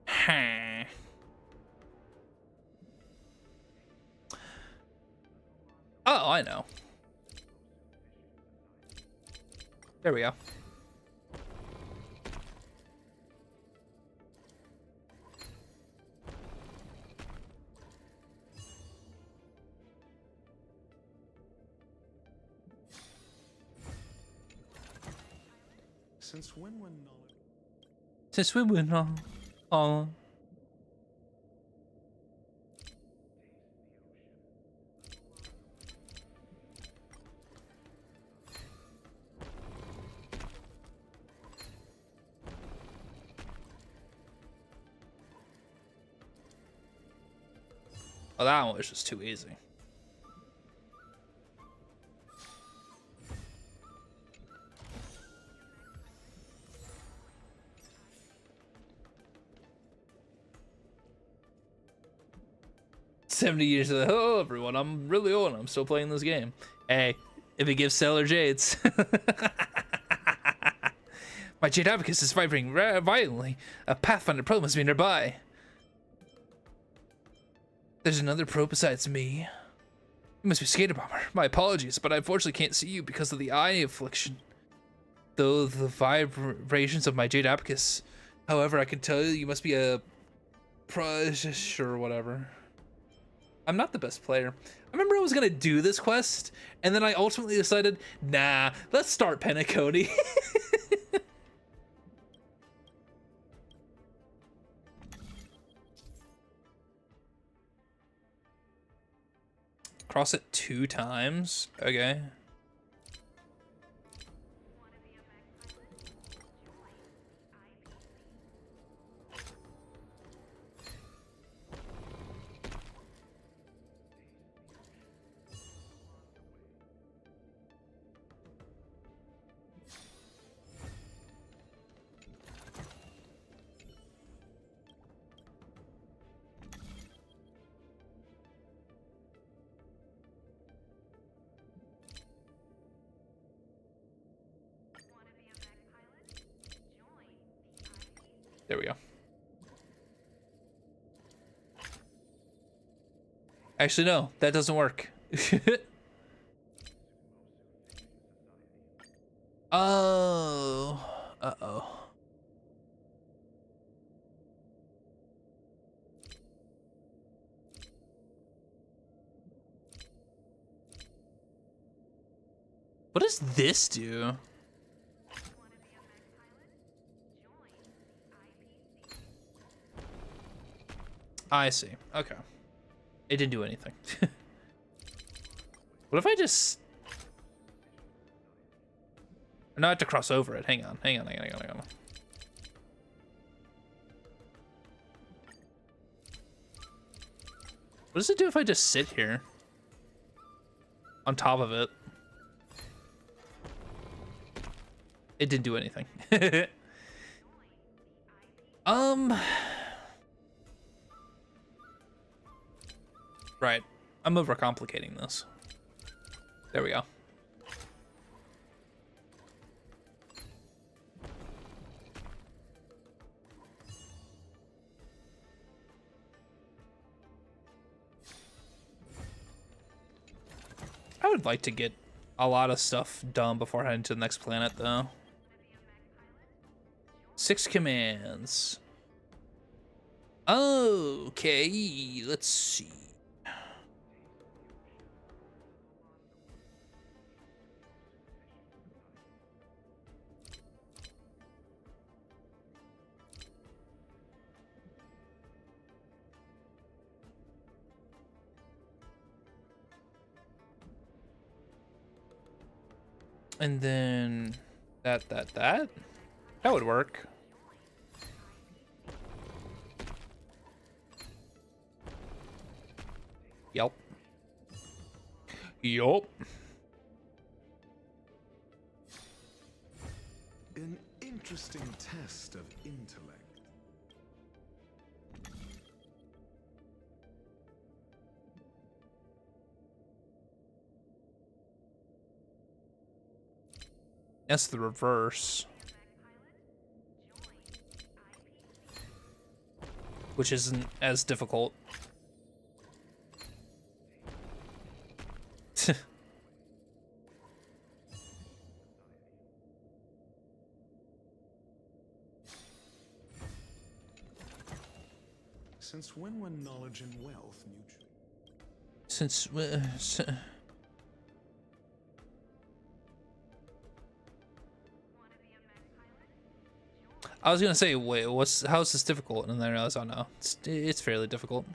Huh. Oh, I know. There we go. Since when knowledge? Since when we're not. Oh. Oh, that one was just too easy. $70 of the hello everyone, I'm really old and I'm still playing this game. Hey, if it gives Stellar Jades. My Jade Abacus is vibrating violently. A Pathfinder probe must be nearby. There's another probe besides me. You must be Skater Bomber. My apologies, but I unfortunately can't see you because of the eye affliction. Though the vibrations of my Jade Abacus. However, I can tell you, you must be a sure, whatever. I'm not the best player. I remember I was gonna do this quest, and then I ultimately decided, nah, let's start Penacony. Cross it 2 times? Okay. There we go. Actually, no, that doesn't work. Oh. Uh-oh. What does this do? I see. Okay. It didn't do anything. What if I just... No, I have to cross over it. Hang on. Hang on. What does it do if I just sit here? On top of it. It didn't do anything. Right. I'm overcomplicating this. There we go. I would like to get a lot of stuff done before heading to the next planet, though. 6 commands. Okay, let's see. And then that would work. Yep. An interesting test of intellect. That's the reverse. Which isn't as difficult. Since when were knowledge and wealth mutual? Since I was gonna say, wait, how is this difficult? And then I realized, oh no, it's fairly difficult.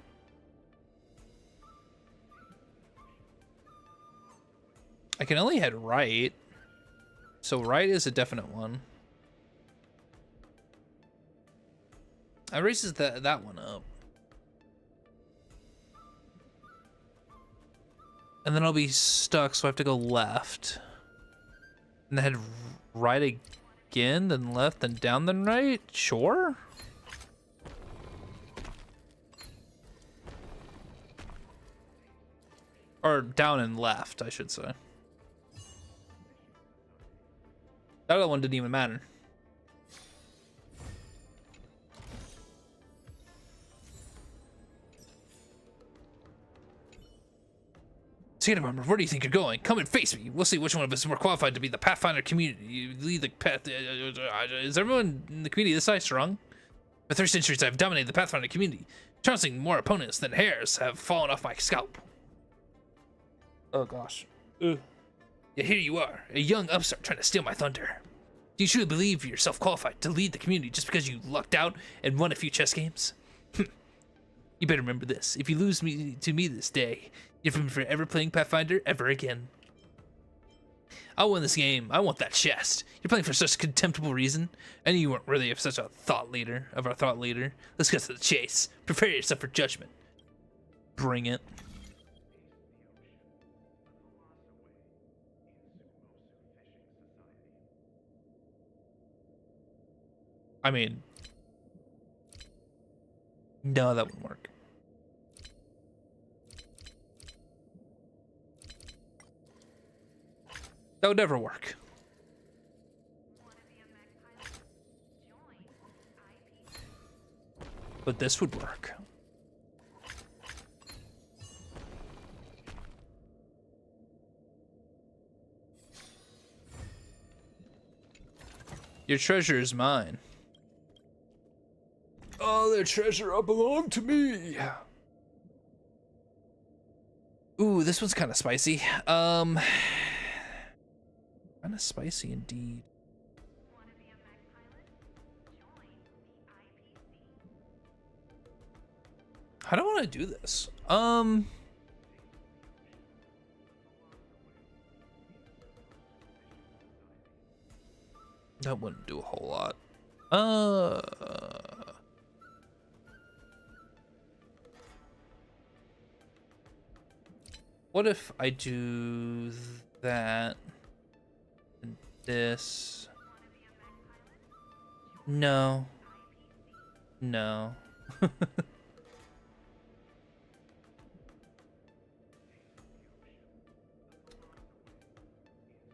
I can only head right, so right is a definite one. I raises that one up, and then I'll be stuck, so I have to go left, and then head right again, then left, then down, then right. Sure. Or down and left, I should say. That other one didn't even matter. So, remember, where do you think you're going? Come and face me. We'll see which one of us is more qualified to be the Pathfinder community. You lead the path. Is everyone in the community this high strung? For 3 centuries, I've dominated the Pathfinder community, trouncing more opponents than hairs have fallen off my scalp. Oh gosh. Yet here you are, a young upstart trying to steal my thunder. Do you truly believe you're self-qualified to lead the community just because you lucked out and won a few chess games? You better remember this. If you lose to me this day, you're forever playing Pathfinder ever again. I'll win this game. I want that chest. You're playing for such a contemptible reason. I knew you weren't really such a thought leader. Let's get to the chase. Prepare yourself for judgment. Bring it. I mean, no, that wouldn't work. That would never work. But this would work. Your treasure is mine. All their treasure all belong to me. Ooh, this one's kind of spicy. Kind of spicy indeed. How do I want to do this? That wouldn't do a whole lot. What if I do that and this? No. No.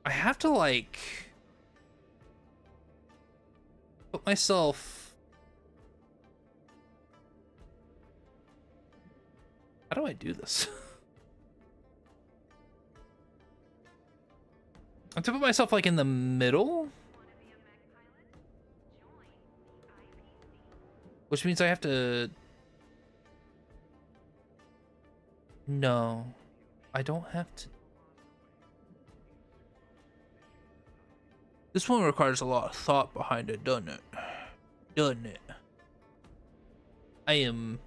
I have to like put myself. How do I do this? I have to put myself like in the middle, which means I have to. No, I don't have to. This one requires a lot of thought behind it, doesn't it? Doesn't it? I am.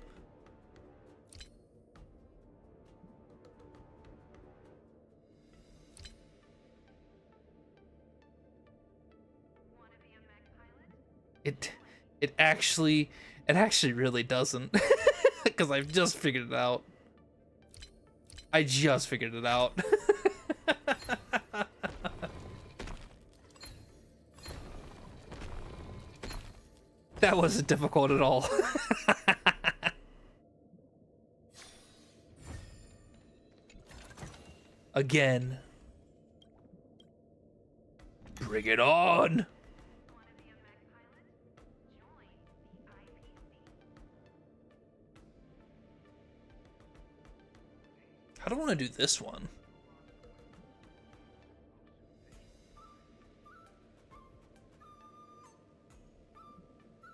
It actually really doesn't, because I've just figured it out. I just figured it out. That wasn't difficult at all. Again. Bring it on. I don't want to do this one.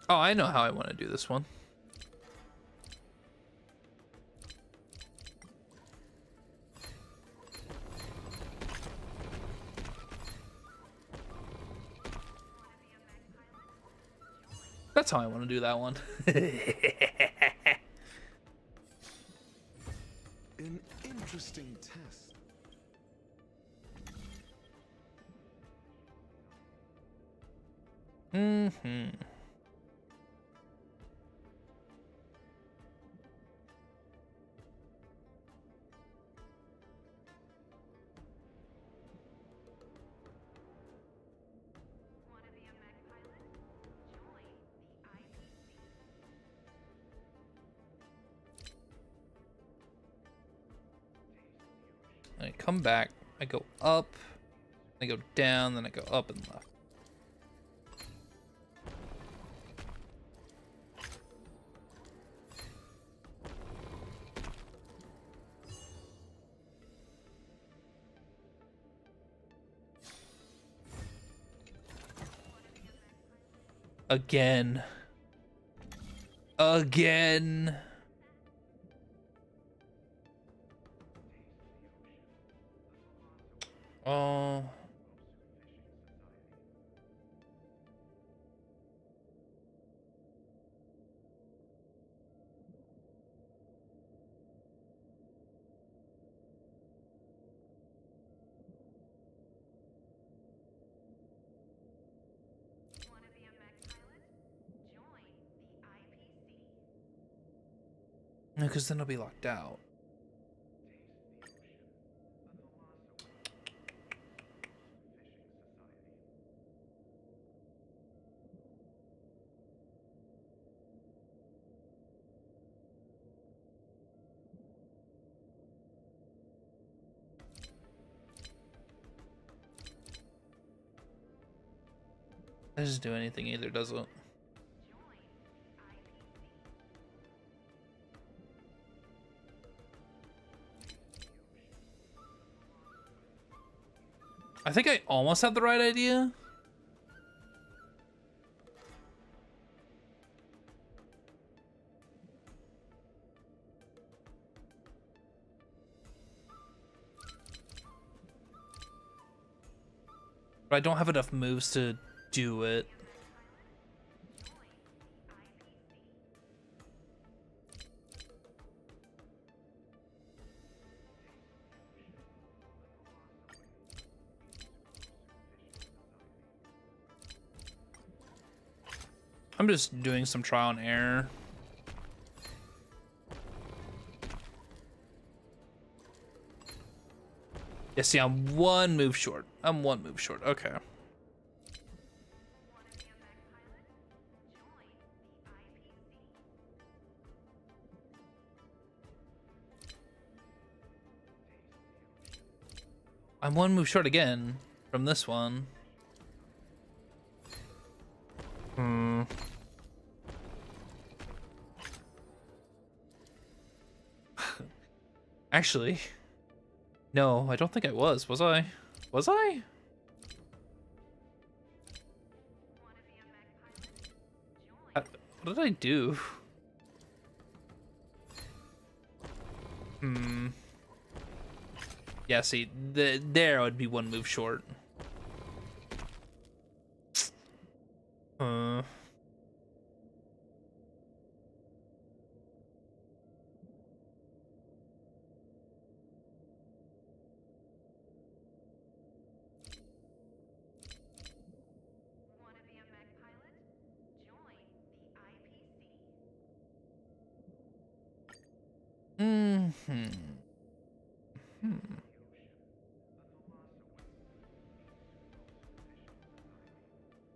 Oh, I know how I want to do this one. That's how I want to do that one. An interesting test. Mm-hmm. I come back, I go up, I go down, then I go up and left. Again. Again. Oh. No, because then I'll be locked out. That doesn't do anything either, does it? I think I almost had the right idea. But I don't have enough moves to do it. I'm just doing some trial and error. Yeah, see, I'm one move short. I'm one move short. Okay. I'm one move short again from this one. Actually, no, I don't think I was. Was I? Was I? What did I do? Yeah, see, there I would be one move short.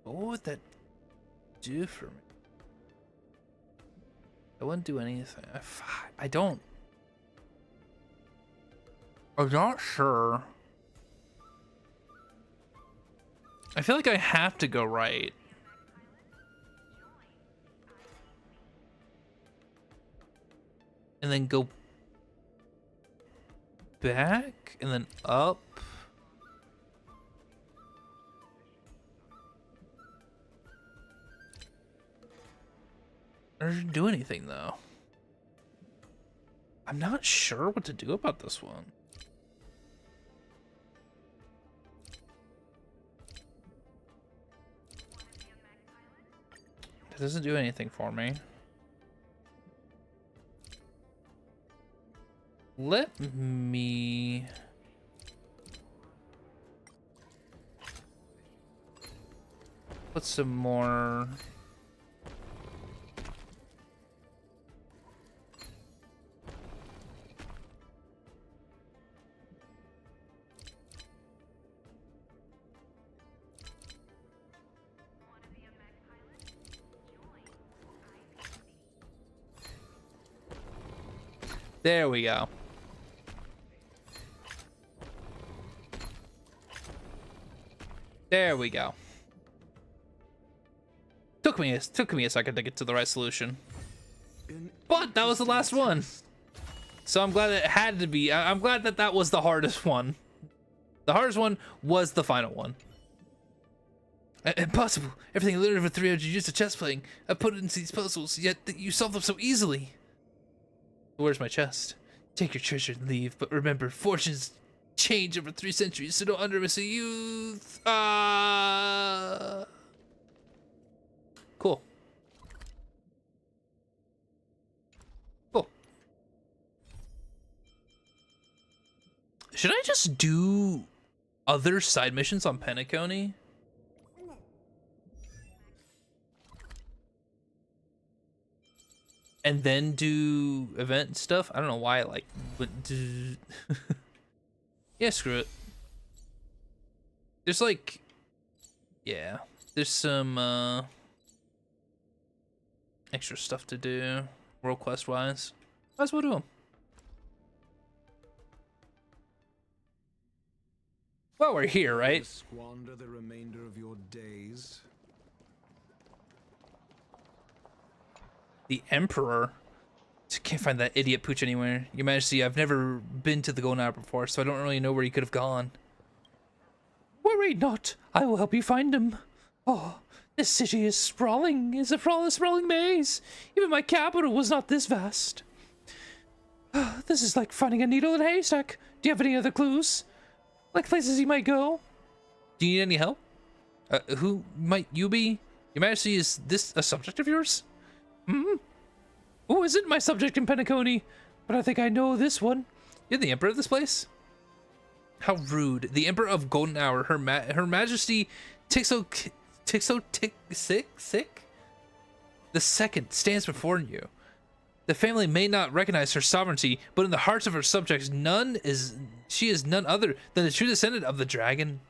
What would that do for me? I wouldn't do anything. I don't. I'm not sure. I feel like I have to go right. And then go back and then up. I didn't do anything though. I'm not sure what to do about this one. It doesn't do anything for me. Let me put some more. There we go. There we go. Took me a second to get to the right solution. But that was the last one. So I'm glad it had to be. I'm glad that that was the hardest one. The hardest one was the final one. Impossible. Everything I learned over 300 years of chess playing, I put it into these puzzles, yet you solve them so easily. Where's my chest? Take your treasure and leave, but remember, fortunes change over 3 centuries, so don't underestimate youth. Cool. Cool. Should I just do other side missions on Penacony? And then do event stuff? I don't know why I like wouldn't do. Yeah, screw it. There's like, yeah, there's some extra stuff to do world quest wise. Might as well do them. Well, we're here, right? Squander the remainder of your days. The Emperor. Can't find that idiot Pooch anywhere. Your Majesty, I've never been to the Golden Hour before, so I don't really know where he could have gone. Worry not. I will help you find him. Oh, this city is sprawling. It's a sprawling maze. Even my capital was not this vast. This is like finding a needle in a haystack. Do you have any other clues? Like places you might go? Do you need any help? Who might you be? Your Majesty, is this a subject of yours? Oh, isn't my subject in Penacony? But I think I know this one. You're the Emperor of this place? How rude. The Emperor of Golden Hour, Her Majesty Tizocic the Second stands before you. The family may not recognize her sovereignty, but in the hearts of her subjects, she is none other than the true descendant of the dragon.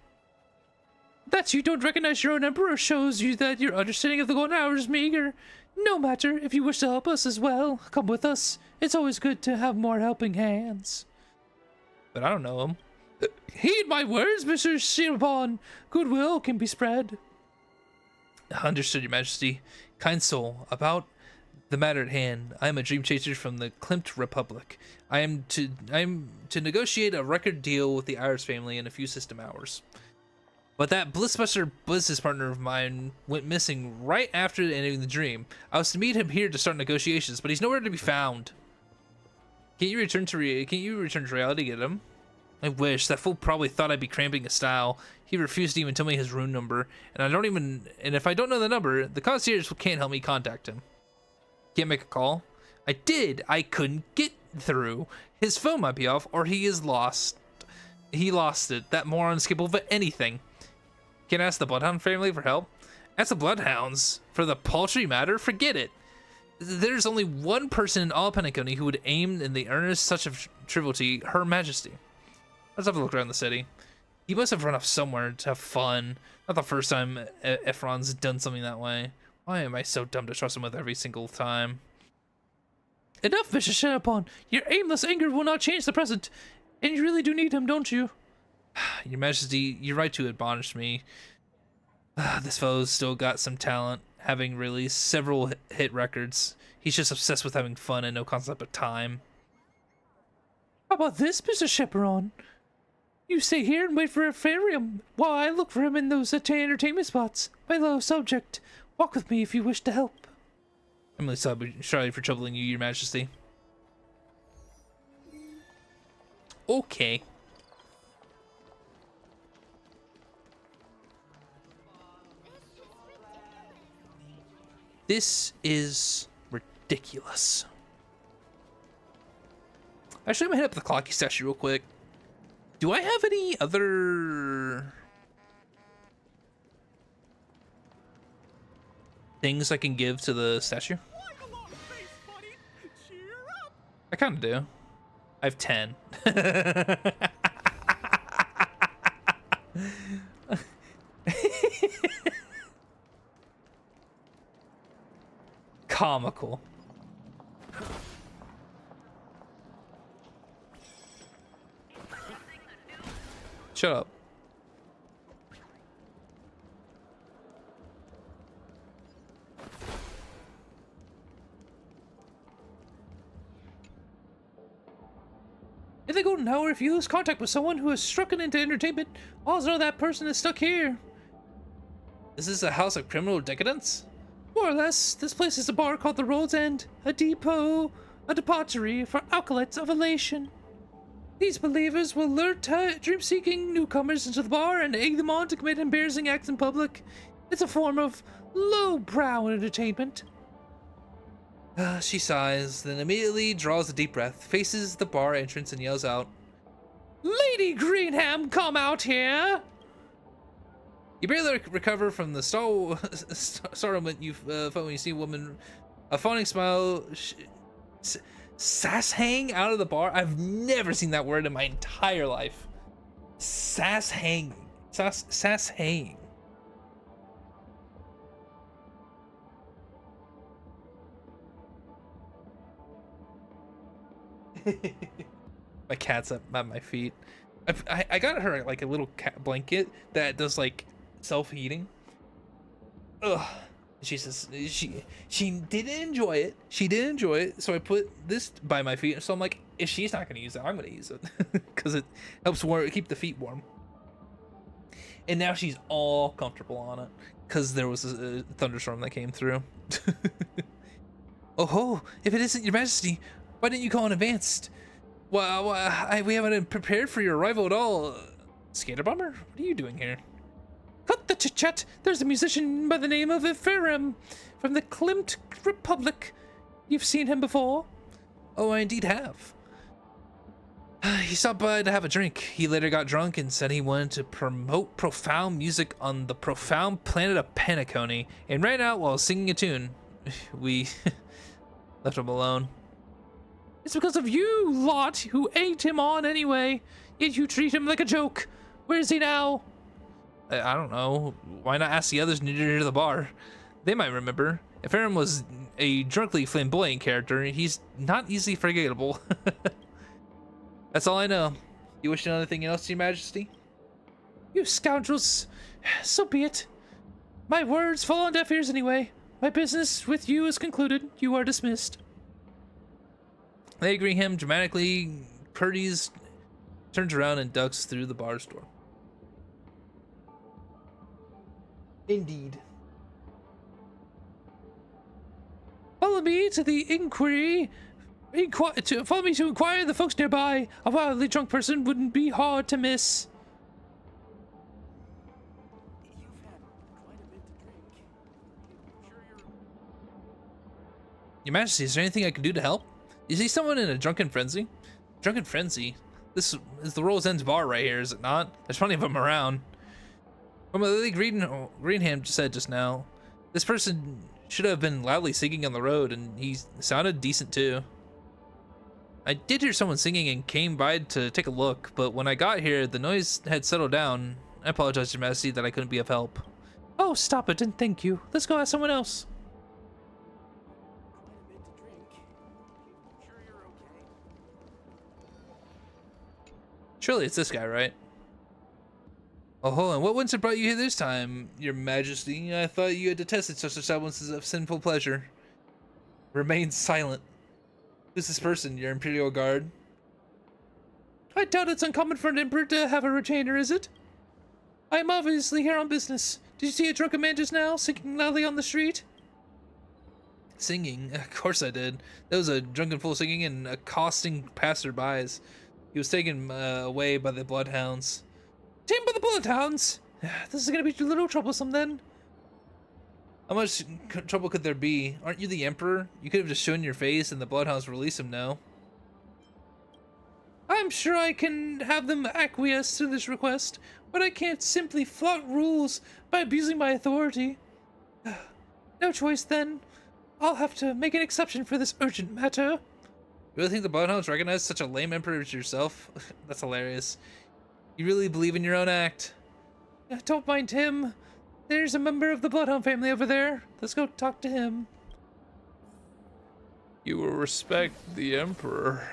That you don't recognize your own emperor shows you that your understanding of the Golden Hour is meager. No matter, if you wish to help us as well, come with us. It's always good to have more helping hands. But I don't know him. Heed my words, Mr. Shirabon. Goodwill can be spread. Understood, Your Majesty. Kind soul, about the matter at hand. I am a dream chaser from the Klimt Republic. I am to negotiate a record deal with the Iris family in a few system hours. But that Blissbuster business partner of mine went missing right after ending the dream. I was to meet him here to start negotiations, but he's nowhere to be found. Can you return to reality to get him? I wish. That fool probably thought I'd be cramping his style. He refused to even tell me his room number, and if I don't know the number, the concierge can't help me contact him. Can't make a call? I did. I couldn't get through. His phone might be off, or he is lost. He lost it. That moron's capable of anything. Can't ask the Bloodhound family for help? Ask the Bloodhounds for the paltry matter? Forget it. There's only one person in all Penacony who would aim in the earnest such of triviality, Her Majesty. Let's have a look around the city. He must have run off somewhere to have fun. Not the first time Ephron's done something that way. Why am I so dumb to trust him with every single time? Enough, Mr. Shenapon. Your aimless anger will not change the present. And you really do need him, don't you? Your Majesty, you're right to admonish me. This fellow's still got some talent, having released several hit records. He's just obsessed with having fun and no concept of time. How about this, Mr. Chaperon? You stay here and wait for a Ephraim while I look for him in those entertainment spots. My low subject. Walk with me if you wish to help. I'm really sorry for troubling you, Your Majesty. Okay. This is ridiculous. Actually, I'm gonna hit up the Clockie statue real quick. Do I have any other things I can give to the statue? I kind of do. I have 10. Comical. Shut up. In the Golden Hour, if you lose contact with someone who has struck into entertainment, odds are that person is stuck here. Is this a house of criminal decadence? More or less, this place is a bar called the Road's End, a depot, a depository for acolytes of elation. These believers will lure dream-seeking newcomers into the bar and egg them on to commit embarrassing acts in public. It's a form of low-brow entertainment. She sighs, then immediately draws a deep breath, faces the bar entrance, and yells out, Lady Greenham, come out here! You barely recover from the startlement you felt when you see a woman, a fawning smile, sass hang out of the bar. I've never seen that word in my entire life. Sass hang. Sass hang. My cat's up at my feet. I got her like a little cat blanket that does like self-heating. Ugh. She says she didn't enjoy it. She did enjoy it, so I put this by my feet. So I'm like, if she's not gonna use it, I'm gonna use it because it helps keep the feet warm. And now she's all comfortable on it because there was a thunderstorm that came through. Oh ho! If it isn't your Majesty, why didn't you call in advance? Well, we haven't prepared for your arrival at all. Skater Bomber, what are you doing here? Cut the chit-chat! There's a musician by the name of Ephraim from the Klimt Republic. You've seen him before? Oh, I indeed have. He stopped by to have a drink. He later got drunk and said he wanted to promote profound music on the profound planet of Penacony and ran out while singing a tune. We left him alone. It's because of you lot who egged him on anyway, yet you treat him like a joke. Where is he now? I don't know. Why not ask the others near the bar? They might remember. If Aaron was a drunkenly flamboyant character, he's not easily forgettable. That's all I know. You wish to know anything else, Your Majesty? You scoundrels. So be it. My words fall on deaf ears anyway. My business with you is concluded. You are dismissed. They agree him dramatically. Curtis turns around and ducks through the bar's door. Indeed. Follow me to the inquiry. Follow me to inquire the folks nearby. A wildly drunk person wouldn't be hard to miss. Your Majesty, is there anything I can do to help? You see someone in a drunken frenzy? Drunken frenzy? This is the Roll's End's bar right here, is it not? There's plenty of them around. From what Lily Greenham said just now, this person should have been loudly singing on the road, and he sounded decent too. I did hear someone singing and came by to take a look, but when I got here, the noise had settled down. I apologize, Your Majesty, that I couldn't be of help. Oh, stop it and thank you. Let's go ask someone else. Surely it's this guy, right? Oh, hold on. What once brought you here this time, Your Majesty? I thought you had detested such semblances of sinful pleasure. Remain silent. Who's this person, your Imperial Guard? I doubt it's uncommon for an emperor to have a retainer, is it? I am obviously here on business. Did you see a drunken man just now, singing loudly on the street? Singing? Of course I did. That was a drunken fool singing and accosting passerbys. He was taken away by the bloodhounds. Tamed by the bloodhounds? This is gonna be a little troublesome then. How much trouble could there be? Aren't you the Emperor? You could have just shown your face and the bloodhounds release him now. I'm sure I can have them acquiesce to this request, but I can't simply flout rules by abusing my authority. No choice then. I'll have to make an exception for this urgent matter. You really think the bloodhounds recognize such a lame emperor as yourself? That's hilarious. You really believe in your own act? Don't mind him. There's a member of the Bloodhound family over there. Let's go talk to him. You will respect the Emperor,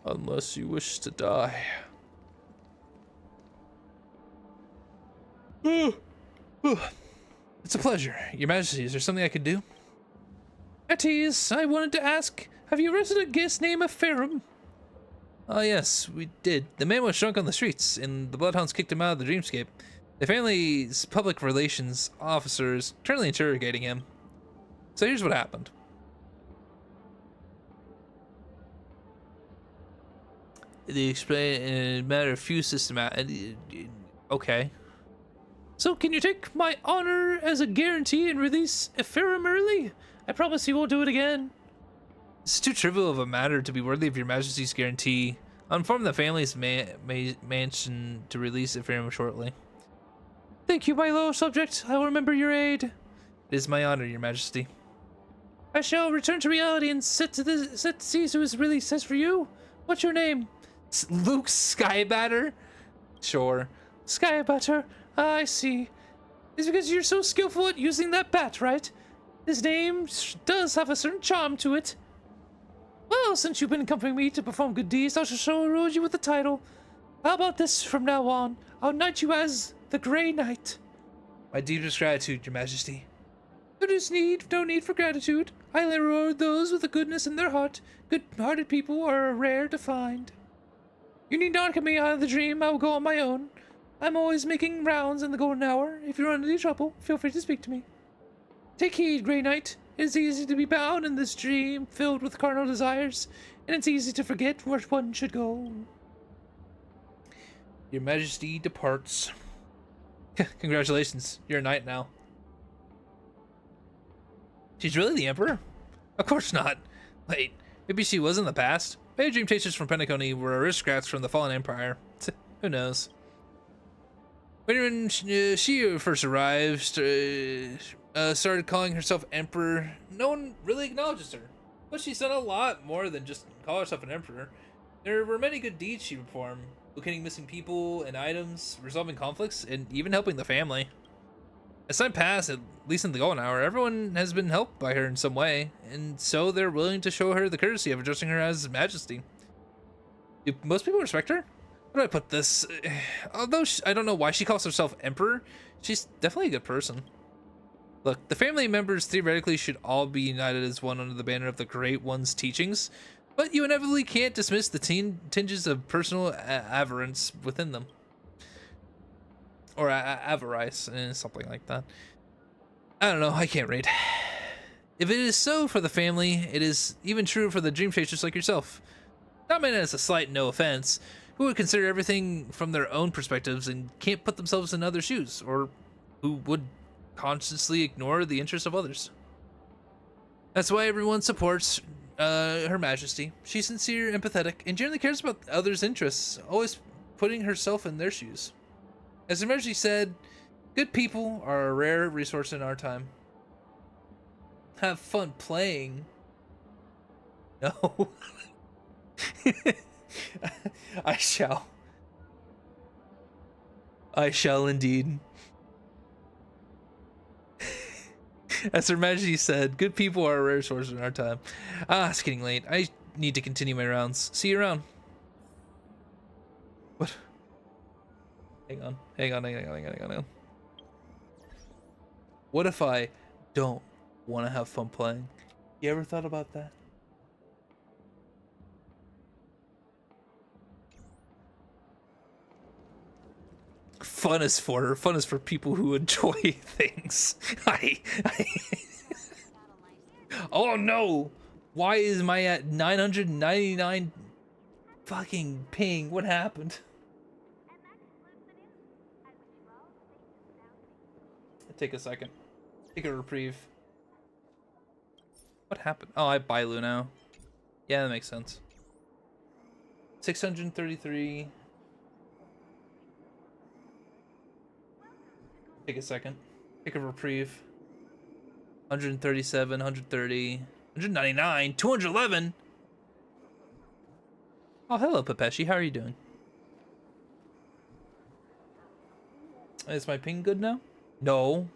unless you wish to die. It's a pleasure. Your Majesty, is there something I could do? At ease, I wanted to ask, have you arrested a guest named Ephraim? Oh yes, we did. The man was drunk on the streets, and the bloodhounds kicked him out of the dreamscape. The family's public relations officer is currently interrogating him. So here's what happened. They explain in a matter of few systematic. Okay. So can you take my honor as a guarantee and release Ephraim early? I promise you won't do it again. It's too trivial of a matter to be worthy of your majesty's guarantee. I'll inform the family's mansion to release Ephraim shortly. Thank you, my loyal subject. I will remember your aid. It is my honor, your majesty. I shall return to reality and set to see who is released. As for you, what's your name? Luke Skybatter? Sure. Skybatter. I see. It's because you're so skillful at using that bat, right? His name does have a certain charm to it. Well, since you've been accompanying me to perform good deeds, I shall reward you with the title. How about this from now on? I'll knight you as the Grey Knight. My deepest gratitude, your majesty. There is no need for gratitude. I only reward those with a goodness in their heart. Good-hearted people are rare to find. You need not get me out of the dream. I will go on my own. I'm always making rounds in the golden hour. If you run into trouble, feel free to speak to me. Take heed, Grey Knight. It is easy to be bound in this dream filled with carnal desires, and it's easy to forget where one should go. Your majesty departs. Congratulations, you're a knight now. She's really the emperor? Of course not. Wait, maybe she was in the past? Maybe dream chasers from Penacony were aristocrats from the fallen empire. Who knows? When she first arrived, started calling herself emperor, no one really acknowledges her. But she's done a lot more than just call herself an emperor. There were many good deeds she performed, locating missing people and items, resolving conflicts, and even helping the family. As time passed, at least in the golden hour, everyone has been helped by her in some way, and so they're willing to show her the courtesy of addressing her as Majesty. Do most people respect her? How do I put this? Although I don't know why she calls herself Emperor, she's definitely a good person. Look, the family members theoretically should all be united as one under the banner of the Great One's teachings, but you inevitably can't dismiss the tinges of personal avarice within them. Or avarice, something like that. I don't know, I can't read. If it is so for the family, it is even true for the dream chasers like yourself. Not meant as a slight, no offense, who would consider everything from their own perspectives and can't put themselves in other shoes, or who would consciously ignore the interests of others. That's why everyone supports Her Majesty. She's sincere, empathetic, and generally cares about others' interests, always putting herself in their shoes. As Her Majesty said, good people are a rare resource in our time. Have fun playing. No. I shall indeed. As Her Majesty said, good people are a rare source in our time. It's getting late. I need to continue my rounds. See you around. What? Hang on. What if I don't want to have fun playing? You ever thought about that? Fun is for people who enjoy things. Oh no! Why is my at 999 fucking ping? What happened? Take a second. Take a reprieve. What happened? Oh, I buy Lu now. Yeah, that makes sense. 633. Take a second. Take a reprieve. 137, 130, 199, 211. Oh, hello, Pepeshi. How are you doing? Is my ping good now? No.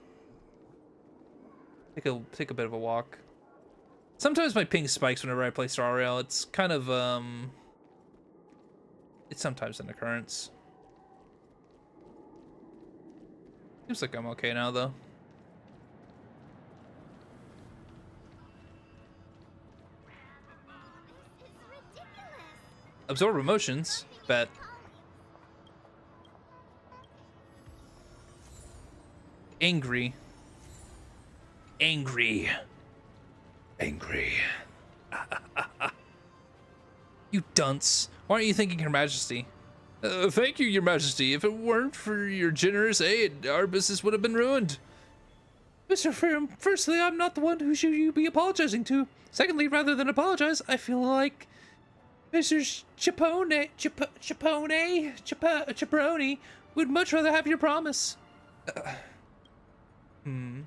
Take a bit of a walk. Sometimes my ping spikes whenever I play Star Rail. It's kind of it's sometimes an occurrence. Seems like I'm okay now though. Absorb emotions, bet. angry. Angry. Angry. You dunce. Why aren't you thanking Her Majesty? Thank you, Your Majesty. If it weren't for your generous aid, our business would have been ruined. Mr. Firm, firstly, I'm not the one who should you be apologizing to. Secondly, rather than apologize, I feel like Mr. Chaperone would much rather have your promise. I'm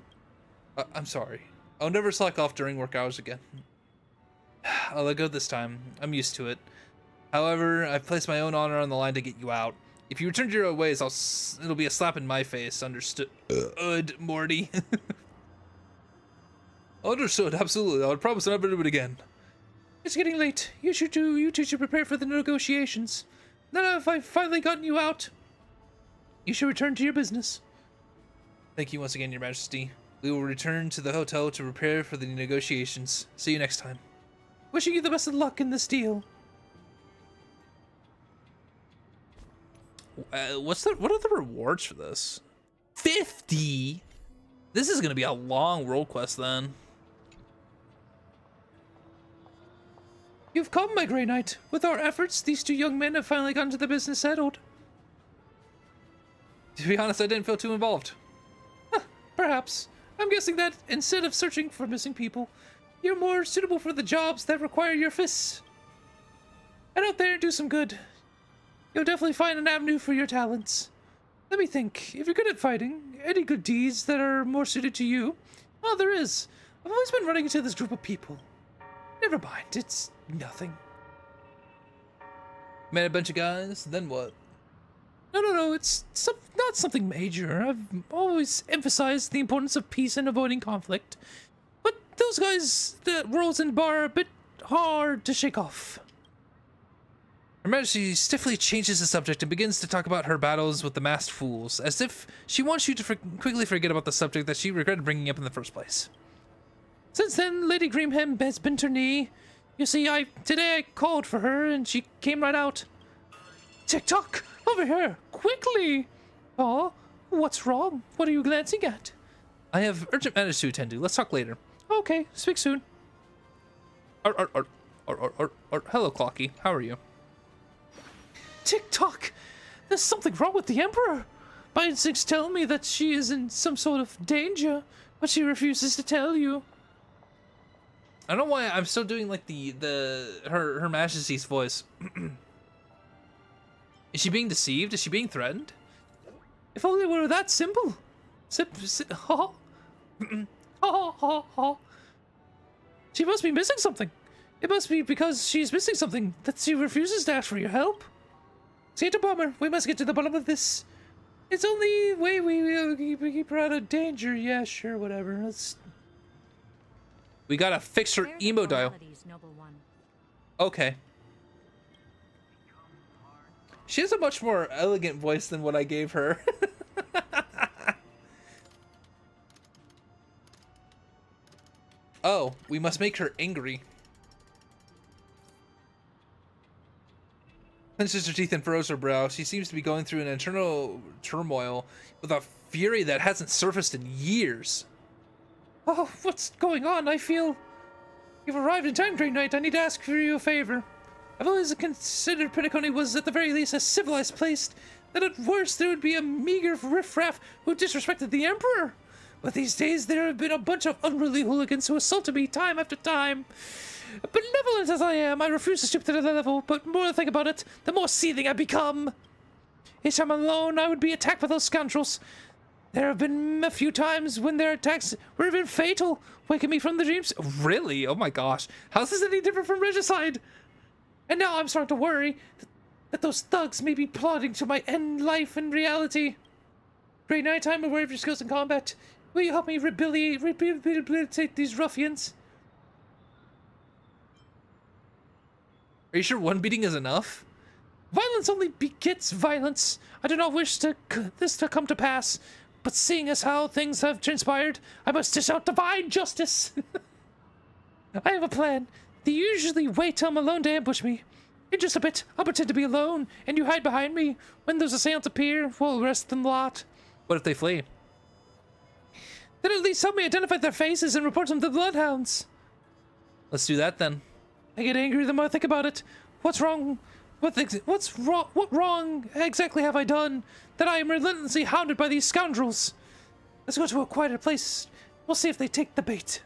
sorry. I'll never slack off during work hours again. I'll let go this time. I'm used to it. However, I've placed my own honor on the line to get you out. If you return to your own ways, it'll be a slap in my face. Understood, Morty. Understood, absolutely. I would promise never to do it again. It's getting late. You two should prepare for the negotiations. Now if I've finally gotten you out, you should return to your business. Thank you once again, Your Majesty. We will return to the hotel to prepare for the negotiations. See you next time. Wishing you the best of luck in this deal. What are the rewards for this? 50? This is gonna be a long world quest then. You've come, my Grey Knight. With our efforts, these two young men have finally gotten to the business settled. To be honest, I didn't feel too involved. Perhaps. I'm guessing that instead of searching for missing people, you're more suitable for the jobs that require your fists. Head out there and do some good. You'll definitely find an avenue for your talents. Let me think. If you're good at fighting, any good deeds that are more suited to you? Oh, there is. I've always been running into this group of people. Never mind, it's nothing. Met a bunch of guys, then what? No, it's not something major. I've always emphasized the importance of peace and avoiding conflict. But those guys that rolls in bar are a bit hard to shake off. Her Majesty stiffly changes the subject and begins to talk about her battles with the masked fools, as if she wants you to quickly forget about the subject that she regretted bringing up in the first place. Since then, Lady Grimhem has bent her knee. You see, today I called for her and she came right out. Tick-tock! Over here! Quickly! Oh, what's wrong? What are you glancing at? I have urgent matters to attend to. Let's talk later. Okay, speak soon. Hello, Clockie. How are you? Tick-tock! There's something wrong with the Emperor! My instincts tell me that she is in some sort of danger, but she refuses to tell you. I don't know why I'm still doing like her Majesty's voice. Is she being deceived? Is she being threatened? If only it were that simple. She must be missing something. It must be because she's missing something that she refuses to ask for your help. Santa Bomber, we must get to the bottom of this. It's only way we keep her out of danger. Yeah, sure, whatever. We gotta fix her emo dial. Okay. She has a much more elegant voice than what I gave her. Oh, we must make her angry. Clenches her teeth and furrows her brow. She seems to be going through an internal turmoil with a fury that hasn't surfaced in years. Oh, what's going on? I feel you've arrived in time, Grey Knight. I need to ask for you a favor. I've always considered Penacony was at the very least a civilized place, that at worst there would be a meager riffraff who disrespected the Emperor. But these days there have been a bunch of unruly hooligans who assaulted me time after time. Benevolent as I am, I refuse to stoop to their level, but more I think about it, the more seething I become. Each time I'm alone, I would be attacked by those scoundrels. There have been a few times when their attacks were even fatal, waking me from the dreams. Really? Oh my gosh. How's this any different from Regicide? And now I'm starting to worry that those thugs may be plotting to my end life in reality. Grey Knight, I'm aware of your skills in combat. Will you help me rehabilitate these ruffians? Are you sure one beating is enough? Violence only begets violence. I do not wish this to come to pass, but seeing as how things have transpired, I must dish out divine justice. I have a plan. They usually wait till I'm alone to ambush me. In just a bit, I'll pretend to be alone, and you hide behind me. When those assailants appear, we'll arrest them lot. What if they flee? Then at least help me identify their faces and report them to the Bloodhounds. Let's do that then. I get angry the more I think about it. What's wrong? What wrong exactly have I done that I am relentlessly hounded by these scoundrels? Let's go to a quieter place. We'll see if they take the bait.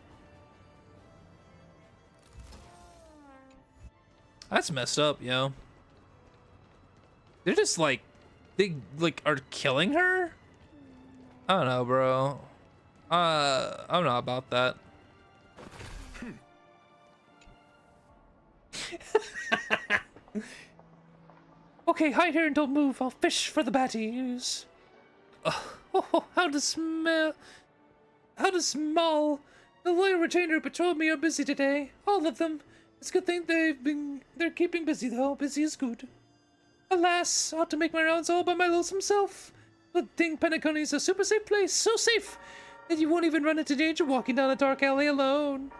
That's messed up, yo. They're just like, they like are killing her? I don't know, bro. I'm not about that. Okay, hide here and don't move. I'll fish for the baddies. Oh, how does smell? How does small? The loyal retainer who patrolled me are busy today. All of them. It's a good thing they're keeping busy though. Busy is good. Alas, I ought to make my rounds all by my lonesome self. Good thing Penacony's a super safe place. So safe that you won't even run into danger walking down a dark alley alone.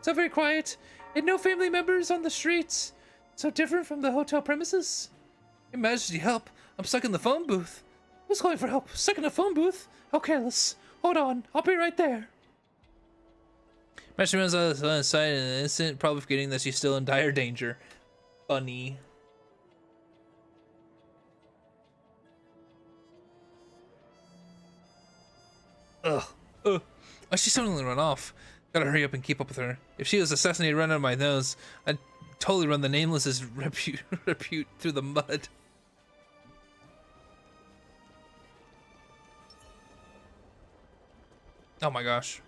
So very quiet, and no family members on the streets. So different from the hotel premises. Your Majesty, help! I'm stuck in the phone booth. Who's calling for help? Stuck in a phone booth? How careless. Hold on, I'll be right there. Master runs out of the side in an instant, probably forgetting that she's still in dire danger. Funny. Ugh. Oh, she's suddenly run off. Gotta hurry up and keep up with her. If she was assassinated right under my nose, I'd totally run the Nameless's repute through the mud. Oh my gosh.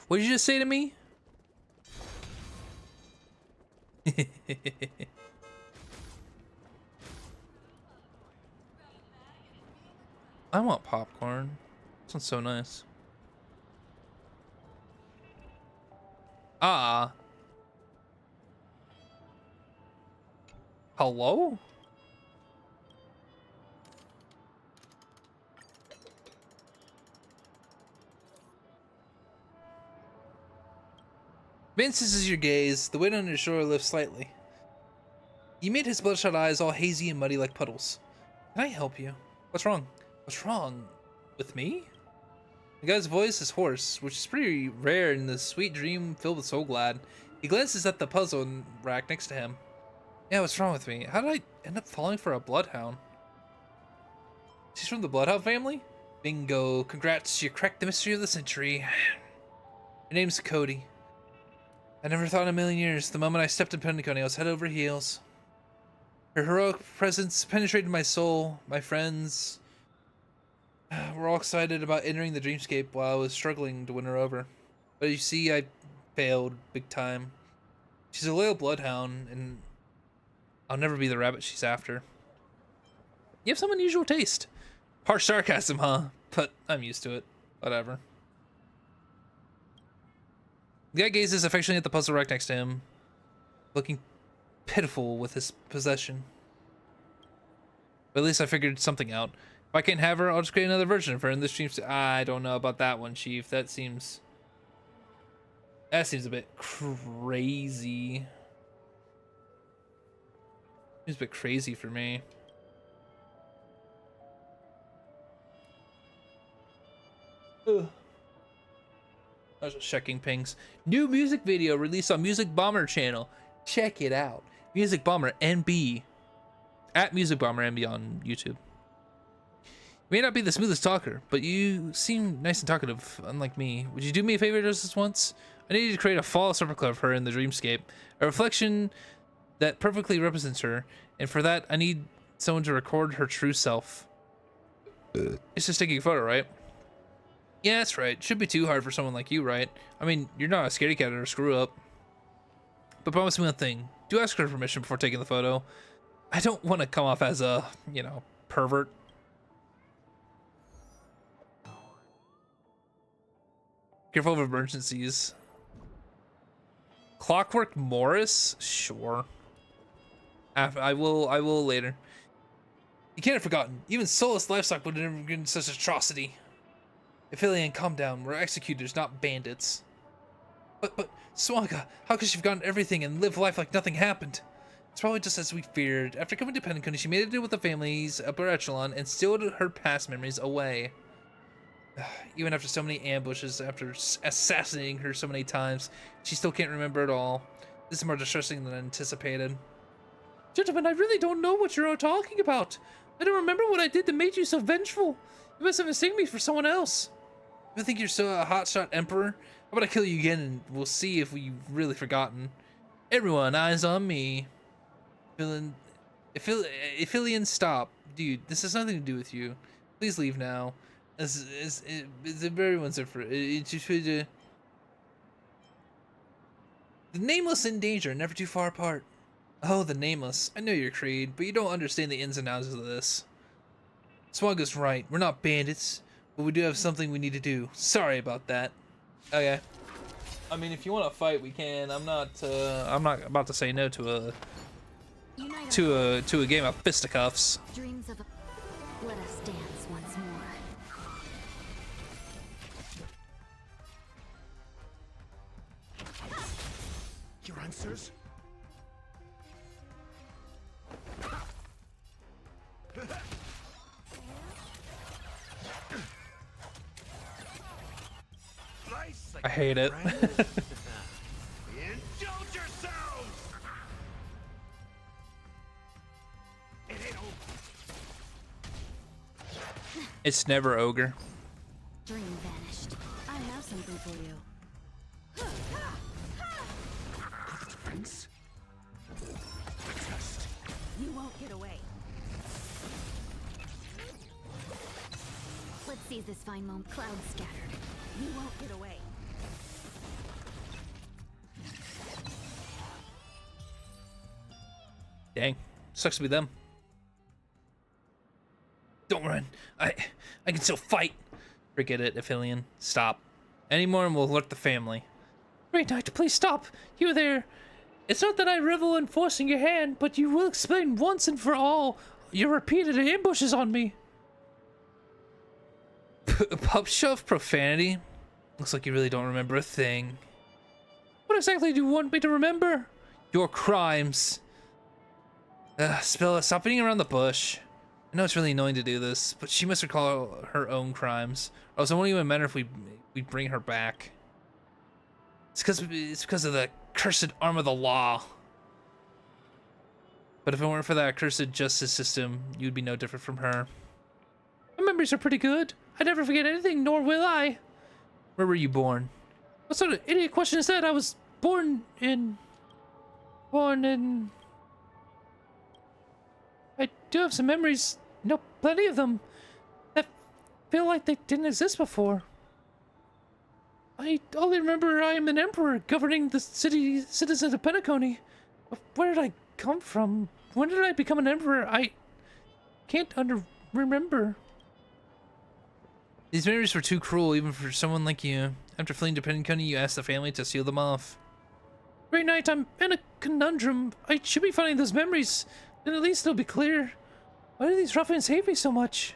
What did you just say to me? I want popcorn. Sounds so nice. Ah. Hello? Vince is your gaze. The weight on your shoulder lifts slightly. You made his bloodshot eyes all hazy and muddy like puddles. Can I help you? What's wrong? What's wrong with me? The guy's voice is hoarse, which is pretty rare in the sweet dream filled with SoulGlad. He glances at the puzzle rack next to him. Yeah, what's wrong with me? How did I end up falling for a bloodhound? She's from the Bloodhound family? Bingo. Congrats, you cracked the mystery of the century. Your name's Cody. I never thought in a million years, the moment I stepped in Pentacone, I was head over heels. Her heroic presence penetrated my soul. My friends were all excited about entering the dreamscape while I was struggling to win her over. But you see, I failed big time. She's a loyal bloodhound, and I'll never be the rabbit she's after. You have some unusual taste. Harsh sarcasm, huh? But I'm used to it. Whatever. The guy gazes affectionately at the puzzle rack next to him, looking pitiful with his possession. But at least I figured something out. If I can't have her, I'll just create another version of her in this stream. I don't know about that one, Chief. That seems a bit crazy. Seems a bit crazy for me. Ugh. I was just checking pings. New music video released on Music Bomber channel. Check it out. Music Bomber NB. At Music Bomber NB on YouTube. You may not be the smoothest talker, but you seem nice and talkative, unlike me. Would you do me a favor just this once? I need you to create a false replica of her in the dreamscape. A reflection that perfectly represents her. And for that, I need someone to record her true self. It's just taking a photo, right? Yeah, that's right. Shouldn't be too hard for someone like you, right? I mean, you're not a scaredy cat or a screw up. But promise me one thing. Do ask her permission before taking the photo. I don't want to come off as a, pervert. Careful of emergencies. Clockwork Morris? Sure. I will later. You can't have forgotten. Even soulless livestock would never begin such atrocity. Aphelion, calm down. We're executors, not bandits. But, Swanka, how could she have forgotten everything and live life like nothing happened? It's probably just as we feared. After coming to Penacony, she made a deal with the family's upper echelon and sealed her past memories away. Even after so many ambushes, after assassinating her so many times, she still can't remember it all. This is more distressing than anticipated. Gentlemen, I really don't know what you're all talking about. I don't remember what I did that made you so vengeful. You must have mistaken me for someone else. You think you're so a hotshot emperor? How about I kill you again and we'll see if we've really forgotten. Everyone, eyes on me. Ithilien, stop. Dude, this has nothing to do with you. Please leave now. Everyone's different. The Nameless in danger, never too far apart. Oh, the Nameless. I know your creed, but you don't understand the ins and outs of this. Swaga's right. We're not bandits, but we do have something we need to do. Sorry about that. Okay. I mean, if you want to fight, we can. I'm not about to say no to a game of fisticuffs. Dreams of a... Let us dance once more. Your answers? I hate it. Indulge yourselves! It ain't over. It's never ogre. Dream vanished. I have something for you. Defense? You won't get away. Let's seize this fine moment. Cloud scattered. You won't get away. Dang. Sucks to be them. Don't run. I can still fight. Forget it, Ithilien. Stop. Any more and we'll alert the family. Great Knight, please stop. You there. It's not that I revel in forcing your hand, but you will explain once and for all your repeated ambushes on me. Pub shove profanity? Looks like you really don't remember a thing. What exactly do you want me to remember? Your crimes. Stop beating around the bush. I know it's really annoying to do this, but she must recall her own crimes. Or else it won't even matter if we bring her back. It's because of the cursed arm of the law. But if it weren't for that cursed justice system, you'd be no different from her. My memories are pretty good. I never forget anything, nor will I. Where were you born? What sort of idiot question is that? I was born in... I do have some memories, plenty of them, that feel like they didn't exist before. I only remember I am an emperor governing the citizens of Penacony. Where did I come from? When did I become an emperor? I can't remember. These memories were too cruel, even for someone like you. After fleeing to Penacony, you asked the family to seal them off. Great Knight, I'm in a conundrum. I should be finding those memories, then at least it'll be clear. Why do these ruffians hate me so much?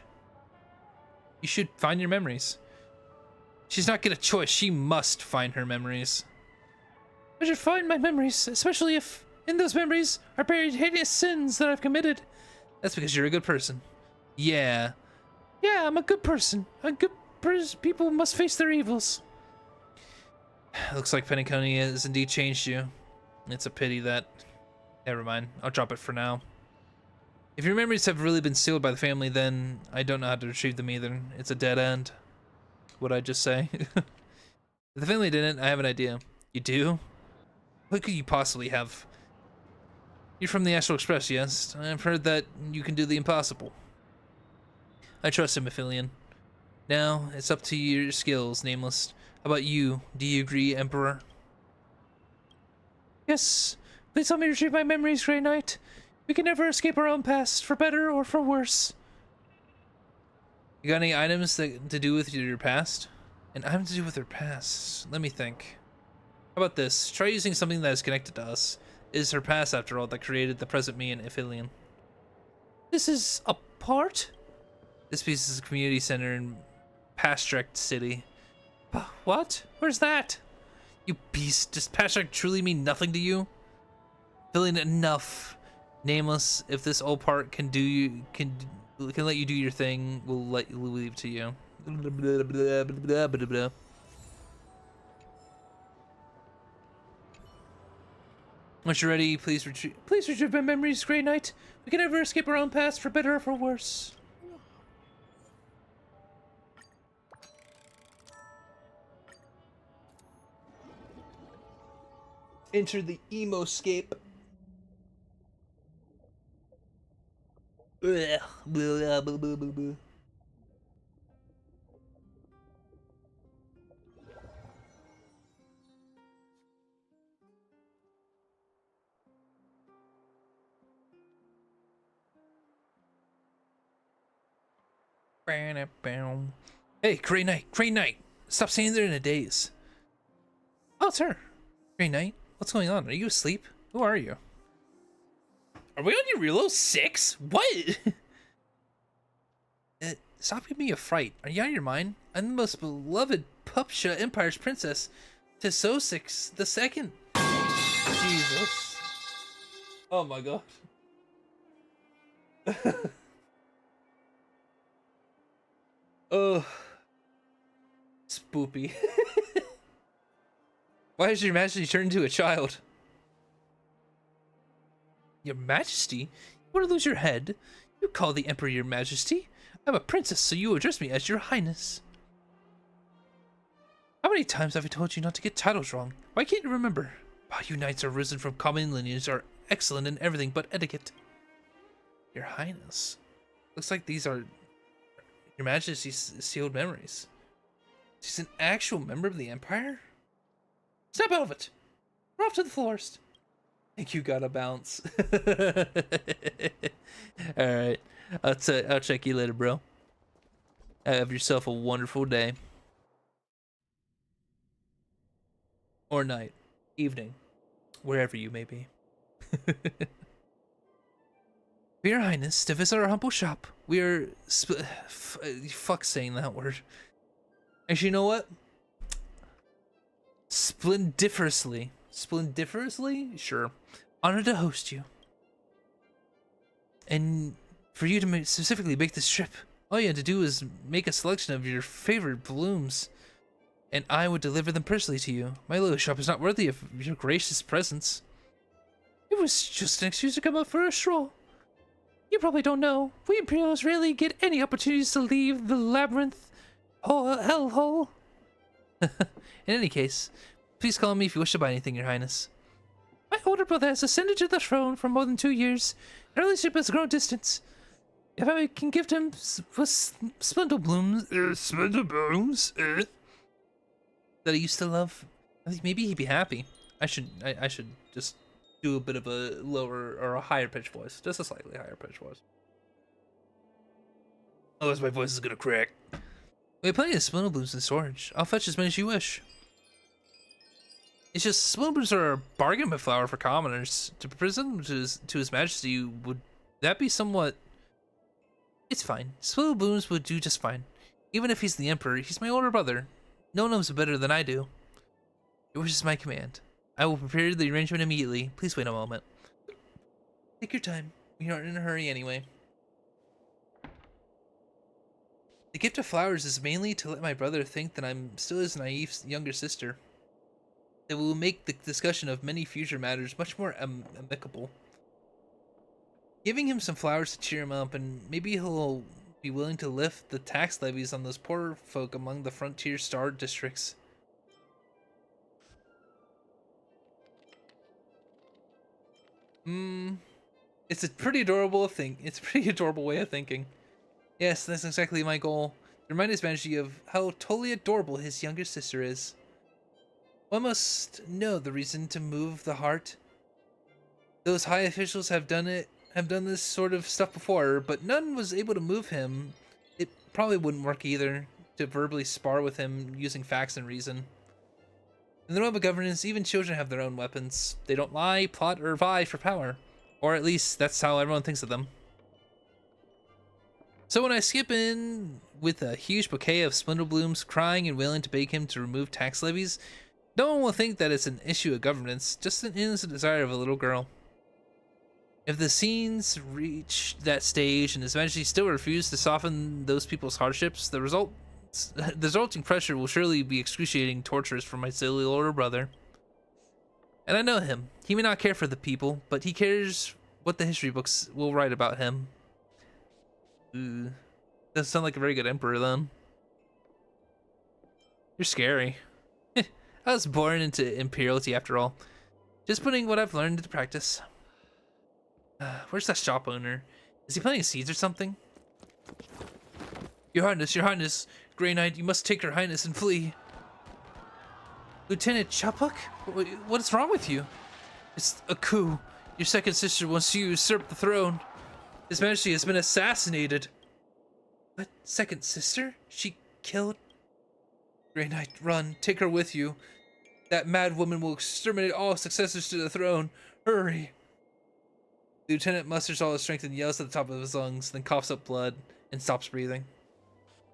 You should find your memories. She's not get a choice. She must find her memories. I should find my memories, especially if in those memories are buried hideous sins that I've committed. That's because you're a good person. Yeah. Yeah, I'm a good person. People must face their evils. Looks like Penacony has indeed changed you. It's a pity that... Never mind. I'll drop it for now. If your memories have really been sealed by the family, then I don't know how to retrieve them either. It's a dead end. What'd I just say? If the family didn't, I have an idea. You do? What could you possibly have? You're from the Astral Express, yes? I've heard that you can do the impossible. I trust him, Ithilien. Now, it's up to your skills, Nameless. How about you? Do you agree, Emperor? Yes. Please help me retrieve my memories, Grey Knight. We can never escape our own past, for better or for worse. You got any items to do with your past? An item to do with her past? Let me think. How about this? Try using something that is connected to us. It is her past, after all, that created the present me and Ithilien. This is a part? This piece is a community center in Pastrect City. What? Where's that? You beast. Does Pastrect truly mean nothing to you? Feeling enough. Nameless, if this old part can let you do your thing, we'll leave to you. Once you're ready, please retreat. Please retrieve my memories, Grey Knight. We can never escape our own past, for better or for worse. Enter the emo-scape. Blah, blah, blah, blah, blah, blah. Hey, Grey Knight, Grey Knight! Stop standing there in a daze. Oh, it's her. Grey Knight, what's going on? Are you asleep? Who are you? Are we on your reload 6? What? Stop giving me a fright. Are you out of your mind? I'm the most beloved Pupsha Empire's princess, Tizocic the second. Jesus. Oh my god. Oh. Spoopy. Why has your majesty turned into a child? Your majesty? You want to lose your head? You call the emperor your majesty? I'm a princess, so you address me as your highness. How many times have I told you not to get titles wrong? Why can't you remember? Wow, you knights are risen from common lineage are excellent in everything but etiquette. Your highness. Looks like these are your majesty's sealed memories. She's an actual member of the empire? Step out of it! We're off to the forest. I think you gotta bounce. Alright. I'll check you later, bro. Have yourself a wonderful day. Or night. Evening. Wherever you may be. For your highness, to visit our humble shop, we are fuck saying that word. Actually, you know what? Splendiferously. Sure. Honored to host you. And for you to specifically make this trip, all you had to do is make a selection of your favorite blooms, and I would deliver them personally to you. My little shop is not worthy of your gracious presence. It was just an excuse to come out for a stroll. You probably don't know, we Imperials rarely get any opportunities to leave the labyrinth hellhole. In any case, please call me if you wish to buy anything, your highness. My older brother has ascended to the throne for more than 2 years. Our relationship has grown distant. If I can gift him spindle blooms that I used to love, I think maybe he'd be happy. I should just do a bit of a lower or a higher pitch voice, just a slightly higher pitch voice. Otherwise my voice is gonna crack. We have plenty of spindle blooms in storage. I'll fetch as many as you wish. It's just spindle blooms are a bargain with flower for commoners. To present them to his majesty, would that be somewhat? It's fine. Spindle blooms would do just fine. Even if he's the emperor, he's my older brother. No one knows him better than I do. Your wish is my command. I will prepare the arrangement immediately. Please wait a moment. Take your time. We aren't in a hurry anyway. The gift of flowers is mainly to let my brother think that I'm still his naive younger sister. It will make the discussion of many future matters much more amicable. Giving him some flowers to cheer him up, and maybe he'll be willing to lift the tax levies on those poor folk among the frontier star districts. It's a pretty adorable thing. It's a pretty adorable way of thinking. Yes, that's exactly my goal. To remind his majesty of how totally adorable his younger sister is. One must know the reason to move the heart. Those high officials have done this sort of stuff before, but none was able to move him. It probably wouldn't work either to verbally spar with him using facts and reason. In the realm of governance, even children have their own weapons. They don't lie, plot, or vie for power. Or at least that's how everyone thinks of them. So when I skip in with a huge bouquet of spindle blooms, crying and wailing to beg him to remove tax levies, no one will think that it's an issue of governance, just an innocent desire of a little girl. If the scenes reach that stage and His Majesty still refuse to soften those people's hardships, the resulting pressure will surely be excruciating tortures for my silly older brother. And I know him. He may not care for the people, but he cares what the history books will write about him. Ooh. Doesn't sound like a very good emperor, then. You're scary. I was born into imperiality after all. Just putting what I've learned into practice. Where's that shop owner? Is he planting seeds or something? Your Highness, Grey Knight, you must take Her Highness and flee. Lieutenant Chapuk? What's wrong with you? It's a coup. Your second sister wants to usurp the throne. His Majesty has been assassinated. What? Second sister? She killed? Grey Knight, run. Take her with you. That mad woman will exterminate all successors to the throne. Hurry. The lieutenant musters all his strength and yells at the top of his lungs, then coughs up blood and stops breathing.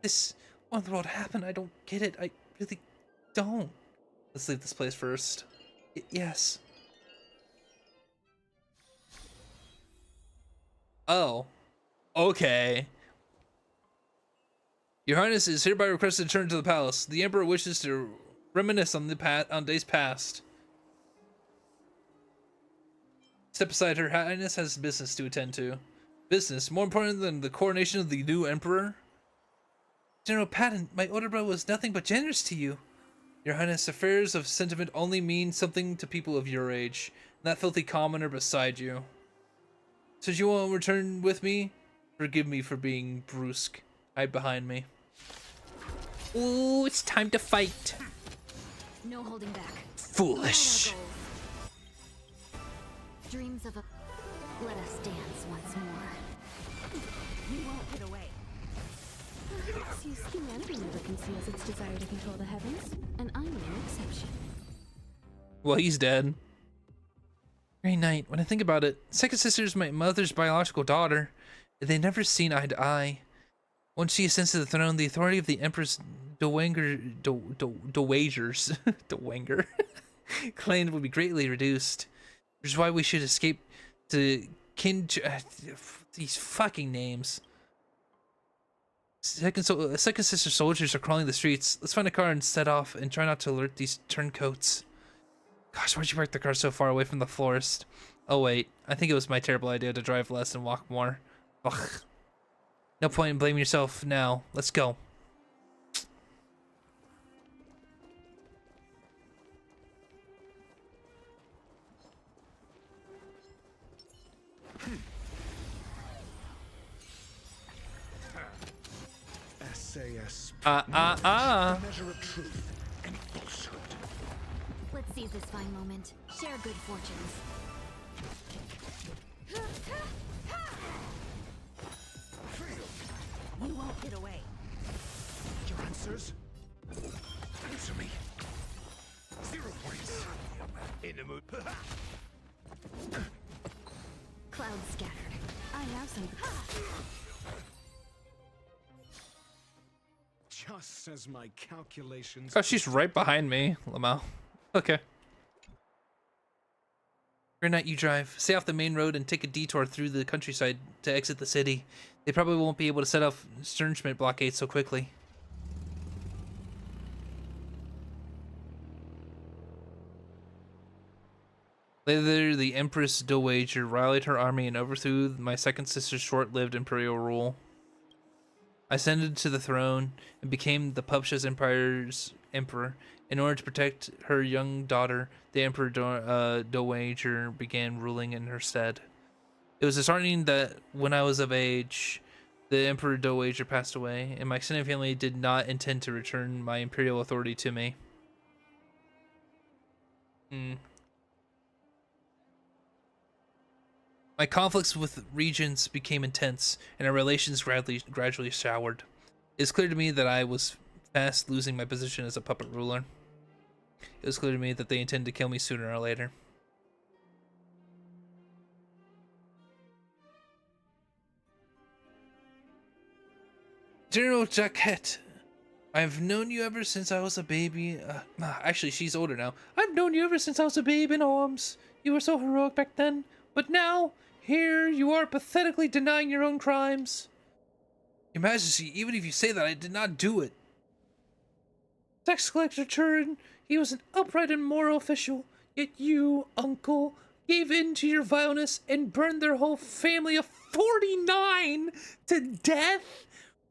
What in the world happened? I don't get it. I really don't. Let's leave this place first. Yes. Oh. Okay. Your Highness is hereby requested to return to the palace. The Emperor wishes to reminisce on days past. Step aside, Her Highness has business to attend to. Business? More important than the coronation of the new Emperor? General Patton, my older brother was nothing but generous to you. Your Highness, affairs of sentiment only mean something to people of your age, and that filthy commoner beside you. So you won't return with me? Forgive me for being brusque. Hide behind me. Ooh, it's time to fight. No holding back. Foolish. Dreams of a... Let us dance once more. You won't get away. Perhaps use humanity never conceals its desire to control the heavens, and I'm no exception. Well, he's dead. Grey Knight, when I think about it, second sister's my mother's biological daughter. They never seen eye to eye. Once she ascends to the throne, the authority of the Empress Dowagers claimed would be greatly reduced. Which is why we should escape to these fucking names. Second sister soldiers are crawling the streets. Let's find a car and set off and try not to alert these turncoats. Gosh, why'd you park the car so far away from the florist? Oh wait, I think it was my terrible idea to drive less and walk more. Ugh. No point in blaming yourself now. Let's go. SAS. Measure of truth and falsehood. Let's seize this fine moment. Share good fortunes. You won't get away. Your answers? Answer me. 0 points. In the mood. Clouds scattered. I have some. Just as my calculations. Oh, she's right behind me, Lamau. Okay. Grey Knight, you drive. Stay off the main road and take a detour through the countryside to exit the city. They probably won't be able to set off Sternschmidt blockades so quickly. Later, the Empress Dowager rallied her army and overthrew my second sister's short-lived imperial rule. I ascended to the throne and became the Pupsha's empire's emperor. In order to protect her young daughter, the Emperor Dowager began ruling in her stead. It was disheartening that when I was of age, the Emperor Dowager passed away, and my extended family did not intend to return my imperial authority to me. My conflicts with regents became intense, and our relations gradually soured. It was clear to me that I was fast losing my position as a puppet ruler. It was clear to me that they intended to kill me sooner or later. General Jaquette, I've known you ever since I was a baby. Actually, she's older now. I've known you ever since I was a babe in arms. You were so heroic back then, but now here you are pathetically denying your own crimes. Your Majesty, even if you say that, I did not do it. Tax collector Turin, he was an upright and moral official, yet you, uncle, gave in to your vileness and burned their whole family of 49 to death?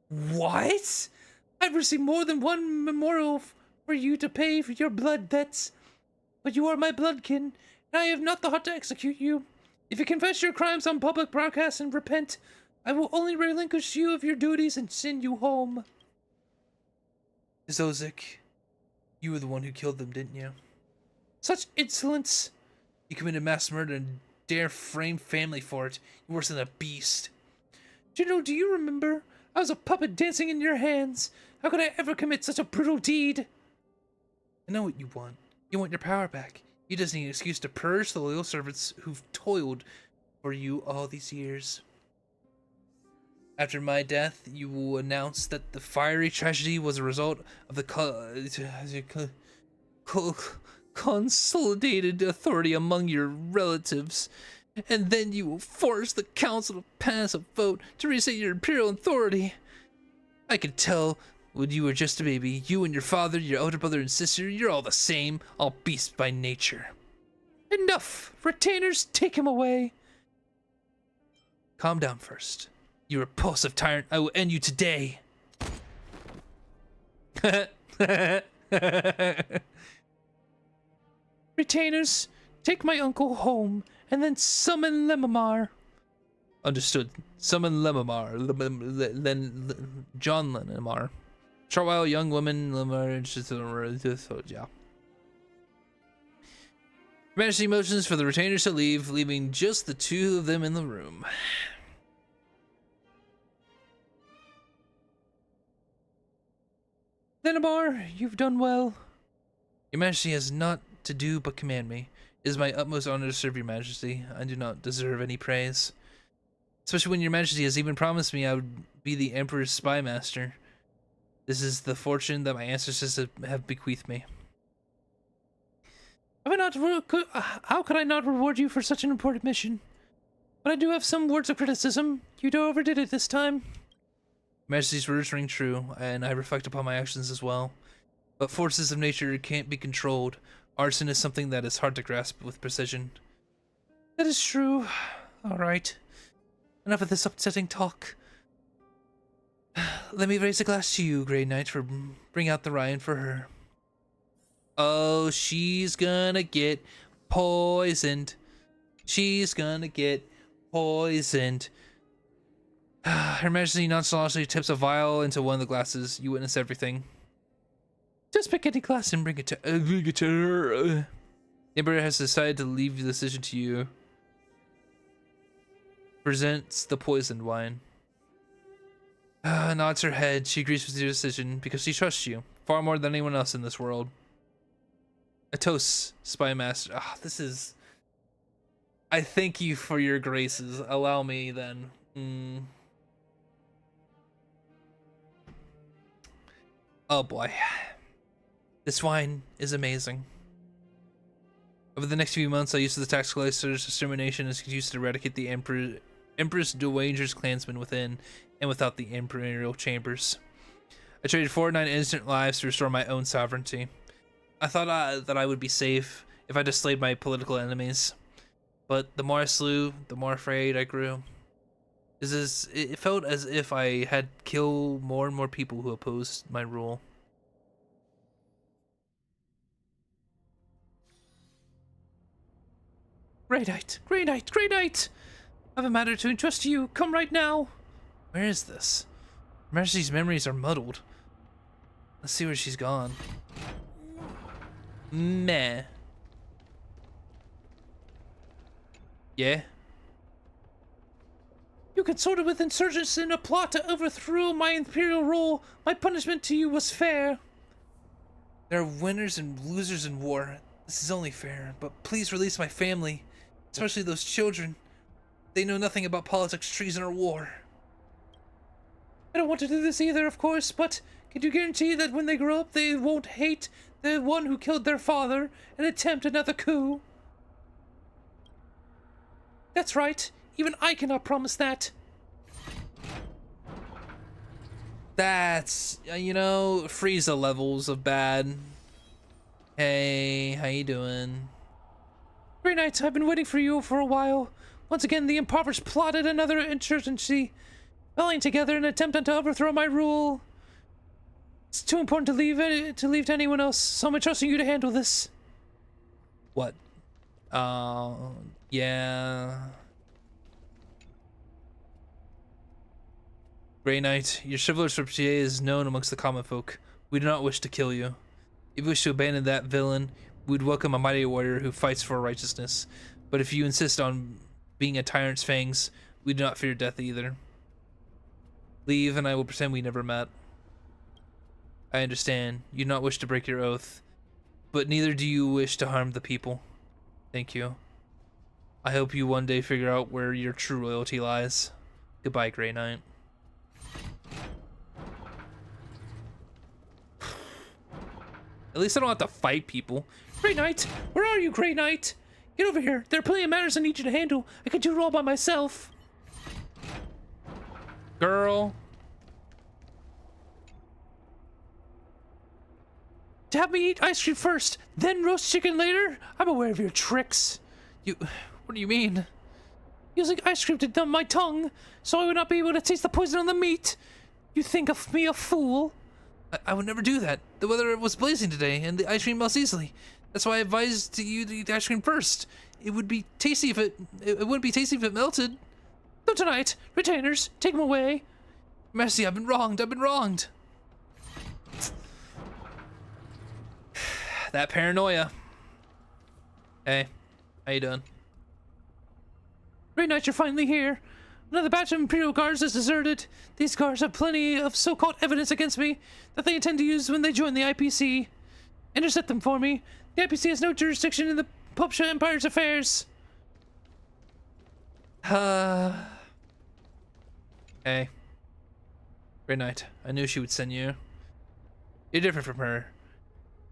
What? I've received more than one memorial for you to pay for your blood debts, but you are my bloodkin, and I have not the heart to execute you. If you confess your crimes on public broadcast and repent, I will only relinquish you of your duties and send you home. Tizocic, you were the one who killed them, didn't you? Such insolence! You committed mass murder and dare frame family for it. You're worse than a beast. General, do you remember? I was a puppet dancing in your hands. How could I ever commit such a brutal deed? I know what you want. You want your power back. You just need an excuse to purge the loyal servants who've toiled for you all these years. After my death, you will announce that the fiery tragedy was a result of the consolidated authority among your relatives, and then you will force the council to pass a vote to reset your imperial authority. I could tell when you were just a baby, you and your father, your older brother and sister, you're all the same, all beasts by nature. Enough! Retainers, take him away. Calm down first. You repulsive tyrant, I will end you today. Retainers, take my uncle home, and then summon Memoir. Understood. Summon Memoir. John Memoir. Short while, young woman, Memoir, yeah. Majesty motions for the retainers to leave, leaving just the two of them in the room. Memoir, you've done well. Your Majesty has not to do but command me. It is my utmost honor to serve your Majesty. I do not deserve any praise. Especially when your Majesty has even promised me I would be the Emperor's spy master. This is the fortune that my ancestors have bequeathed me. How could I not reward you for such an important mission? But I do have some words of criticism. You overdid it this time. Majesty's words ring true, and I reflect upon my actions as well. But forces of nature can't be controlled. Arson is something that is hard to grasp with precision. That is true. All right. Enough of this upsetting talk. Let me raise a glass to you, Grey Knight, for bring out the Ryan for her. Oh, she's gonna get poisoned. She's gonna get poisoned. Her Majesty nonchalantly tips a vial into one of the glasses. You witness everything. Just pick any glass and bring it to her. The Emperor has decided to leave the decision to you. Presents the poisoned wine. Nods her head. She agrees with your decision because she trusts you far more than anyone else in this world. A toast, Spy Master. This is... I thank you for your graces. Allow me then. Oh boy. This wine is amazing. Over the next few months, I used the tax collector's extermination as used to eradicate the Empress Dowager's clansmen within and without the imperial chambers. I traded 49 innocent lives to restore my own sovereignty. I thought that I would be safe if I just slayed my political enemies. But the more I slew, the more afraid I grew. It felt as if I had killed more and more people who opposed my rule. Grey Knight! Grey Knight! Grey Knight! I have a matter to entrust to you. Come right now. Where is this? Her Majesty's memories are muddled. Let's see where she's gone. Meh. Yeah? You consorted with insurgents in a plot to overthrow my imperial rule. My punishment to you was fair. There are winners and losers in war. This is only fair, but please release my family, especially those children. They know nothing about politics, treason, or war. I don't want to do this either, of course, but can you guarantee that when they grow up, they won't hate the one who killed their father and attempt another coup? That's right. Even I cannot promise that. That's, you know, Frieza levels of bad. Hey, how you doing? Grey Knight, I've been waiting for you for a while. Once again, the impoverished plotted another insurgency, rallying together in an attempt to overthrow my rule. It's too important to leave to anyone else, so I'm entrusting you to handle this. What? Yeah. Grey Knight, your chivalrous reputation is known amongst the common folk. We do not wish to kill you. If you wish to abandon that villain, we'd welcome a mighty warrior who fights for righteousness. But if you insist on being a tyrant's fangs, we do not fear death either. Leave, and I will pretend we never met. I understand. You do not wish to break your oath, but neither do you wish to harm the people. Thank you. I hope you one day figure out where your true loyalty lies. Goodbye, Grey Knight. At least I don't have to fight people. Grey Knight! Where are you, Grey Knight? Get over here. There are plenty of matters I need you to handle. I can do it all by myself. Girl. To have me eat ice cream first, then roast chicken later? I'm aware of your tricks. What do you mean? Using ice cream to numb my tongue, so I would not be able to taste the poison on the meat. You think of me a fool? I would never do that. The weather was blazing today, and the ice cream melts easily. That's why I advised you to eat the ice cream first. It would be tasty if it wouldn't be tasty if it melted. No tonight. Retainers, take them away. Mercy, I've been wronged. I've been wronged. That paranoia. Hey, how you doing? Grey Knight, you're finally here. Another batch of Imperial Guards is deserted. These guards have plenty of so-called evidence against me that they intend to use when they join the IPC. Intercept them for me. The IPC has no jurisdiction in the Pupsha Empire's affairs. Hey. Grey Knight, I knew she would send you. You're different from her.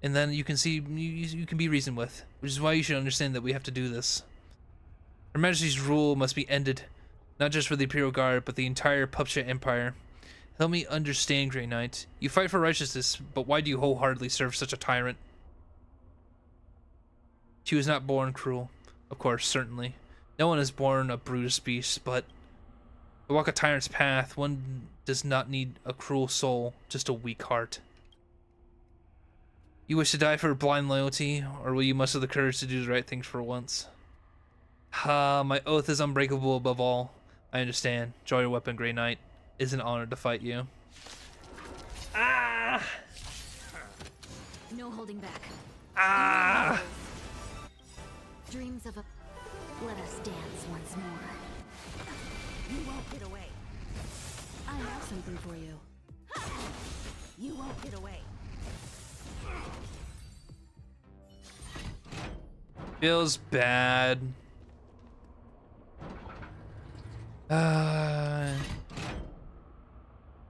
And then you can see, you can be reasoned with. Which is why you should understand that we have to do this. Her Majesty's rule must be ended. Not just for the Imperial Guard, but the entire Pupsha Empire. Help me understand, Grey Knight. You fight for righteousness, but why do you wholeheartedly serve such a tyrant? She was not born cruel. Of course, certainly. No one is born a brutish beast, but to walk a tyrant's path, one does not need a cruel soul, just a weak heart. You wish to die for blind loyalty, or will you muster the courage to do the right things for once? My oath is unbreakable above all. I understand. Draw your weapon, Grey Knight. It's an honor to fight you. Ah! No holding back. Ah! Dreams of a... Let us dance once more. You won't get away. I have something for you. You won't get away. Feels bad.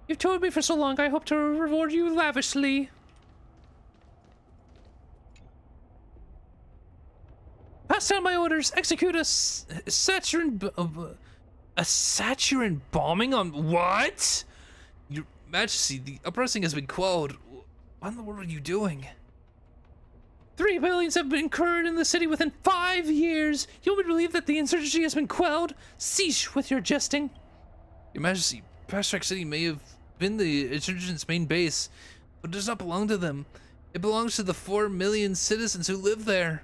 You've told me for so long, I hope to reward you lavishly. Pass down my orders. Execute a Saturn bombing on what? Your Majesty, the uprising has been quelled. What in the world are you doing? 3 rebellions have been incurred in the city within 5 years. You want me to believe that the insurgency has been quelled? Cease with your jesting. Your Majesty, Pastrak City may have been the insurgents' main base, but it does not belong to them. It belongs to the 4 million citizens who live there.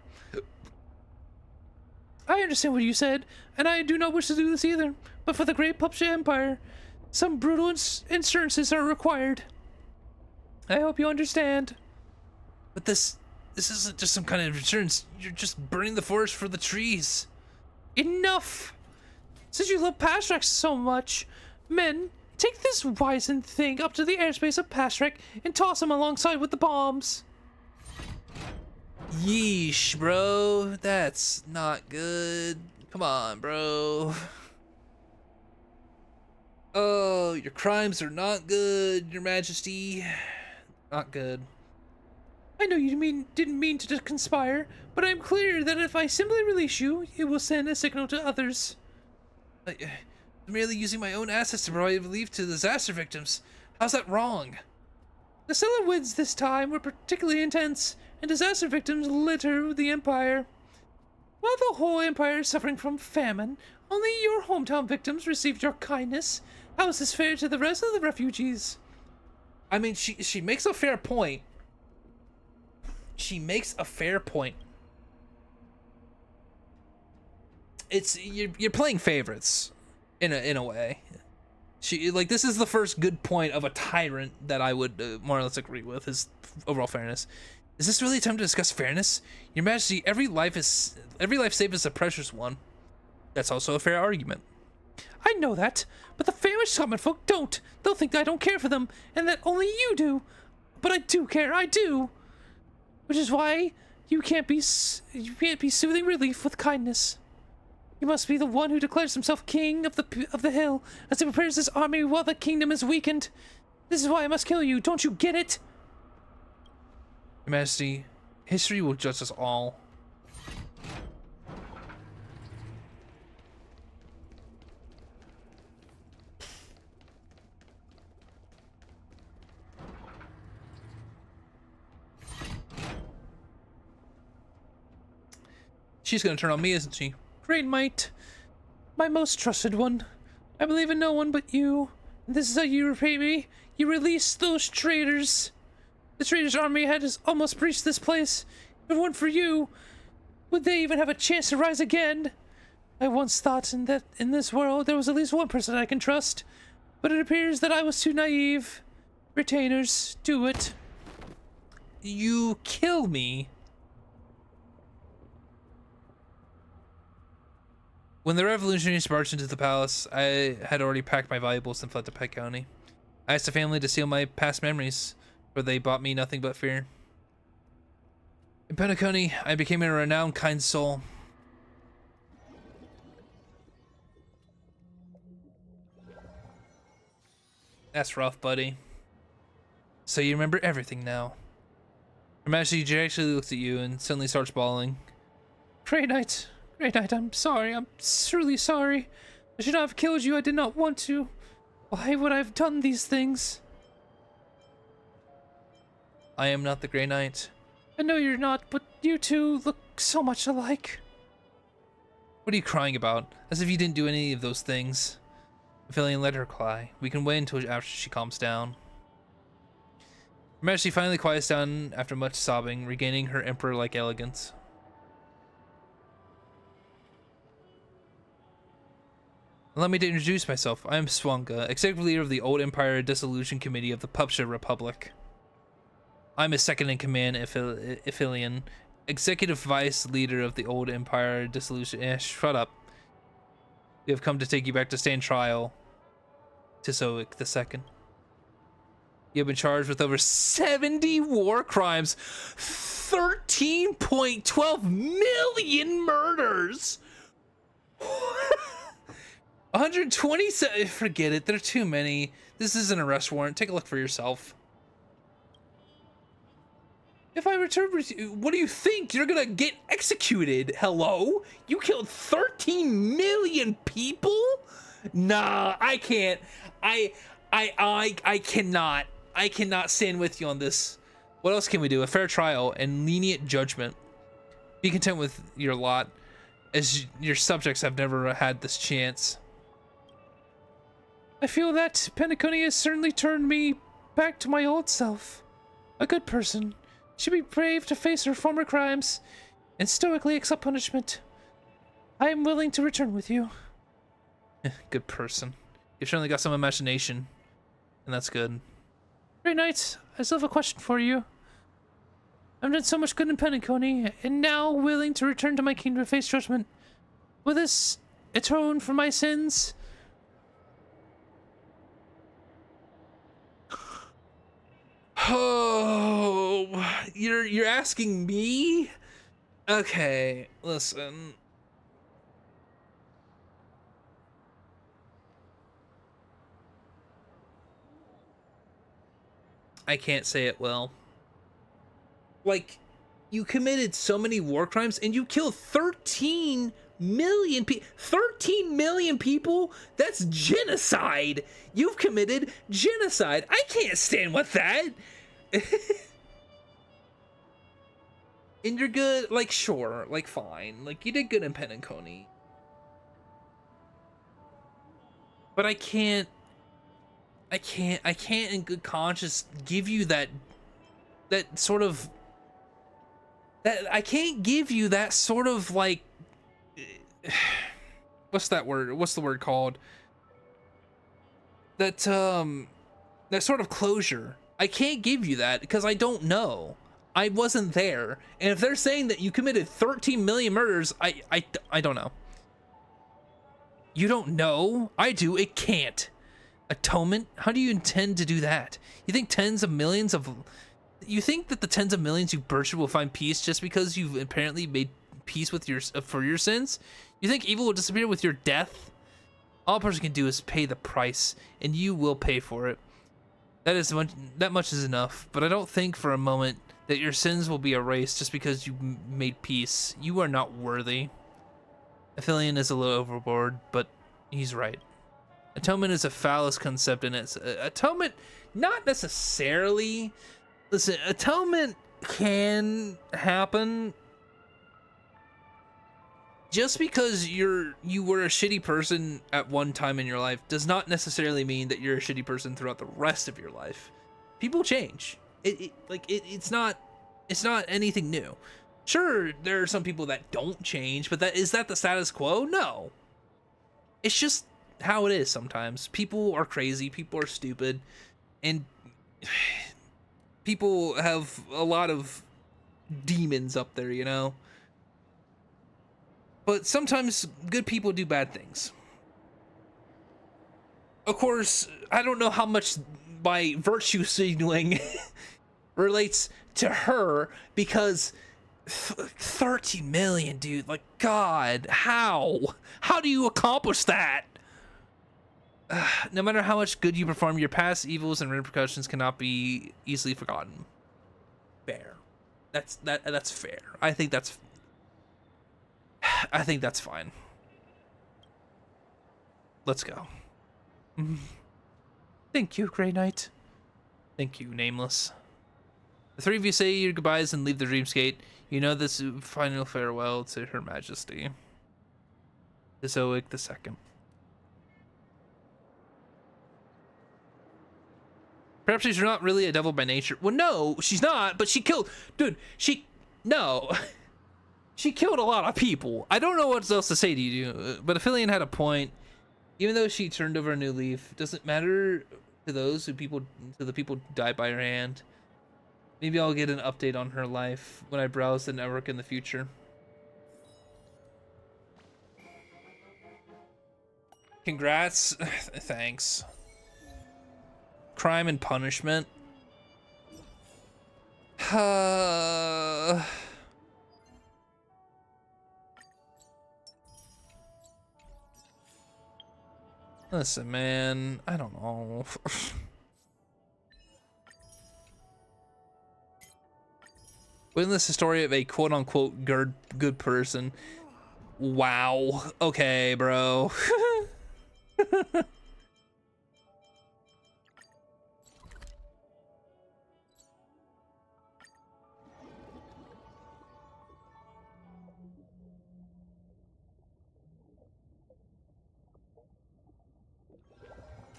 I understand what you said, and I do not wish to do this either. But for the great Pupsha Empire, some brutal insurances are required. I hope you understand. But this isn't just some kind of insurance. You're just burning the forest for the trees. Enough! Since you love Pastrak so much, men, take this wizened thing up to the airspace of Pastrak and toss him alongside with the bombs. Yeesh, bro. That's not good. Come on, bro. Oh, your crimes are not good, Your Majesty. Not good. I know you didn't mean to conspire, but I'm clear that if I simply release you, it will send a signal to others. Merely using my own assets to provide relief to disaster victims. How's that wrong? The stellar winds this time were particularly intense, and disaster victims litter the Empire. While the whole Empire is suffering from famine, only your hometown victims received your kindness. How is this fair to the rest of the refugees? I mean, she makes a fair point. She makes a fair point. It's you're playing favorites in a way. She like this is the first good point of a tyrant that I would more or less agree with is overall fairness. Is this really time to discuss fairness? Your Majesty, every life saved is a precious one. That's also a fair argument. I know that, but the famished common folk don't. They'll think that I don't care for them, and that only you do. But I do care, I do. Which is why you can't be soothing relief with kindness. You must be the one who declares himself king of the hill as he prepares his army while the kingdom is weakened. This is why I must kill you. Don't you get it? Your Majesty, history will judge us all. She's gonna turn on me, isn't she? Great might, my most trusted one. I believe in no one but you. This is how you repay me. You release those traitors. The traitors' army had almost breached this place. If it weren't for you, would they even have a chance to rise again? I once thought that in this world there was at least one person I can trust, but it appears that I was too naive. Retainers, do it. You kill me. When the revolutionaries marched into the palace, I had already packed my valuables and fled to Pet County. I asked the family to steal my past memories, for they brought me nothing but fear. In Penacony, I became a renowned kind soul. That's rough, buddy. So you remember everything now. Her Majesty actually looks at you and suddenly starts bawling. Grey Knight. Grey Knight, I'm sorry. I'm truly sorry. I should not have killed you. I did not want to. Why would I have done these things? I am not the Grey Knight. I know you're not, but you two look so much alike. What are you crying about? As if you didn't do any of those things. Aphelion, let her cry. We can wait until after she calms down. Her Majesty finally quiets down after much sobbing, regaining her emperor-like elegance. Allow me to introduce myself. I am Swanga, executive leader of the Old Empire Dissolution Committee of the Pupsha Republic. I'm a second-in-command Aphelion, executive vice leader of the Old Empire Dissolution. Shut up. We have come to take you back to stand trial. Tizocic II. You have been charged with over 70 war crimes, 13.12 million murders. 127. Forget it. There are too many. This isn't an arrest warrant. Take a look for yourself. If I return with you, what do you think? You're gonna get executed. Hello? You killed 13 million people? Nah, I can't. I cannot. I cannot stand with you on this. What else can we do? A fair trial and lenient judgment. Be content with your lot, as your subjects have never had this chance. I feel that Penacony has certainly turned me back to my old self. A good person. Should be brave to face her former crimes and stoically accept punishment. I am willing to return with you. Good person. You've certainly got some imagination, and that's good. Grey Knight, I still have a question for you. I've done so much good in Penacony, and now willing to return to my kingdom to face judgment. Will this atone for my sins? Oh, you're asking me? Okay, listen. I can't say it well. Like, you committed so many war crimes and you killed 13 million people, 13 million people? That's genocide. You've committed genocide. I can't stand with that. And you're good, like, sure, like, fine. Like, you did good in Penacony. But I can't in good conscience give you that sort of, I can't give you that sort of, like, what's that word? What's the word called? That sort of closure. I can't give you that because I don't know. I wasn't there. And if they're saying that you committed 13 million murders, I don't know. You don't know? I do. It can't. Atonement? How do you intend to do that? You think tens of millions of... You think that the tens of millions you butchered will find peace just because you've apparently made peace with for your sins? You think evil will disappear with your death? All a person can do is pay the price, and you will pay for it. That much is enough, but I don't think for a moment that your sins will be erased just because you made peace. You are not worthy. Aphelion is a little overboard, but he's right. Atonement is a phallus concept, and it's atonement, not necessarily. Listen, atonement can happen. Just because you were a shitty person at one time in your life does not necessarily mean that you're a shitty person throughout the rest of your life. People change. It's not anything new. Sure, there are some people that don't change, but is that the status quo? No. It's just how it is sometimes. People are crazy, people are stupid, and people have a lot of demons up there, you know? But sometimes good people do bad things. Of course, I don't know how much my virtue signaling relates to her, because 30 million, dude, like, God, how do you accomplish that? No matter how much good you perform, your past evils and repercussions cannot be easily forgotten. Fair. That's fair. I think that's fine. Let's go. Thank you, Grey Knight. Thank you, Nameless. The three of you say your goodbyes and leave the dreamscape. You know this final farewell to Her Majesty. Tizocic II. Perhaps she's not really a devil by nature. Well, no, she's not, but she killed... Dude, no. She killed a lot of people. I don't know what else to say to you, but Aphelion had a point. Even though she turned over a new leaf, it doesn't matter to the people who died by her hand. Maybe I'll get an update on her life when I browse the network in the future. Congrats. Thanks. Crime and punishment. Listen, man, I don't know. Witness the story of a quote-unquote good person. Wow. Okay, bro.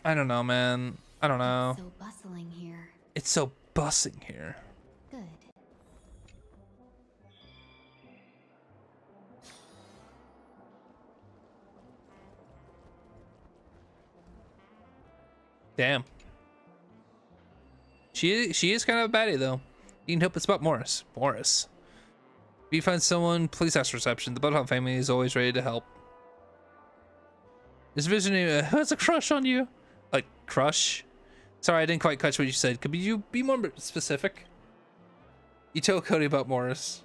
I don't know, man. I don't know. It's so bustling here. It's so bussing here. Good. Damn. She is kind of a baddie, though. You can help us spot Morris. If you find someone, please ask reception. The Bloodhound family is always ready to help. This vision has a crush on you. Like, crush? Sorry, I didn't quite catch what you said. Could you be more specific? You told Cody about Morris.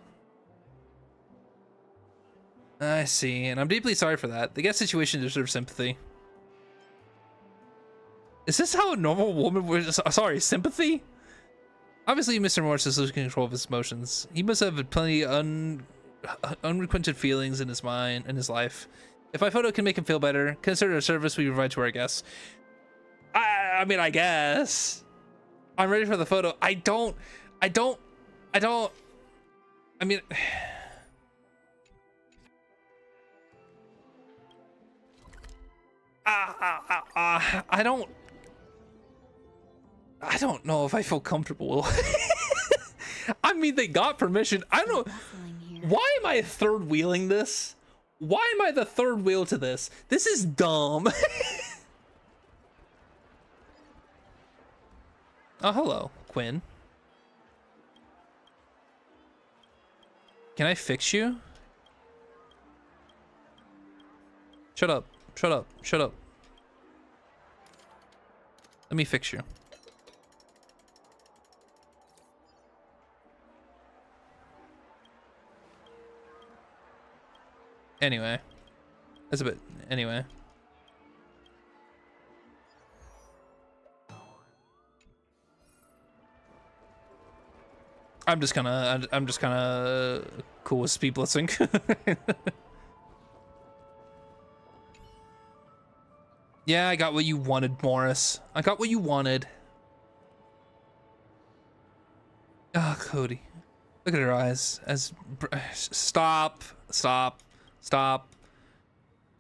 I see, and I'm deeply sorry for that. The guest situation deserves sympathy. Is this how a normal woman would... Sorry, sympathy? Obviously, Mr. Morris is losing control of his emotions. He must have plenty unrequited feelings in his mind, in his life. If my photo can make him feel better, consider it a service we provide to our guests. I mean, I guess. I'm ready for the photo. I mean, I don't know if I feel comfortable. I mean, they got permission. I don't know. Why am I third wheeling this? Why am I the third wheel to this? This is dumb. Oh, hello, Quinn. Can I fix you? Shut up. Shut up. Shut up. Let me fix you. Anyway. That's a bit... Anyway. I'm just kind of cool with speed blitzing. Yeah, I got what you wanted, Morris. I got what you wanted. Ah, oh, Cody. Look at her eyes. Stop.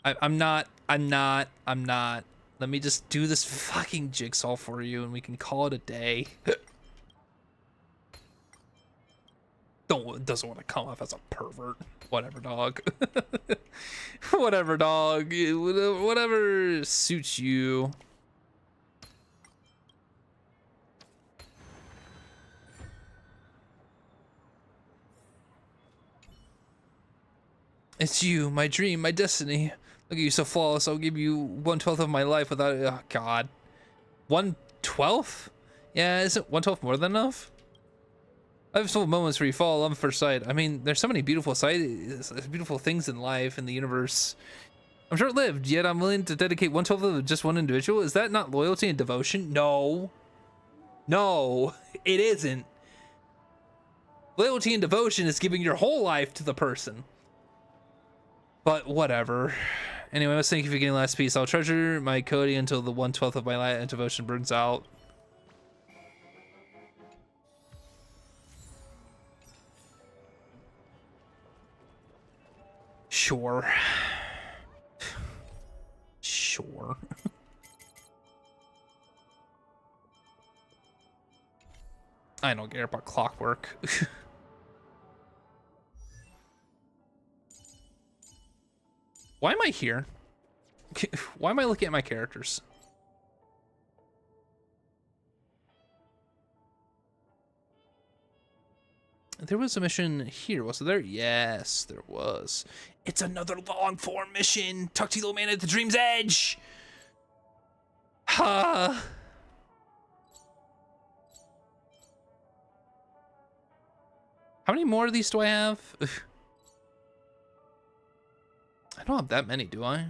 I'm not. Let me just do this fucking jigsaw for you and we can call it a day. Doesn't want to come off as a pervert. Whatever, dog. Whatever, dog. Whatever suits you. It's you, my dream, my destiny. Look at you, so flawless. I'll give you 1/12 of my life without. Oh God, 1/12? Yeah, isn't 1/12 more than enough? I've sold moments where you fall in love at first sight. I mean, there's so many beautiful things in life, in the universe. I'm short-lived, yet I'm willing to dedicate 1/12 of just one individual. Is that not loyalty and devotion? No. No, it isn't. Loyalty and devotion is giving your whole life to the person. But whatever. Anyway, let's thank you for getting the last piece. I'll treasure my Cody until the 1/12 of my light and devotion burns out. Sure. Sure. I don't care about Clockwork. Why am I here? Why am I looking at my characters? There was a mission here, wasn't there? Yes, there was. It's another long form mission. Tuxedo Man at the Dream's Edge. Ha. How many more of these do I have? I don't have that many, do I?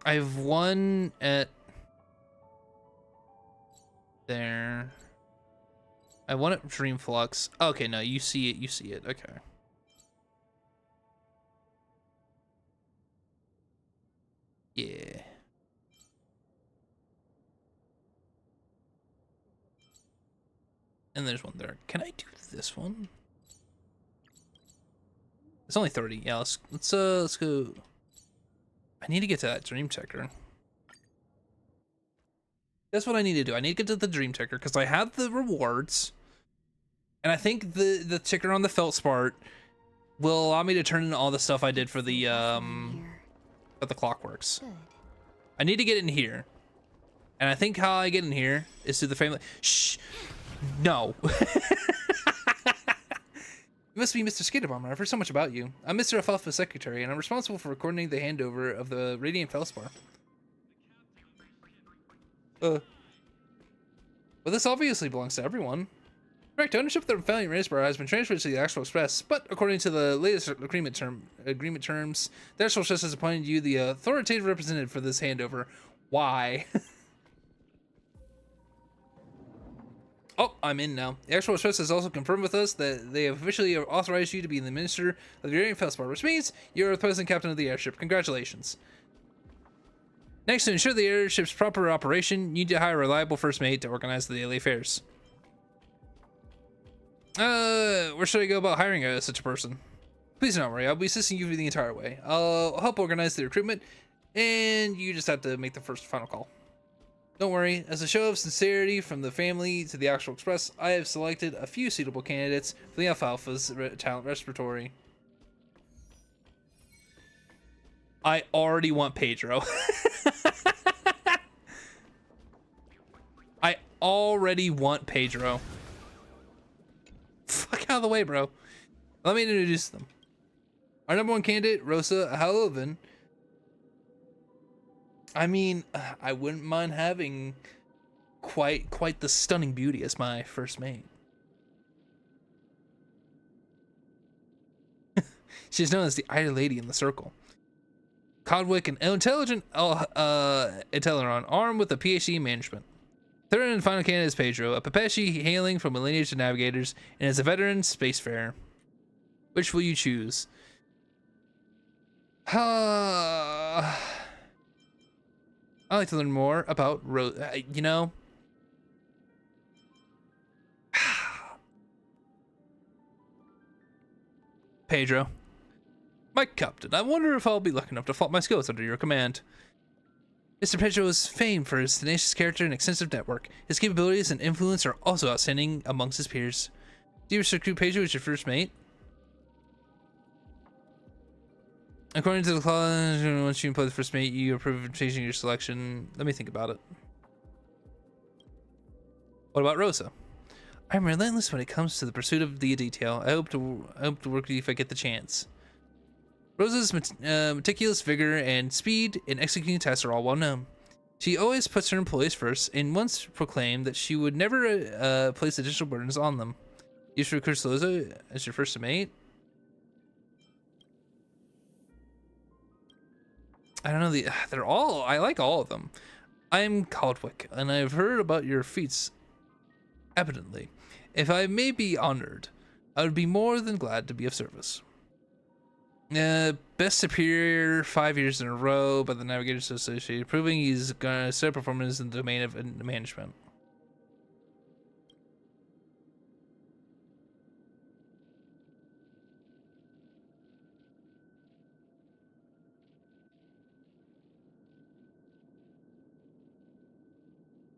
I have one at there. I have one at Dreamflux. Okay, no, you see it, you see it. Okay. Yeah. And there's one there. Can I do this one? It's only 30. Yeah, let's go. I need to get to that dream checker. That's what I need to do. I need to get to the dream checker because I have the rewards. And I think the ticker on the feldspar will allow me to turn in all the stuff I did for the Clockworks. I need to get in here. And I think how I get in here is through the family. Shh. No. You must be Mr. Skaterbomber. I've heard so much about you. I'm Mr. Alfalfa's secretary, and I'm responsible for coordinating the handover of the Radiant Feldspar. Well, this obviously belongs to everyone. Correct. Ownership of the Valiant Racebar has been transferred to the Actual Express, but according to the latest agreement terms, the Actual Express has appointed you the authoritative representative for this handover. Why? Oh, I'm in now. The Actual Express has also confirmed with us that they have officially authorized you to be the Minister of the Aerial Felspar, which means you're the President Captain of the airship. Congratulations. Next, to ensure the airship's proper operation, you need to hire a reliable first mate to organize the daily affairs. Where should I go about hiring such a person? Please don't worry, I'll be assisting you the entire way. I'll help organize the recruitment, and you just have to make the final call. Don't worry, as a show of sincerity from the family to the Actual Express, I have selected a few suitable candidates for the Alfalfa's talent respiratory. I already want Pedro. I already want Pedro. Fuck out of the way, bro. Let me introduce them. Our number one candidate, Rosa Halovan. I mean, I wouldn't mind having quite the stunning beauty as my first mate. She's known as the Idle Lady in the Circle. Codwick, an intelligent Inteleron, armed with a PhD in management. Third and final candidate is Pedro, a Pepeshi hailing from a lineage of navigators, and is a veteran spacefarer. Which will you choose? I'd like to learn more about you know. Pedro. My captain, I wonder if I'll be lucky enough to flaunt my skills under your command. Mr. Pedro is famed for his tenacious character and extensive network. His capabilities and influence are also outstanding amongst his peers. Do you wish to recruit Pedro as your first mate? According to the clause, once you employ the first mate, you approve of changing your selection. Let me think about it. What about Rosa? I'm relentless when it comes to the pursuit of the detail. I hope to work with you if I get the chance. Rosa's meticulous vigor and speed in executing tasks are all well known. She always puts her employees first and once proclaimed that she would never place additional burdens on them. You should recruit Rosa as your first mate? I don't know, they're all, I like all of them. I'm Caldwick, and I've heard about your feats evidently. If I may be honored, I would be more than glad to be of service. Best Superior 5 years in a row by the Navigators Association, proving he's gonna set performance in the domain of management.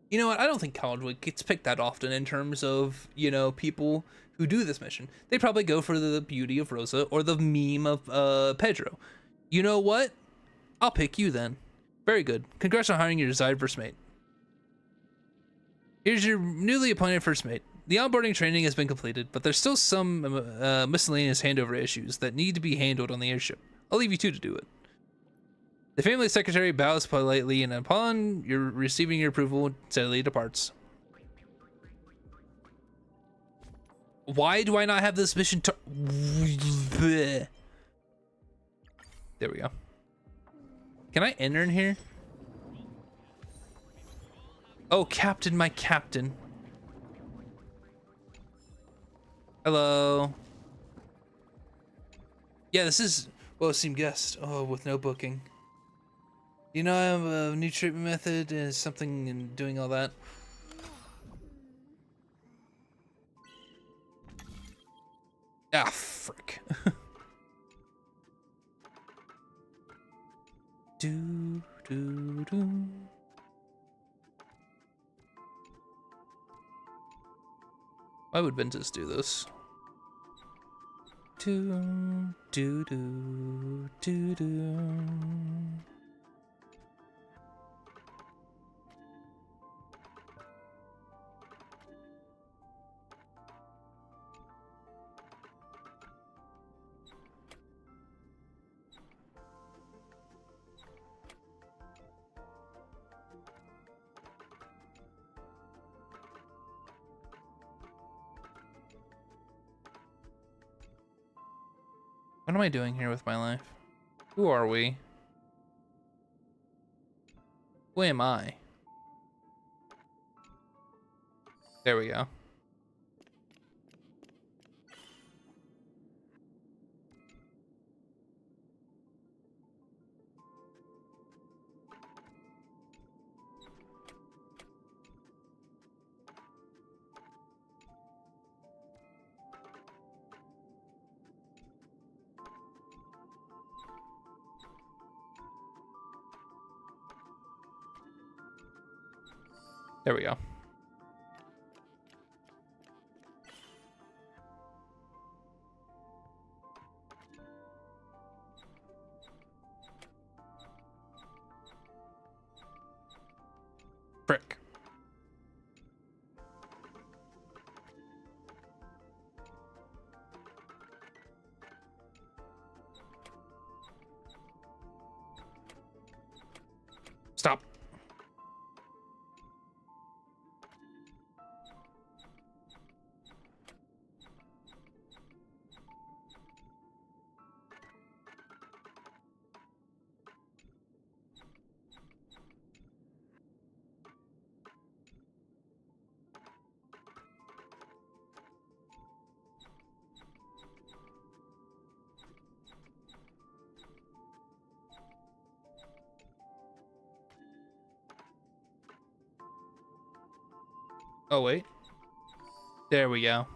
You know what? I don't think Caldwick gets picked that often in terms of, you know, people who do this mission. They probably go for the beauty of Rosa or the meme of Pedro. You know what? I'll pick you then. Very good. Congrats on hiring your desired first mate. Here's your newly appointed first mate. The onboarding training has been completed, but there's still some miscellaneous handover issues that need to be handled on the airship. I'll leave you two to do it. The family secretary bows politely and upon receiving your approval, steadily departs. Why do I not have this mission There we go. Can I enter in here? Oh, Captain, my captain. Hello. Yeah, this is esteemed guest. Oh, with no booking. You know, I have a new treatment method and something in doing all that. Ah, frick. do. Why would Ventus do this? Do. What am I doing here with my life? Who are we? Who am I? There we go. There we go. Frick. Stop. Oh, wait. There we go.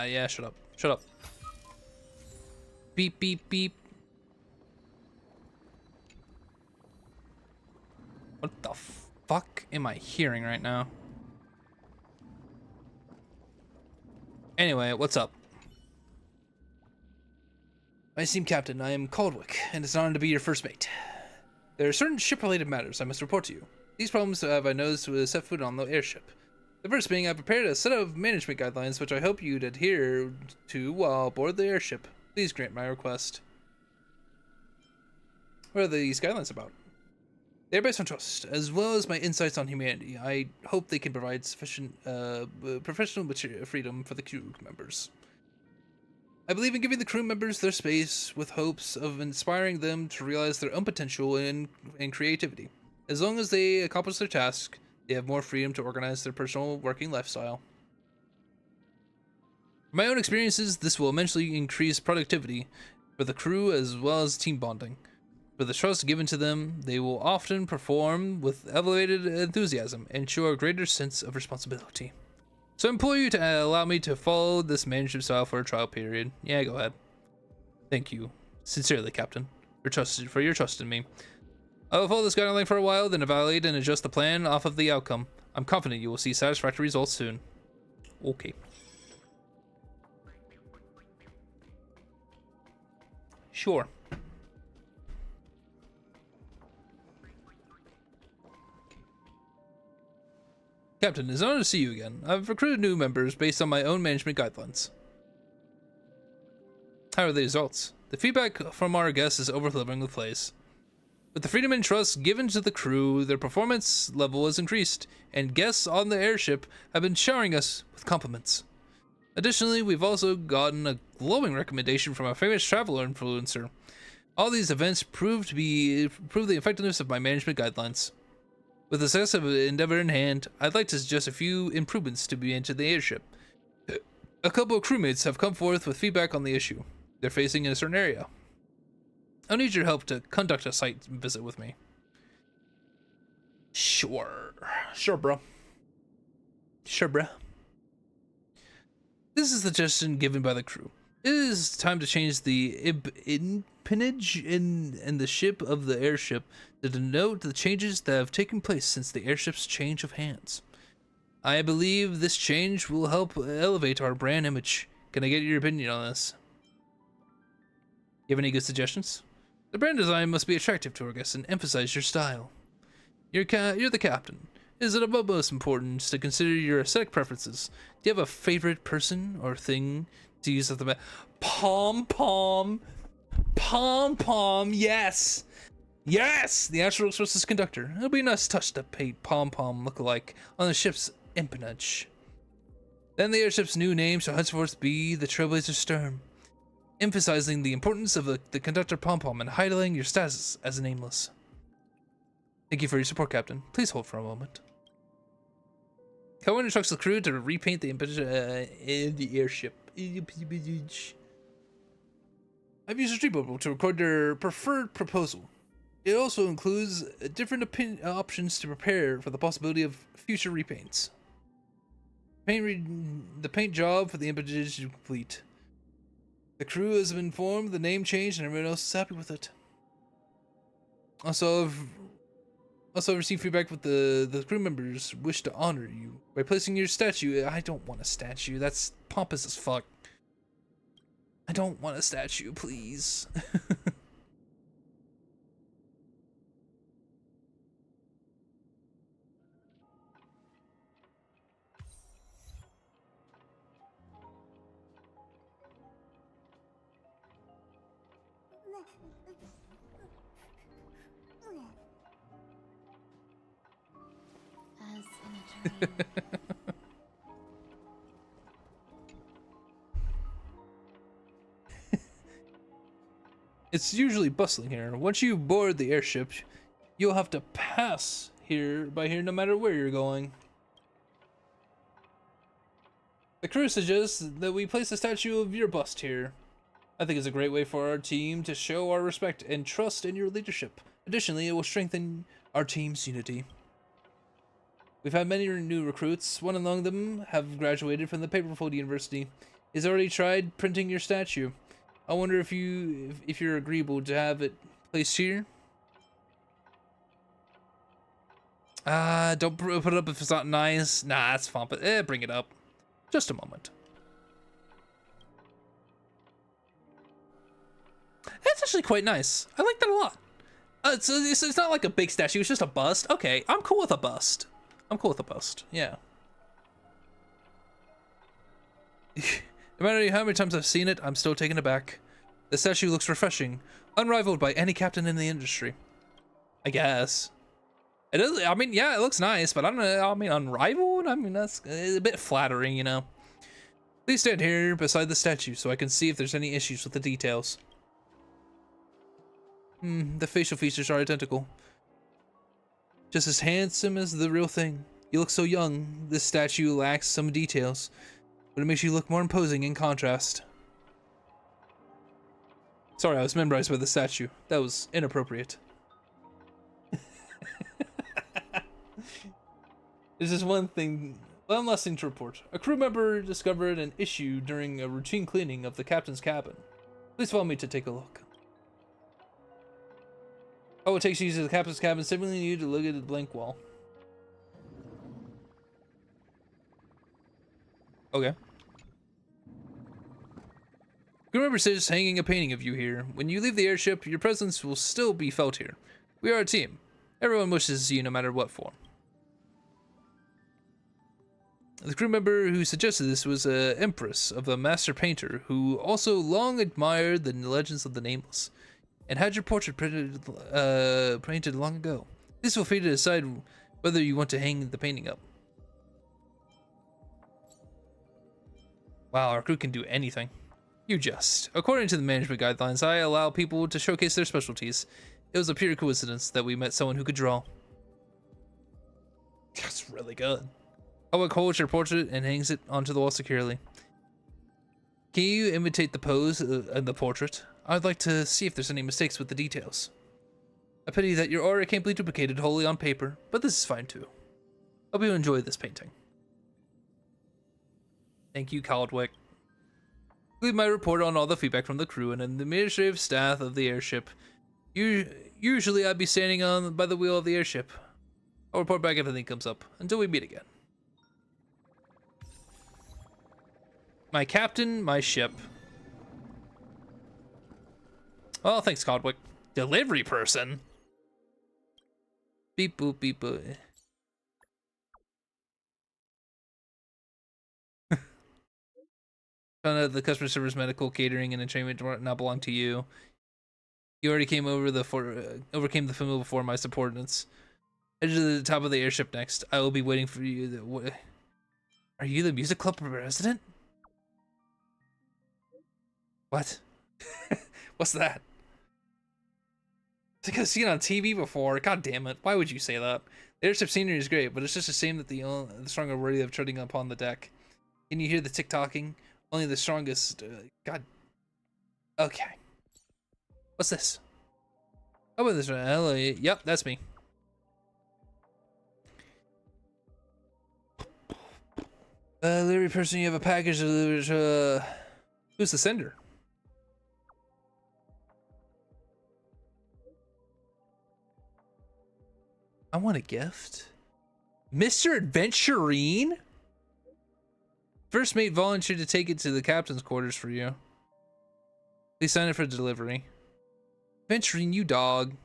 Yeah, shut up. Shut up. Beep, beep, beep. What the fuck am I hearing right now? Anyway, what's up? My esteemed captain, I am Clockwork, and it's an honor to be your first mate. There are certain ship-related matters I must report to you. These problems have I noticed to set foot on the airship. The first being, I prepared a set of management guidelines which I hope you'd adhere to while aboard the airship. Please grant my request. What are these guidelines about? They are based on trust, as well as my insights on humanity. I hope they can provide sufficient professional freedom for the crew members. I believe in giving the crew members their space with hopes of inspiring them to realize their own potential and creativity. As long as they accomplish their task, they have more freedom to organize their personal working lifestyle. From my own experiences, this will eventually increase productivity for the crew as well as team bonding. For the trust given to them, they will often perform with elevated enthusiasm and show a greater sense of responsibility. So I implore you to allow me to follow this management style for a trial period. Yeah, go ahead. Thank you. Sincerely, Captain, for your trust in me. I will follow this guideline for a while, then evaluate and adjust the plan off of the outcome. I'm confident you will see satisfactory results soon. Okay. Sure. Captain, it's an honor to see you again. I've recruited new members based on my own management guidelines. How are the results? The feedback from our guests is overflowing with praise. With the freedom and trust given to the crew, their performance level has increased, and guests on the airship have been showering us with compliments. Additionally, we've also gotten a glowing recommendation from a famous traveler influencer. All these events prove the effectiveness of my management guidelines. With the success of Endeavor in hand, I'd like to suggest a few improvements to be made to the airship. A couple of crewmates have come forth with feedback on the issue they're facing in a certain area. I'll need your help to conduct a site visit with me. Sure. Sure, bro. Sure, bro. This is the suggestion given by the crew. It is time to change the impinage in the ship of the airship to denote the changes that have taken place since the airship's change of hands. I believe this change will help elevate our brand image. Can I get your opinion on this? You have any good suggestions? The brand design must be attractive to our guests and emphasize your style. You're the captain. Is it of utmost importance to consider your aesthetic preferences? Do you have a favorite person or thing to use at the pom pom? Pom pom, yes! Yes! The Astral Express's conductor. It'll be a nice touch to paint pom pom look-alike on the ship's empennage. Then the airship's new name shall henceforth be the Trailblazer Stern, emphasizing the importance of the conductor pom pom and highlighting your status as a nameless. Thank you for your support, Captain. Please hold for a moment. Cohen instructs the crew to repaint the in the airship. I've used Dreamweaver to record their preferred proposal. It also includes different options to prepare for the possibility of future repaints. The paint job for the image is complete. The crew has been informed the name changed and everyone else is happy with it. Also, I've received feedback with the crew members wish to honor you by placing your statue. I don't want a statue. That's pompous as fuck. I don't want a statue, please. As in a dream. It's usually bustling here. Once you board the airship, you'll have to pass by here no matter where you're going. The crew suggests that we place a statue of your bust here. I think it's a great way for our team to show our respect and trust in your leadership. Additionally, it will strengthen our team's unity. We've had many new recruits. One among them have graduated from the Paperfold University. He's already tried printing your statue. I wonder if you're agreeable to have it placed here. Don't put it up if it's not nice. Nah, that's fine, but bring it up. Just a moment. That's actually quite nice. I like that a lot. It's not like a big statue, it's just a bust. Okay, I'm cool with a bust. Yeah. No matter how many times I've seen it, I'm still taken aback. The statue looks refreshing, unrivaled by any captain in the industry. I guess. It is, I mean, yeah, it looks nice, but I don't know, I mean, unrivaled? I mean, that's a bit flattering, you know. Please stand here beside the statue so I can see if there's any issues with the details. The facial features are identical. Just as handsome as the real thing. You look so young, this statue lacks some details, but it makes you look more imposing in contrast. Sorry, I was memorized by the statue. That was inappropriate. There's just one last thing to report. A crew member discovered an issue during a routine cleaning of the captain's cabin. Please follow me to take a look. Oh, it takes you to the captain's cabin, signaling you to look at the blank wall. Okay. Crew member says hanging a painting of you here. When you leave the airship, your presence will still be felt here. We are a team. Everyone wishes to see you no matter what form. The crew member who suggested this was an empress of a master painter who also long admired the legends of the Nameless and had your portrait painted long ago. This will feel to decide whether you want to hang the painting up. Wow, our crew can do anything. You just. According to the management guidelines, I allow people to showcase their specialties. It was a pure coincidence that we met someone who could draw. That's really good. Clockwork holds your portrait and hangs it onto the wall securely. Can you imitate the pose in the portrait? I'd like to see if there's any mistakes with the details. A pity that your aura can't be duplicated wholly on paper, but this is fine too. Hope you enjoy this painting. Thank you, Clockwork. Leave my report on all the feedback from the crew and the administrative staff of the airship. Usually I'd be standing by the wheel of the airship. I'll report back if anything comes up. Until we meet again. My captain, my ship. Oh, thanks, Clockwork. Delivery person? Beep boop beep boop. Found out the customer service, medical, catering, and entertainment do not belong to you. You already came over overcame the film before my subordinates. Head to the top of the airship next. I will be waiting for you. Are you the music club president? What? What's that? I think I've seen it on TV before. God damn it. Why would you say that? The airship scenery is great, but it's just a shame that the strong are worthy of treading upon the deck. Can you hear the tick-tocking? Only the strongest... God... Okay. What's this? How about this one? Hello. Yep, that's me. Delivery person, you have a package delivered. Who's the sender? I want a gift. Mr. Adventurine? First mate volunteered to take it to the captain's quarters for you. Please sign it for delivery. Adventurine, you dog.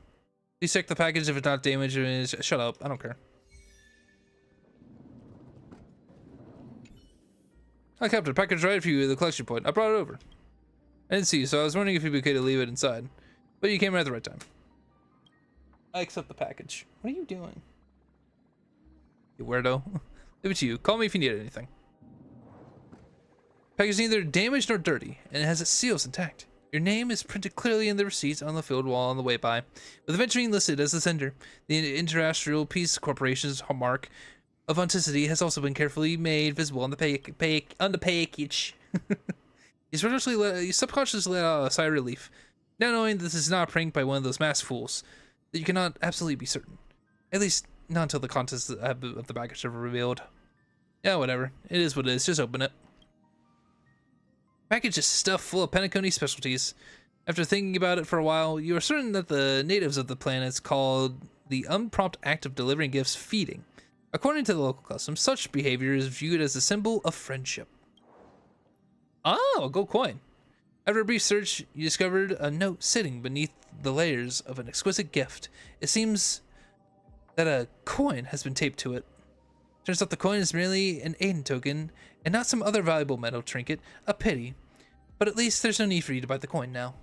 Please check the package if it's not damaged. Shut up, I don't care. Hi, Captain. Package right for you at the collection point. I brought it over. I didn't see you, so I was wondering if it'd be okay to leave it inside. But you came right at the right time. I accept the package. What are you doing? You weirdo. Leave it to you. Call me if you need anything. Package is neither damaged nor dirty, and it has its seals intact. Your name is printed clearly in the receipt on the field wall on the way by. With Adventurine listed as the sender, the International Peace Corporation's hallmark of authenticity has also been carefully made visible on the package. You subconsciously let out a sigh of relief, now knowing this is not a prank by one of those masked fools, that you cannot absolutely be certain. At least, not until the contents of the package are revealed. Yeah, whatever. It is what it is. Just open it. Package is stuffed full of Penacony specialties. After thinking about it for a while, you are certain that the natives of the planets called the unprompt act of delivering gifts feeding. According to the local custom, such behavior is viewed as a symbol of friendship. Oh, a gold coin. After a brief search, you discovered a note sitting beneath the layers of an exquisite gift. It seems that a coin has been taped to it. Turns out the coin is merely an Aiden token and not some other valuable metal trinket. A pity. But at least there's no need for you to buy the coin now.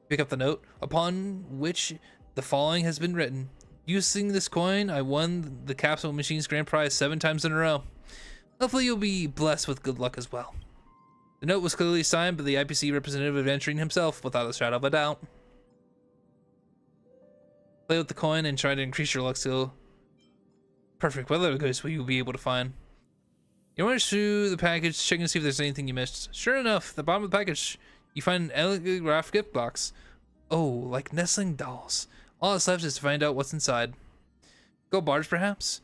Pick up the note, upon which the following has been written. Using this coin, I won the Capsule Machine's grand prize 7 times in a row. Hopefully you'll be blessed with good luck as well. The note was clearly signed by the IPC representative Adventurine himself, without a shadow of a doubt. Play with the coin and try to increase your luck skill. Perfect. What other goods will you be able to find? You rummage through the package, checking to see if there's anything you missed. Sure enough, at the bottom of the package, you find an elegantly wrapped gift box. Oh, like nestling dolls. All that's left is to find out what's inside. Gold bars, perhaps?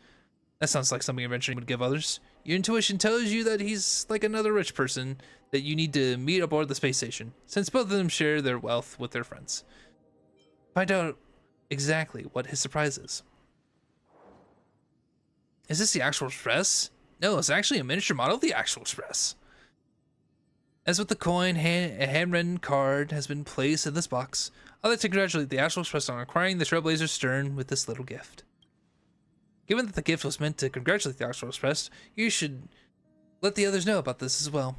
That sounds like something Adventurine would give others. Your intuition tells you that he's like another rich person that you need to meet aboard the space station, since both of them share their wealth with their friends. Find out exactly what his surprise is. Is this the actual Express? No, it's actually a miniature model of the actual Express. As with the coin, a handwritten card has been placed in this box. I'd like to congratulate the actual Express on acquiring the Trailblazer's stern with this little gift. Given that the gift was meant to congratulate the actual Express, you should let the others know about this as well.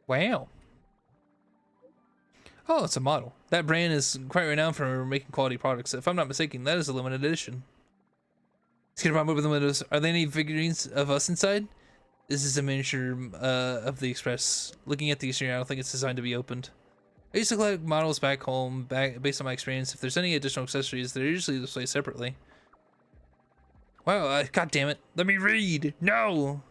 Wow. Oh, it's a model. That brand is quite renowned for making quality products. If I'm not mistaken, that is a limited edition. Let's get around over the windows. Are there any figurines of us inside? This is a miniature of the Express. Looking at the exterior, I don't think it's designed to be opened. I used to collect models back home, based on my experience. If there's any additional accessories, they're usually displayed separately. Wow, god damn it. Let me read! No!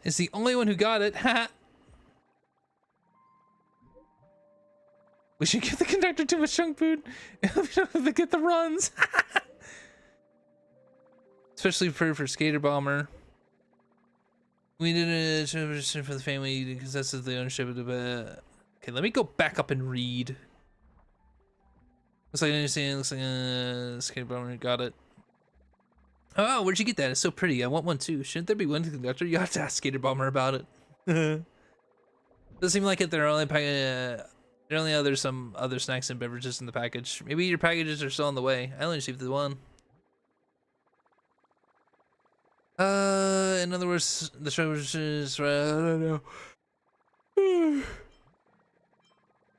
Is the only one who got it. Ha! We should give the conductor too much junk food. We don't have to get the runs. Especially for Skater Bomber. We did a for the family because that's the ownership of the. Okay, let me go back up and read. Looks like I understand. Looks like Skater Bomber got it. Oh, where'd you get that? It's so pretty. I want one too. Shouldn't there be one conductor? You have to ask Skater Bomber about it. Doesn't seem like it. There only other some other snacks and beverages in the package. Maybe your packages are still on the way. I only received the one. In other words, the treasure is I don't know.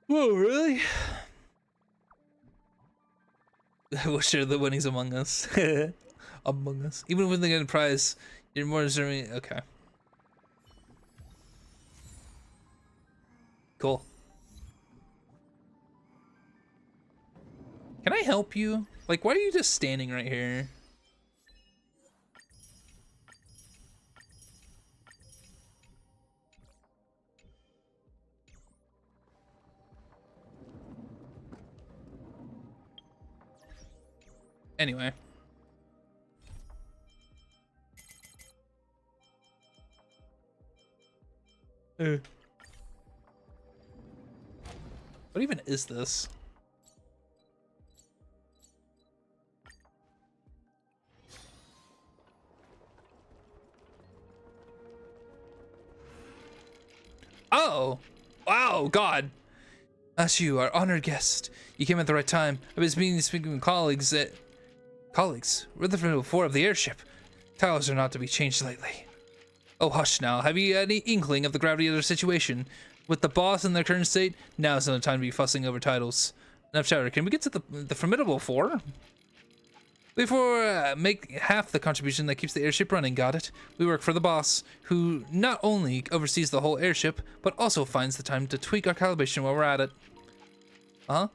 Whoa, really? We'll share the winnings among us. Among us. Even when they get a prize, you're more deserving. Okay. Cool. Can I help you? Like, why are you just standing right here? Anyway. What even is this? Oh! Wow, God! That's you, our honored guest. You came at the right time. I've been speaking with colleagues that... Colleagues? We're the formidable four of the airship. Titles are not to be changed lightly. Oh, hush now. Have you any inkling of the gravity of the situation? With the boss in their current state, now's not the time to be fussing over titles. Enough chatter. Can we get to the formidable four? Before make half the contribution that keeps the airship running, got it? We work for the boss, who not only oversees the whole airship, but also finds the time to tweak our calibration while we're at it. Huh?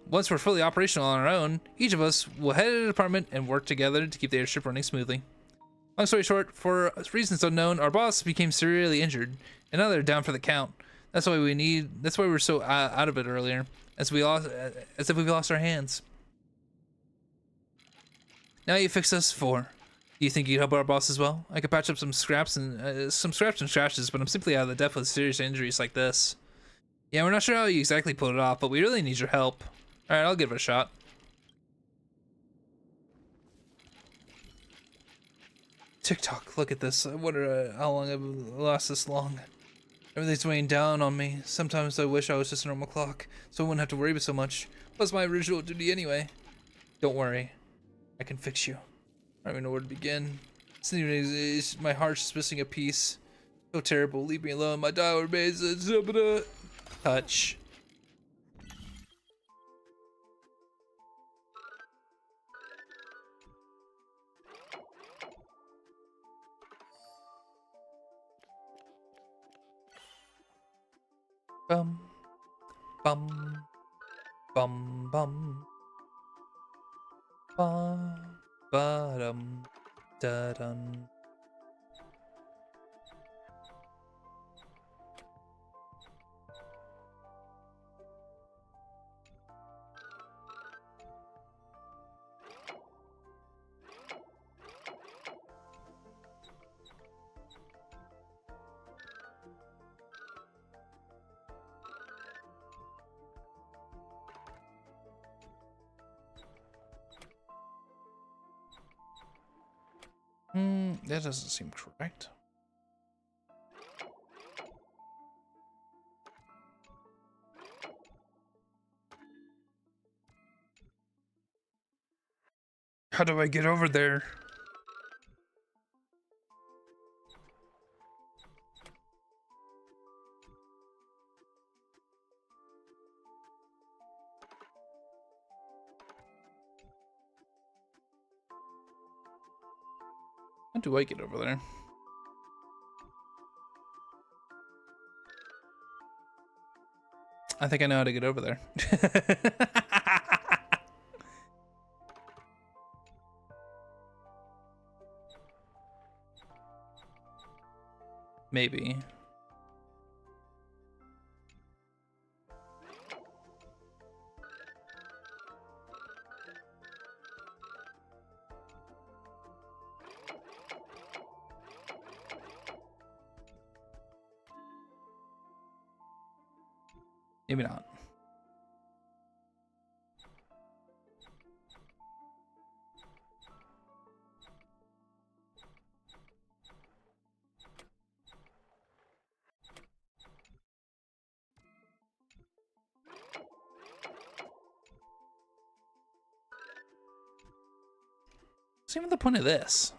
Once we're fully operational on our own, each of us will head to the department and work together to keep the airship running smoothly. Long story short, for reasons unknown, our boss became severely injured, and now they're down for the count. That's why we're so out of it earlier, as if we lost our hands. Now you fix us four. Do you think you'd help our boss as well? I could patch up some scraps and scratches, but I'm simply out of the depth with serious injuries like this. Yeah, we're not sure how you exactly pulled it off, but we really need your help. All right, I'll give it a shot. TikTok, look at this. I wonder how long I've lost this long. Everything's weighing down on me. Sometimes I wish I was just a normal clock, so I wouldn't have to worry so much. What's my original duty anyway? Don't worry. I can fix you. I don't even know where to begin. My heart's just missing a piece. So terrible. Leave me alone. My dial remains a touch. Bum, bum, bum, bum. Ba-dum, da-dum. That doesn't seem correct. How do I get over there? How do I get over there? I think I know how to get over there. Maybe. Maybe not. What's even the point of this?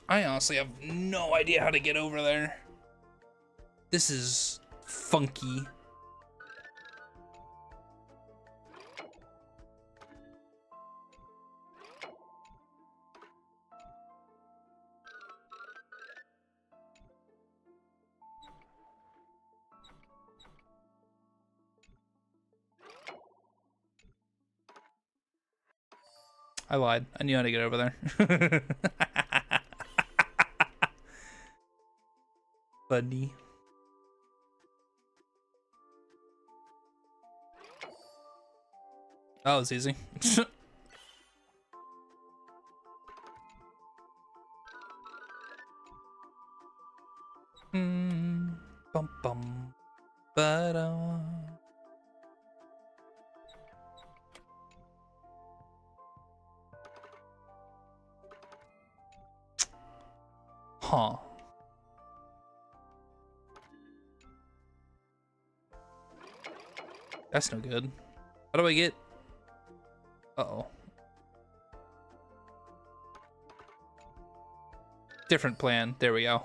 I honestly have no idea how to get over there. This is funky. I lied. I knew how to get over there. Funny. Oh, it's easy. Bum bum. Ba-da. Huh. That's no good. How do I get... Uh-oh. Different plan. There we go.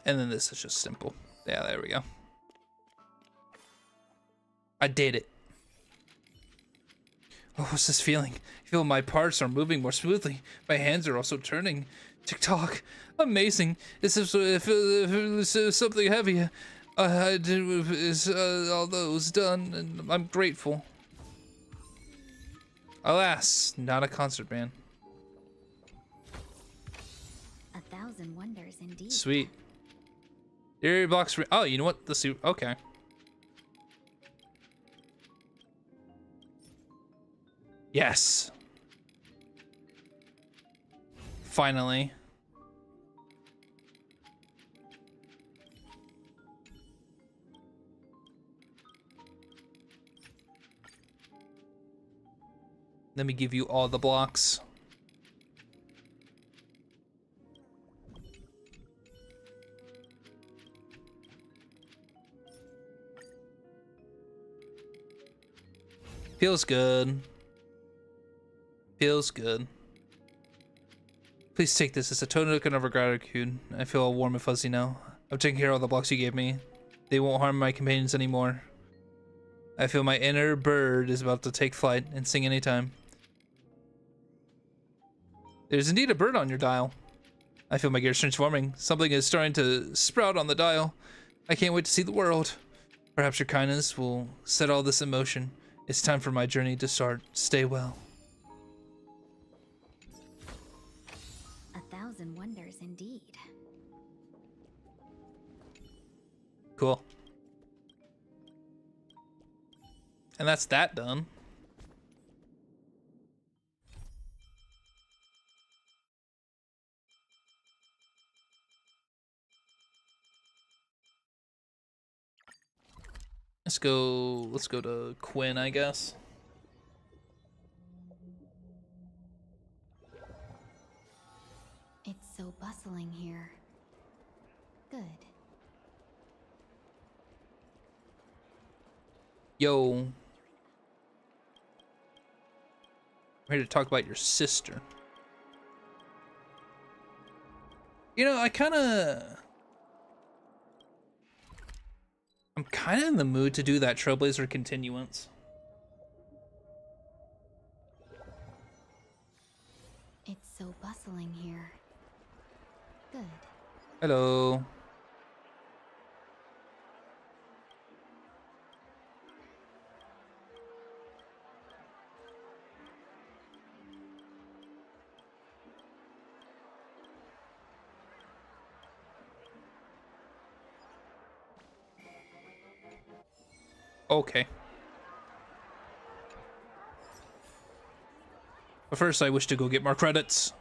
And then this is just simple. Yeah, there we go. I did it. Oh, what's this feeling? I feel my parts are moving more smoothly. My hands are also turning. Tick-tock. Amazing. This is if it was something heavy. I did all those done, and I'm grateful. Alas, not a concert band. 1,000 wonders indeed. Sweet. Area blocks. Oh, you know what? The suit. Okay. Yes. Finally. Let me give you all the blocks. Feels good. Feels good. Please take this as a token of our gratitude. I feel all warm and fuzzy now. I'm taking care of all the blocks you gave me. They won't harm my companions anymore. I feel my inner bird is about to take flight and sing anytime. There's indeed a bird on your dial. I feel my gears transforming. Something is starting to sprout on the dial. I can't wait to see the world. Perhaps your kindness will set all this in motion. It's time for my journey to start. Stay well. 1,000 wonders indeed. Cool. And that's that done. Let's go to Quinn, I guess. It's so bustling here. Good. Yo. I'm here to talk about your sister. You know, I'm kind of in the mood to do that Trailblazer continuance. It's so bustling here. Good. Hello. Okay. But first, I wish to go get more credits.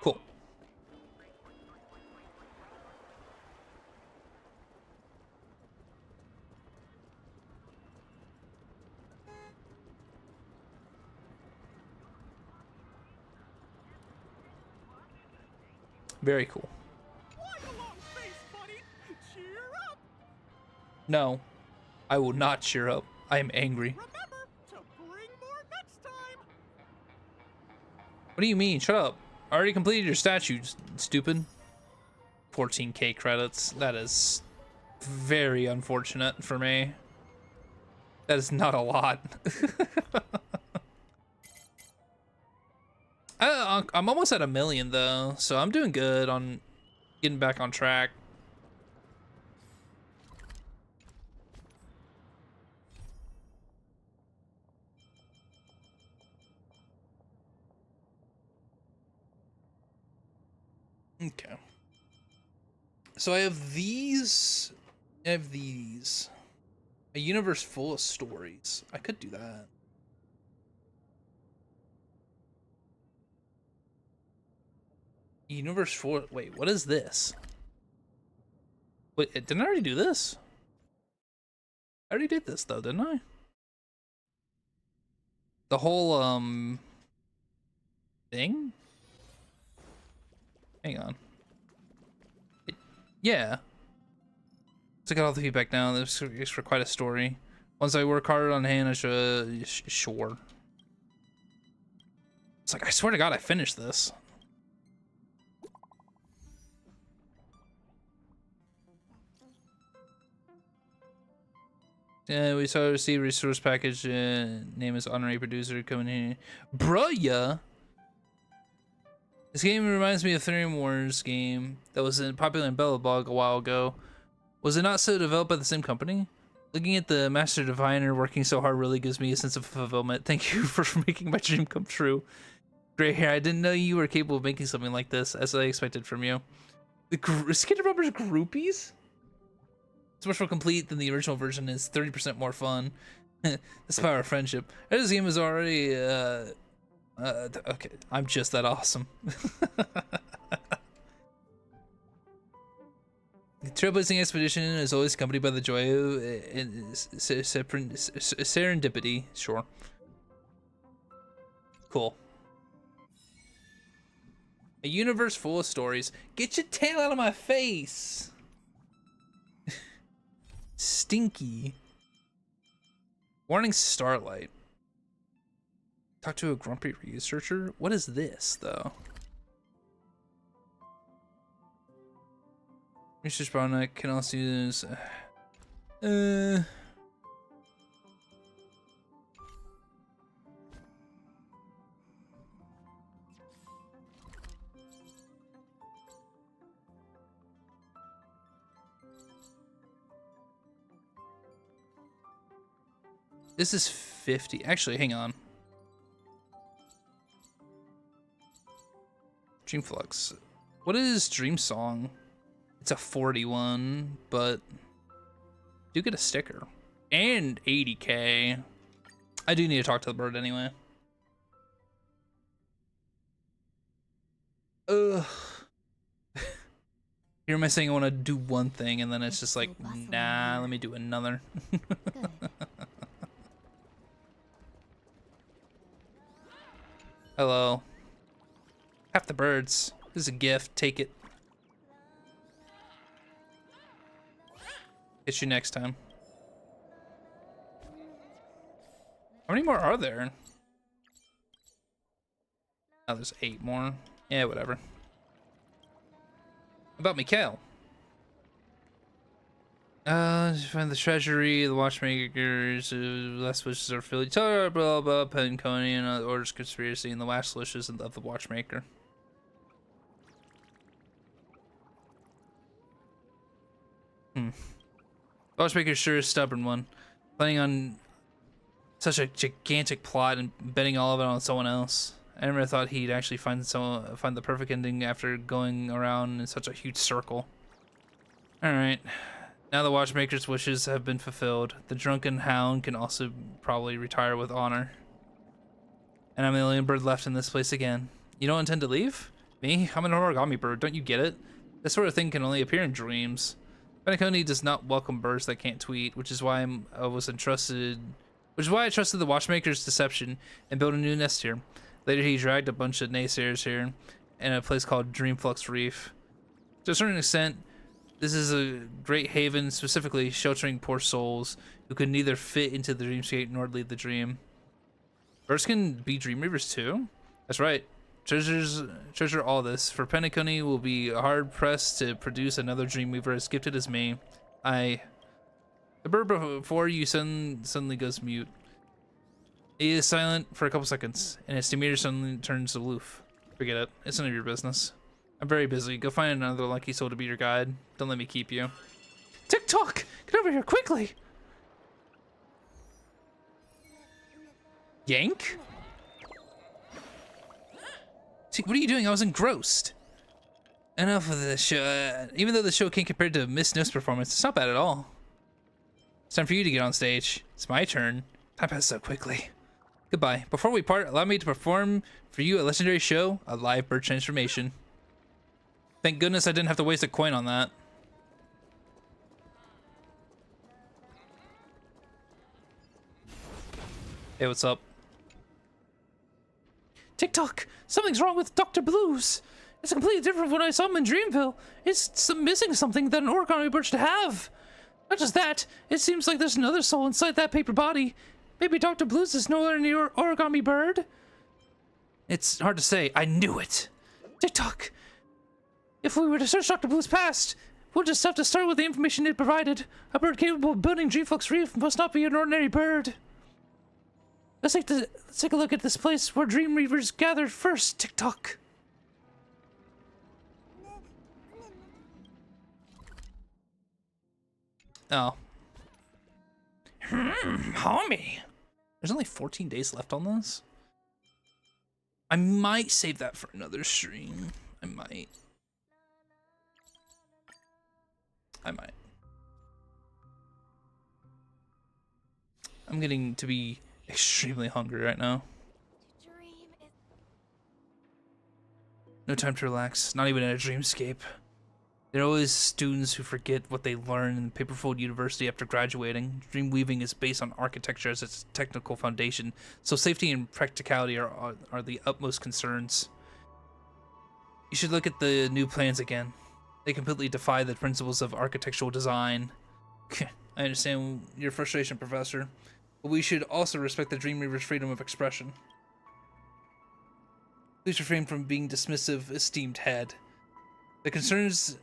Cool. Very cool. No, I will not cheer up. I am angry. What do you mean? Shut up. I already completed your statue, stupid. 14k credits. That is very unfortunate for me. That is not a lot. I'm almost at 1 million though, so I'm doing good on getting back on track. Okay. So I have these. I have these. A universe full of stories. I could do that. Universe full. Wait, what is this? Wait, didn't I already do this? I already did this though, didn't I? The whole thing? Hang on. Yeah. So I got all the feedback now. This is for quite a story. Once I work hard on hand, I should. Sure. It's like, I swear to God, I finished this. Yeah, we saw receive resource package. Name is honorary producer coming here. Bruh, yeah. This game reminds me of Ethereum Wars game that was popular in Belobog a while ago. Was it not so developed by the same company? Looking at the master diviner working so hard really gives me a sense of fulfillment. Thank you for making my dream come true. Gray hair, I didn't know you were capable of making something like this, as I expected from you. The Skid Rubbers groupies? It's much more complete than the original version. Is 30% more fun. That's the power of friendship. This game is already okay, I'm just that awesome. The trailblazing expedition is always accompanied by the joy and serendipity. Sure. Cool. A universe full of stories. Get your tail out of my face. Stinky. Warning Starlight. Talk to a grumpy researcher? What is this, though? Research bottleneck can also use... This is 50. Actually, hang on. Dreamflux. What is Dream Song? It's a 41, but do get a sticker. And 80k. I do need to talk to the bird anyway. Ugh. Here am I saying I want to do one thing, and then it's just like, nah, let me do another. Hello. Half the birds. This is a gift. Take it. Get you next time. How many more are there? Oh, there's 8 more. Yeah, whatever. About Mikhail. Find the treasury, the watchmakers, last wishes are filled. Blah blah blah. Penconian orders conspiracy, and the last wishes of the watchmaker. Watchmaker sure is a stubborn one. planning on such a gigantic plot and betting all of it on someone else. I never thought he'd actually find the perfect ending after going around in such a huge circle. Alright, now the Watchmaker's wishes have been fulfilled. The drunken hound can also probably retire with honor. And I'm the only bird left in this place again. You don't intend to leave? Me? I'm an origami bird, don't you get it? This sort of thing can only appear in dreams. Penacony does not welcome birds that can't tweet, which is why I trusted the Watchmaker's deception and built a new nest here. Later he dragged a bunch of naysayers here in a place called Dreamflux Reef. To a certain extent, this is a great haven specifically sheltering poor souls who could neither fit into the dreamscape nor lead the dream. Birds can be Dreamweavers too? That's right. Treasure all this, for Penacony will be hard-pressed to produce another Dreamweaver as gifted as me. The bird before you suddenly goes mute. He is silent for a couple seconds, and his demeanor suddenly turns aloof. Forget it. It's none of your business. I'm very busy. Go find another lucky soul to be your guide. Don't let me keep you. TikTok! Get over here quickly! Yank? What are you doing? I was engrossed. Enough of this show. Even though the show can't compare to Miss No's performance, it's not bad at all. It's time for you to get on stage. It's my turn. Time passed so quickly. Goodbye. Before we part, allow me to perform for you a legendary show, a live bird transformation. Thank goodness I didn't have to waste a coin on that. Hey, what's up? TikTok! Something's wrong with Dr. Blues! It's completely different from when I saw him in Dreamville. It's missing something that an origami bird should have. Not just that, it seems like there's another soul inside that paper body. Maybe Dr. Blues is no longer your origami bird? It's hard to say. I knew it. TikTok! If we were to search Dr. Blue's past, we'll just have to start with the information it provided. A bird capable of building Dreamflux Reef must not be an ordinary bird. Let's take a look at this place where Dreamweavers gathered first, TikTok. Oh. Homie. There's only 14 days left on this. I might save that for another stream. I might. I'm getting to be extremely hungry right now. No time to relax, not even in a dreamscape. There are always students who forget what they learned in Paperfold University after graduating. Dreamweaving is based on architecture as its technical foundation, so safety and practicality are the utmost concerns. You should look at the new plans again. They completely defy the principles of architectural design. I understand your frustration, Professor, but we should also respect the Dreamweaver's freedom of expression. Please refrain from being dismissive, esteemed head. The concerns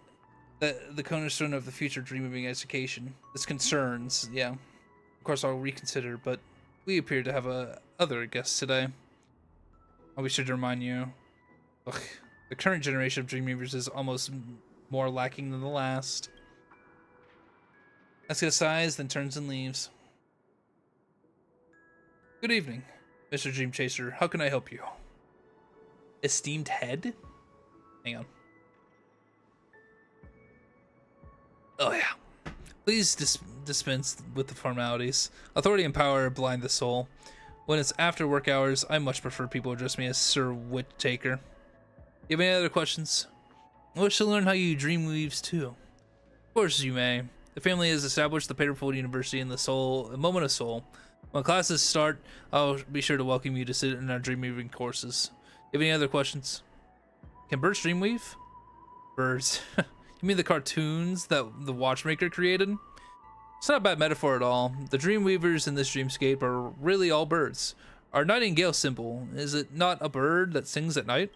that the cornerstone of the future Dreamweaving education. This concerns, yeah. Of course, I'll reconsider, but we appear to have other guests today. I'll be sure to remind you. Ugh, the current generation of Dreamweavers is almost more lacking than the last. Aska sighs, then turns and leaves. Good evening, Mr. Dream Chaser. How can I help you? Esteemed head? Hang on. Oh yeah. Please dispense with the formalities. Authority and power blind the soul. When it's after work hours, I much prefer people address me as Sir Whittaker. You have any other questions? I wish to learn how you dreamweaves too. Of course you may. The family has established the Paperfold University in the Moment of Soul. When classes start, I'll be sure to welcome you to sit in our dreamweaving courses. You have any other questions? Can birds dreamweave? Birds. You mean the cartoons that the Watchmaker created? It's not a bad metaphor at all. The Dreamweavers in this dreamscape are really all birds. Our nightingale symbol, is it not a bird that sings at night?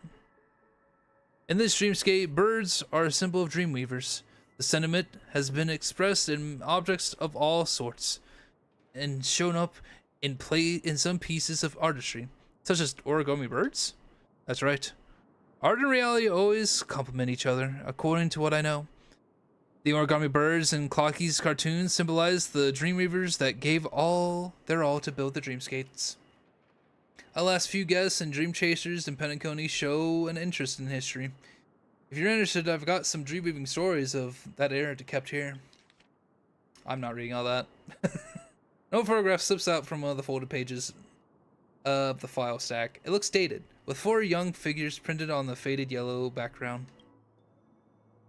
In this dreamscape, birds are a symbol of Dreamweavers. The sentiment has been expressed in objects of all sorts and shown up in some pieces of artistry, such as origami birds. That's right. Art and reality always complement each other, according to what I know. The origami birds in Clockie's cartoons symbolize the Dreamweavers that gave all their all to build the dreamscapes. Our last few guests and Dream Chasers and Penacony show an interest in history. If you're interested, I've got some dreamweaving stories of that era to kept here. I'm not reading all that. No photograph slips out from one of the folded pages of the file stack. It looks dated, with 4 young figures printed on the faded yellow background.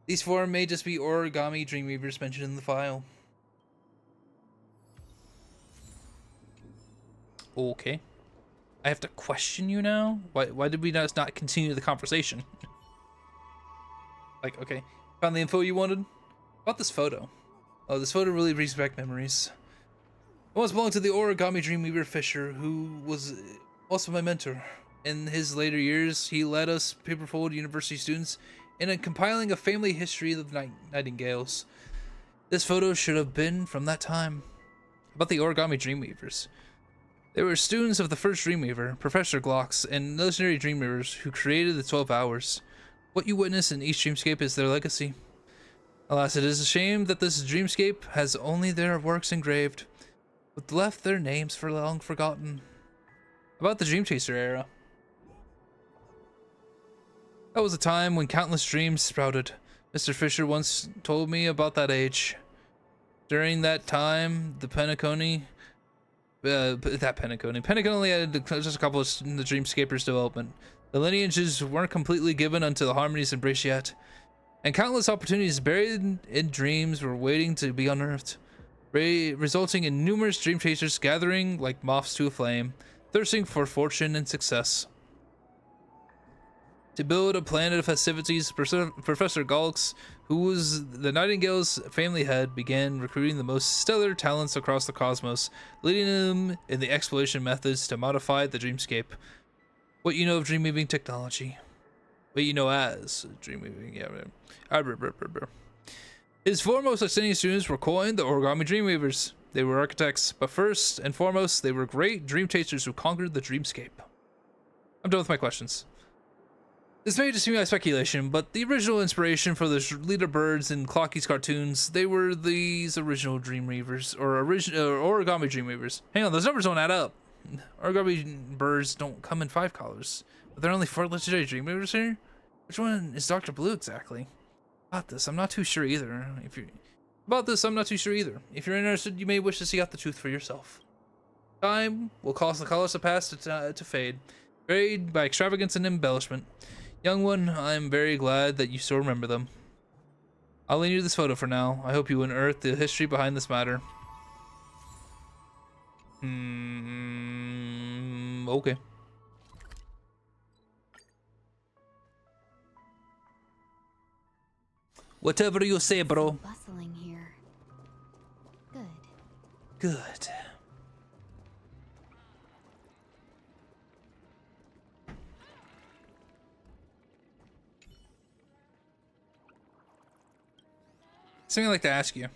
These 4 may just be origami Dreamweavers mentioned in the file. Okay. I have to question you now? Why did we not continue the conversation? Like, okay. Found the info you wanted? About this photo. Oh, this photo really brings back memories. I once belonged to the origami Dreamweaver Fisher, who was also my mentor. In his later years, he led us Paperfold University students in compiling a family history of nightingales. This photo should have been from that time. About the origami Dreamweavers. They were students of the first Dreamweaver, Professor Glocks, and legendary Dreamweavers who created the 12 Hours. What you witness in each dreamscape is their legacy. Alas, it is a shame that this dreamscape has only their works engraved, but left their names for long forgotten. About the Dream Chaser era. That was a time when countless dreams sprouted. Mr. Fisher once told me about that age. During that time, the Penacony only had just a couple of the Dreamscapers development. The lineages weren't completely given unto the harmonies embraced yet, and countless opportunities buried in dreams were waiting to be unearthed, resulting in numerous dream chasers gathering like moths to a flame, thirsting for fortune and success. To build a planet of festivities, Professor Galx, who was the Nightingale's family head, began recruiting the most stellar talents across the cosmos, leading them in the exploration methods to modify the dreamscape. What you know of dreamweaving technology. What you know as dreamweaving, yeah. His foremost ascending students were coined the Origami Dreamweavers. They were architects, but first and foremost, they were great dream chasers who conquered the dreamscape. I'm done with my questions. This may just be my speculation, but the original inspiration for the leader birds in Clockie's cartoons, they were these original Dreamweavers, or Origami Dreamweavers. Hang on, those numbers don't add up. Origami birds don't come in 5 colors, but there are only 4 legendary Dreamweavers here? Which one is Dr. Blue exactly? About this, I'm not too sure either. If you're interested, you may wish to see out the truth for yourself. Time will cause the colors of past to fade, varied by extravagance and embellishment. Young one, I am very glad that you still remember them. I'll lend you this photo for now. I hope you unearth the history behind this matter. Okay. Whatever you say, bro. Bustling here. Good. Good. Something I'd like to ask you.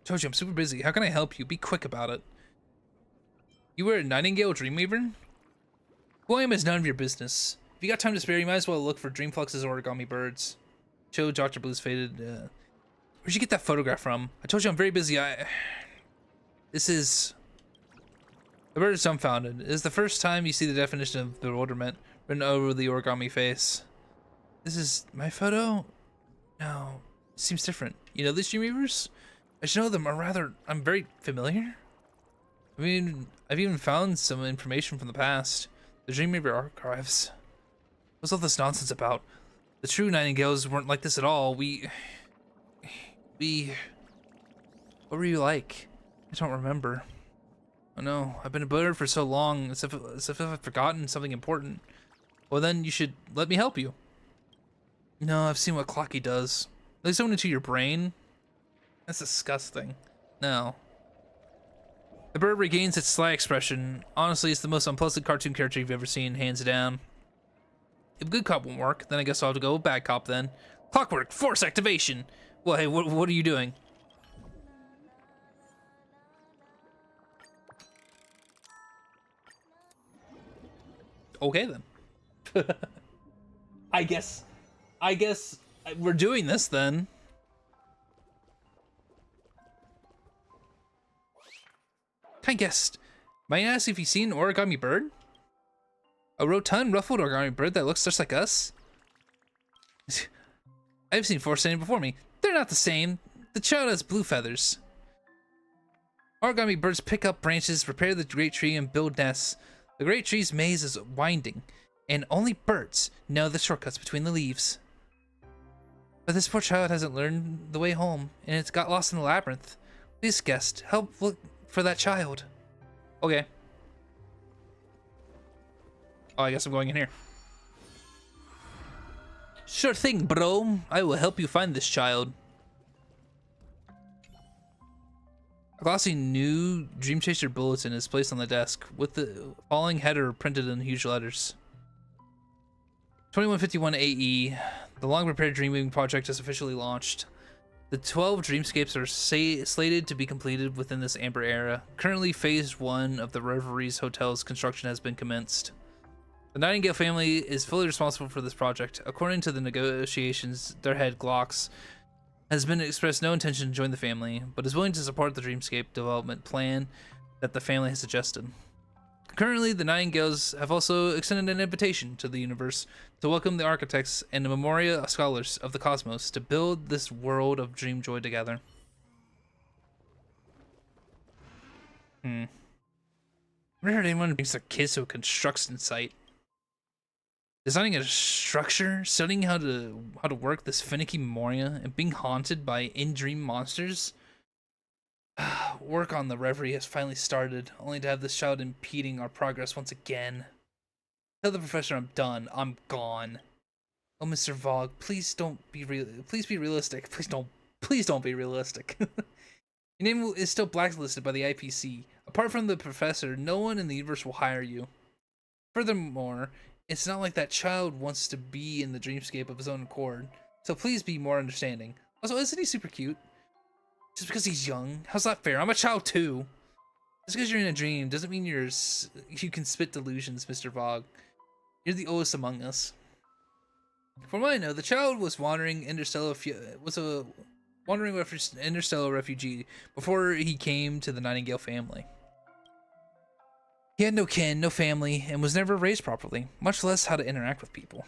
Told you I'm super busy. How can I help you? Be quick about it. You were a Nightingale Dreamweaver? Who I am is none of your business. If you got time to spare, you might as well look for Dreamflux's origami birds. Show Dr. Blue's faded. Where'd you get that photograph from? I told you I'm very busy. This is. The bird is dumbfounded. It is the first time you see the definition of bewilderment written over the origami face. This is my photo? No. It seems different. You know these Dreamweavers? I should know them, or rather, I'm very familiar. I mean, I've even found some information from the past. The Dreamweaver archives. What's all this nonsense about? The true Nightingales weren't like this at all. We... What were you like? I don't remember. Oh no, I've been a bird for so long, as if I've forgotten something important. Well then, you should let me help you. No, I've seen what Clockie does. They zone into your brain. That's disgusting. No. The bird regains its sly expression. Honestly, it's the most unpleasant cartoon character you've ever seen, hands down. If good cop won't work, then I guess I'll have to go with bad cop then. Clockwork, force activation! Well, hey, what are you doing? Okay then. I guess we're doing this then. Kind guest. Might I ask if you've seen an origami bird? A rotund, ruffled origami bird that looks just like us? I've seen four standing before me. They're not the same. The child has blue feathers. Origami birds pick up branches, repair the great tree, and build nests. The great tree's maze is winding, and only birds know the shortcuts between the leaves. But this poor child hasn't learned the way home, and it's got lost in the labyrinth. Please, guest, help look for that child. Okay. Oh, I guess I'm going in here. Sure thing, bro. I will help you find this child. A glossy new Dream Chaser bulletin is placed on the desk with the following header printed in huge letters. 2151 AE. The long-prepared Dreamweaving project is officially launched. The 12 dreamscapes are slated to be completed within this Amber era. Currently, Phase 1 of the Reveries Hotel's construction has been commenced. The Nightingale family is fully responsible for this project. According to the negotiations, their head, Glocks, has been expressed no intention to join the family, but is willing to support the Dreamscape development plan that the family has suggested. Currently, the Nightingales have also extended an invitation to the universe to welcome the architects and the Memoria scholars of the cosmos to build this world of Dreamjoy together. Never heard anyone brings their kids to a construction site. Designing a structure, studying how to work this finicky Memoria, and being haunted by in-dream monsters. Work on the Reverie has finally started, only to have this child impeding our progress once again. Tell the professor I'm done. I'm gone. Oh, Mr. Vogue, please don't be please be realistic. Please don't be realistic. Your name is still blacklisted by the IPC. Apart from the professor, no one in the universe will hire you. Furthermore, it's not like that child wants to be in the dreamscape of his own accord, so please be more understanding. Also, isn't he super cute? Just because he's young? How's that fair? I'm a child too. Just because you're in a dream doesn't mean you can spit delusions, Mr. Vogue. You're the oldest among us. From what I know, the child was wandering interstellar refugee before he came to the Nightingale family. He had no kin, no family, and was never raised properly, much less how to interact with people.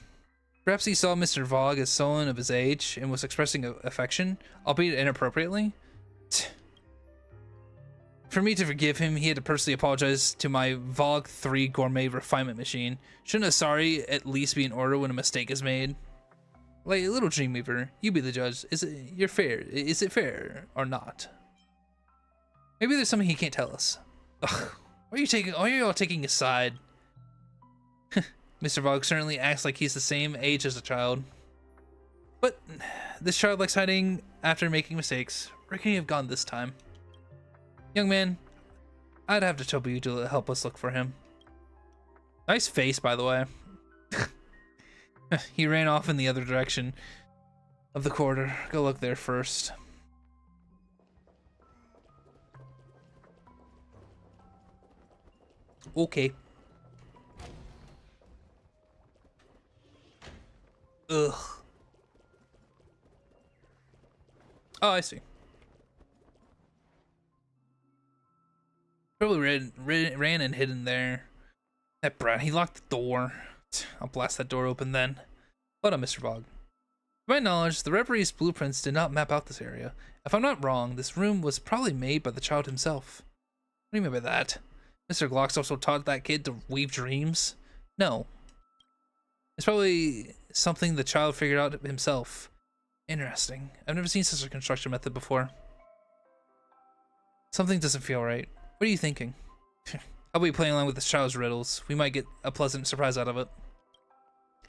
Perhaps he saw Mr. Vogue as someone of his age and was expressing affection, albeit inappropriately. For me to forgive him, he had to personally apologize to my Vogue 3 gourmet refinement machine. Shouldn't a sorry at least be in order when a mistake is made? Like, little Dreamweaver, you be the judge. Is it fair or not? Maybe there's something he can't tell us. Ugh. Why are you all taking a side? Mr. Vogue certainly acts like he's the same age as a child. But this child likes hiding after making mistakes. Where can he have gone this time? Young man, I'd have to tell you to help us look for him. Nice face, by the way. He ran off in the other direction of the corridor. Go look there first. Okay. Ugh. Oh, I see. Probably ran and hid in there. That brat, he locked the door. I'll blast that door open then. Hold on, Mr. Vogue. To my knowledge, the Reverie's blueprints did not map out this area. If I'm not wrong, this room was probably made by the child himself. What do you mean by that? Mr. Glocks also taught that kid to weave dreams? No. It's probably something the child figured out himself. Interesting. I've never seen such a construction method before. Something doesn't feel right. What are you thinking? I'll be playing along with this child's riddles. We might get a pleasant surprise out of it.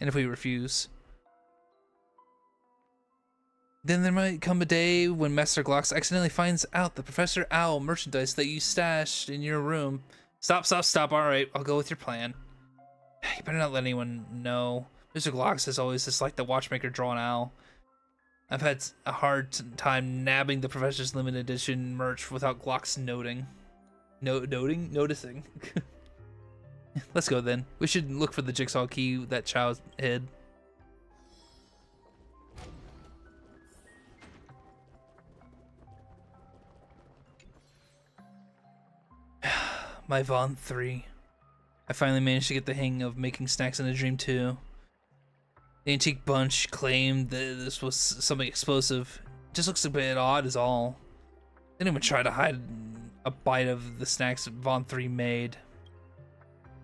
And if we refuse, then there might come a day when Master Glocks accidentally finds out the Professor Owl merchandise that you stashed in your room. Stop. Alright, I'll go with your plan. You better not let anyone know. Mr. Glocks has always disliked the watchmaker drawn owl. I've had a hard time nabbing the Professor's limited edition merch without Glocks noticing. Let's go then. We should look for the jigsaw key that child hid. my Von 3. I finally managed to get the hang of making snacks in a dream too. The antique bunch claimed that this was something explosive. It just looks a bit odd is all. They didn't even try to hide a bite of the snacks Von 3 made.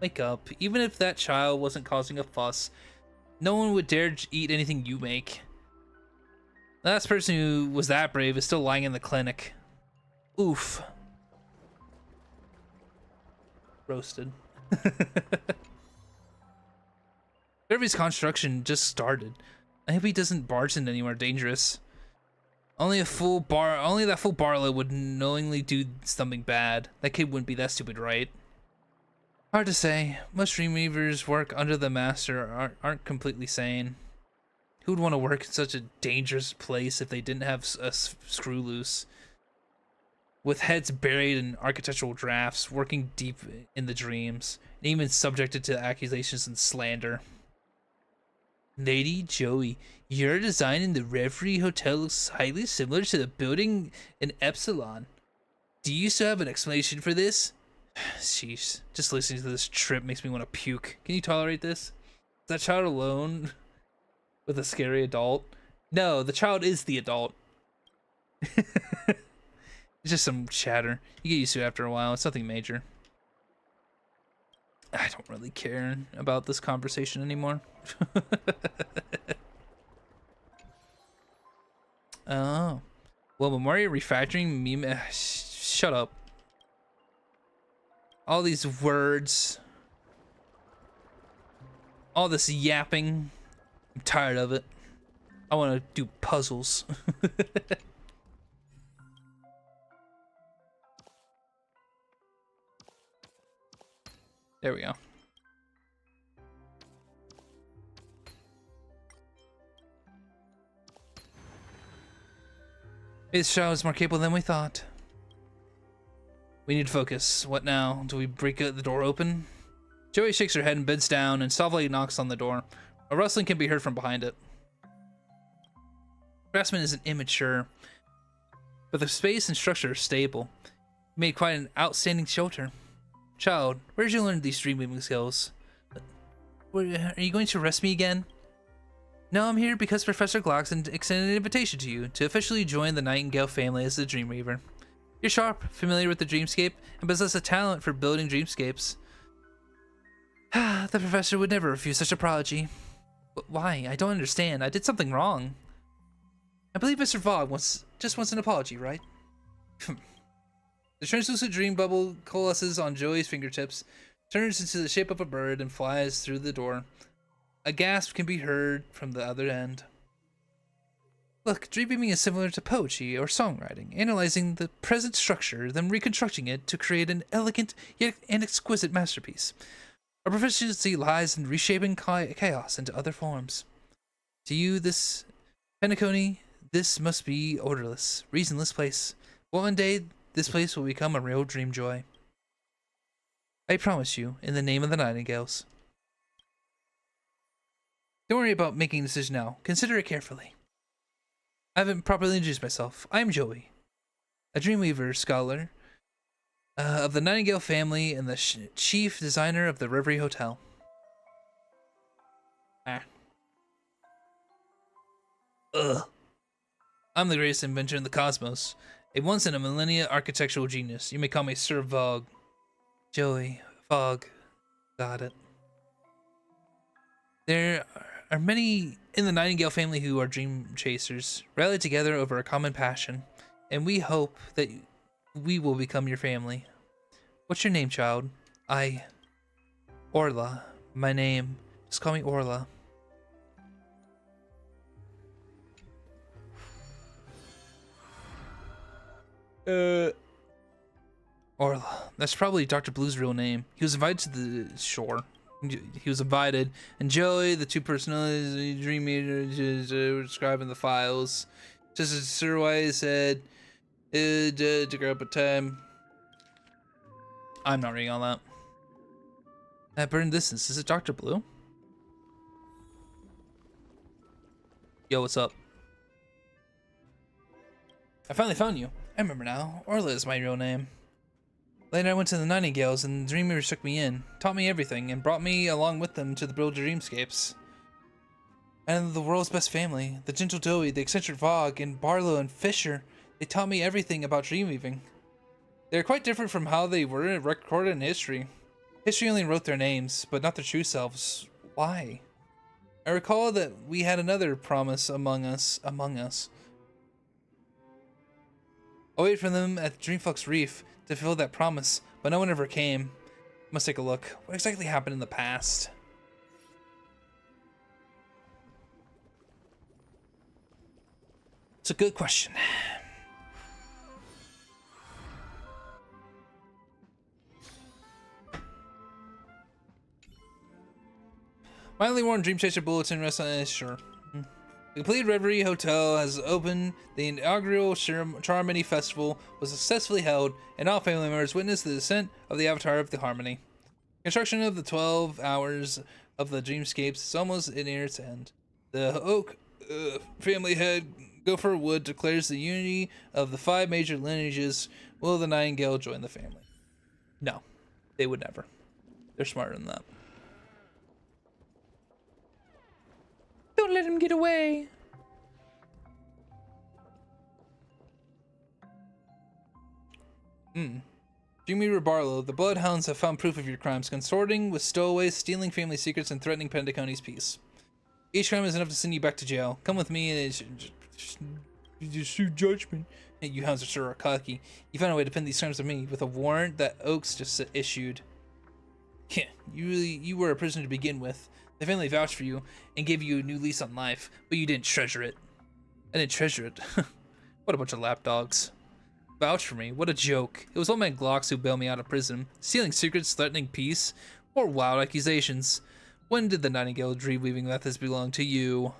Wake up. Even if that child wasn't causing a fuss, no one would dare eat anything you make. The last person who was that brave is still lying in the clinic. Oof. Roasted. Derby's construction just started. I hope he doesn't barge into anywhere dangerous. Only that fool Barlow would knowingly do something bad. That kid wouldn't be that stupid, right? Hard to say. Most Dreamweavers work under the master aren't completely sane. Who would want to work in such a dangerous place if they didn't have a screw loose? With heads buried in architectural drafts, working deep in the dreams, and even subjected to accusations and slander. Lady Joey, your design in the Reverie Hotel looks highly similar to the building in Epsilon. Do you still have an explanation for this? Sheesh, just listening to this trip makes me want to puke. Can you tolerate this? Is that child alone with a scary adult? No, the child is the adult. It's just some chatter. You get used to it after a while. It's nothing major. I don't really care about this conversation anymore. Oh. Well, Memoir refactoring meme. Shut up. All these words. All this yapping. I'm tired of it. I want to do puzzles. There we go. This child is more capable than we thought. We need to focus. What now? Do we break the door open? Joey shakes her head and bends down and softly knocks on the door. A rustling can be heard from behind it. Craftsman isn't immature, but the space and structure are stable. He made quite an outstanding shelter. Child, where did you learn these dream-weaving skills? Are you going to arrest me again? No, I'm here because Professor Glockson extended an invitation to you to officially join the Nightingale family as the Dreamweaver. You're sharp, familiar with the dreamscape, and possess a talent for building dreamscapes. The professor would never refuse such a prodigy. But why? I don't understand. I did something wrong. I believe Mr. Fogg just wants an apology, right? The translucent dream bubble coalesces on Joey's fingertips, turns into the shape of a bird, and flies through the door. A gasp can be heard from the other end. Look, dreamweaving is similar to poetry or songwriting, analyzing the present structure, then reconstructing it to create an elegant yet an exquisite masterpiece. Our proficiency lies in reshaping chaos into other forms. To you, this Penacony, this must be odorless, reasonless place. One day, this place will become a real Dreamjoy. I promise you, in the name of the Nightingales. Don't worry about making a decision now. Consider it carefully. I haven't properly introduced myself. I am Joey, a Dreamweaver scholar of the Nightingale family and the chief designer of the Reverie Hotel. I'm the greatest inventor in the cosmos. A once-in-a-millennia architectural genius. You may call me Sir Vogue. Joey, Fogg. Got it. There are many in the Nightingale family who are dream chasers, rallied together over a common passion, and we hope that we will become your family. What's your name, child? Orla. My name. Just call me Orla. Orla. That's probably Dr. Blue's real name. He was invited to the shore. He was invited, and Joey, the two personalities, Dream Eaters, were described in the files. Just as Sir Wise said, to grow up a time. I'm not reading all that. That burn distance. Is it Dr. Blue? Yo, what's up? I finally found you. I remember now. Orla is my real name. Later, I went to the Nightingales, and the Dreamweaver took me in, taught me everything, and brought me along with them to the Brilliant Dreamscapes. And the world's best family, the gentle Doey, the eccentric Vogue, and Barlow and Fisher, they taught me everything about dreamweaving. They're quite different from how they were recorded in history. History only wrote their names, but not their true selves. Why? I recall that we had another promise among us. I waited for them at Dreamflux Reef to fulfill that promise, but no one ever came. Must take a look. What exactly happened in the past? It's a good question. Mildly worn Dream Chaser Bulletin restaurant, sure. The completed Reverie Hotel has opened. The inaugural Charmony Festival was successfully held, and all family members witnessed the descent of the Avatar of the Harmony. Construction of the 12 hours of the Dreamscapes is almost near its end. The Oak family head, Gopher Wood, declares the unity of the 5 major lineages. Will the Nightingale join the family? No, they would never. They're smarter than that. Don't let him get away. Dreamweaver Barlow, the Bloodhounds have found proof of your crimes, consorting with stowaways, stealing family secrets, and threatening Pentaconi's peace. Each crime is enough to send you back to jail. Come with me and judgment. Hey, you hounds are sure cocky. You found a way to pin these crimes on me with a warrant that Oaks just issued. Yeah, you were a prisoner to begin with. The family vouched for you and gave you a new lease on life, but you didn't treasure it. I didn't treasure it. What a bunch of lapdogs. Vouch for me, what a joke. It was old man Glocks who bailed me out of prison, stealing secrets, threatening peace, or wild accusations. When did the Nightingale dream-weaving methods belong to you?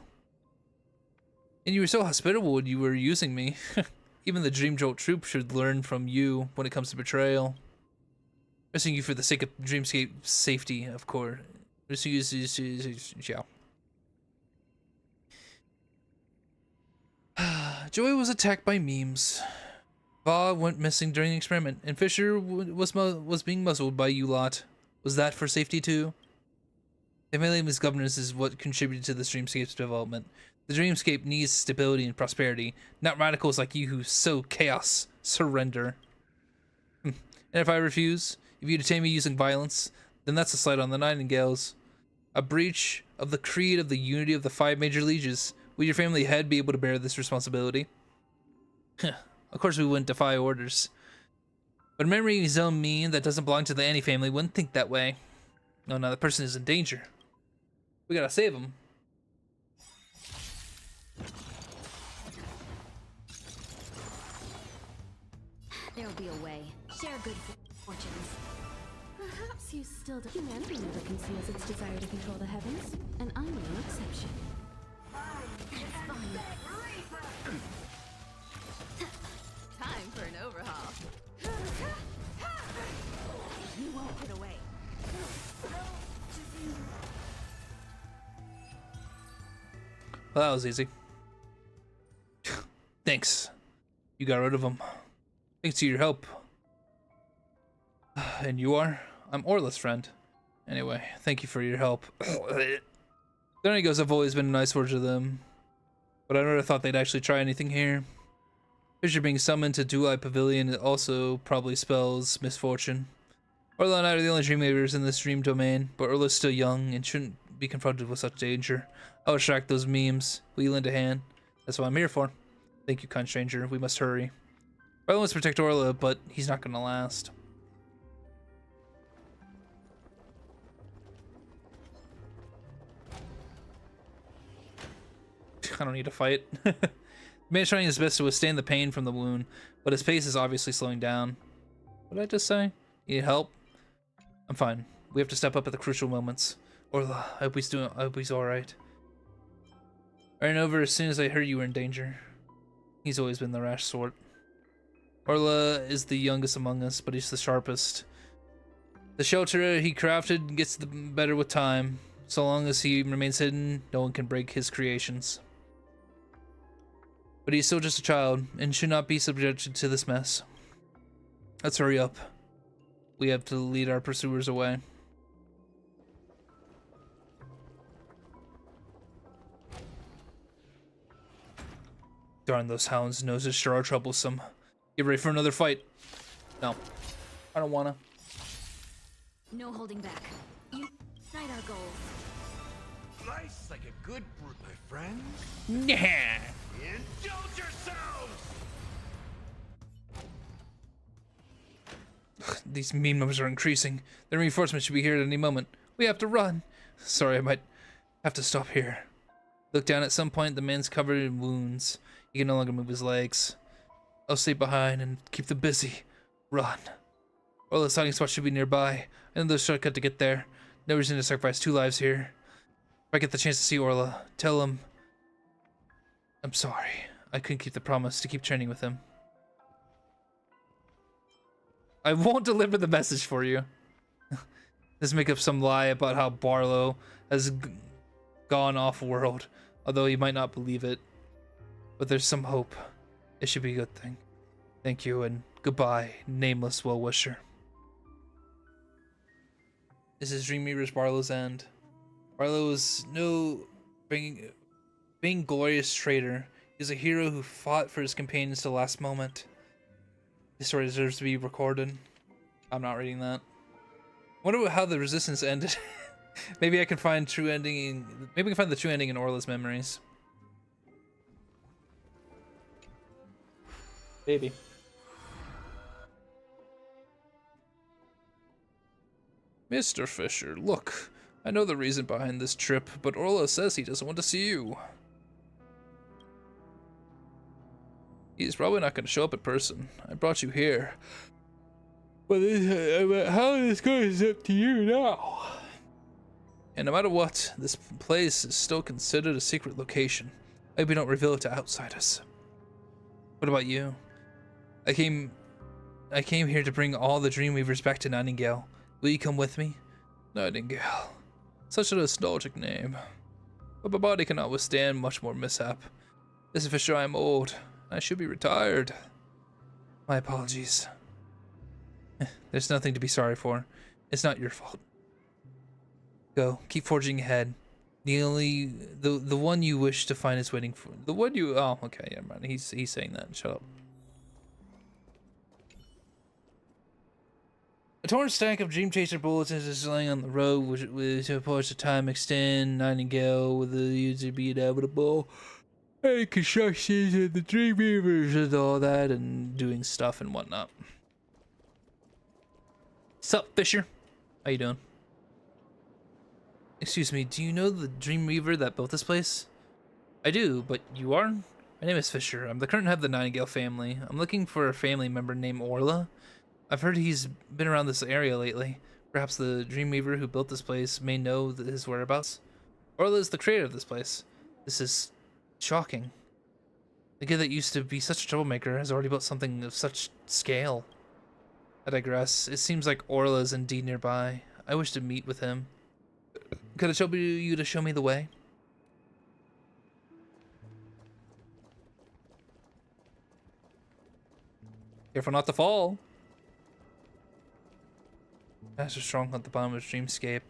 And you were so hospitable when you were using me. Even the Dreamjolt troop should learn from you when it comes to betrayal. Missing you for the sake of Dreamscape safety, of course. Yeah. Joy was attacked by memes. Va went missing during the experiment, and Fisher was being muzzled by you lot. Was that for safety too? The Miscellaneous governance is what contributed to the Dreamscape's development. The Dreamscape needs stability and prosperity, not radicals like you who sow chaos. Surrender. And if I refuse, if you detain me using violence, then that's a slight on the Nightingales. A breach of the creed of the unity of the 5 major lieges. Will your family head be able to bear this responsibility? Of course we wouldn't defy orders. But remembering his own mean that doesn't belong to the Annie family wouldn't think that way. No, that person is in danger. We gotta save him. There'll be a way. Share good fortunes. Perhaps you still don't. Humanity never conceals its desire to control the heavens, and I'm no exception. Time for an overhaul. You won't get away. Well, that was easy. Thanks. You got rid of him. Thanks to your help. And you are? I'm Orla's friend. Anyway, thank you for your help. The Nightingales have always been nice words to them, but I never thought they'd actually try anything here. Fisher being summoned to Duai Pavilion also probably spells misfortune. Orla and I are the only Dreamweavers in this dream domain, but Orla's still young and shouldn't be confronted with such danger. I'll extract those memes. Will you lend a hand? That's what I'm here for. Thank you, kind stranger. We must hurry. Orla wants to protect Orla, but he's not gonna last. I don't need to fight. The man's trying his best to withstand the pain from the wound, but his pace is obviously slowing down. What did I just say? You need help? I'm fine. We have to step up at the crucial moments. Orla, I hope he's alright. I ran over as soon as I heard you were in danger. He's always been the rash sort. Orla is the youngest among us, but he's the sharpest. The shelter he crafted gets the better with time. So long as he remains hidden, no one can break his creations. But he's still just a child, and should not be subjected to this mess. Let's hurry up. we have to lead our pursuers away. Darn, those hounds' noses sure are troublesome. Get ready for another fight. No, I don't wanna. No holding back. Unite our goals. Life's like a good brute, my friend. Yeah. Indulge yourselves! These meme numbers are increasing. The reinforcements should be here at any moment. We have to run. Sorry, I might have to stop here. Look down at some point. The man's covered in wounds. He can no longer move his legs. I'll stay behind and keep them busy. Run. Orla's hiding spot should be nearby. I know there's a shortcut to get there. No reason to sacrifice 2 lives here. If I get the chance to see Orla, tell him I'm sorry. I couldn't keep the promise to keep training with him. I won't deliver the message for you. Let's make up some lie about how Barlow has gone off-world, although you might not believe it. But there's some hope. It should be a good thing. Thank you, and goodbye, nameless well-wisher. This is Dreamweaver's Barlow's end. Barlow is no being glorious traitor. He's a hero who fought for his companions to the last moment. This story deserves to be recorded. I'm not reading that. Wonder how the resistance ended. Maybe I can find true ending in, maybe we can find the true ending in Orla's memories. Maybe. Mr. Fisher, look. I know the reason behind this trip, but Orla says he doesn't want to see you. He's probably not going to show up in person. I brought you here. But how this goes is up to you now. And no matter what, this place is still considered a secret location. I hope you don't reveal it to outsiders. What about you? I came here to bring all the Dreamweavers back to Nightingale. Will you come with me? Nightingale. Such a nostalgic name. But my body cannot withstand much more mishap. Mr. Fisher, I am old. I should be retired. My apologies. There's nothing to be sorry for. It's not your fault. Go, keep forging ahead. The one you wish to find is waiting for the one you. Oh, okay, yeah, man. He's saying that. Shut up. A torn stack of Dream Chaser bulletins is laying on the road, which to push the time extend Nightingale with the user be inevitable. And constructions and the Dreamweavers and all that, and doing stuff and whatnot. Sup, Fisher? How you doing? Excuse me, do you know the Dreamweaver that built this place? I do, but you are? My name is Fisher. I'm the current head of the Nightingale family. I'm looking for a family member named Orla. I've heard he's been around this area lately. Perhaps the Dreamweaver who built this place may know his whereabouts. Orla is the creator of this place. This is shocking. The kid that used to be such a troublemaker has already built something of such scale. I digress. It seems like Orla is indeed nearby. I wish to meet with him. Could I trouble you to show me the way? Careful not to fall. Master Strong at the bottom of Dreamscape.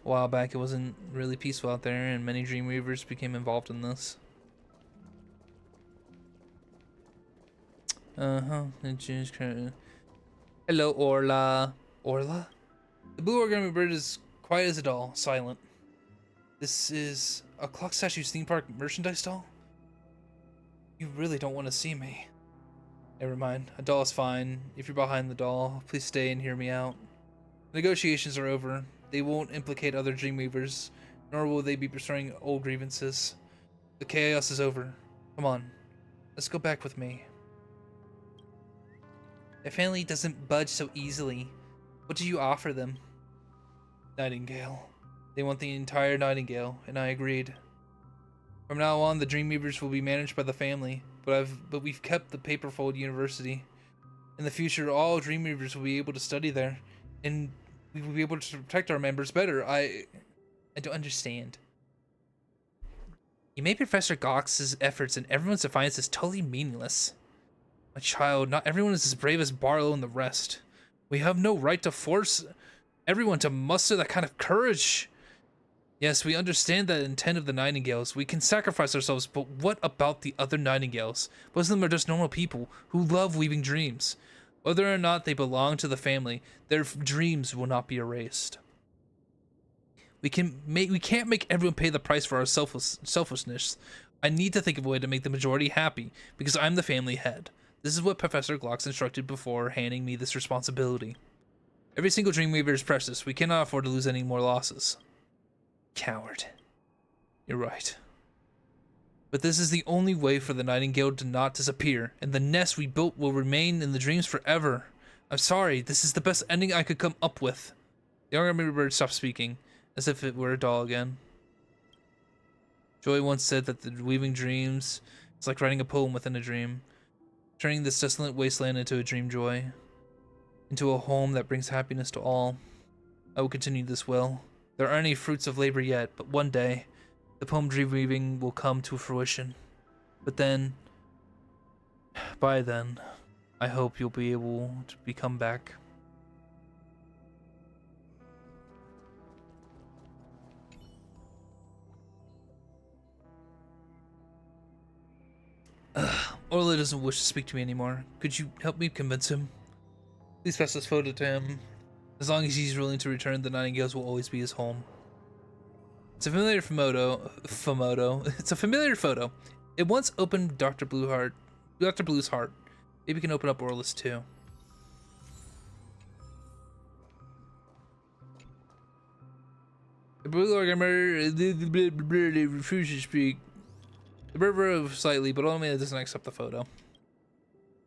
A while back, it wasn't really peaceful out there, and many Dreamweavers became involved in this. Hello, Orla. Orla? The blue Origami bird is quiet as a doll, silent. This is a Clock Statue's theme park merchandise doll? You really don't want to see me. Never mind. A doll is fine. If you're behind the doll, please stay and hear me out. Negotiations are over. They won't implicate other Dreamweavers, nor will they be pursuing old grievances. The chaos is over. Come on. Let's go back with me. Their family doesn't budge so easily. What do you offer them? Nightingale. They want the entire Nightingale, and I agreed. From now on, the Dreamweavers will be managed by the family, but we've kept the Paperfold University. In the future, all Dreamweavers will be able to study there, and we will be able to protect our members better. I don't understand. You made Professor Gox's efforts and everyone's defiance is totally meaningless. My child, not everyone is as brave as Barlow and the rest. We have no right to force everyone to muster that kind of courage. Yes, we understand the intent of the Nightingales. We can sacrifice ourselves, but what about the other Nightingales? Most of them are just normal people who love weaving dreams. Whether or not they belong to the family, their dreams will not be erased. We can't make everyone pay the price for our selfishness. I need to think of a way to make the majority happy, because I'm the family head. This is what Professor Glock's instructed before handing me this responsibility. Every single Dreamweaver is precious. We cannot afford to lose any more losses. Coward. You're right. But this is the only way for the Nightingale to not disappear, and the nest we built will remain in the dreams forever. I'm sorry, this is the best ending I could come up with. The Origami bird stopped speaking, as if it were a doll again. Joy once said that the weaving dreams is like writing a poem within a dream, turning this desolate wasteland into a Dreamjoy, into a home that brings happiness to all. I will continue this will. There aren't any fruits of labor yet, but one day, the poem Dreamweaving will come to fruition. But then, by then, I hope you'll be able to come back. Orla doesn't wish to speak to me anymore. Could you help me convince him? Please pass this photo to him. As long as he's willing to return, the Nightingales will always be his home. It's a familiar It's a familiar photo. It once opened Dr. Blue's heart. Maybe we can open up Orla's too. The blue Origami refuses to speak. The bird rose slightly, but only doesn't accept the photo.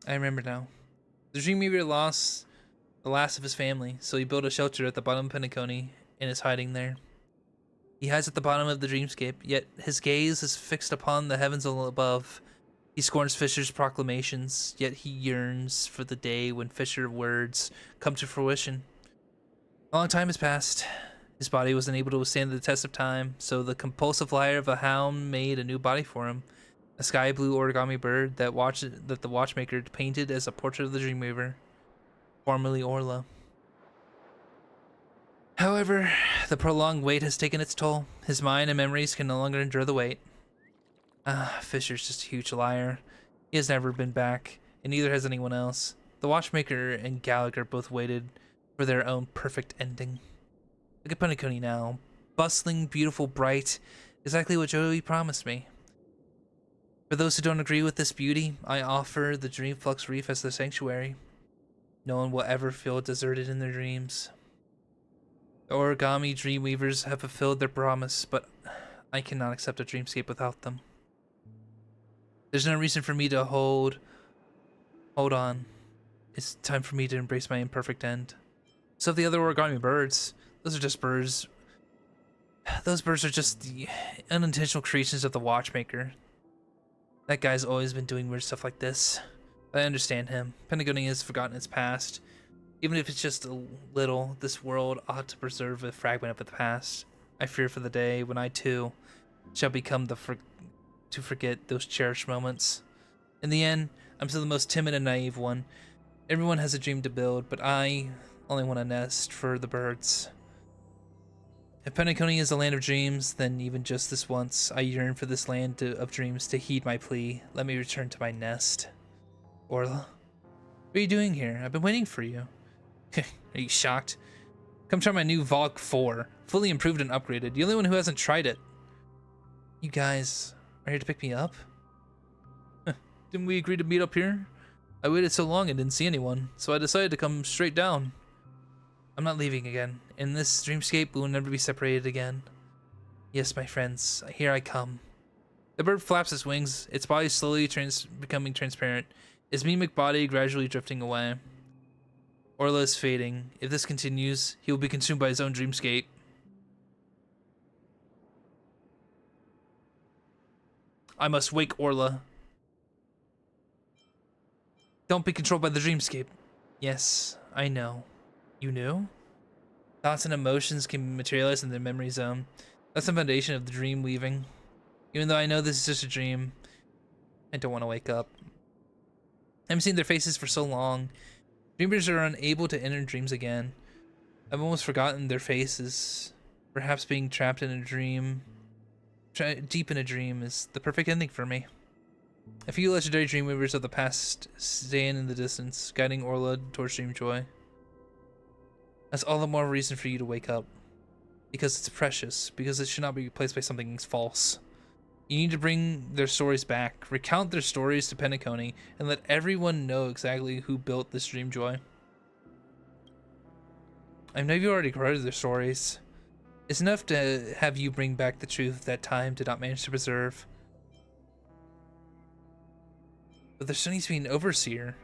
I remember now. The Dreamweaver lost the last of his family, so he built a shelter at the bottom of Penacony and is hiding there. He hides at the bottom of the dreamscape, yet his gaze is fixed upon the heavens above. He scorns Fisher's proclamations, yet he yearns for the day when Fisher's words come to fruition. A long time has passed. His body wasn't able to withstand the test of time, so the compulsive liar of a hound made a new body for him. A sky blue origami bird that the watchmaker painted as a portrait of the Dreamweaver, formerly Orla. However, the prolonged wait has taken its toll. His mind and memories can no longer endure the wait. Fisher's just a huge liar. He has never been back, and neither has anyone else. The watchmaker and Gallagher both waited for their own perfect ending. Look at Penacony now. Bustling, beautiful, bright. Exactly what Joey promised me. For those who don't agree with this beauty, I offer the Dreamflux Reef as their sanctuary. No one will ever feel deserted in their dreams. The Origami Dreamweavers have fulfilled their promise, but I cannot accept a dreamscape without them. There's no reason for me to hold on. It's time for me to embrace my imperfect end. So the other Origami birds, those are just birds. Those birds are just the unintentional creations of the watchmaker. That guy's always been doing weird stuff like this. I understand him. Penacony has forgotten its past. Even if it's just a little, this world ought to preserve a fragment of its past. I fear for the day when I too shall become to forget those cherished moments. In the end, I'm still the most timid and naive one. Everyone has a dream to build, but I only want a nest for the birds. If Penacony is a land of dreams, then even just this once, I yearn for this land of dreams to heed my plea. Let me return to my nest. Orla, what are you doing here? I've been waiting for you. Are you shocked? Come try my new VOD 4, fully improved and upgraded. The only one who hasn't tried it. You guys are here to pick me up? Didn't we agree to meet up here? I waited so long and didn't see anyone, so I decided to come straight down. I'm not leaving again. In this dreamscape, we will never be separated again. Yes, my friends, here I come. The bird flaps its wings, its body slowly becoming transparent, its mimic body gradually drifting away. Orla is fading. If this continues, he will be consumed by his own dreamscape. I must wake Orla. Don't be controlled by the dreamscape. Yes, I know. You knew? Thoughts and emotions can materialize in the memory zone. That's the foundation of the dream weaving. Even though I know this is just a dream, I don't want to wake up. I haven't seen their faces for so long. Dreamers are unable to enter dreams again. I've almost forgotten their faces. Perhaps being trapped in a dream, deep in a dream, is the perfect ending for me. A few legendary Dreamweavers of the past stand in the distance, guiding Orla towards Dreamjoy. That's all the more reason for you to wake up. Because it's precious, because it should not be replaced by something false. You need to bring their stories back, recount their stories to Penacony, and let everyone know exactly who built this Dreamjoy. I know you already heard their stories. It's enough to have you bring back the truth that time did not manage to preserve. But there still needs to be an overseer.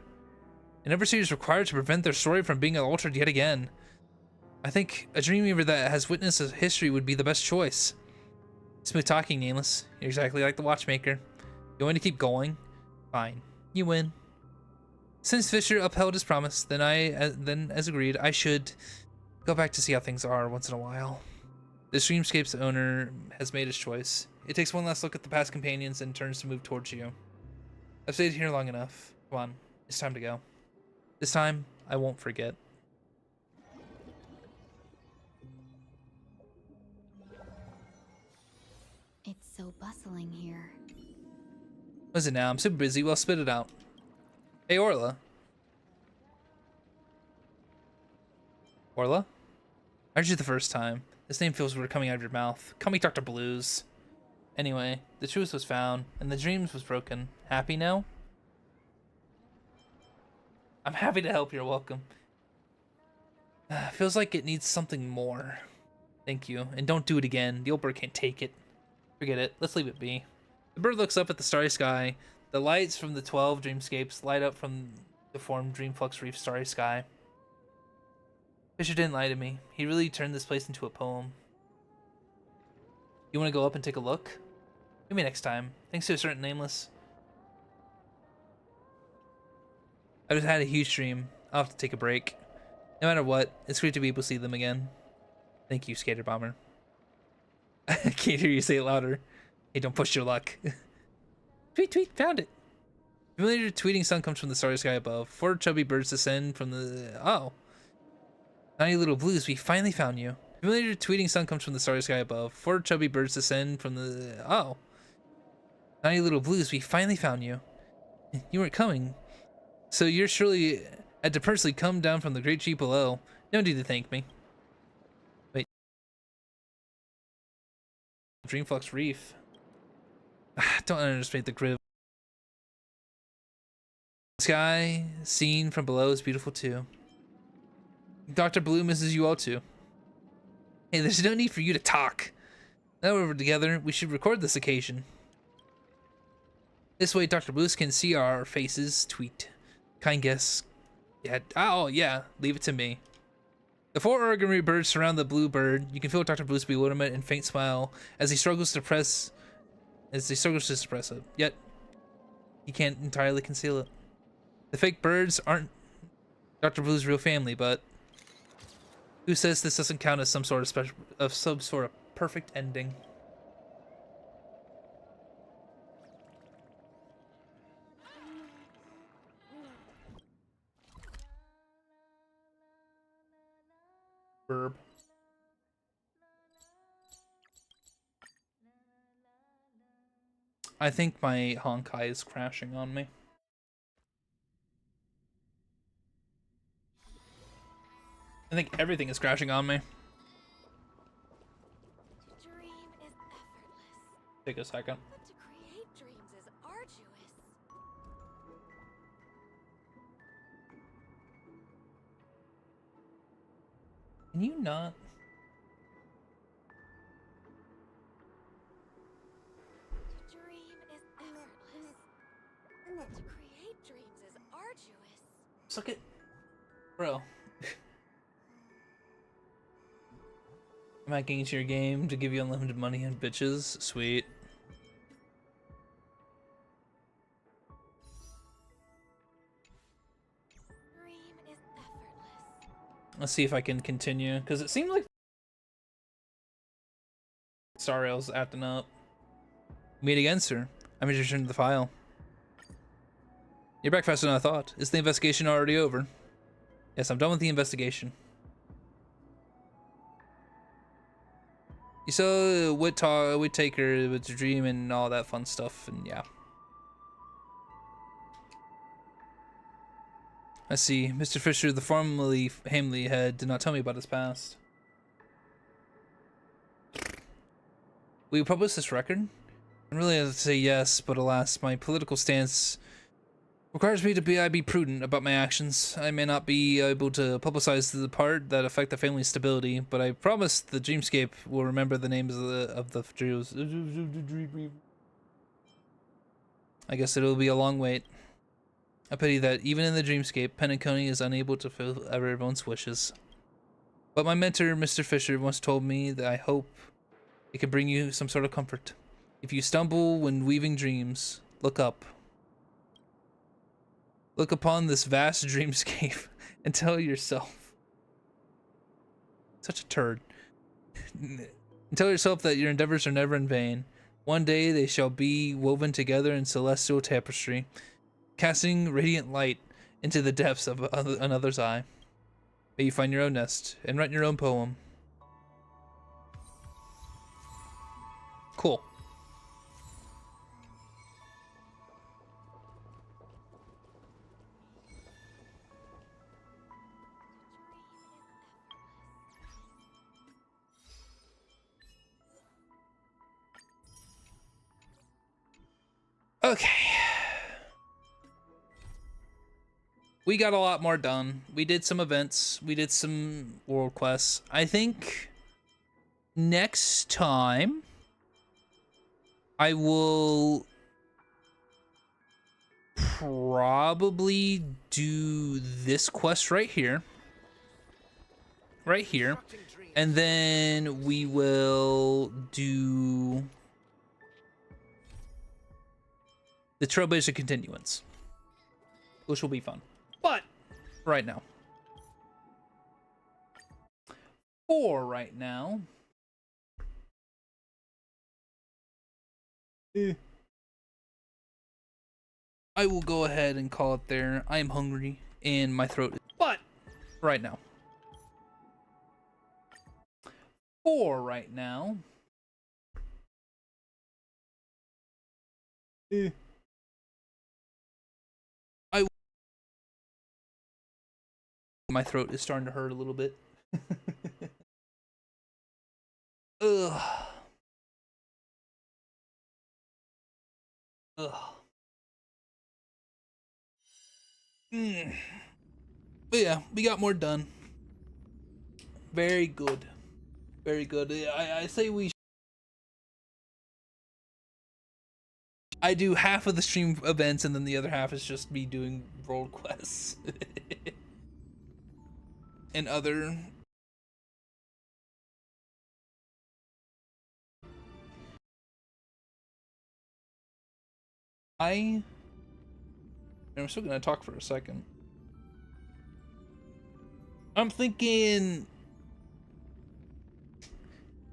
An overseer is required to prevent their story from being altered yet again. I think a Dreamweaver that has witnessed a history would be the best choice. Smooth talking, Nameless. You're exactly like the Watchmaker. You want to keep going? Fine. You win. Since Fisher upheld his promise, then as agreed, I should go back to see how things are once in a while. The Streamscape's owner has made his choice. It takes one last look at the past companions and turns to move towards you. I've stayed here long enough. Come on, it's time to go. This time, I won't forget. It's so bustling here. What is it now? I'm super busy. Well, spit it out. Hey, Orla. Orla? I heard you the first time. This name feels weird coming out of your mouth. Call me Dr. Blues. Anyway, the truth was found, and the dreams was broken. Happy now? I'm happy to help. You're welcome. Feels like it needs something more. Thank you. And don't do it again. The old bird can't take it. Forget it. Let's leave it be. The bird looks up at the starry sky. The lights from the 12 dreamscapes light up from the formed Dreamflux Reef starry sky. Fisher didn't lie to me. He really turned this place into a poem. You want to go up and take a look? Maybe next time. Thanks to a certain Nameless. I just had a huge dream. I'll have to take a break. No matter what, it's great to be able to see them again. Thank you, Skater Bomber. I can't hear you say it louder. Hey, don't push your luck. Tweet, tweet, found it. Familiar tweeting sun comes from the starry sky above. 4 chubby birds descend from the... Oh. Naughty little blues, we finally found you. Familiar tweeting sun comes from the starry sky above. 4 chubby birds descend from the... Oh. Naughty little blues, we finally found you. You weren't coming. So you're surely had to personally come down from the great tree below. No need to thank me. Wait. Dreamflux Reef. Don't underestimate the grid. The sky seen from below is beautiful too. Dr. Blue misses you all too. Hey, there's no need for you to talk. Now we're together, we should record this occasion. This way Dr. Blue can see our faces. Tweet. Kind guess. Yeah. Oh, yeah. Leave it to me. The 4 origami birds surround the blue bird. You can feel Dr. Blue's bewilderment and faint smile as he struggles to suppress it. Yet, he can't entirely conceal it. The fake birds aren't Dr. Blue's real family, but who says this doesn't count as some sort of perfect ending? Verb. I think my Honkai is crashing on me. I think everything is crashing on me. To dream is effortless. Take a second. But to create dreams is arduous. Can you not? To dream is effortless. But to create dreams is arduous. Suck it. Bro. I'm hacking into your game to give you unlimited money and bitches. Sweet. Dream is effortless. Let's see if I can continue, because it seemed like Star Rail's acting up. Meet again, sir. I'm just returning to the file. You're back faster than I thought. Is the investigation already over? Yes, I'm done with the investigation. You saw Whittaker with the dream and all that fun stuff, and yeah. I see. Mr. Fisher, the formerly Hamley head, did not tell me about his past. Will you publish this record? I'm really have to say yes, but alas, my political stance requires me to be prudent about my actions. I may not be able to publicize the part that affect the family's stability, but I promise the Dreamscape will remember the names of the Drews. I guess it'll be a long wait. I pity that even in the Dreamscape, Penacony is unable to fulfill everyone's wishes. But my mentor, Mr. Fisher, once told me that I hope it can bring you some sort of comfort. If you stumble when weaving dreams, look up. Look upon this vast dreamscape and tell yourself, such a turd, and tell yourself that your endeavors are never in vain. One day they shall be woven together in celestial tapestry, casting radiant light into the depths of another's eye. May you find your own nest and write your own poem. Cool. Okay. We got a lot more done. We did some events. We did some world quests. I think next time I will probably do this quest right here. Right here. And then we will do the Trailblazer Continuance, which will be fun. But right now, I will go ahead and call it there. I am hungry and my throat is... But right now, my throat is starting to hurt a little bit. Ugh. But yeah, we got more done. Very good. Very good. I say we... I do half of the stream events and then the other half is just me doing world quests. And other... I'm still gonna talk for a second. I'm thinking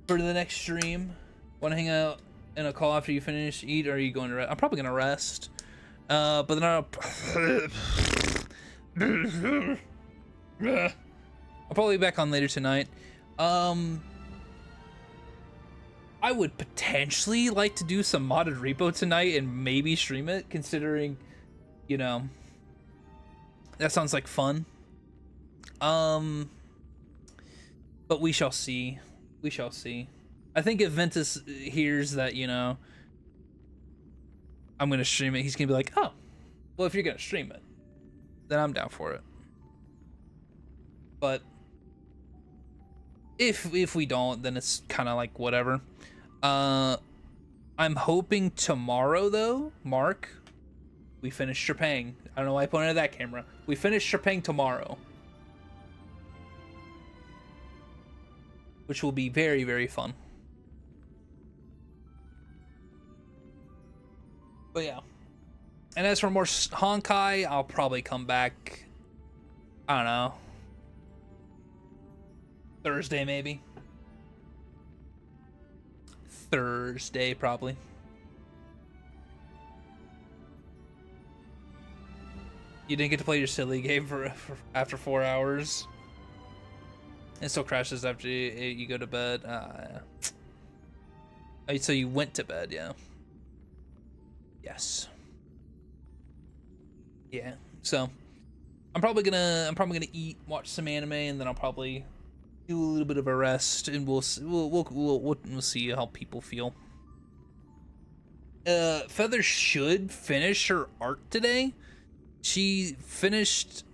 for the next stream, wanna hang out in a call after you finish, eat, or are you going to rest? I'm probably gonna rest. But then I'll probably be back on later tonight. I would potentially like to do some modded repo tonight and maybe stream it, considering, you know, that sounds like fun. But we shall see. We shall see. I think if Ventus hears that, you know, I'm gonna stream it, he's gonna be like, oh, well, if you're gonna stream it, then I'm down for it. But if we don't, then it's kind of like whatever. I'm hoping tomorrow though, Mark, we finish Trepang. I don't know why I pointed at that camera. We finish Trepang tomorrow, which will be very, very fun. But yeah. And as for more Honkai, I'll probably come back, I don't know, Thursday maybe. Thursday probably. You didn't get to play your silly game for after 4 hours. It still crashes after you go to bed. So you went to bed, yeah. Yes. Yeah. So I'm probably gonna eat, watch some anime, and then I'll probably do a little bit of a rest, and we'll see how people feel. Feather should finish her art today. She finished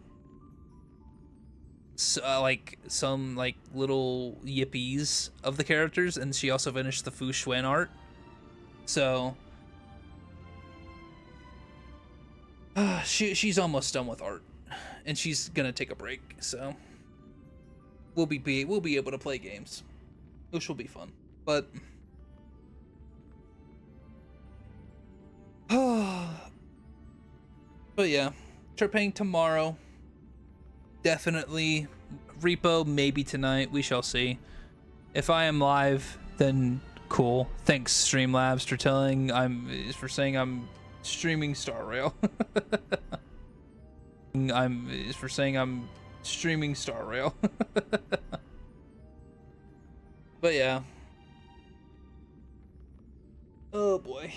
like some like little yippies of the characters, and she also finished the Fu Xuan art. So she's almost done with art, and she's gonna take a break. So we'll be able to play games, which will be fun. But yeah, Trepang tomorrow. Definitely. Repo maybe tonight. We shall see. If I am live, then cool. Thanks, Streamlabs, for saying I'm streaming Star Rail. I'm streaming Star Rail. But yeah. Oh boy.